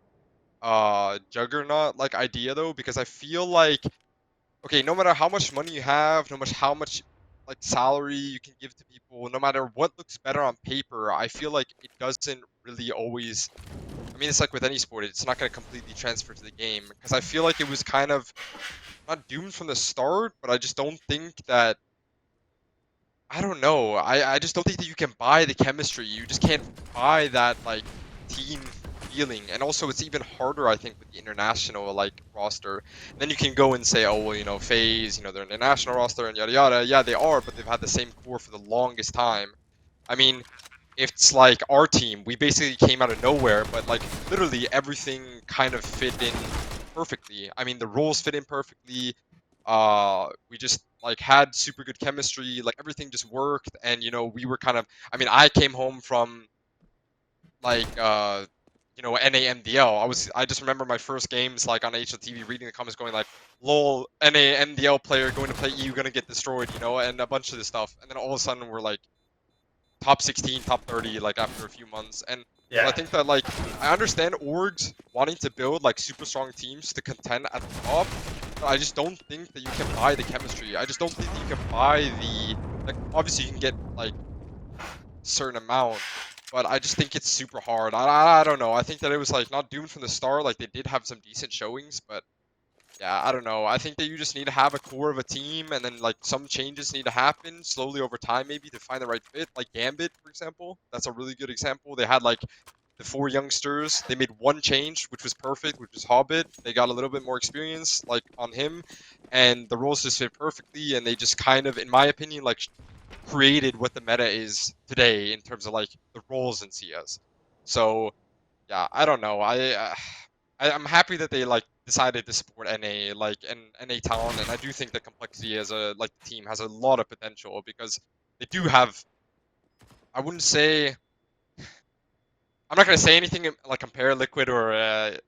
juggernaut like idea though, because I feel like okay, no matter how much money you have, no matter how much like salary you can give to people, no matter what looks better on paper, I feel like it doesn't really always. I mean, it's like with any sport, it's not going to completely transfer to the game because I feel like it was kind of not doomed from the start, but I just don't think that. I don't know. I just don't think that you can buy the chemistry. You just can't buy that like team feeling. And also it's even harder I think with the international like roster. And then you can go and say, oh well, you know, FaZe, you know, they're an international roster and yada yada. Yeah, they are, but they've had the same core for the longest time. I mean, it's like our team, we basically came out of nowhere, but like literally everything kind of fit in perfectly. I mean, the roles fit in perfectly. We just like had super good chemistry, like everything just worked, and you know, we were kind of. I mean, I came home from like you know, NAMDL. I just remember my first games like on HLTV reading the comments going like, lol, NAMDL player going to play EU gonna get destroyed, you know, and a bunch of this stuff, and then all of a sudden we're like top 16, top 30, like after a few months. And so I think that like I understand orgs wanting to build like super strong teams to contend at the top, but I just don't think that you can buy the chemistry. I just don't think that you can buy the like obviously you can get like a certain amount, but I just think it's super hard. I don't know. I think that it was like not doomed from the start. Like they did have some decent showings, but yeah, I don't know. I think that you just need to have a core of a team, and then like some changes need to happen slowly over time, maybe to find the right fit. Like Gambit, for example, that's a really good example. They had like the 4 youngsters. They made one change, which was perfect, which was Hobbit. They got a little bit more experience, like on him, and the roles just fit perfectly. And they just kind of, in my opinion, like created what the meta is today in terms of like the roles in CS. So yeah, I don't know. I'm happy that they like decided to support NA like and NA talent, and I do think that complexity as a like team has a lot of potential because they do have. I wouldn't say. I'm not gonna say anything like compare Liquid or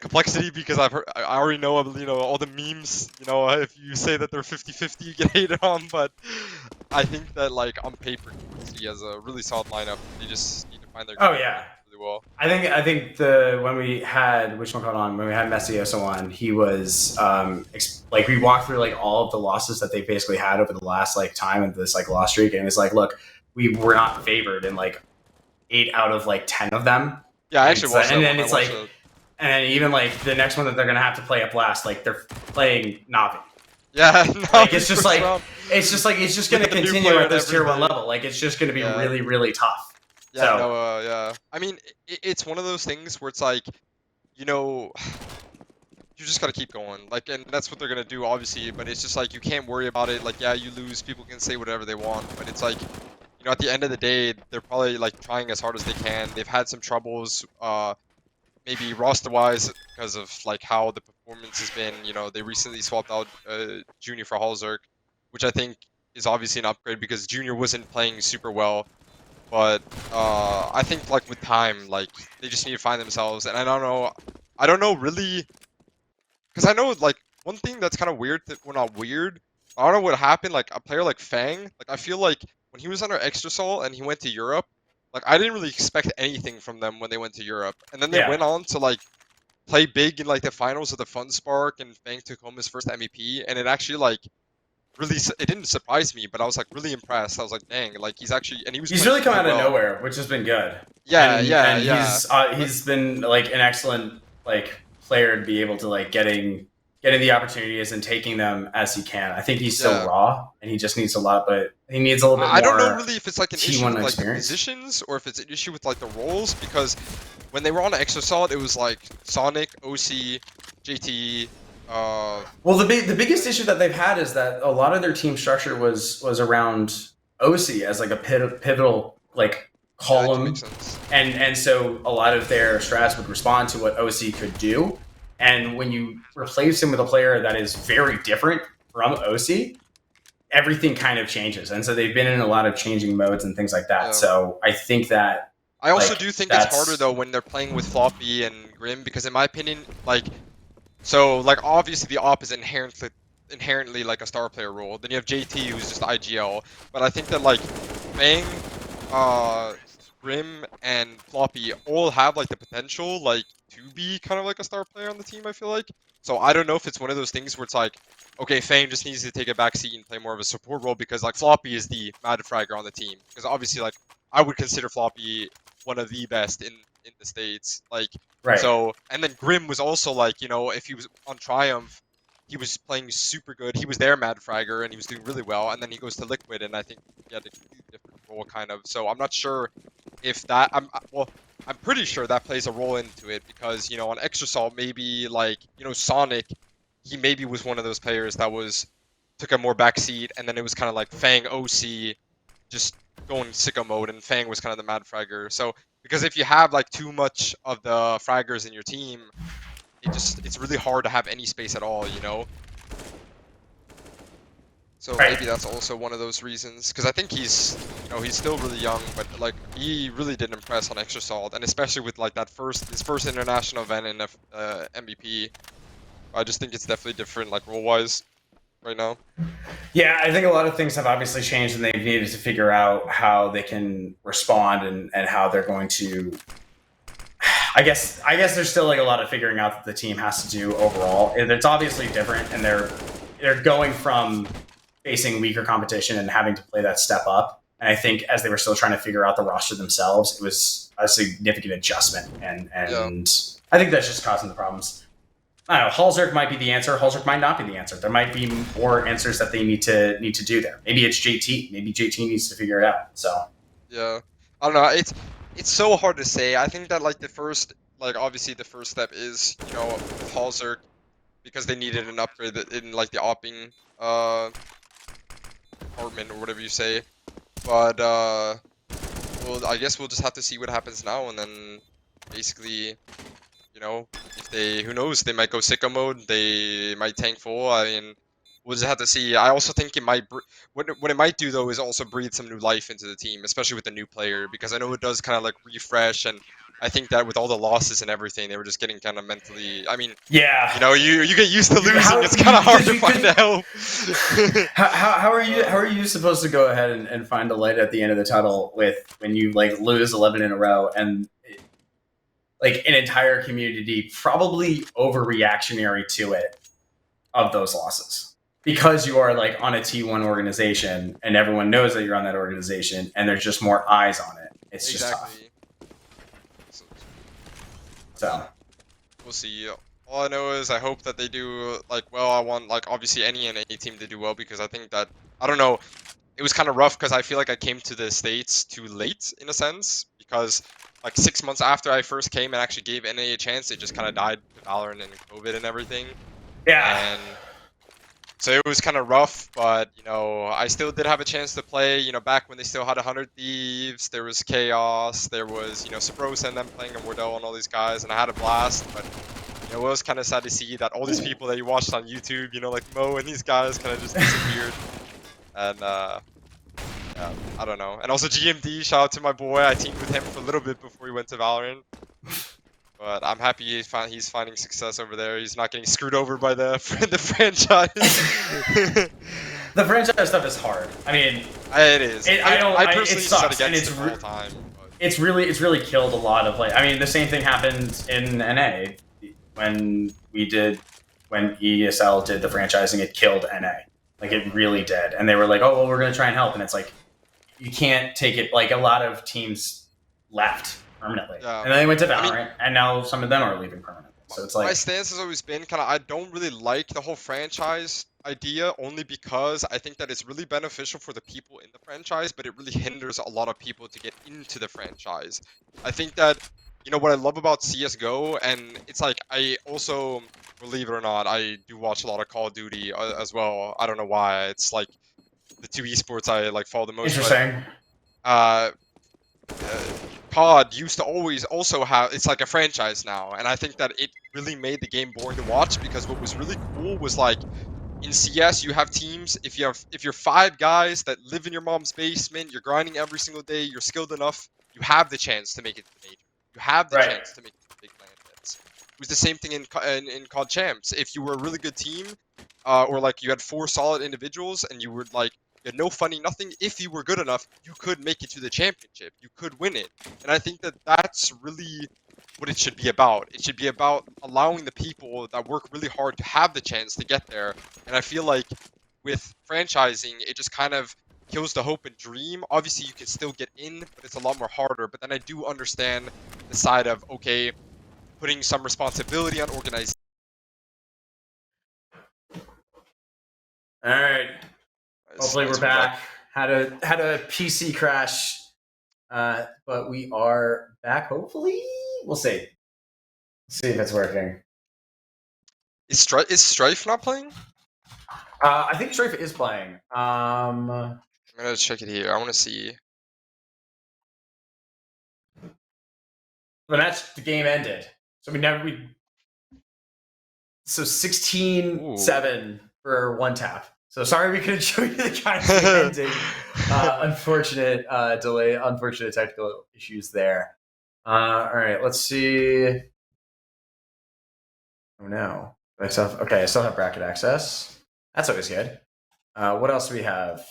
complexity because I already know you know all the memes. You know if you say that they're 50-50, you get hated on. But I think that like on paper, complexity has a really solid lineup. They just need to find their. Oh yeah. Well. I think when we had when we had Messioso on, he was like we walked through like all of the losses that they basically had over the last like time of this like loss streak, and it's like, look, we were not favored in like 8 out of like 10 of them. Yeah, I actually watched that. And then it's like, and then even like the next one that they're gonna have to play at Blast, like they're playing Navi. Yeah, like it's just gonna continue at this tier 1 level. Like it's just gonna be really, really tough. Yeah, so. No, yeah. I mean, it's one of those things where it's like, you know, you just gotta keep going. Like, and that's what they're gonna do, obviously. But it's just like you can't worry about it. Like, yeah, you lose. People can say whatever they want, but it's like, you know, at the end of the day, they're probably like trying as hard as they can. They've had some troubles, maybe roster-wise, because of like how the performance has been. You know, they recently swapped out Junior for Halzerk, which I think is obviously an upgrade because Junior wasn't playing super well. But I think like with time, like they just need to find themselves, and I don't know really, because I know like one thing that's kind of weird well not weird, I don't know what happened. Like a player like Fang, like I feel like when he was under Extra Sol and he went to Europe, like I didn't really expect anything from them when they went to Europe, and then they went on to like play big in like the finals of the Fun Spark, and Fang took home his first MVP, and it actually like. Really, it didn't surprise me, but I was like really impressed. I was like, dang, like he's actually, and he's really come out of nowhere, which has been good. Yeah, and he's been like an excellent like player to be able to like getting the opportunities and taking them as he can. I think he's still raw, and he just needs a lot, but he needs a little bit more. I don't know really if it's like an issue with like experience. the positions or if it's an issue with like the roles, because when they were on Extra Solid, it was like Sonic, OC, JT. Well, the biggest issue that they've had is that a lot of their team structure was around OC as like a pivotal like column, and so a lot of their strats would respond to what OC could do, and when you replace him with a player that is very different from OC, everything kind of changes, and so they've been in a lot of changing modes and things like that. So I think that I also do think it's harder though when they're playing with Floppy and Grim, because in my opinion, like. So, like, obviously the op is inherently like a star player role. Then you have JT, who's just IGL. But I think that, like, Fang, Grim and Floppy all have like the potential like to be kind of like a star player on the team, I feel like. So I don't know if it's one of those things where it's like, okay, Fang just needs to take a back seat and play more of a support role because like Floppy is the mad fragger on the team. Because obviously like I would consider Floppy one of the best in the States. Like so, and then Grim was also like, you know, if he was on Triumph, he was playing super good. He was their mad fragger and he was doing really well. And then he goes to Liquid and I think he had a completely different role kind of. So I'm not sure if that I'm pretty sure that plays a role into it because, you know, on Extra Salt, maybe like, you know, Sonic, he maybe was one of those players that took a more backseat, and then it was kind of like Fang OC just going sicko mode, and Fang was kind of the mad fragger. So because if you have like too much of the fraggers in your team, it's really hard to have any space at all, you know. So maybe that's also one of those reasons, because I think he's still really young, but like he really did impress on Extra Salt, and especially with like his first international event in MVP. I just think it's definitely different, like role-wise, right now. Yeah, I think a lot of things have obviously changed, and they've needed to figure out how they can respond and how they're going to. I guess there's still like a lot of figuring out that the team has to do overall. It's obviously different, and they're going from facing weaker competition and having to play that step up. And I think as they were still trying to figure out the roster themselves, it was a significant adjustment. And I think that's just causing the problems. I don't know. Halzerk might be the answer. Halzerk might not be the answer. There might be more answers that they need to do there. Maybe it's JT. Maybe JT needs to figure it out. So yeah, I don't know. It's so hard to say. I think that like obviously the first step is, you know, with Halzerk, because they needed an upgrade in like the opping department or whatever you say. But well, I guess we'll just have to see what happens now, and then basically, you know, if who knows, they might go sicko mode, they might tank full. I mean, we'll just have to see. I also think it might, what it might do though is also breathe some new life into the team, especially with the new player, because I know it does kind of like refresh, and I think that with all the losses and everything, they were just getting kind of mentally. I mean, yeah, you know, you get used to losing. It's kind of hard to find the help. How are you supposed to go ahead and find a light at the end of the tunnel when you like lose 11 in a row and like an entire community probably overreactionary to it of those losses because you are like on a T1 organization and everyone knows that you're on that organization and there's just more eyes on it. It's just tough. So we'll see. All I know is I hope that they do like well. I want like obviously any NA team to do well, because I think that, I don't know, it was kind of rough because I feel like I came to the States too late in a sense, because like 6 months after I first came and actually gave NA a chance, it just kind of died to Valorant and COVID and everything. Yeah. And so it was kind of rough, but you know, I still did have a chance to play. You know, back when they still had 100 Thieves, there was Chaos, there was, you know, Sabrosa and them playing, and Wardell and all these guys, and I had a blast. But you know, it was kind of sad to see that all these people that you watched on YouTube, you know, like Mo and these guys, kind of just disappeared. And yeah, I don't know. And also GMD, shout out to my boy. I teamed with him for a little bit before he went to Valorant. But I'm happy he's finding success over there. He's not getting screwed over by the franchise. The franchise stuff is hard. I mean, it is. I personally it sucks, set against and it all the time. But it's really killed a lot of like. I mean, the same thing happened in NA when ESL did the franchising. It killed NA. Like it really did, and they were like, "Oh well, we're going to try and help," and it's like you can't take it. Like a lot of teams left permanently, and then they went to Valorant, and now some of them are leaving permanently. So it's like my stance has always been kind of, I don't really like the whole franchise idea, only because I think that it's really beneficial for the people in the franchise, but it really hinders a lot of people to get into the franchise. I think that, you know, what I love about CS:GO, and it's like I also, believe it or not, I do watch a lot of Call of Duty as well. I don't know why. It's like the two esports I like follow the most. Interesting. COD used to always also have, it's like a franchise now, and I think that it really made the game boring to watch, because what was really cool was like in CS you have teams, if you're 5 guys that live in your mom's basement, you're grinding every single day, you're skilled enough, you have the chance to make it to the major. You have the chance to make it to big land hits. It was the same thing in COD Champs. If you were a really good team, or like you had 4 solid individuals and you were like You had no funding, nothing. If you were good enough, you could make it to the championship. You could win it. And I think that that's really what it should be about. It should be about allowing the people that work really hard to have the chance to get there. And I feel like with franchising, it just kind of kills the hope and dream. Obviously, you can still get in, but it's a lot more harder. But then I do understand the side of, okay, putting some responsibility on organization. All right. Hopefully we're back. Had a PC crash, but we are back. Hopefully, we'll see. Let's see if it's working. Is Strife not playing? I think Strife is playing. I'm gonna check it here. I want to see. The game ended. So so 16-7 for one tap. So sorry we couldn't show you the kind of ending. Unfortunate delay, unfortunate technical issues there. All right, let's see. Oh no. I still have bracket access. That's always good. What else do we have?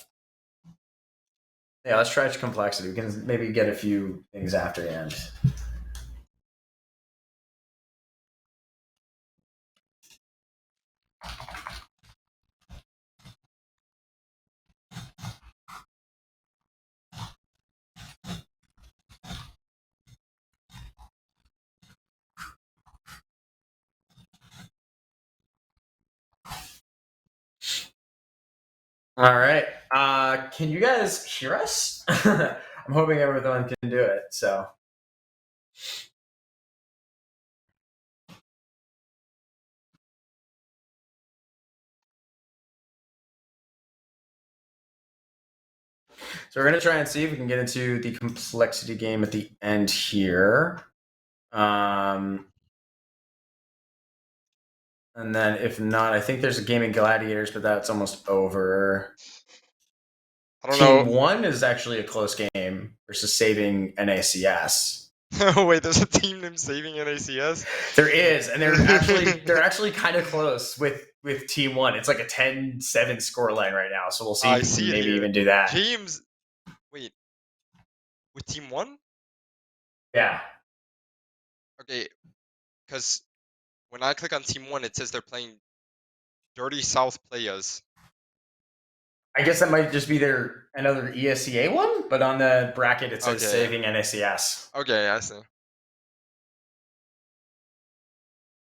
Yeah, let's try complexity. We can maybe get a few things after the end. All right. Can you guys hear us? I'm hoping everyone can do it. So. So we're going to try and see if we can get into the complexity game at the end here. And then if not, I think there's a Gaming Gladiators, but that's almost over. I don't know. Team 1 is actually a close game versus Saving NACS. Oh wait, there's a team named Saving NACS? There is, and they're actually kind of close with Team 1. It's like a 10-7 scoreline right now, so we'll see if we can maybe even do that. James, wait, with Team 1? Yeah. Okay, because when I click on Team 1, it says they're playing Dirty South Players. I guess that might just be another ESCA one, but on the bracket it says Saving NACS. Okay, I see.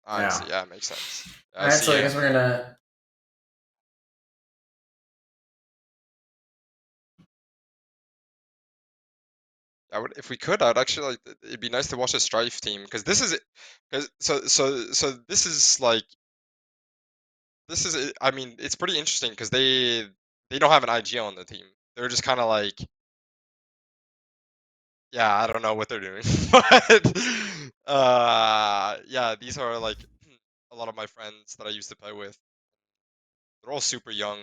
I see. Yeah, makes sense. All right, so I guess we're gonna. If we could, I'd actually like. It'd be nice to watch a Strife team because this is, this is like. This is. I mean, it's pretty interesting because they don't have an IG on the team. They're just kind of like. Yeah, I don't know what they're doing, but yeah, these are like a lot of my friends that I used to play with. They're all super young.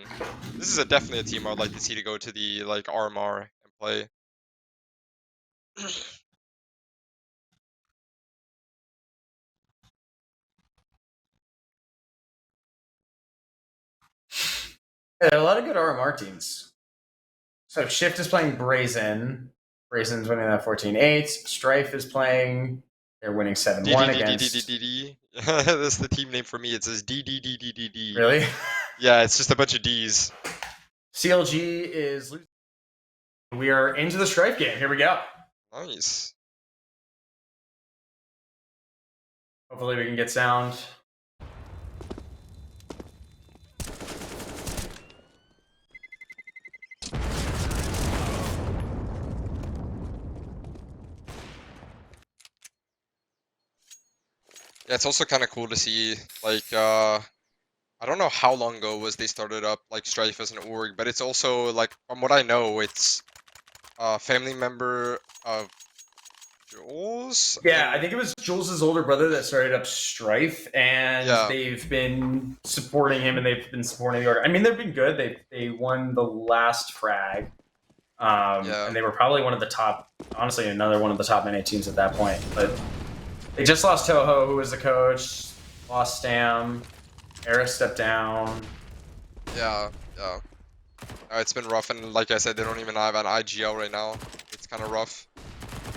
This is definitely a team I'd like to see to go to the like RMR and play. Yeah, a lot of good RMR teams. So Shift is playing Brazen. Brazen's winning that 14-8. Strife is playing. They're winning 7-1 against. That's the team name for me. It says DDDDDD. Really? Yeah, it's just a bunch of D's. CLG is losing. We are into the Strife game. Here we go. Nice. Hopefully we can get sound. Yeah, it's also kind of cool to see, like, I don't know how long ago was they started up, like, Strife as an org, but it's also, like, from what I know, it's a family member of Jules? Yeah, I think it was Jules' older brother that started up Strife, and they've been supporting him, and they've been supporting the org. I mean, they've been good. They won the last frag, and they were probably one of the top, honestly, another one of the top NA teams at that point, but... They just lost Toho, who was the coach, lost Stam, Eris stepped down. Yeah. It's been rough, and like I said, they don't even have an IGL right now. It's kind of rough.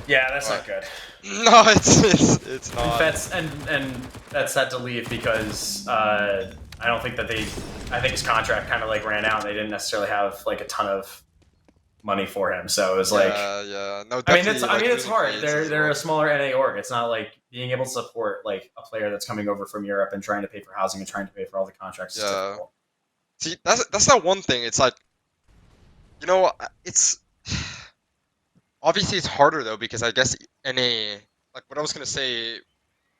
Yeah, that's not good. No, it's not. And Fet's set to leave because I don't think that I think his contract kind of like ran out. And they didn't necessarily have like a ton of money for him, so it was like, yeah. No, I mean, definitely, it's hard. creates They're a smaller NA org. It's not like being able to support like a player that's coming over from Europe and trying to pay for housing and trying to pay for all the contracts. Is difficult. See, that's that one thing. It's like, you know, it's obviously it's harder though, because I guess NA, like what I was gonna say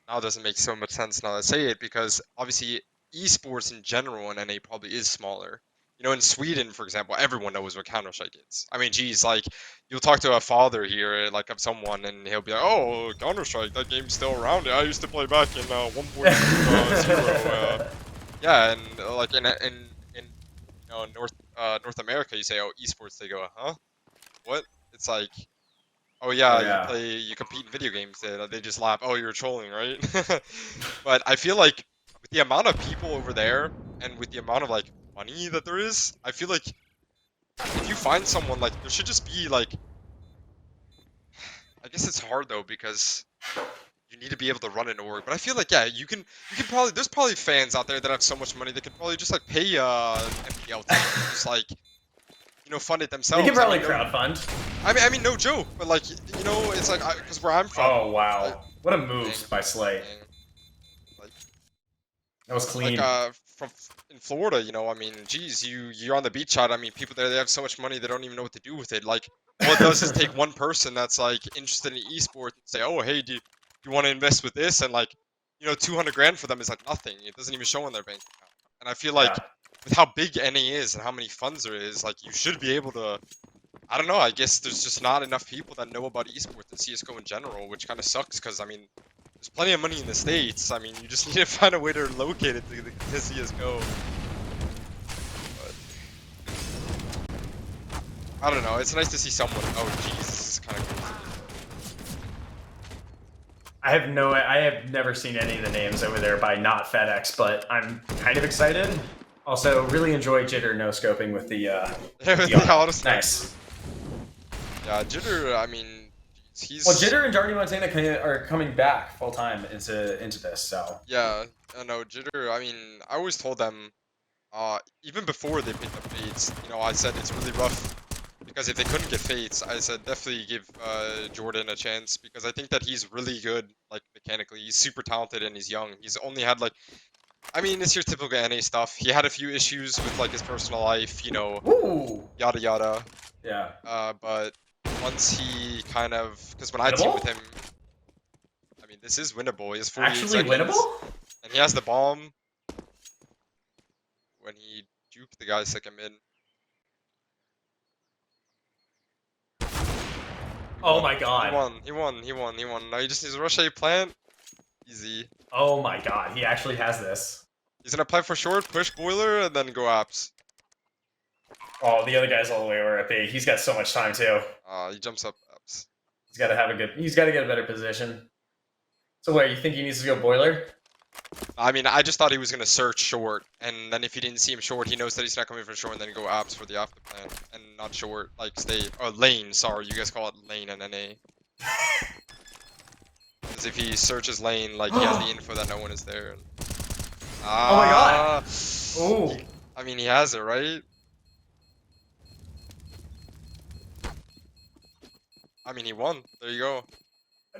now doesn't make so much sense now that I say it, because obviously esports in general in NA probably is smaller. You know, in Sweden, for example, everyone knows what Counter-Strike is. I mean, geez, like, you'll talk to a father here, like, of someone, and he'll be like, oh, Counter-Strike, that game's still around. I used to play back in 1.0. Yeah, and, like, in you know, North America, you say, oh, esports, they go, huh? What? It's like, oh yeah, you compete in video games. They just laugh. Oh, you're trolling, right? But I feel like with the amount of people over there and with the amount of like money that there is, I feel like if you find someone, like, there should just be like, I guess it's hard though, because you need to be able to run an org. But I feel like, yeah, you can probably, there's probably fans out there that have so much money they could probably just like pay an MPL team, just like, you know, fund it themselves. They can probably crowdfund. I mean, no joke, but like, you know, it's like, because where I'm from. Oh wow, what a move by Slay. Like, that was clean. Like, from in Florida, you know, I mean, geez, you're on the beach side. I mean, people there, they have so much money, they don't even know what to do with it. Like, all it does is take one person that's like interested in esports and say, oh, hey, do you want to invest with this? And like, you know, 200 grand for them is like nothing. It doesn't even show on their bank account. And I feel like with how big NA is and how many funds there is, like, you should be able to. I don't know, I guess there's just not enough people that know about esports and CSGO in general, which kind of sucks, because, I mean, there's plenty of money in the States. I mean, you just need to find a way to locate it to CSGO. But, I don't know, it's nice to see someone. Oh, jeez, this is kind of crazy. I have never seen any of the names over there by not FedEx, but I'm kind of excited. Also, really enjoy Jitter no-scoping with the nice. Yeah, Jitter, I mean, he's... Well, Jitter and Darty Montana are coming back full-time into this, so... Yeah, no, Jitter, I mean, I always told them, even before they picked up Fates, you know, I said it's really rough, because if they couldn't get Fates, I said definitely give Jordan a chance, because I think that he's really good, like, mechanically. He's super talented and he's young. He's only had, like... I mean, it's your typical NA stuff. He had a few issues with, like, his personal life, you know, yada yada. Yeah. But once he kind of, because when I team with him, I mean, this is winnable. He has 48 Actually seconds, winnable? and he has the bomb when he juked the guy second mid. Oh my god. He won. Now he just needs to rush a plant. Easy. Oh my god, he actually has this. He's gonna play for short, push boiler, and then go apps. Oh, the other guy's all the way over at B. He's got so much time too. He jumps up apps. He's got to get a better position. So wait, you think he needs to go boiler? I mean, I just thought he was gonna search short, and then if he didn't see him short, he knows that he's not coming from short, and then go apps for the after plan, and not short, like stay, or lane, sorry, you guys call it lane in NA. Because if he searches lane, like, he has the info that no one is there. And... oh my god! Oh. I mean, he has it, right? I mean, he won. There you go.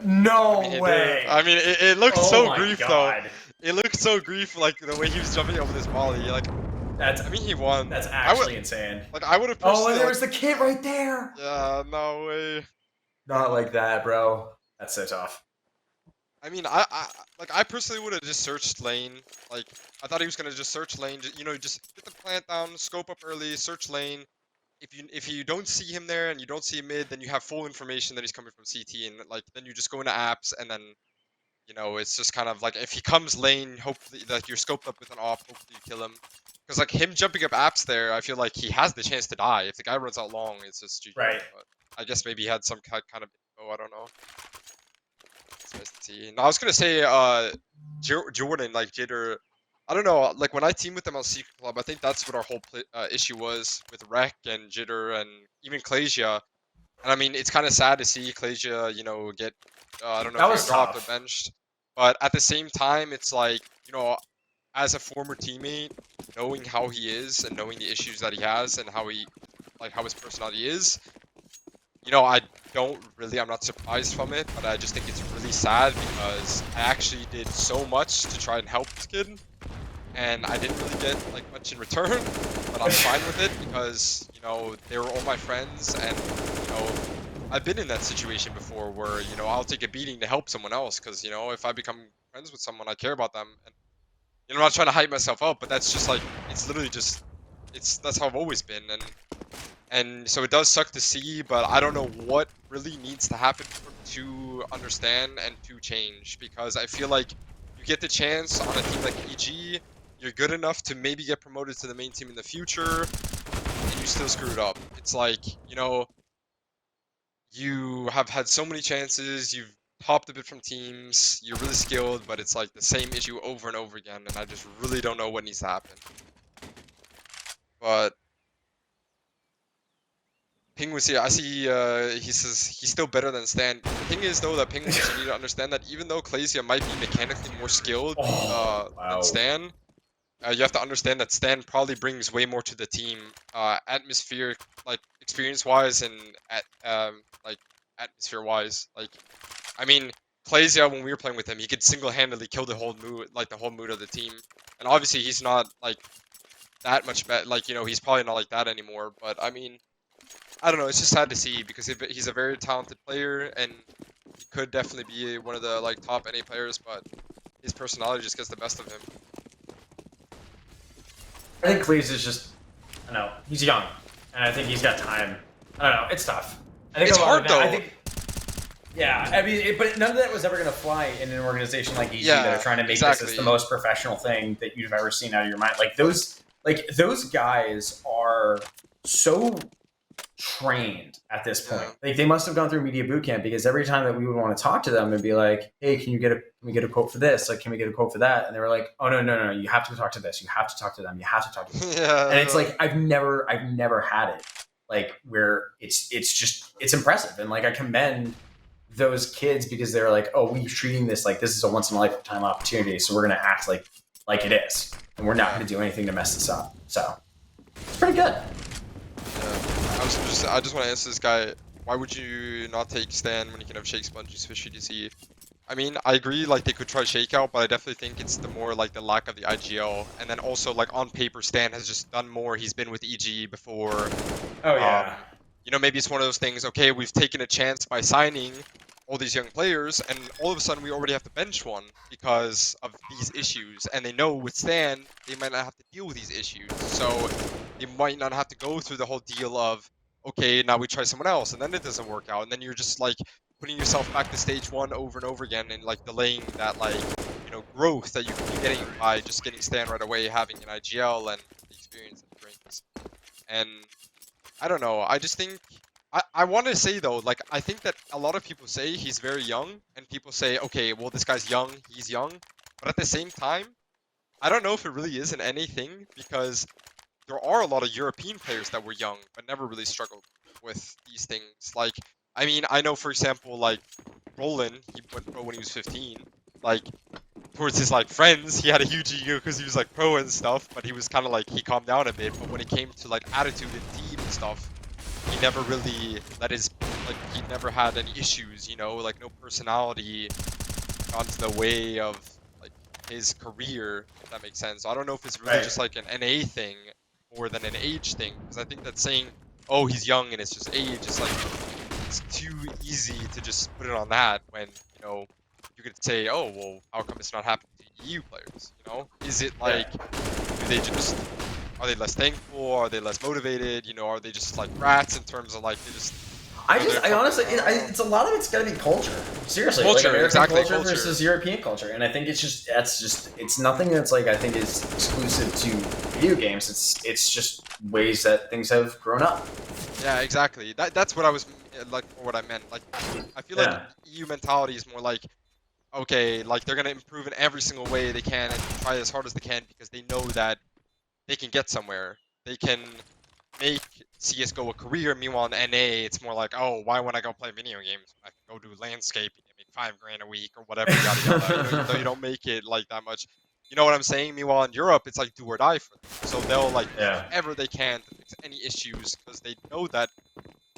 No way! I mean, it looks so grief, though. It looks so grief, like, the way he was jumping over this volley. Like, I mean, he won. That's actually insane. Like, I would have Oh, and there was the kid right there! Yeah, no way. Not like that, bro. That's so tough. I mean, I personally would have just searched lane. Like, I thought he was gonna just search lane. You know, just get the plant down, scope up early, search lane. If you don't see him there and you don't see him mid, then you have full information that he's coming from CT, and like then you just go into apps, and then, you know, it's just kind of like if he comes lane, hopefully that you're scoped up with an off, hopefully you kill him. Because like him jumping up apps there, I feel like he has the chance to die. If the guy runs out long, it's just GG. Right. But I guess maybe he had some kind of info, I don't know. It's nice to see. Now I was gonna say, Jordan, like Jitter, I don't know. Like when I team with them on Secret Club, I think that's what our whole issue was with Rec and Jitter and even Clasia. And I mean, it's kind of sad to see Clasia, you know, get I don't know That if he was got dropped or tough. benched, but at the same time, it's like, you know, as a former teammate, knowing how he is and knowing the issues that he has and how his personality is, you know, I'm not surprised from it, but I just think it's really sad because I actually did so much to try and help this kid, and I didn't really get like much in return, but I'm fine with it because, you know, they were all my friends, and, you know, I've been in that situation before where, you know, I'll take a beating to help someone else because, you know, if I become friends with someone, I care about them, and, you know, I'm not trying to hype myself up, but that's just like, it's literally just, that's how I've always been, and so it does suck to see, but I don't know what really needs to happen for him to understand and to change, because I feel like you get the chance on a team like EG, you're good enough to maybe get promoted to the main team in the future, and you still screw it up. It's like, you know, you have had so many chances, you've topped a bit from teams, you're really skilled, but it's like the same issue over and over again, and I just really don't know what needs to happen. But Penguins here, I see he says he's still better than Stan. The thing is though that Penguins, you need to understand that even though Clasia might be mechanically more skilled than Stan, you have to understand that Stan probably brings way more to the team, atmospheric, like experience-wise, and like atmosphere-wise. Like, I mean, Clasia, when we were playing with him, he could single-handedly kill the whole mood of the team. And obviously, he's not like that much better. Like, you know, he's probably not like that anymore. But I mean, I don't know. It's just sad to see because he's a very talented player and he could definitely be one of the like top NA players, but his personality just gets the best of him. I think Cleese is just, I don't know, he's young, and I think he's got time. I don't know, it's tough. I think it's hard though. I think, yeah, I mean, but none of that was ever going to fly in an organization like EG that are trying to make this as the most professional thing that you've ever seen out of your mind. Like those guys are so trained at this point. Like they must have gone through media boot camp, because every time that we would want to talk to them and be like, hey, can we get a quote for this? Like, can we get a quote for that? And they were like, oh no, you have to talk to this. You have to talk to them. You have to talk to them. Yeah. And it's like, I've never had it like where it's impressive. And like, I commend those kids because they're like, oh, we're treating this like this is a once in a lifetime opportunity. So we're going to act like it is. And we're not going to do anything to mess this up. So it's pretty good. I just want to answer this guy. Why would you not take Stan when you can have Shake Sponges for GDC? I mean, I agree, like, they could try Shakeout, but I definitely think it's the more, like, the lack of the IGL. And then also, like, on paper, Stan has just done more. He's been with EG before. Oh, yeah. You know, maybe it's one of those things, okay, we've taken a chance by signing all these young players, and all of a sudden we already have to bench one because of these issues. And they know with Stan, they might not have to deal with these issues. So they might not have to go through the whole deal of, okay, now we try someone else, and then it doesn't work out. And then you're just, like, putting yourself back to stage one over and over again and, like, delaying that, like, you know, growth that you could be getting by just getting Stan right away, having an IGL and the experience it brings. And I don't know, I just think, I want to say though, like, I think that a lot of people say he's very young, and people say, okay, well, this guy's young, he's young. But at the same time, I don't know if it really is an anything, because there are a lot of European players that were young, but never really struggled with these things. Like, I mean, I know, for example, like, Roland, he went pro when he was 15. Like, towards his, like, friends, he had a huge ego because he was, like, pro and stuff, but he was kind of, like, he calmed down a bit. But when it came to, like, attitude and team and stuff, he never really let his, like, he never had any issues, you know? Like, no personality got into the way of, like, his career, if that makes sense. So I don't know if it's really just, like, an NA thing more than an age thing, because I think that saying, oh, he's young and it's just age, is like, it's too easy to just put it on that when, you know, you could say, oh, well, how come it's not happening to EU players, you know? Is it like, do they just, are they less thankful, are they less motivated, you know, are they just like rats in terms of like, they just, I honestly, it's a lot of it's got to be culture. Seriously, culture, like American culture culture versus European culture, and I think it's nothing that's like I think is exclusive to video games. It's just ways that things have grown up. Yeah, exactly. That's what I was like, or what I meant. Like, I feel like EU mentality is more like, okay, like they're gonna improve in every single way they can and try as hard as they can because they know that they can get somewhere. They can make CS:GO a career. Meanwhile, in NA, it's more like, oh, why would I go play video games? I can go do landscaping and make $5 grand a week or whatever, yada yada. You know, even though you don't make it like that much. You know what I'm saying? Meanwhile, in Europe, it's like do or die for them. So they'll like do whatever they can to fix any issues because they know that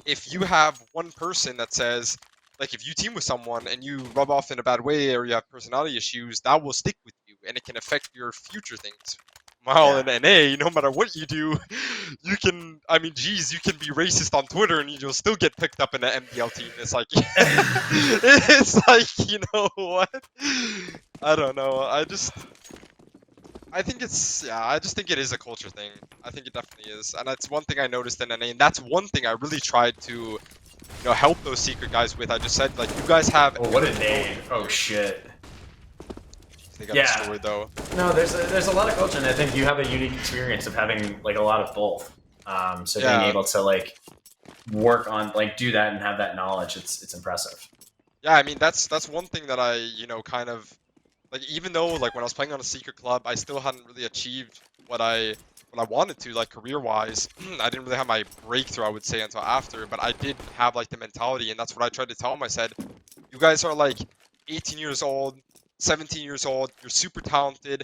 if you have one person that says, like, if you team with someone and you rub off in a bad way or you have personality issues, that will stick with you and it can affect your future things. While in NA, no matter what you do, you can, I mean, geez, you can be racist on Twitter and you'll still get picked up in an MDL team. It's like, it's like, you know what? I don't know. I think it's, yeah, I just think it is a culture thing. I think it definitely is. And that's one thing I noticed in NA, and that's one thing I really tried to, you know, help those secret guys with. I just said, like, you guys have... Oh, what a name. Oh, shit. They got destroyed, though. No, there's a lot of culture, and I think you have a unique experience of having, like, a lot of both. So being able to, like, work on, like, do that and have that knowledge, it's impressive. Yeah, I mean, that's one thing that I, you know, kind of... Like, even though, like, when I was playing on a secret club, I still hadn't really achieved what I wanted to, like, career-wise. I didn't really have my breakthrough, I would say, until after, but I did have, like, the mentality, and that's what I tried to tell them. I said, you guys are, like, 18 years old, 17 years old, you're super talented.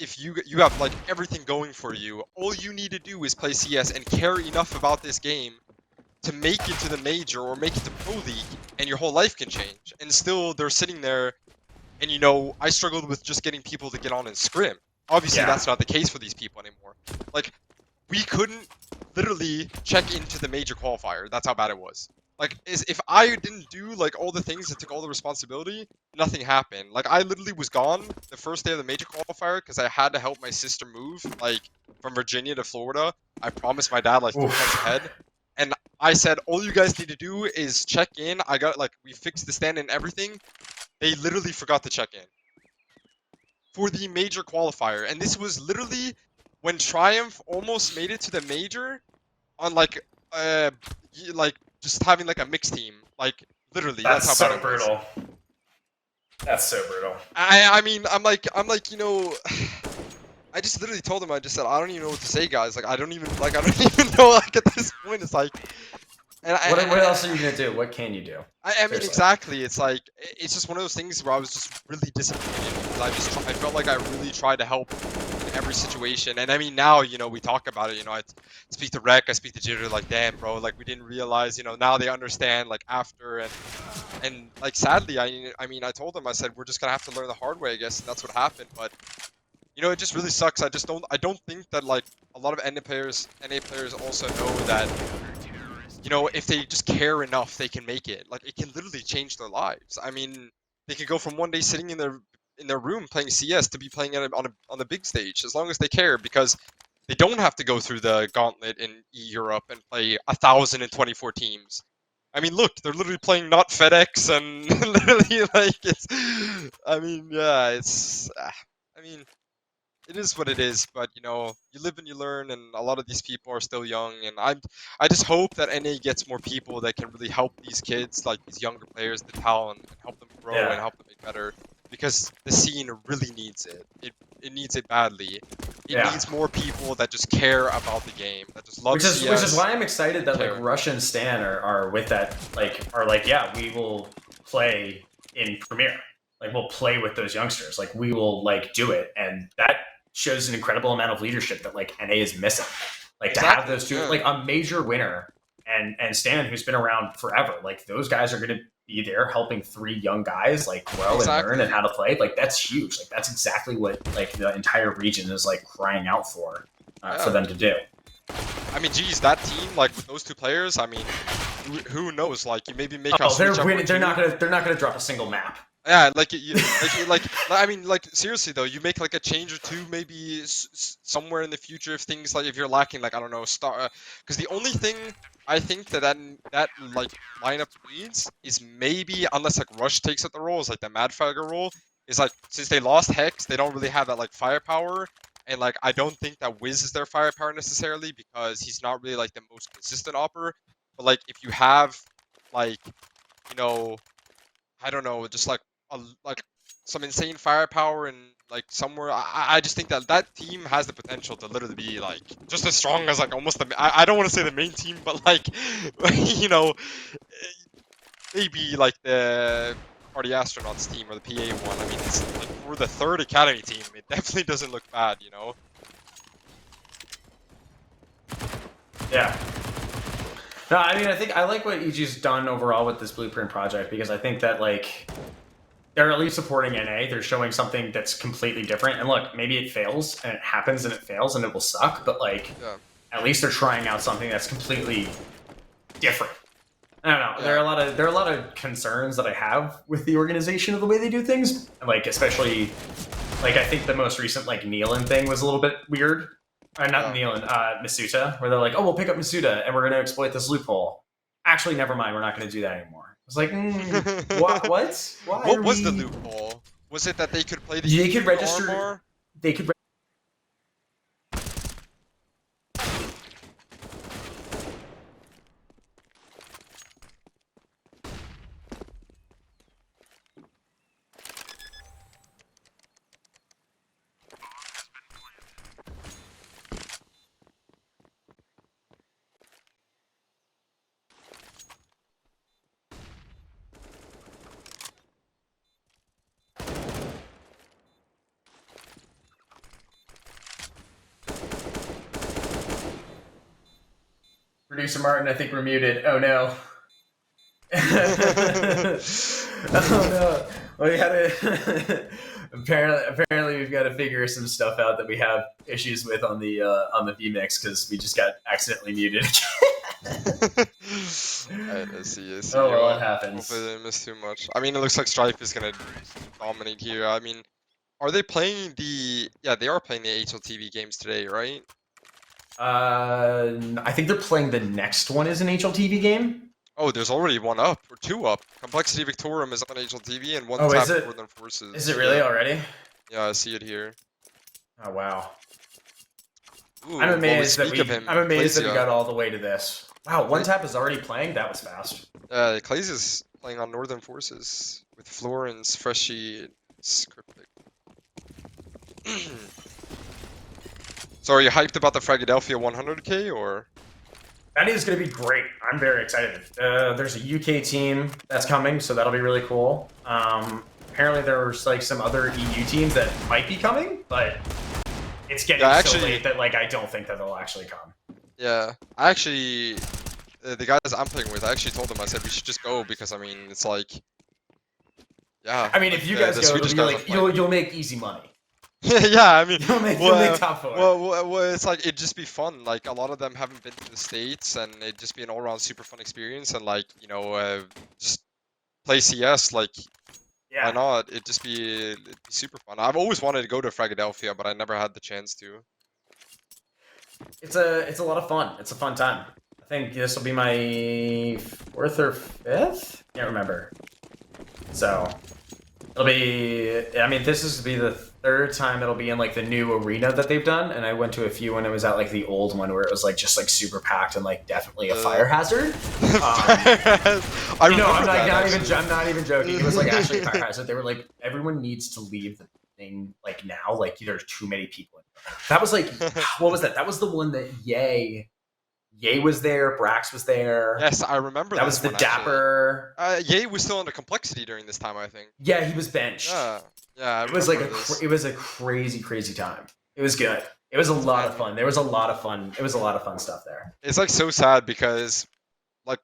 If you have, like, everything going for you, all you need to do is play CS and care enough about this game to make it to the major or make it to Pro League, and your whole life can change. And still, they're sitting there. And, you know, I struggled with just getting people to get on and scrim. Obviously, that's not the case for these people anymore. Like, we couldn't literally check into the major qualifier. That's how bad it was. Like, if I didn't do, like, all the things that took all the responsibility, nothing happened. Like, I literally was gone the first day of the major qualifier because I had to help my sister move, like, from Virginia to Florida. I promised my dad, like, 3 months ahead. And I said, all you guys need to do is check in. I got, like, we fixed the stand and everything. They literally forgot to check in for the major qualifier, and this was literally when Triumph almost made it to the major on like just having like a mixed team, like literally. That's how bad it was. Brutal. That's so brutal. I mean, I'm like, you know, I just literally told them, I just said, I don't even know what to say, guys. Like, I don't even know. Like at this point, it's like. And what else are you gonna do? What can you do? I mean, exactly. It's like it's just one of those things where I was just really disappointed because I felt like I really tried to help in every situation. And I mean, now, you know, we talk about it. You know, I speak to Rec, I speak to Jitter, like, damn, bro, like we didn't realize. You know, now they understand, like after and like sadly, I mean, I told them, I said, we're just gonna have to learn the hard way, I guess, and that's what happened. But you know, it just really sucks. I don't think that like a lot of NA players also know that. You know, if they just care enough, they can make it. Like, it can literally change their lives. I mean, they could go from one day sitting in their room playing CS to be playing on the big stage, as long as they care, because they don't have to go through the gauntlet in Europe and play 1,024 teams. I mean, look, they're literally playing not FedEx and literally like it's. I mean, yeah, it's. I mean. It is what it is, but you know, you live and you learn, and a lot of these people are still young, and I just hope that NA gets more people that can really help these kids, like these younger players, the talent, and help them grow and help them make better, because the scene really needs it. It needs it badly. It needs more people that just care about the game, that just love CS. Which is why I'm excited that like Rush and Stan are with that, are like, yeah, we will play in Premier. Like, we'll play with those youngsters. Like, we will like do it, and that shows an incredible amount of leadership that like NA is missing. Like to have those two, like a major winner and Stan, who's been around forever. Like those guys are going to be there helping 3 young guys like grow and learn and how to play. Like that's huge. Like that's exactly what like the entire region is like crying out for them to do. I mean, geez, that team, like with those 2 players, I mean, who knows? Like you maybe make they're not gonna drop a single map. Yeah, I mean, like seriously though, you make like a change or 2 maybe somewhere in the future if things like if you're lacking like I don't know because the only thing I think that like lineup needs is maybe unless like Rush takes up the role is like the Madfragger role is like since they lost Hex they don't really have that like firepower and like I don't think that Wiz is their firepower necessarily because he's not really like the most consistent opper but like if you have like you know I don't know just like some insane firepower and like somewhere. I just think that that team has the potential to literally be like just as strong as like almost the. I don't want to say the main team, but like you know, maybe like the Party Astronauts team or the PA one. I mean, it's like for the third academy team, it definitely doesn't look bad, you know. Yeah. No, I mean, I think I like what EG's done overall with this Blueprint project because I think that like they're at least supporting NA. They're showing something that's completely different. And look, maybe it fails and it happens and it fails and it will suck, but like at least they're trying out something that's completely different. I don't know. Yeah. There are a lot of concerns that I have with the organization of the way they do things. Like especially like I think the most recent like Nealon thing was a little bit weird. Not Nealon, Masuta, where they're like, oh, we'll pick up Masuta and we're going to exploit this loophole. Actually, never mind. We're not going to do that anymore. It's like, what? What was the loophole? Was it that they could play the They could register armor? They could Producer Martin, I think we're muted. Oh no. Oh no. We had to apparently we've got to figure some stuff out that we have issues with on the vMix because we just got accidentally muted. Alright, I see. Oh well, it happens. Hopefully they didn't miss too much. I mean, it looks like Strife is gonna dominate here. I mean, are they playing the? Yeah, they are playing the HLTV games today, right? I think they're playing the next one is an HLTV game. Oh, there's already one up or two up. Complexity Victorium is on HLTV and one tap Northern Forces. Is it really already? Yeah, I see it here. Oh wow. Ooh, I'm amazed that we got all the way to this. Wow, one tap is already playing? That was fast. Clays is playing on Northern Forces with Florence, Freshie, and Cryptic. So are you hyped about the Philadelphia 100K or? That is going to be great. I'm very excited. There's a UK team that's coming, so that'll be really cool. Apparently there's like some other EU teams that might be coming, but it's getting so late that like I don't think that they'll actually come. Yeah, I actually, the guys I'm playing with, I actually told them, I said we should just go because I mean it's like, yeah. I mean, if you guys go, it'll be like you'll make easy money. Yeah, I mean, you'll make top four. Well, it's like it'd just be fun. Like a lot of them haven't been to the States, and it'd just be an all-around super fun experience. And like just play CS. Like, why not? It'd be super fun. I've always wanted to go to Philadelphia, but I never had the chance to. It's a lot of fun. It's a fun time. I think this will be my 4th or 5th. Can't remember. So it'll be. I mean, this is to be the 3rd time it'll be in like the new arena that they've done, and I went to a few when it was at like the old one where it was like just like super packed and like definitely a fire hazard. I'm not even joking. It was like actually a fire hazard. They were like, everyone needs to leave the thing like now. Like there's too many people. That was like, what was that? That was the one that Ye was there, Brax was there. Yes, I remember that. Was the Dapper. Ye was still under complexity during this time, I think. Yeah, he was benched. Yeah, it was like it was a crazy time. It was good. It was a lot of fun. There was a lot of fun. It was a lot of fun stuff there. It's like so sad because, like,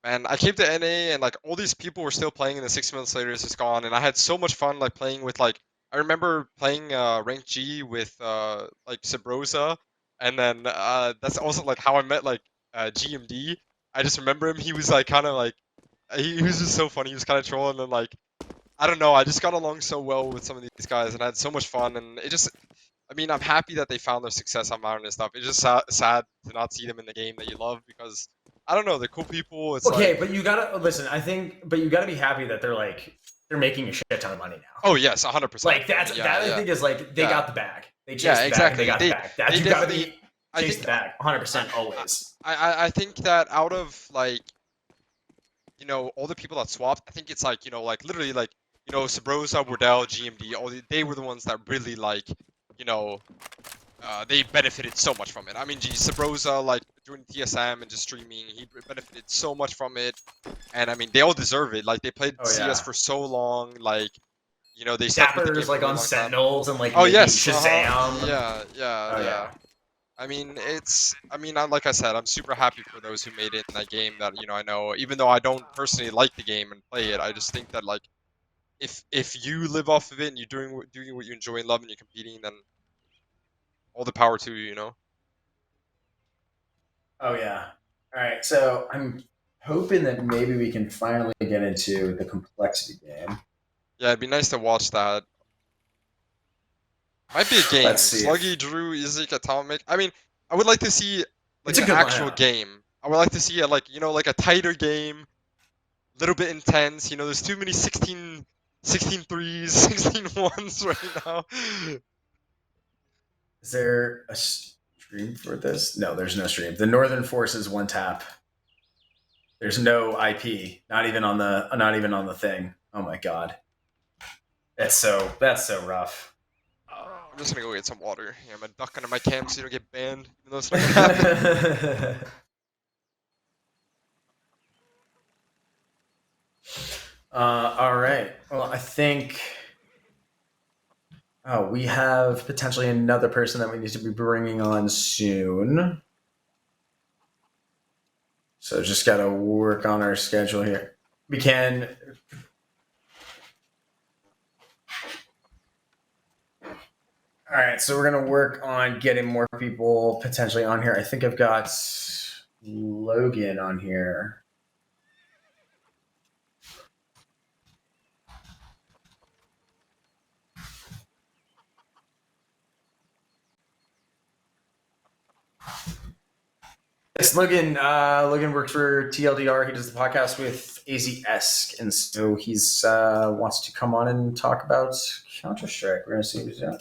man, I came to NA and like all these people were still playing, and then 6 months later it's just gone. And I had so much fun like playing with like I remember playing Rank G with like Sabrosa, and then that's also like how I met like GMD. I just remember him. He was like kind of like he was just so funny. He was kind of trolling and like. I don't know, I just got along so well with some of these guys and I had so much fun, and it just, I mean, I'm happy that they found their success on Valorant and stuff. It's just sad to not see them in the game that you love because, I don't know, they're cool people. It's okay, but you gotta, listen, but you gotta be happy that they're making a shit ton of money now. Oh yes, 100%. Like, I think is like, they got the bag. They chased the bag, they got the bag. That you gotta be, chase the bag, 100% always. I think that out of, like, all the people that swapped, I think it's like, like, literally, like, you know, Sabrosa, Wardell, GMD, they were the ones that really like, you know, they benefited so much from it. I mean, geez, Sabrosa, like doing TSM and just streaming, he benefited so much from it. And I mean, they all deserve it. Like they played CS for so long. Like, you know, they stuck with the game Dapper's for a like really on long time. Sentinels and like Oh making yes, Shazam. yeah, Oh yeah. I mean, like I said, I'm super happy for those who made it in that game. That, you know, I know, even though I don't personally like the game and play it, I just think that like, if you live off of it and you're doing what you enjoy and love and you're competing, then all the power to you, you know. Oh yeah. All right. So I'm hoping that maybe we can finally get into the complexity game. Yeah, it'd be nice to watch that. Might be a game. Let's see. Sluggy, Drew, Izik, Atomic. I mean, I would like to see like It's a an good actual lineup. game. I would like to see like, you know, like a tighter game, little bit intense. You know, there's too many 16 threes, 16 ones right now. Is there a stream for this? No, there's no stream. The Northern Forces one tap. There's no IP. Not even on the thing. Oh my god. That's so rough. I'm just gonna go get some water. Yeah, I'm gonna duck under my cam so you don't get banned. Even though it's not gonna happen. All right. Well, I think we have potentially another person that we need to be bringing on soon. So just got to work on our schedule here. We can. All right. So we're going to work on getting more people potentially on here. I think I've got Logan on here. Yes, Logan. Logan works for TLDR. He does the podcast with AZS, and so he's wants to come on and talk about Counter-Strike. We're gonna see who's doing.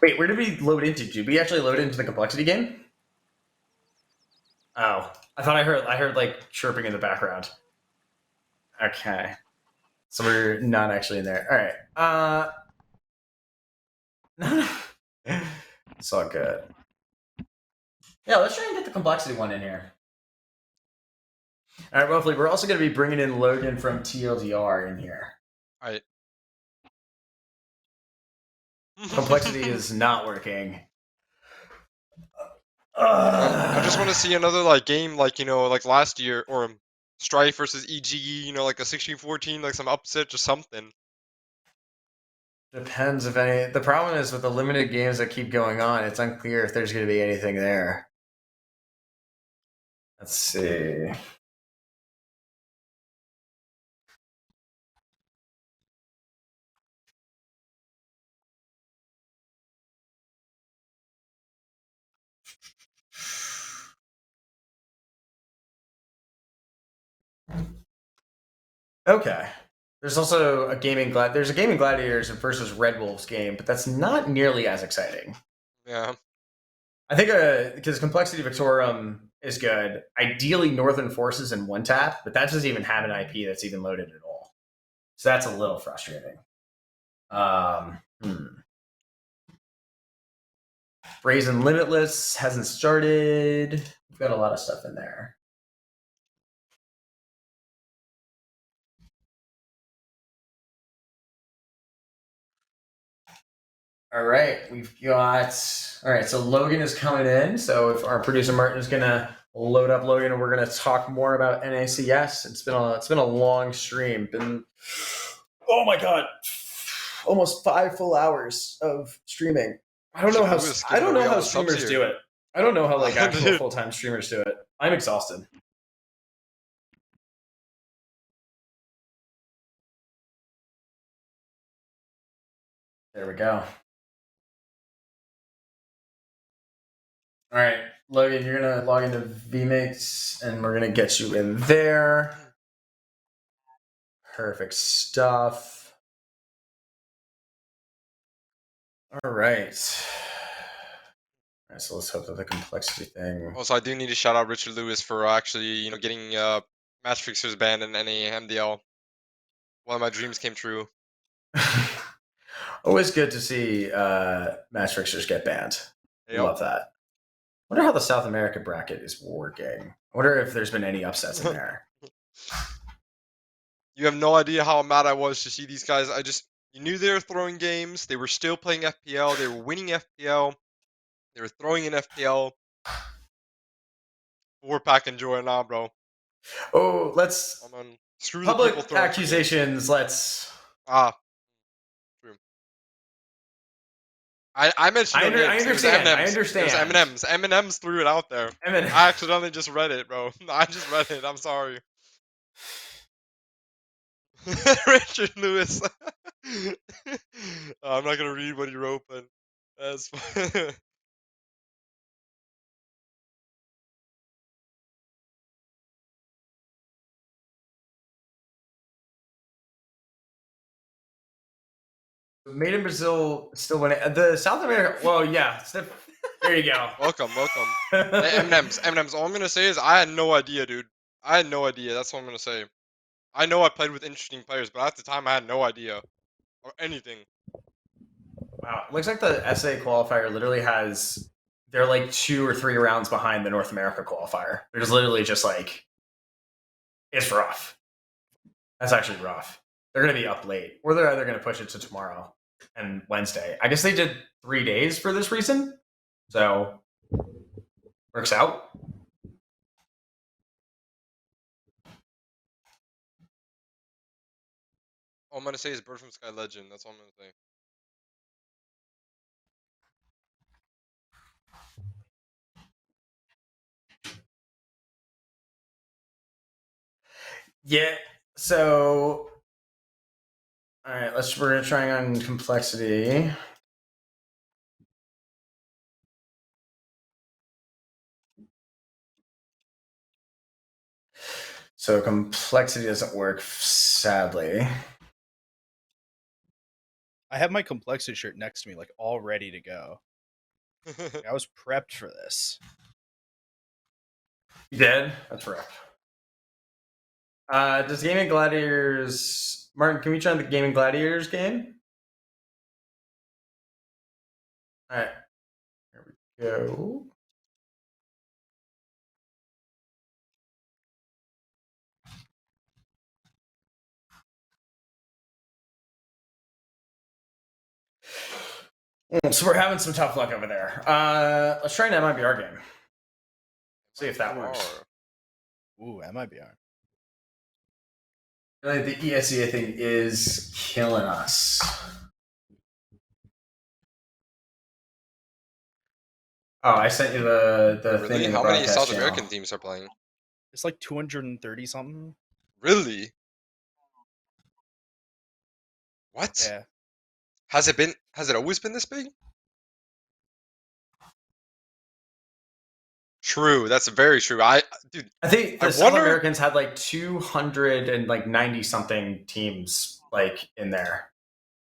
Wait, where did we load into? Did we actually load into the complexity game? Oh, I thought I heard like chirping in the background. Okay, so we're not actually in there. All right. It's all good. Yeah, let's try and get the complexity one in here. All right, roughly. We're also going to be bringing in Logan from TLDR in here. All right. Complexity is not working. I just want to see another like game like, you know, like last year, or Strife versus EGE, you know, like a 16-14, like some upset or something. Depends if any. The problem is with the limited games that keep going on, it's unclear if there's going to be anything there. Let's see. Okay. There's also a there's a gaming gladiators versus Red Wolves game, but that's not nearly as exciting. Yeah. I think because Complexity Victorum is good. Ideally, Northern Forces in one tap, but that doesn't even have an IP that's even loaded at all. So that's a little frustrating. Brazen Limitless hasn't started. We've got a lot of stuff in there. All right, we've got. All right, so Logan is coming in. So if our producer Martin is gonna load up Logan, and we're gonna talk more about NACS. It's been a long stream. Oh my god, almost 5 full hours of streaming. I don't know how streamers do it. I don't know how like actual full-time streamers do it. I'm exhausted. There we go. All right, Logan, you're gonna log into vMix, and we're gonna get you in there. Perfect stuff. All right. Right, so let's hope that the complexity thing. Also, I do need to shout out Richard Lewis for actually, getting match fixers banned in any MDL. One of my dreams came true. Always good to see match fixers get banned. Yep. Love that. Wonder how the South America bracket is working. I wonder if there's been any upsets in there. You have no idea how mad I was to see these guys. You knew they were throwing games. They were still playing FPL. They were winning FPL. They were throwing in FPL. 4-pack enjoy now, bro. Oh, let's screw public the people throwing accusations. Let's. True. I mentioned. I understand. I understand. It was M&M's threw it out there. I accidentally just read it, bro. I just read it. I'm sorry. Richard Lewis. I'm not gonna read what he wrote, but that's fine. Made in Brazil still winning. The South America. Well, yeah. There you go. Welcome. Hey, M&M's. All I'm gonna say is I had no idea, dude. I had no idea. That's what I'm gonna say. I know I played with interesting players, but at the time I had no idea or anything. Wow, looks like the SA qualifier literally has. They're like 2 or 3 rounds behind the North America qualifier. They're just literally just like. It's rough. That's actually rough. They're going to be up late, or they're either going to push it to tomorrow and Wednesday. I guess they did 3 days for this reason, so works out. All I'm gonna say is Bird from Sky Legend. That's all I'm gonna say. Yeah. So, all right. We're gonna try on complexity. So complexity doesn't work, sadly. I have my complexity shirt next to me, like all ready to go. I was prepped for this. You did? That's rough. Does Gaming Gladiators... Martin, can we try the Gaming Gladiators game? Alright. Here we go. So we're having some tough luck over there. Let's try an MIBR game. See if that works. Ooh, MIBR. Really, the ESEA thing is killing us. Oh, I sent you the really? thing. How many South American teams are playing? It's like 230 something. Really? What? Yeah. Has it always been this big? True, that's very true. I think the South Americans had like 290 something teams like in there.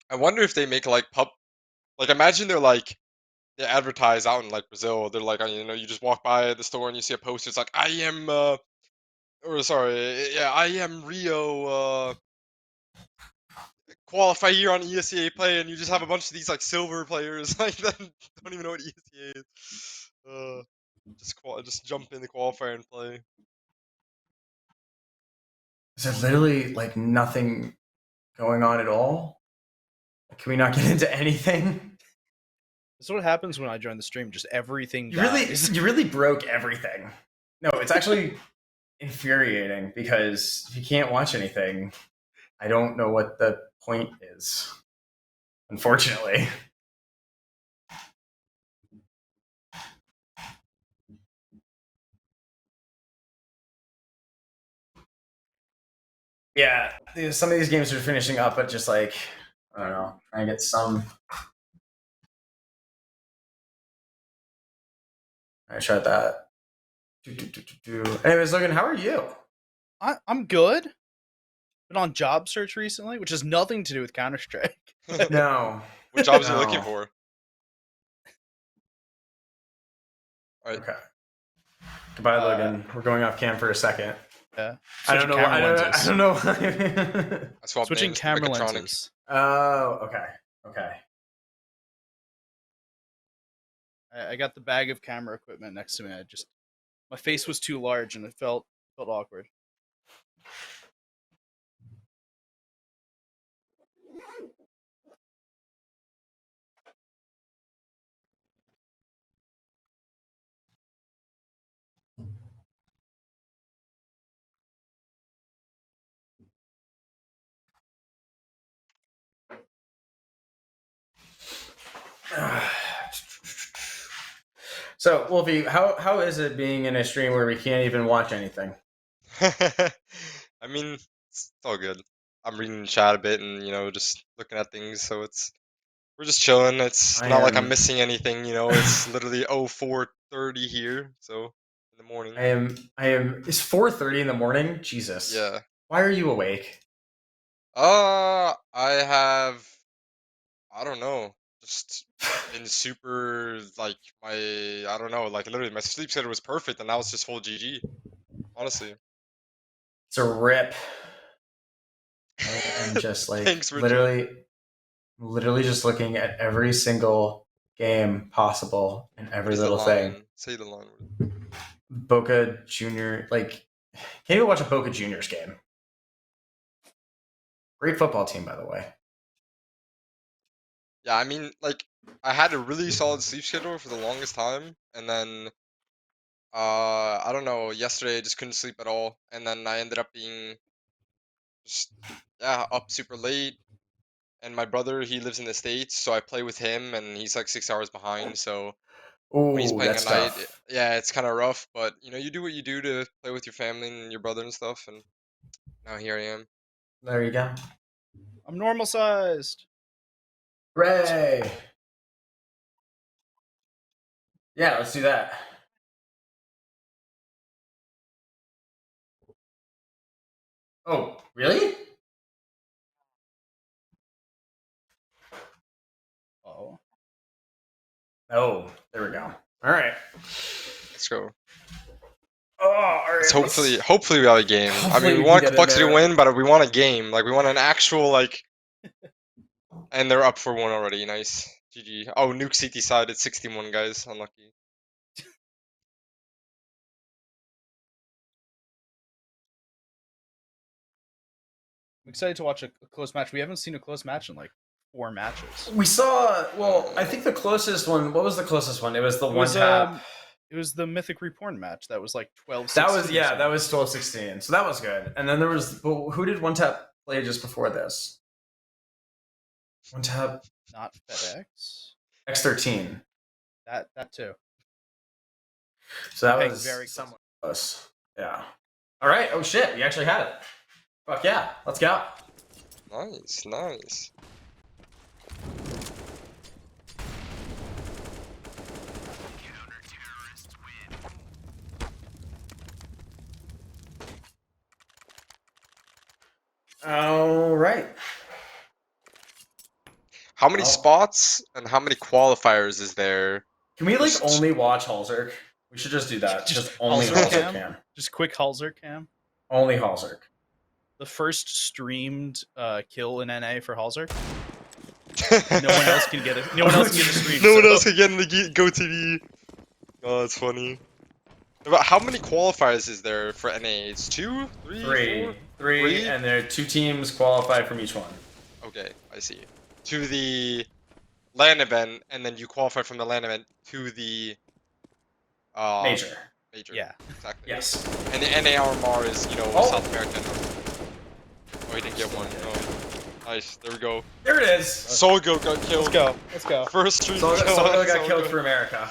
I wonder if they make like imagine they advertise out in like Brazil. They're like, you just walk by the store and you see a poster. It's like IEM, IEM Rio Qualifier on ESEA play, and you just have a bunch of these like silver players like that don't even know what ESEA is. Just jump in the qualifier and play. Is there literally like nothing going on at all? Can we not get into anything? This is what happens when I join the stream. Just everything. You really broke everything. No, it's actually infuriating because if you can't watch anything, I don't know what the point is. Unfortunately. Yeah, some of these games are finishing up, but just like, I don't know, trying to get some. I tried that. Anyways, Logan, how are you? I'm good. Been on job search recently, which has nothing to do with Counter-Strike. No. What jobs are you looking for? All right. Okay. Goodbye, Logan. We're going off cam for a second. Yeah. I don't know. I don't know. I swapped Switching names to camera Mechatronic. lenses. Oh, okay. Okay. I got the bag of camera equipment next to me. My face was too large and it felt awkward. So, Wolfie, how is it being in a stream where we can't even watch anything? I mean, it's all good. I'm reading the chat a bit and just looking at things. So we're just chilling. It's not like I'm missing anything. It's literally 04:30 here. So in the morning. I am. It's 4:30 in the morning. Jesus. Yeah. Why are you awake? I don't know. Just been super I don't know. Literally, my sleep schedule was perfect, and now it's just full GG. Honestly. It's a rip. I'm just Thanks, literally just looking at every single game possible and every little thing. Say the line. Boca Junior, can't even watch a Boca Juniors game. Great football team, by the way. Yeah, I mean, I had a really solid sleep schedule for the longest time, and then, I don't know, yesterday I just couldn't sleep at all, and then I ended up being up super late, and my brother, he lives in the States, so I play with him, and he's 6 hours behind, so when he's playing at night, yeah, it's kind of rough, but, you do what you do to play with your family and your brother and stuff, and now here I am. There you go. I'm normal sized. Hooray! Yeah, let's do that. Oh, really? Oh. Oh, there we go. All right. Let's go. Oh, all right. Hopefully we have a game. I mean, we want Complexity to win, but we want a game. We want an actual And they're up for 1 already. Nice. GG. Oh, Nuke CT side at 61, guys. Unlucky. I'm excited to watch a close match. We haven't seen a close match in 4 matches. We saw. Well, I think the closest one. What was the closest one? It was the one tap. It was the Mythic Reporn match. That was 12-16. That was that was 12-16. So that was good. And then there was who did one tap play just before this? One tap. Not FedEx. X13. That too. So that was very somewhat close. Yeah. All right. Oh shit! We actually had it. Fuck yeah! Let's go. Nice. All right. How many spots and how many qualifiers is there? Can we only watch Halzerk? We should just do that. Just only Halzerk cam. Just quick Halzerk cam. Only Halzerk. The first streamed kill in NA for Halzerk. No one else can get it. No one else can get a stream. No one else can get in the GoTV. Oh, that's funny. But how many qualifiers is there for NA? It's 2, 3, 4? 3, and there are 2 teams qualify from each one. Okay, I see. To the LAN event, and then you qualify from the LAN event to the Major. Yeah. Exactly. Yes. And the NARMR is, South American. Oh, he didn't get one. Oh. Nice. There we go. There it is. Solgo got killed. Let's go. First stream kill. Solgo got killed for America.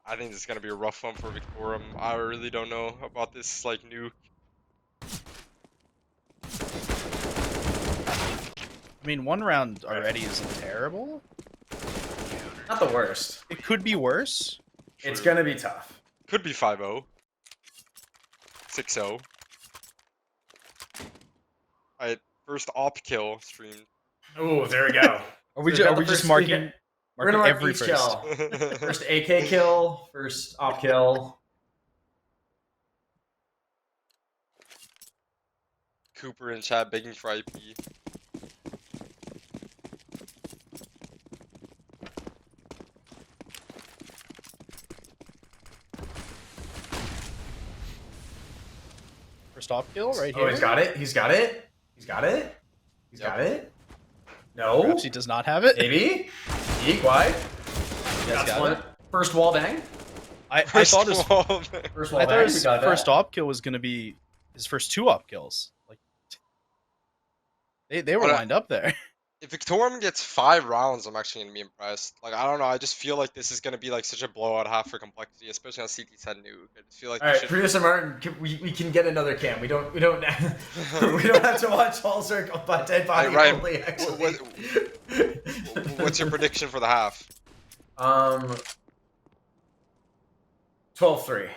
I think this is gonna be a rough one for Victorum. I really don't know about this nuke. I mean, 1 round already isn't terrible. Not the worst. It could be worse. True. It's gonna be tough. Could be 5-0. 6-0. Alright, first op kill streamed. Ooh, there we go. Are we So just marking we're gonna mark every each first? kill. First AK kill, first op kill. Cooper in chat begging for IP. First op kill right here. Oh, he's got it. He's got it. He's got it. He's got it. No. Perhaps he does not have it. Maybe. Eek, why? Yes, got it. First wall bang. I thought his First wall I bang. thought his We got first that. op kill was gonna be his first 2 op kills. Like they were What a- lined up there. If Victorium gets 5 rounds, I'm actually gonna be impressed. Like I don't know, I just feel like this is gonna be like such a blowout half for complexity, especially on CT10 nuke. I just feel like All right, producer Martin, we can get another cam. We don't we don't have to watch Halzer go by dead body Right, Ryan, only. Actually, what's your prediction for the half? 12-3.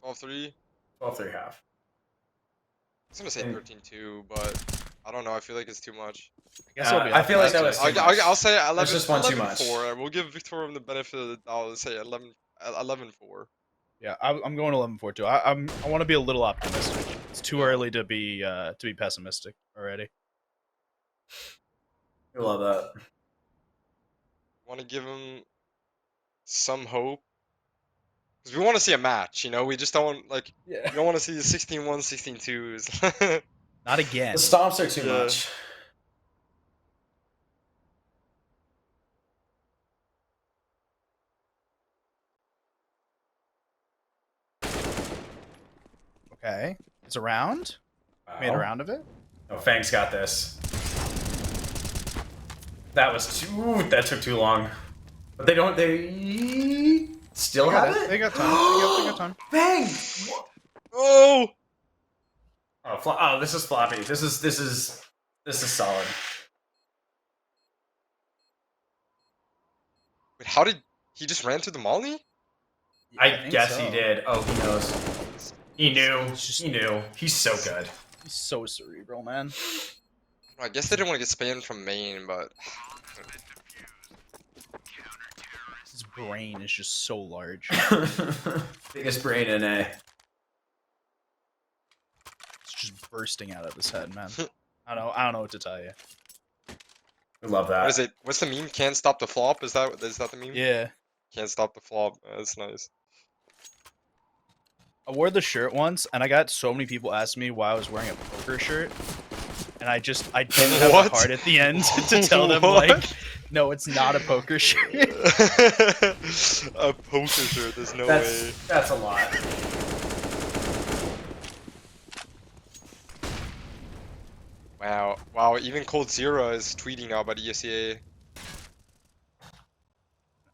12-3? 12-3 half. I was gonna say 13-2, but I don't know. I feel like it's too much. I guess it'll be I feel like that was optimistic. too much. I'll say 11. That's just one too much. 11-4. We'll give Victorium the benefit of the doubt. Let's say 11-4. Yeah, I'm going 11-4 too. I want to be a little optimistic. It's too early to be pessimistic already. I love that. Want to give him some hope because we want to see a match. You know, we just don't like. Yeah. We don't want to see 16-1, 16-2s. Not again. The stomps are too Yeah. much. Okay, it's a round. Made a Wow. round of it. Oh, Fang's got this. That was too. That took too long. But they don't. They still have it. They got time. They got time. Fang. Oh! Oh, this is floppy. This is solid. Wait, how did he just ran through the molly? I think guess so. he did. Oh, he knows. He knew. It's just- He knew. He's so good. He's so cerebral, man. I guess they didn't want to get spammed from main, but His brain is just so large. Biggest brain in A. It's just bursting out of his head, man. I don't know what to tell you. We love that. what is it? What's the meme? Can't stop the flop? Is that the meme? Yeah. Can't stop the flop. That's nice. I wore the shirt once, and I got so many people asking me why I was wearing a poker shirt, and I didn't have What? the heart at the end to tell them What? like, no, it's not a poker shirt. A poker shirt. There's no way. That's a lot. Wow. Even Cold Zero is tweeting now about ESEA.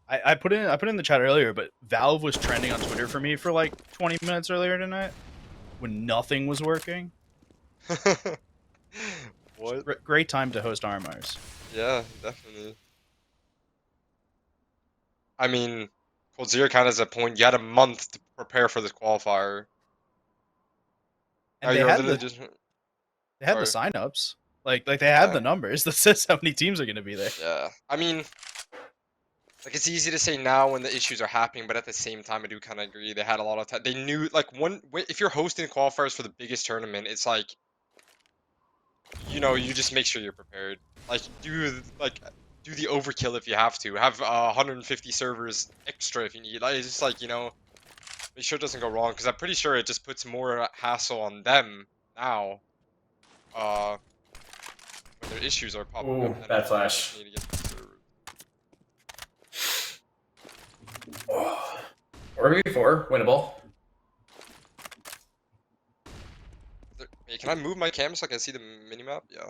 I put in the chat earlier, but Valve was trending on Twitter for me for like 20 minutes earlier tonight when nothing was working. What? Great time to host RMRs. Yeah, definitely. I mean, Cold Zero kind of has a point. You had a month to prepare for this qualifier. Now And they you're had literally the, just. they had the signups. Like they had the numbers that says how many teams are going to be there. Yeah, I mean, like it's easy to say now when the issues are happening, but at the same time, I do kind of agree. They had a lot of time. They knew, like, if you're hosting qualifiers for the biggest tournament, it's like, you know, you just make sure you're prepared. Like, do the overkill if you have to. Have 150 servers extra if you need. Like, it's just like, you know, make sure it doesn't go wrong. Because I'm pretty sure it just puts more hassle on them now. When their issues are popping Ooh, up. bad flash. Need to get the servers. Or before, winnable. Hey, can I move my camera so I can see the minimap? Yeah.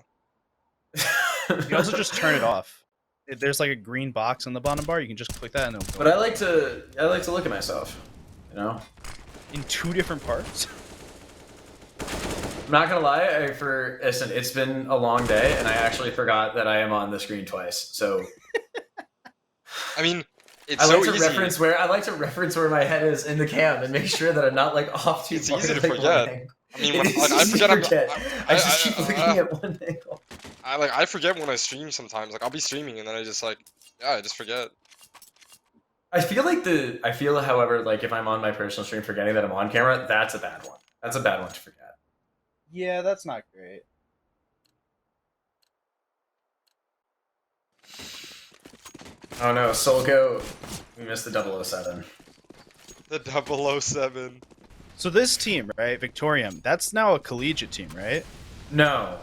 You can also just turn it off. There's like a green box on the bottom bar. You can just click that and it'll go But I like to look at myself. You know. in 2 different parts. I'm not gonna lie. Listen, it's been a long day, and I actually forgot that I am on the screen twice. So I mean, it's I so like to easy. reference where my head is in the cam and make sure that I'm not like off too It's far. easy to like, forget. one angle. I mean, It when is I easy forget, to forget. I just keep looking at one angle. I forget when I stream sometimes. Like I'll be streaming and then I just like I just forget. I feel, however, like if I'm on my personal stream forgetting that I'm on camera, that's a bad one. That's a bad one to forget. Yeah, that's not great. Oh no, Solgo, we missed the 007. The 007. So this team, right, Victorium, that's now a collegiate team, right? No.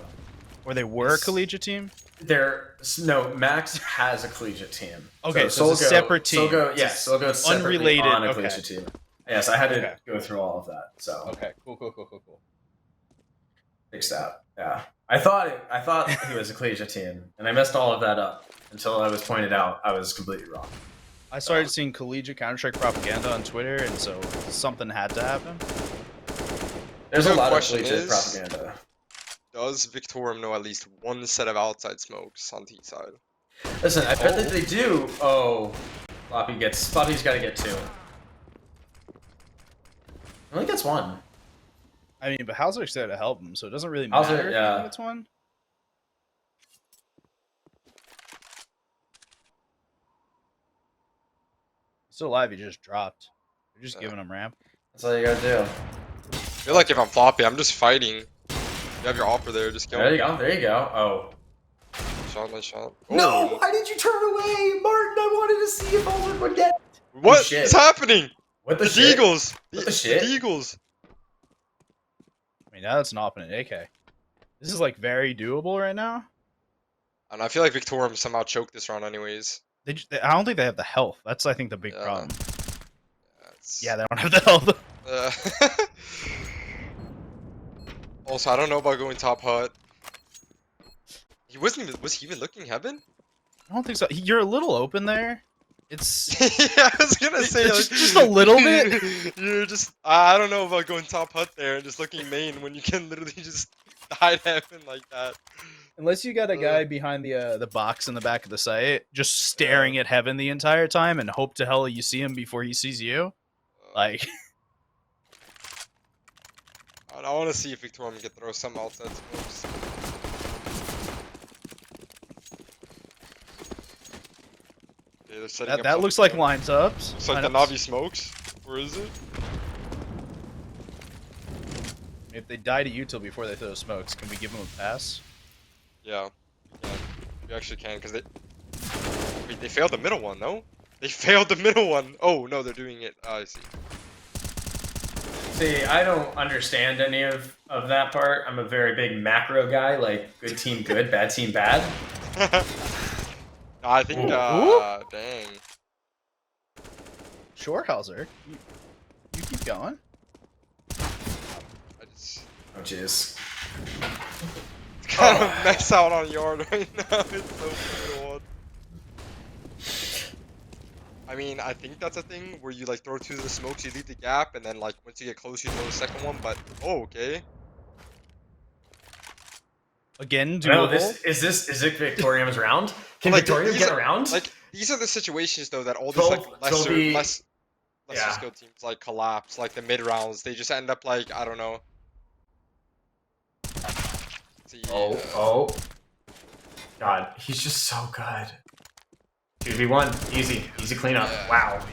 Or they were a collegiate team? No, Max has a collegiate team. Okay, so it's a separate team. Solgo's separately unrelated, on a okay. collegiate team. Yes, I had to Okay. go through all of that. So Okay, cool. fixed that. Yeah, I thought he was a collegiate team, and I messed all of that up until I was pointed out I was completely wrong. I started seeing collegiate Counter-Strike propaganda on Twitter, and so something had to happen. There's a The lot of question collegiate is- propaganda. Does Victorium know at least one set of outside smokes on T side? Listen, I bet that they do. Oh, Floppy's got to get 2. He only gets 1. I mean, but Hauser's there to help him, so it doesn't really Hauser, matter if yeah. he gets 1. Still alive, he just dropped. You're just giving him ramp. That's all you gotta do. I feel like if I'm Floppy, I'm just fighting. You have your offer there, just kill There you him. go. There you go. Oh. Nice shot. No! Oh. Why did you turn away, Martin? I wanted to see if Hauser would get. What shit. is happening? What the The shit? Deagles! What the shit? The Deagles! I mean, now that's an opponent AK. This is like very doable right now. And I feel like Victorium somehow choked this round anyways. I don't think they have the health. That's, I think, the big Yeah. problem. It's- Yeah, they don't have the health. Also, I don't know about going top hut. He wasn't even. Was he even looking heaven? I don't think so. You're a little open there. It's Yeah, I was gonna say like, just a little bit. You're just. I don't know about going top hut there and just looking main when you can literally just hide heaven like that. Unless you got a guy behind the box in the back of the site, just staring at heaven the entire time, and hope to hell you see him before he sees you. Like, I want to see if Victorium can throw some outside smokes. Okay, they're setting up that something looks like there. lines ups. Looks like the Navi smokes. Where is it? If they die to util before they throw smokes, can we give them a pass? Yeah, we can. We actually can because they. Wait, they failed the middle one, no? They failed the middle one. Oh no, they're doing it. I see. See, I don't understand any of that part. I'm a very big macro guy, like good team good, bad team bad. No, I think. Ooh. Dang. Sure, Hauser. You keep going. I just. Oh jeez. Kind of mess out on yard right now. It's so funny to watch. I mean, I think that's a thing where you like throw 2 of the smokes, you leave the gap, and then like once you get close, you throw the second one. But okay. Again, No, doable. is it Victorium's round? Can Like, Victorium these get are- around? Like these are the situations though that all these like lesser Yeah. skilled teams like collapse. Like the mid rounds, they just end up like I don't know. See, Oh. God, he's just so good. 2v1, easy cleanup. Yeah. Wow.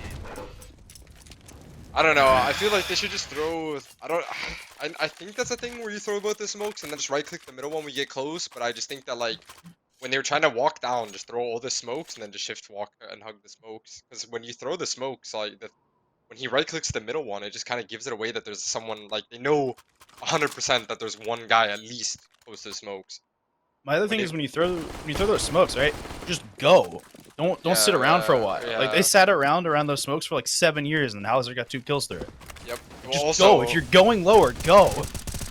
I don't know. I feel like they should just throw. I think that's a thing where you throw both the smokes and then just right click the middle one when we get close. But I just think that like when they were trying to walk down, just throw all the smokes and then just shift walk and hug the smokes. Because when you throw the smokes, like when he right clicks the middle one, it just kind of gives it away that there's someone like they know 100% that there's one guy at least close to the smokes. My other thing is when you throw those smokes, right? Just go. Don't sit around for a while. Yeah. Like they sat around those smokes for like 7 years, and Hauser got 2 kills through it. Yep. Just Also, go. If you're going lower, go.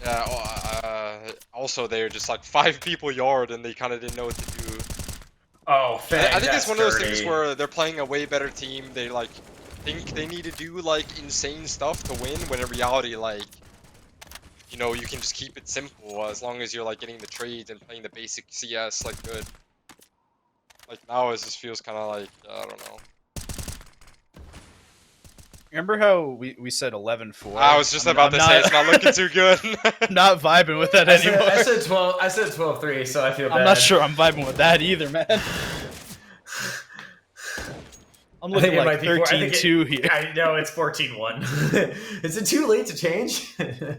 Yeah. Also, they're just like 5 people yard, and they kind of didn't know what to do. Oh, Fang, I think it's that's one of those dirty. things where they're playing a way better team. They like think they need to do like insane stuff to win, when in reality, like, you know, you can just keep it simple as long as you're like getting the trades and playing the basic CS like good. Like now it just feels kind of like I don't know. Remember how we said 11-4? I was just about to say it's not looking too good. I'm not vibing with that anymore. I said 12. I said 12-3, so I feel bad. I'm not sure I'm vibing with that either, man. I'm looking like 13-2 here. I know it's 14-1. Is it too late to change? Can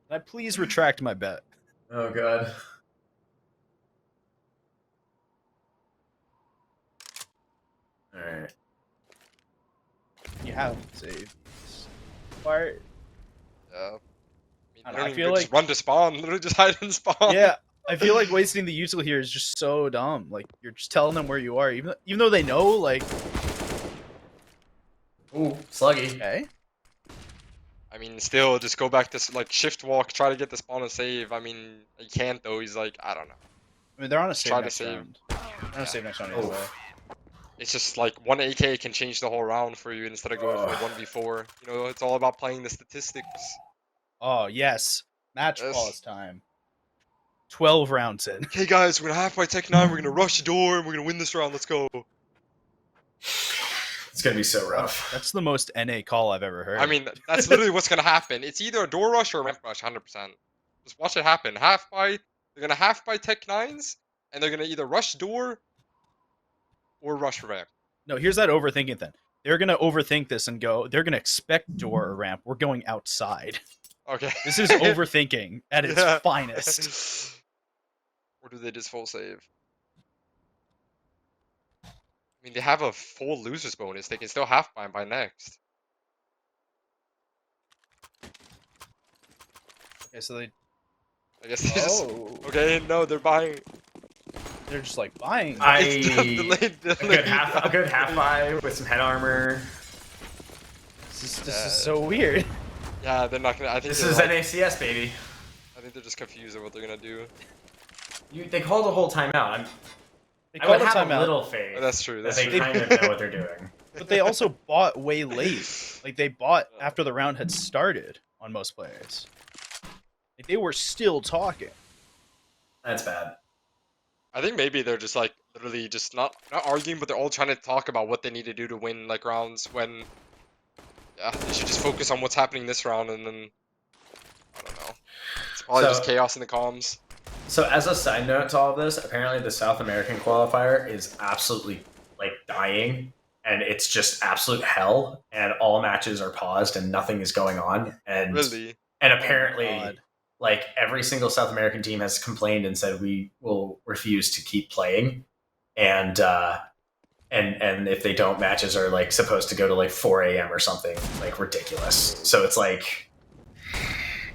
I please retract my bet? Oh god. All right. You have saved. Fire. Yeah. I I feel just like run to spawn. Literally just hide in spawn. yeah, I feel like wasting the util here is just so dumb. Like you're just telling them where you are, even though they know. Like, Ooh, sluggy. okay, I mean, still, just go back to like shift walk, try to get the spawn and save. I mean, you can't though. He's like, I don't know. I mean they're on a Just save try to next save. round. They're on a save next round Oh. anyway. It's just like one AK can change the whole round for you instead of going for a 1v4. You know, it's all about playing the statistics. Oh yes, match Yes. pause time. 12 rounds in. Okay, guys, we're gonna half by Tech 9. We're gonna rush the door and we're gonna win this round. Let's go. It's gonna be so rough. That's the most NA call I've ever heard. I mean, that's literally what's gonna happen. It's either a door rush or a ramp rush, 100%. Just watch it happen. They're gonna half by Tech 9s, and they're gonna either rush door or rush ramp. no, here's that overthinking thing. They're gonna overthink this and go. They're gonna expect door or ramp. We're going outside. Okay. This is overthinking at its Yeah. finest. Or do they just full save? I mean, they have a full losers bonus. They can still half by next. Okay, so they. I guess they just. Oh, Okay, no, they're buying. they're just like buying. It's delayed, A good half buy with some head armor. This is so weird. Yeah, they're not gonna. I think This they're is like, NACS, baby. I think they're just confused at what they're gonna do. They called a whole timeout. They I called would a have a timeout, little faith Oh, that's true. that That's they true. kind of know what they're doing. but they also bought way late. Like they bought after the round had started on most players. Like they were still talking. That's bad. I think maybe they're just like literally just not arguing, but they're all trying to talk about what they need to do to win like rounds. When yeah, they should just focus on what's happening this round, and then I don't know. It's probably just chaos in the comms. So as a side note to all of this, apparently the South American qualifier is absolutely like dying, and it's just absolute hell, and all matches are paused and nothing is going on. And Really? and apparently, God. like every single South American team has complained and said we will refuse to keep playing, and if they don't, matches are like supposed to go to like 4 a.m. or something like ridiculous. So it's like,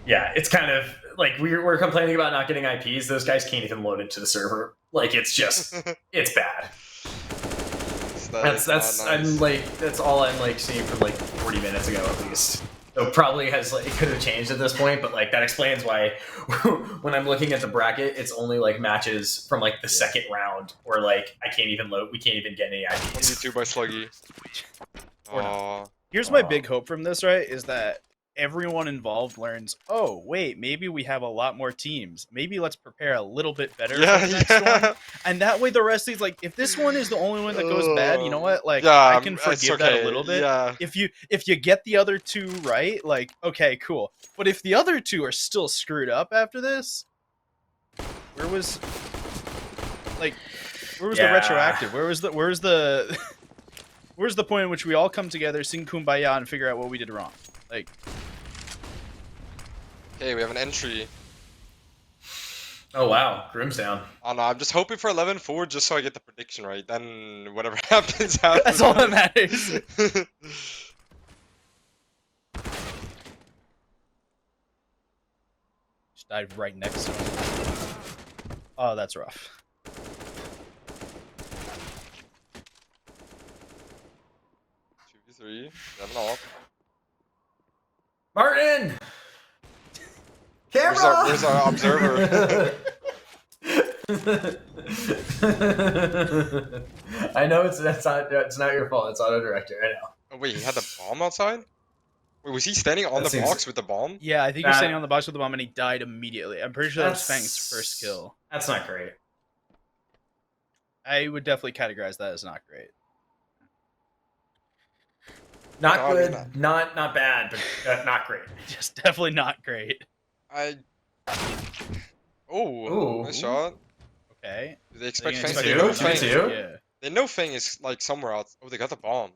yeah, it's kind of like we're complaining about not getting IPs. Those guys can't even load into the server. Like it's just it's bad. That's nice. I'm like that's all I'm like seeing from like 40 minutes ago at least. So probably has like it could have changed at this point, but like that explains why when I'm looking at the bracket, it's only like matches from like the second round, or like I can't even load. We can't even get any IPs. YouTube by Sluggy. Or Oh, Here's my big hope from this, right? Is that everyone involved learns, oh, wait, maybe we have a lot more teams. Maybe let's prepare a little bit better for the next one. And that way the rest of these, like, if this one is the only one that goes bad, you know what? Like, I can forgive that a little bit. Yeah. If you get the other two right, like, okay, cool. But if the other two are still screwed up after this, where was the retroactive? Where's the where's the point in which we all come together, sing Kumbaya, and figure out what we did wrong? Like, Okay, we have an entry. Oh wow, Grim's down. Oh no, I'm just hoping for 11-4 just so I get the prediction right. Then whatever happens, happens. that's all that matters. Just died right next to him. Oh, that's rough. Three, 7 off. Martin, camera. Where's our observer? I know it's not your fault. It's auto director. I know. Oh wait, he had the bomb outside? Wait, was he standing on That the seems- box with the bomb? Yeah, I think he was standing on the box with the bomb and he died immediately. I'm pretty sure that was That's- Fang's first kill. That's not great. I would definitely categorize that as not great. Not No, I good, mean, not bad, but not great. Just definitely not great. Oh, Ooh. nice shot. Okay. Do they expect They Fang? expect They Two? know another Fang. Two? Yeah. They know Fang is like somewhere else. Oh, they got the bomb.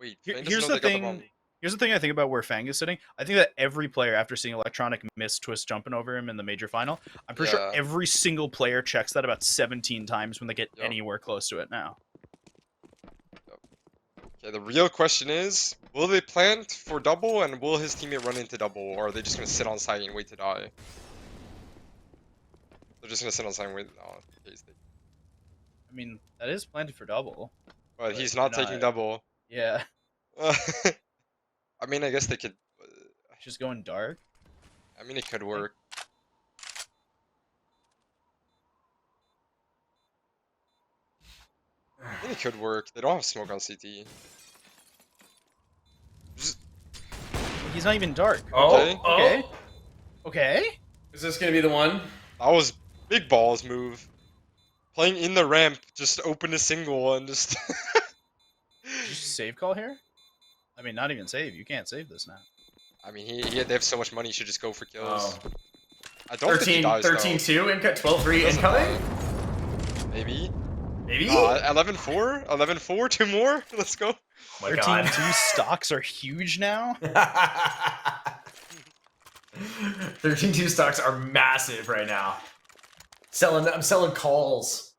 Wait, Fang doesn't Here's know the they got the bomb. thing. Here's the thing I think about where Fang is sitting. I think that every player, after seeing Electronic miss twist jumping over him in the major final, I'm pretty sure Yeah. every single player checks that about 17 times when they get Yep. anywhere close to it now. Okay, the real question is, will they plant for double and will his teammate run into double, or are they just gonna sit on site and wait to die? They're just gonna sit on site and wait. Oh, okay, I mean, that is planted for double. but he's not they're taking double. Yeah. I mean, I guess they could. Just going dark. I mean, it could work. I mean, it could work. They don't have smoke on CT. Just, He's not even dark. Okay. Okay. Okay. Is this gonna be the one? that was big balls move. Playing in the ramp, just open a single and just. Just save call here? I mean, not even save. You can't save this now. I mean, they have so much money. He should just go for kills. Oh. I don't think he dies, 13-2 incoming, 12-3 Doesn't incoming? die. Maybe. Maybe? 11-4? 11-4? 2 more? Let's go. Oh my god. 13-2 stocks are huge now. 13-2 stocks are massive right now. I'm selling calls.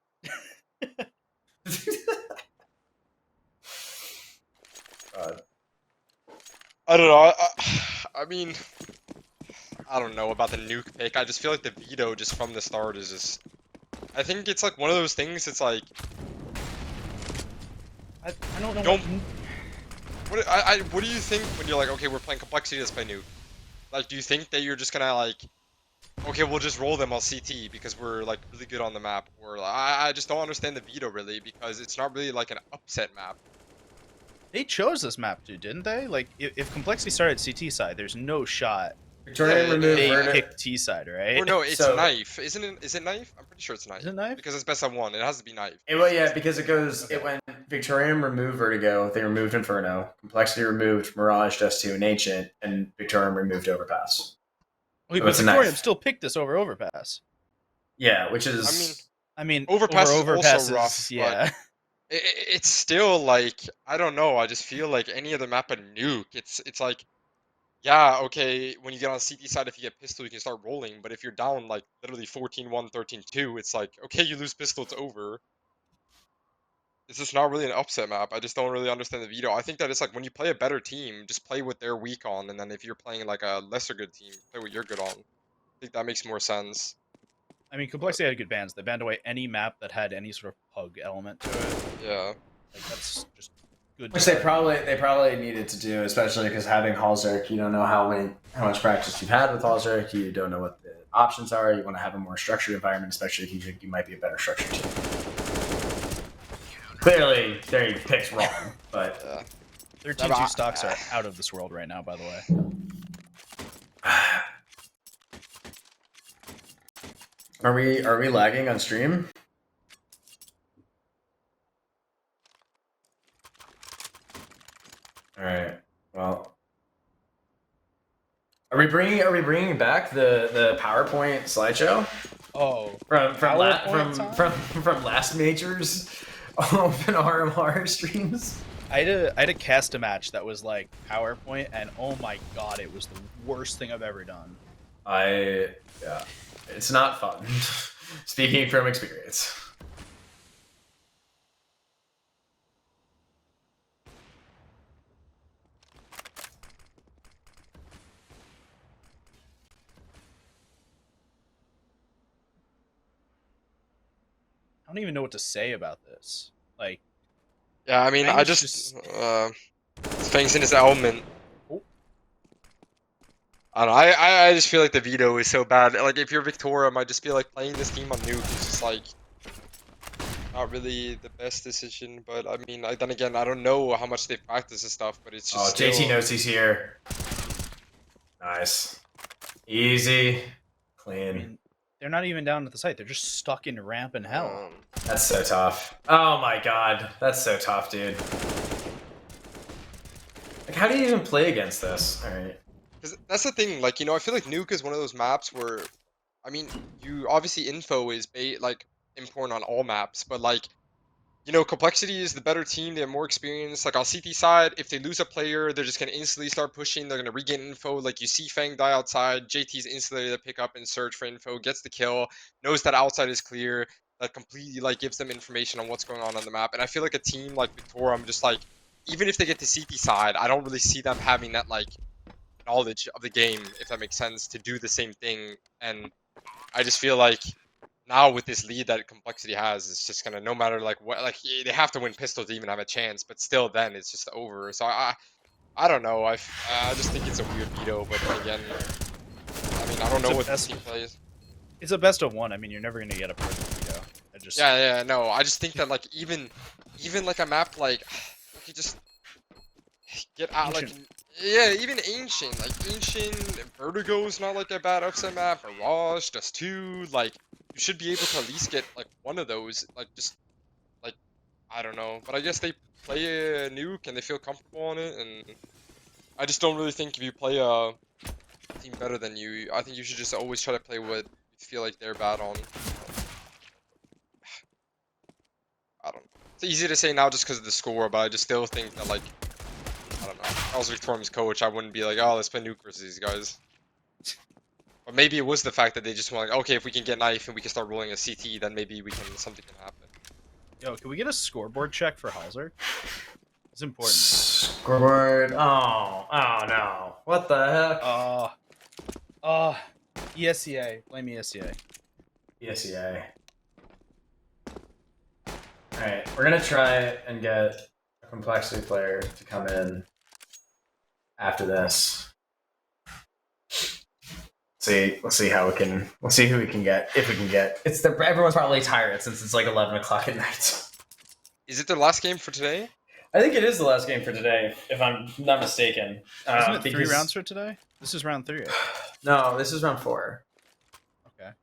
I don't know. I mean, I don't know about the nuke pick. I just feel like the veto just from the start is just. I think it's like one of those things. It's like. I don't know. Don't. What do you think when you're like, okay, we're playing complexity, let's play nuke? Like, do you think that you're just gonna like, okay, we'll just roll them on CT because we're like really good on the map, or like, I just don't understand the veto really because it's not really like an upset map. They chose this map, dude, didn't they? Like, if complexity started CT side, there's no shot Victoria Yeah, removed they Vernon. pick T side, right? Or no, it's So- knife, isn't it? Is it knife? I'm pretty sure it's knife. Is it knife? Because it's best of one. It has to be knife. Well, yeah, because it goes. Okay. It went. Victorian removed Vertigo. They removed Inferno. Complexity removed Mirage, Dust 2, and Ancient, and Victorian removed Overpass. Wait, So but it's a Victorium knife. still picked this over Overpass. Yeah, which is. I mean, Overpass over is also Overpass rough, but- yeah. It's still like I don't know. I just feel like any other map a nuke. It's like, yeah, okay. When you get on CT side, if you get pistol, you can start rolling. But if you're down like literally 14-1, 13-2, it's like okay, you lose pistol, it's over. It's just not really an upset map. I just don't really understand the veto. I think that it's like when you play a better team, just play what they're weak on, and then if you're playing like a lesser good team, play what you're good on. I think that makes more sense. I mean, complexity had good bans. They banned away any map that had any sort of pug element to it. Yeah. Like, that's just good. Which they probably needed to do, especially because having Halzerk, you don't know how much practice you've had with Halzerk. You don't know what the options are. You want to have a more structured environment, especially if you think you might be a better structured team. Clearly, they picked wrong, but Yeah. 13-2 stocks are out of this world right now, by the way. Are we lagging on stream? All right. Well, are we bringing back the PowerPoint slideshow Oh, from last major's open RMR streams? I had to cast a match that was like PowerPoint, and oh my god, it was the worst thing I've ever done. Yeah, it's not fun. Speaking from experience. I don't even know what to say about this. Like, Yeah, I mean, I Fang's just Fang's in his element. Oh. I don't know. I just feel like the veto is so bad. Like, if you're Victoria, I might just feel like playing this team on nuke is just like not really the best decision. But I mean, then again, I don't know how much they practice and stuff. But it's just JT still- knows he's here. Nice, easy, I clean. mean, they're not even down at the site. They're just stuck in ramp and hell. That's so tough. Oh my god, that's so tough, dude. Like, how do you even play against this? All right. Because that's the thing, like, you know, I feel like Nuke is one of those maps where, I mean, you obviously info is like important on all maps, but like, you know, Complexity is the better team. They have more experience. Like on CT side, if they lose a player, they're just gonna instantly start pushing. They're gonna regain info. Like you see Fang die outside, JT's instantly to pick up and search for info, gets the kill, knows that outside is clear. That completely like gives them information on what's going on the map. And I feel like a team like Victoria, I'm just like, even if they get to CT side, I don't really see them having that like knowledge of the game, if that makes sense, to do the same thing. And I just feel like now with this lead that Complexity has, it's just gonna, no matter like what, like they have to win pistol to even have a chance, but still then it's just over. So I don't know. I just think it's a weird veto, but then again, I mean, I don't know what this team plays. It's a best of one. I mean, you're never gonna get a perfect veto. Yeah, no. I just think that like even like a map like you just get out Ancient. like. Yeah, even Ancient, like Ancient, Vertigo's not like a bad upset map, Mirage, Dust 2, like, you should be able to at least get, like, one of those, like, just, like, I don't know, but I guess they play a nuke and they feel comfortable on it, and I just don't really think if you play a team better than you, I think you should just always try to play what you feel like they're bad on. I don't know. It's easy to say now just because of the score, but I just still think that, like, I don't know. If I was Victorium's coach, I wouldn't be like, oh, let's play nuke versus these guys. But maybe it was the fact that they just want, like, okay, if we can get knife and we can start rolling a CT, then maybe something can happen. Yo, can we get a scoreboard check for Hauser? It's important. Scoreboard. Oh no. What the heck? ESEA. Blame ESEA. ESEA. Alright, we're gonna try and get a Complexity player to come in after this. Let's see how we can. We'll see who we can get, if we can get. Everyone's probably tired since it's like 11 o'clock at night. Is it their last game for today? I think it is the last game for today, if I'm not mistaken. Isn't it 3 rounds for today? This is round 3. No, this is round 4. Okay. I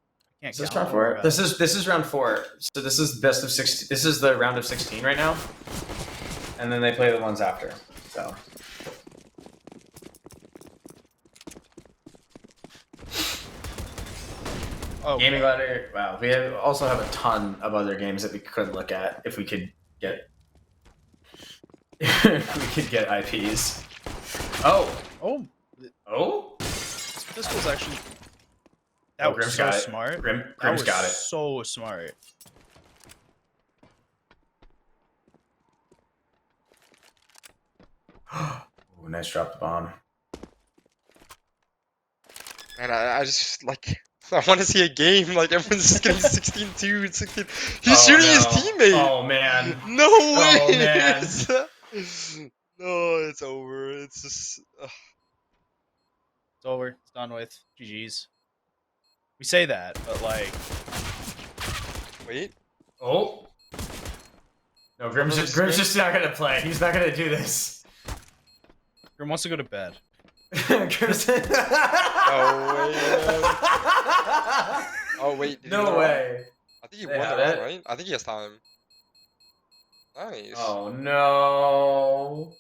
can't Is this count. round 4? This is round 4. So this is best of 16. This is the round of 16 right now, and then they play the ones after. So. Oh, Gaming Ladder. Wow, we also have a ton of other games that we could look at if we could get. If we could get IPs. Oh. This pistol's actually. That was so smart. Grim's got it. So smart. Oh, nice drop the bomb. Man, I just, like, I want to see a game. Like, everyone's just getting 16-2 and 16. He's shooting his teammate. Oh, man. No way. Oh, man. No, it's over. It's just. It's over. It's done with. GG's. We say that, but like. Wait. Oh. No, Grim's just not gonna play. He's not gonna do this. Grim wants to go to bed. Grim's... No way. Oh wait. No way. I think he won the round, right? I think he has time. Nice. Oh no.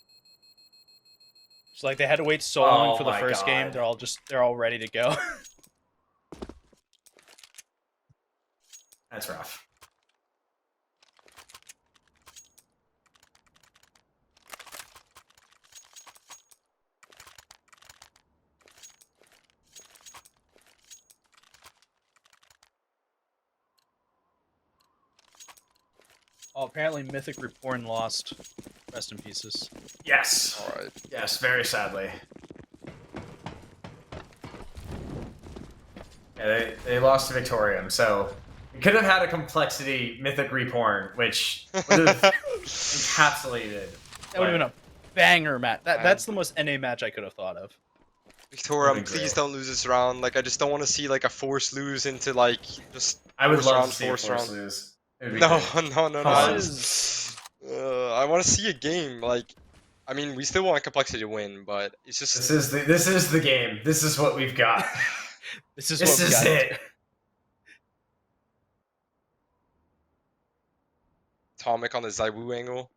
It's like they had to wait so long for the first game. They're all ready to go. That's rough. Oh, apparently Mythic Reporn lost. Rest in pieces. Yes. All right. Yes, very sadly. Yeah, they lost to Victorium, so we could have had a Complexity Mythic Reporn, which would have encapsulated. That would have been a banger match. That's the most NA match I could have thought of. Victoria, please don't lose this round. Like, I just don't want to see like a force lose into like just. I would love to see a force lose. No. I want to see a game. Like, I mean, we still want Complexity to win, but it's just. This is the game. This is what we've got. This is it. Atomic on the Zaiwu angle.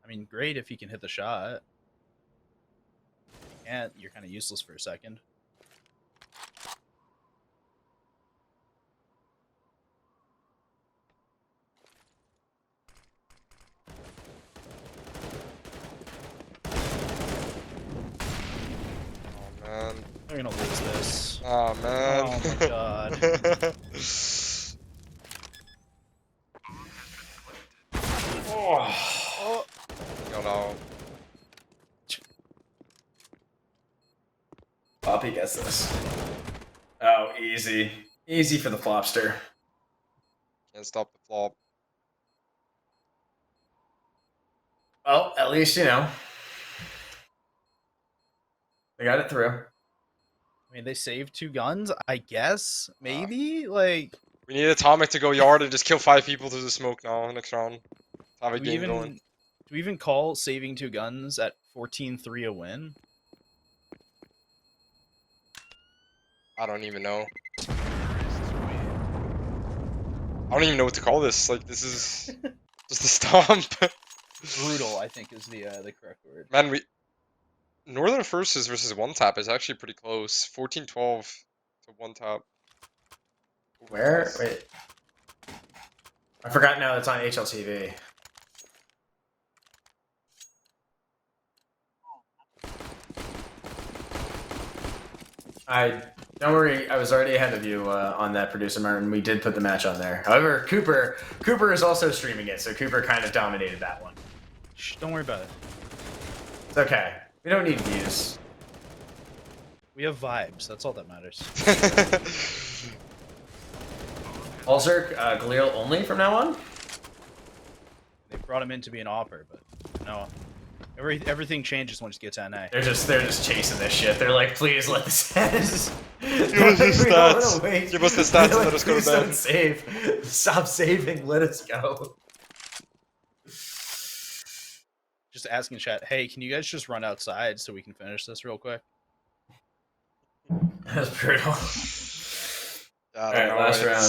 I mean, great if he can hit the shot. If you can't, you're kind of useless for a second. Man. They're gonna lose this. Oh man. Oh my god. Oh. Got out. Poppy gets this. Oh, easy. Easy for the flopster. Can't stop the flop. Well, at least, you know, they got it through. I mean, they saved 2 guns, I guess? Maybe? Like... We need Atomic to go yard and just kill 5 people through the smoke now next round. Have a game going. Do we even call saving 2 guns at 14-3 a win? I don't even know. I don't even know what to call this. Like, this is just a stomp. Brutal, I think, is the correct word. Man, Northern Firsts versus one tap is actually pretty close. 14-12 to one tap. Where? Wait. I forgot now it's on HLTV. Don't worry, I was already ahead of you on that, Producer Martin. We did put the match on there. However, Cooper is also streaming it, so Cooper kind of dominated that one. Shh, don't worry about it. It's okay. We don't need views. We have vibes. That's all that matters. Ulzerk, Galil only from now on? They brought him in to be an opper, but no. Everything changes once you get to NA. They're just chasing this shit. They're like, please let this end. Give us the stats. Give us the stats and let us go to bed. Don't save. Stop saving. Let us go. Just asking chat, hey, can you guys just run outside so we can finish this real quick? That's brutal. Alright, last round.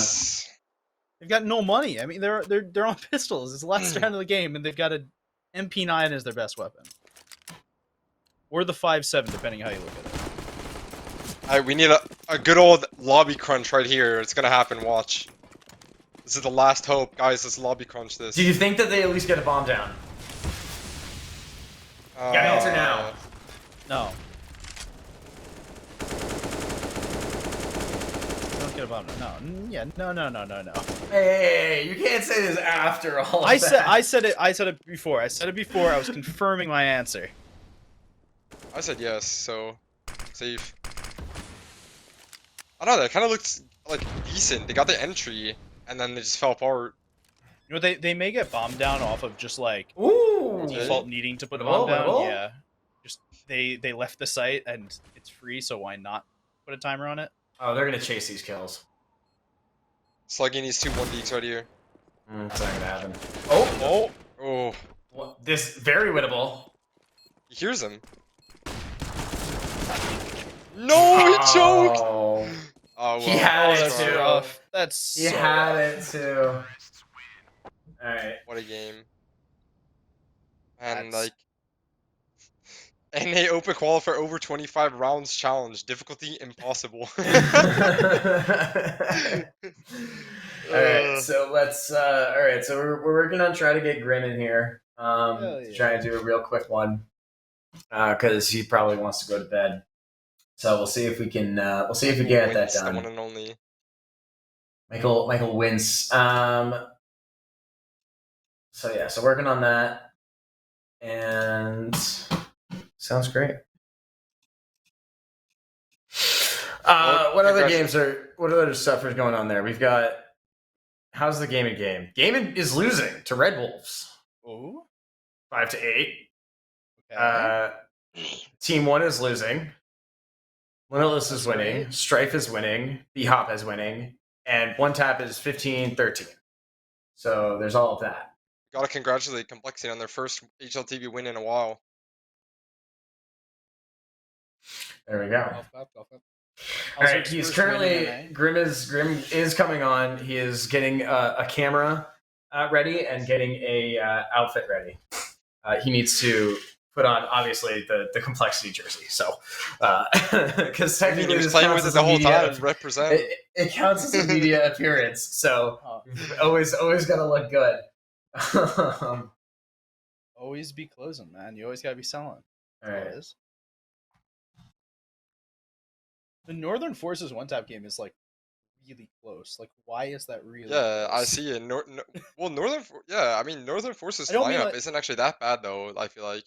They've got no money. I mean, they're on pistols. It's the last round of the game, and they've got a MP9 as their best weapon, or the 5.7, depending how you look at it. Alright, we need a good old lobby crunch right here. It's gonna happen. Watch. This is the last hope, guys. Let's lobby crunch this. Do you think that they at least get a bomb down? Gotta answer now. No. Don't get a bomb. No. Yeah. No. Hey, you can't say this after all. I said it before. I said it before. I was confirming my answer. I said yes, so safe. I don't know. That kind of looks like decent. They got the entry, and then they just fell apart. You know, they may get bombed down off of just like default needing to put a bomb down. Yeah. Just they left the site and it's free, so why not put a timer on it? Oh, they're gonna chase these kills. Slugging these 2 1-deeks right here. It's not gonna happen. Oh. Well, this very winnable. He hears him. No, he choked! Oh, well. he had it That's too. rough. That's He so had rough. it too. Alright. What a game. And That's- like NA Open Qualifier over 25 rounds challenge. Difficulty impossible. Alright, so let's alright, so we're working on trying to get Grim in here. Hell To yeah. try and do a real quick one. Cause he probably wants to go to bed. So we'll see if we can get that Wins, the done. one and only. Michael wins. So yeah, so working on that. And sounds great. What other stuff is going on there? We've got, how's the gaming game? Gaming is losing to Red Wolves. Oh. 5-8. Okay. Team 1 is losing. Limitless is winning. Strife is winning. B-Hop is winning. And One Tap is 15-13. So there's all of that. Gotta congratulate Complexity on their first HLTV win in a while. There we go. Golf clap. All right, he's currently Grim is coming on. He is getting a camera ready and getting a outfit ready. he needs to put on obviously the complexity jersey. So because technically he was this playing counts with it as the a whole media time. Represent. it counts as a media appearance. So always gotta look good. Always be closing, man. You always gotta be selling. All right. The Northern Forces one-tap game is like really close. Like, why is that really? Yeah, close? I see it. Well, I mean, Northern Forces I don't mean, lineup like- isn't actually that bad though. I feel like.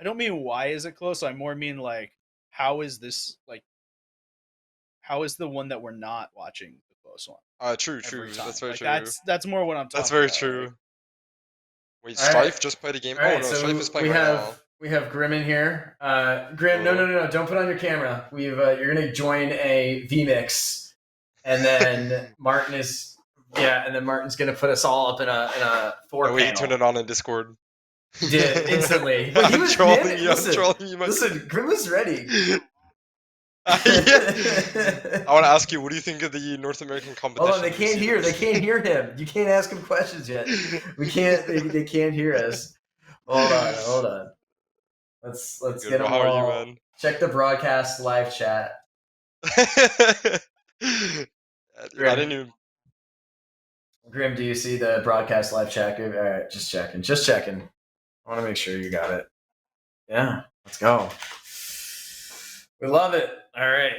I don't mean why is it close. I more mean like how is this like? How is the one that we're not watching the close one? True. every time? That's very Like, true. That's more what I'm talking. That's very about, true. like- Wait, All Strife right. just played a game. All right, Oh no, so Strife is playing we right have now. we have Grim in here. Grim, no, don't put on your camera. We've you're gonna join a VMix, and then Martin is and then Martin's gonna put us all up in a four Oh, wait, he panel. turned it on in Discord. He did instantly. But he I'm was trolling man, you. listen, I'm trolling you. listen, Grim was ready. I want to ask you, what do you think of the North American competition? Hold on, they can't hear. They can't hear him. You can't ask him questions yet. We can't. They can't hear us. Hold on. Let's Good, get them how all. are you, man? Check the broadcast live chat. I didn't even. Grim, do you see the broadcast live chat? All right, just checking. Just checking. I want to make sure you got it. Yeah, let's go. We love it. All right.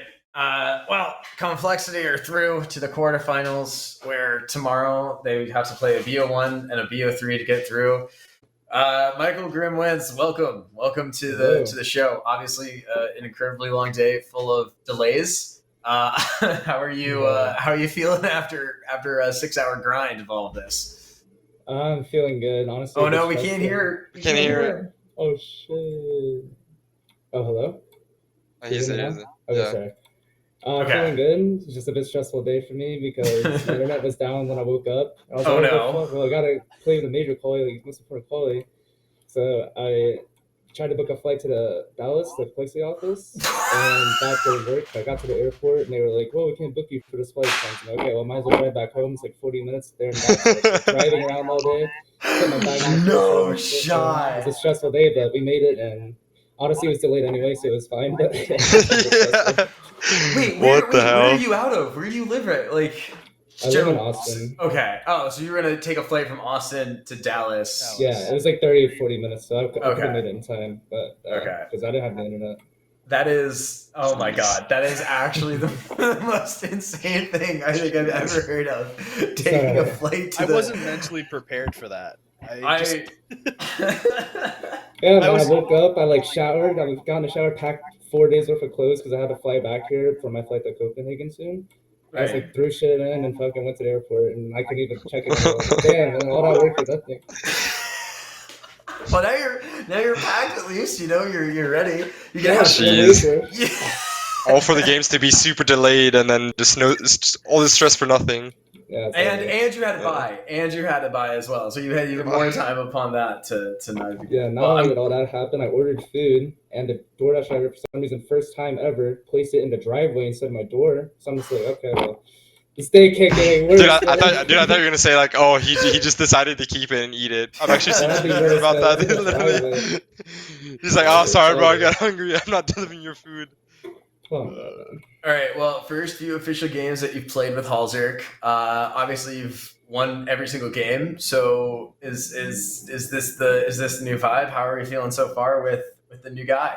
Well, Complexity are through to the quarterfinals, where tomorrow they have to play a BO1 and a BO3 to get through. Michael Grimm wins. Welcome to the show. Obviously, an incredibly long day full of delays. How are you feeling after a 6-hour grind of all of this? I'm feeling good, honestly. Oh no, we can't hear. We can't hear it. Oh shit. Oh, hello. He's Can you hear it. me now? Okay, Yeah. sorry. I'm feeling good. It's just a bit stressful day for me because the internet was down when I woke up. I was like, no. Fuck? Well, I gotta play the major quali, like most important quali. So I tried to book a flight to the Dallas, the Plexi office, and that didn't work. I got to the airport and they were like, "Well, we can't book you for this flight." So I'm like, okay, well, might as well drive back home. It's like 40 minutes there and back. So I was driving around all day. Put my bag on. No It shot. was a stressful day, but we made it, and honestly, it was delayed anyway, so it was fine. But Wait, What the hell? Where are you out of? Where do you live at? Like, I live in Austin. Okay. Oh, so you were gonna take a flight from Austin to Dallas. Yeah, it was like 30 or 40 minutes, so I could have made it in time, but okay, because I didn't have the internet. That is, oh my god, that is actually the most insane thing I think I've ever heard of. Taking a flight to I wasn't mentally prepared for that. Yeah, I woke up, I like showered, I got in the shower, packed 4 days worth of clothes because I had to fly back here for my flight to Copenhagen soon. I was like threw shit in and fucking went to the airport and I couldn't even check it out. Damn, and all that work for nothing. Well, now you're packed at least. You know you're ready. You can all for the games to be super delayed and then just all this stress for nothing. Yeah, and Andrew had to buy. Andrew had to buy as well, so you had even more time upon that to navigate. Yeah, now that all that happened, I ordered food, and the DoorDash driver, for some reason, first time ever, placed it in the driveway instead of my door. So I'm just like, okay, well, this day can't get any worse. Dude, I thought you were gonna say like, oh, he just decided to keep it and eat it. I've actually seen videos about that. Literally. He's like, oh, sorry, bro, I got hungry. I'm not delivering your food. All right. Well, first few official games that you've played with Halzerk. Obviously, you've won every single game. So, is this the new vibe? How are you feeling so far with the new guy?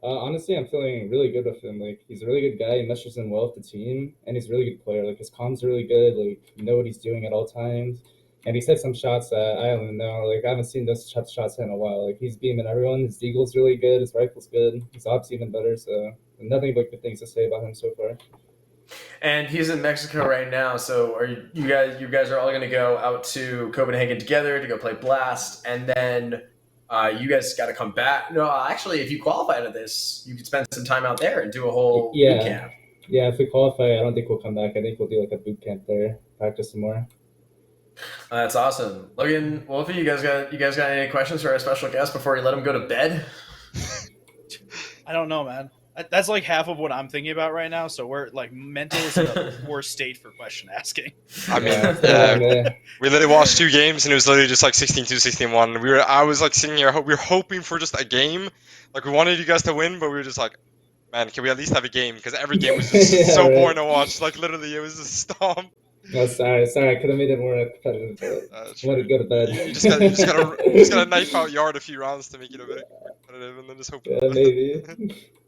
Honestly, I'm feeling really good with him. Like, he's a really good guy. He meshes in well with the team, and he's a really good player. Like, his comms are really good. Like, you know what he's doing at all times. And he said some shots that I don't even know. Like, I haven't seen those shots hit in a while. Like, he's beaming everyone. His deagle's really good. His rifle's good. His op's even better. So, nothing but good things to say about him so far. And he's in Mexico right now. So, are you guys are all going to go out to Copenhagen together to go play Blast, and then you guys got to come back. No, actually, if you qualify to this, you could spend some time out there and do a whole boot camp. Yeah, if we qualify, I don't think we'll come back. I think we'll do like a boot camp there, practice some more. That's awesome. Logan, Wolfie, you guys got any questions for our special guest before we let him go to bed? I don't know, man. That's like half of what I'm thinking about right now. So we're like mental is in a poor state for question asking. I mean, Yeah. we literally watched 2 games and it was literally just like 16-2, 16-1. I was like sitting here, we were hoping for just a game. Like we wanted you guys to win, but we were just like, man, can we at least have a game? Because every game was just Yeah, so right. boring to watch. Like literally, it was a stomp. No, sorry, I could have made it more competitive, but I wanted to go to bed. You just gotta knife out Yard a few rounds to make it a bit competitive, and then just hope. Yeah, maybe.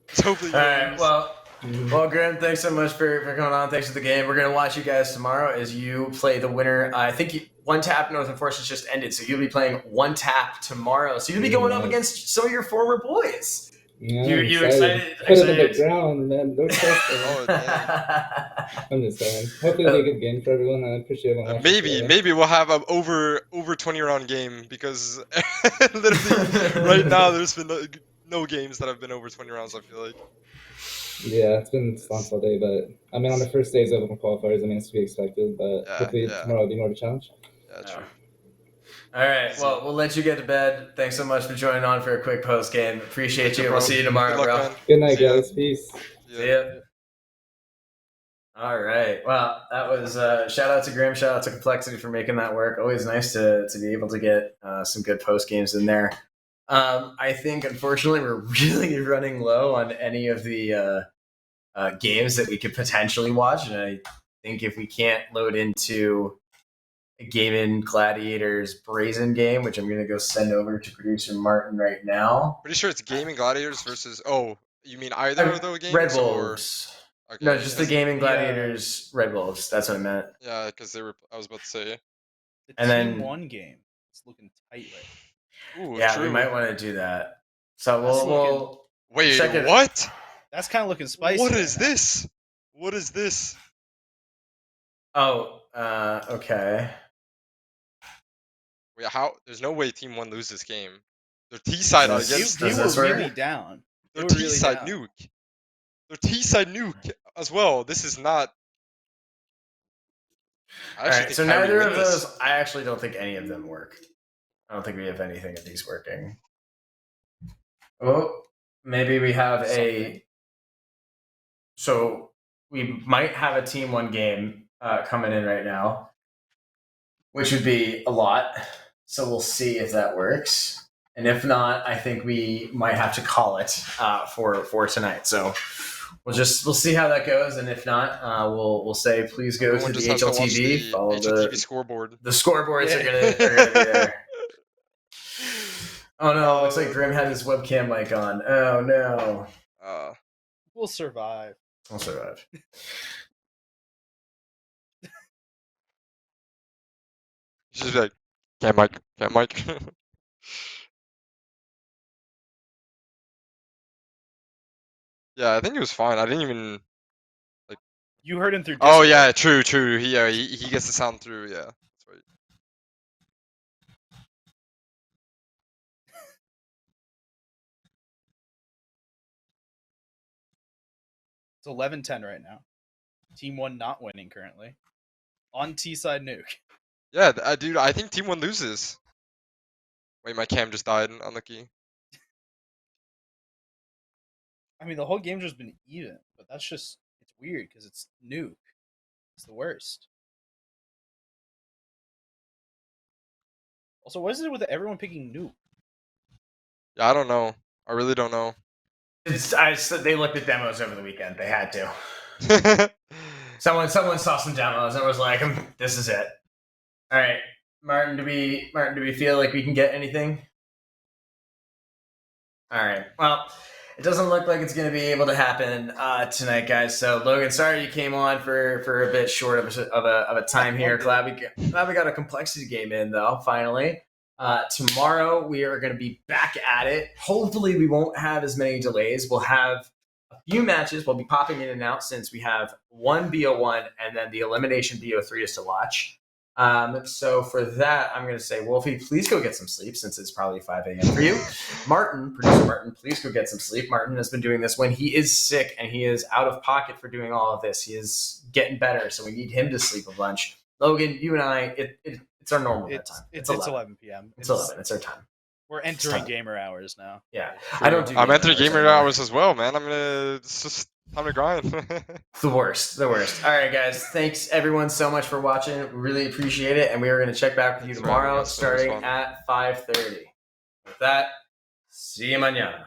Just hopefully you All don't right. lose. Well, Grim, thanks so much for coming on. Thanks for the game. We're gonna watch you guys tomorrow as you play the winner. I think One Tap North Enforcement just ended, so you'll be playing One Tap tomorrow. So you'll be going up against some of your former boys. Yeah, You excited? Put it in the ground, man. No pressure. Oh, dang. I'm just saying. Hopefully it'll be a good game for everyone. I appreciate it. Maybe we'll have an over 20 round game because literally right now there's been no games that have been over 20 rounds. I feel like. Yeah, it's been stunts all day, but I mean on the first days of the qualifiers, I mean it's to be expected, but hopefully tomorrow will be more of a challenge. Yeah, true. All right. Well, we'll let you get to bed. Thanks so much for joining on for a quick post game. Appreciate you. We'll see you tomorrow, Good luck, bro. man. Good night, See ya. guys. Peace. See ya. All right. Well, that was shout out to Grim, shout out to Complexity for making that work. Always nice to be able to get some good post games in there. I think unfortunately we're really running low on any of the games that we could potentially watch, and I think if we can't load into a Gaming Gladiators Brazen game, which I'm going to go send over to producer Martin right now. Pretty sure it's Gaming Gladiators versus. Oh, you mean either of those games? Red Wolves. Okay, No, just the Gaming Gladiators Red Wolves. That's what I meant. Yeah, because they were. I was about to say. The And Team then 1 game. It's looking tight right Ooh, yeah, true. we might want to do that. So That's we'll Wait, check it. what? That's kind of looking spicy. What right is now. this? What is this? Oh, okay. Wait, how? There's no way Team 1 loses this game. They're T-side Does against. They Does were this work? really down. They're They were really T-side down. nuke. They're T-side nuke as well. This is not. I All actually right, think so Kyrie neither win of this. those, I actually don't think any of them work. I don't think we have anything of these working. Oh, maybe we have a. So we might have a Team 1 game coming in right now, which would be a lot. So we'll see if that works. And if not, I think we might have to call it for tonight. So we'll see how that goes. And if not, we'll say please go Everyone to the just has to watch HLTV. the Follow HLTV scoreboard. the scoreboards Yeah. are gonna be there. Oh no! Looks like Grim had his webcam mic on. Oh no! We'll survive. I'll survive. She's just like, can't mic. Yeah, I think it was fine. I didn't even. You heard him through Oh Discord. yeah, true. He gets the sound through. Yeah, that's right. It's 11-10 right now. Team 1 not winning currently. On T-side nuke. Yeah, dude, I think Team 1 loses. Wait, my cam just died. Unlucky. I mean, the whole game's just been even, but that's just, it's weird because it's nuke. It's the worst. Also, what is it with everyone picking nuke? Yeah, I don't know. I really don't know. They looked at demos over the weekend. They had to. Someone saw some demos and was like, "This is it." All right, Martin. Do we feel like we can get anything? All right. Well, it doesn't look like it's going to be able to happen tonight, guys. So, Logan, sorry you came on for a bit short of a time here. Glad we got a complexity game in though. Finally, tomorrow we are going to be back at it. Hopefully, we won't have as many delays. We'll have a few matches. We'll be popping in and out since we have one BO1 and then the elimination BO3 is to watch. So for that, I'm going to say, Wolfie, please go get some sleep since it's probably 5 a.m. for you. Producer Martin, please go get some sleep. Martin has been doing this when he is sick and he is out of pocket for doing all of this. He is getting better, so we need him to sleep a bunch. Logan, you and I, it's our normal bedtime. It's 11 p.m. It's 11. It's our time. We're entering gamer hours now. Yeah, True. I don't do. I'm entering gamer anymore. hours as well, man. It's just time to grind. The worst. All right, guys. Thanks everyone so much for watching. We really appreciate it, and we are going to check back with you Thanks for having tomorrow, us. It was starting fun. at 5:30. With that, see you mañana.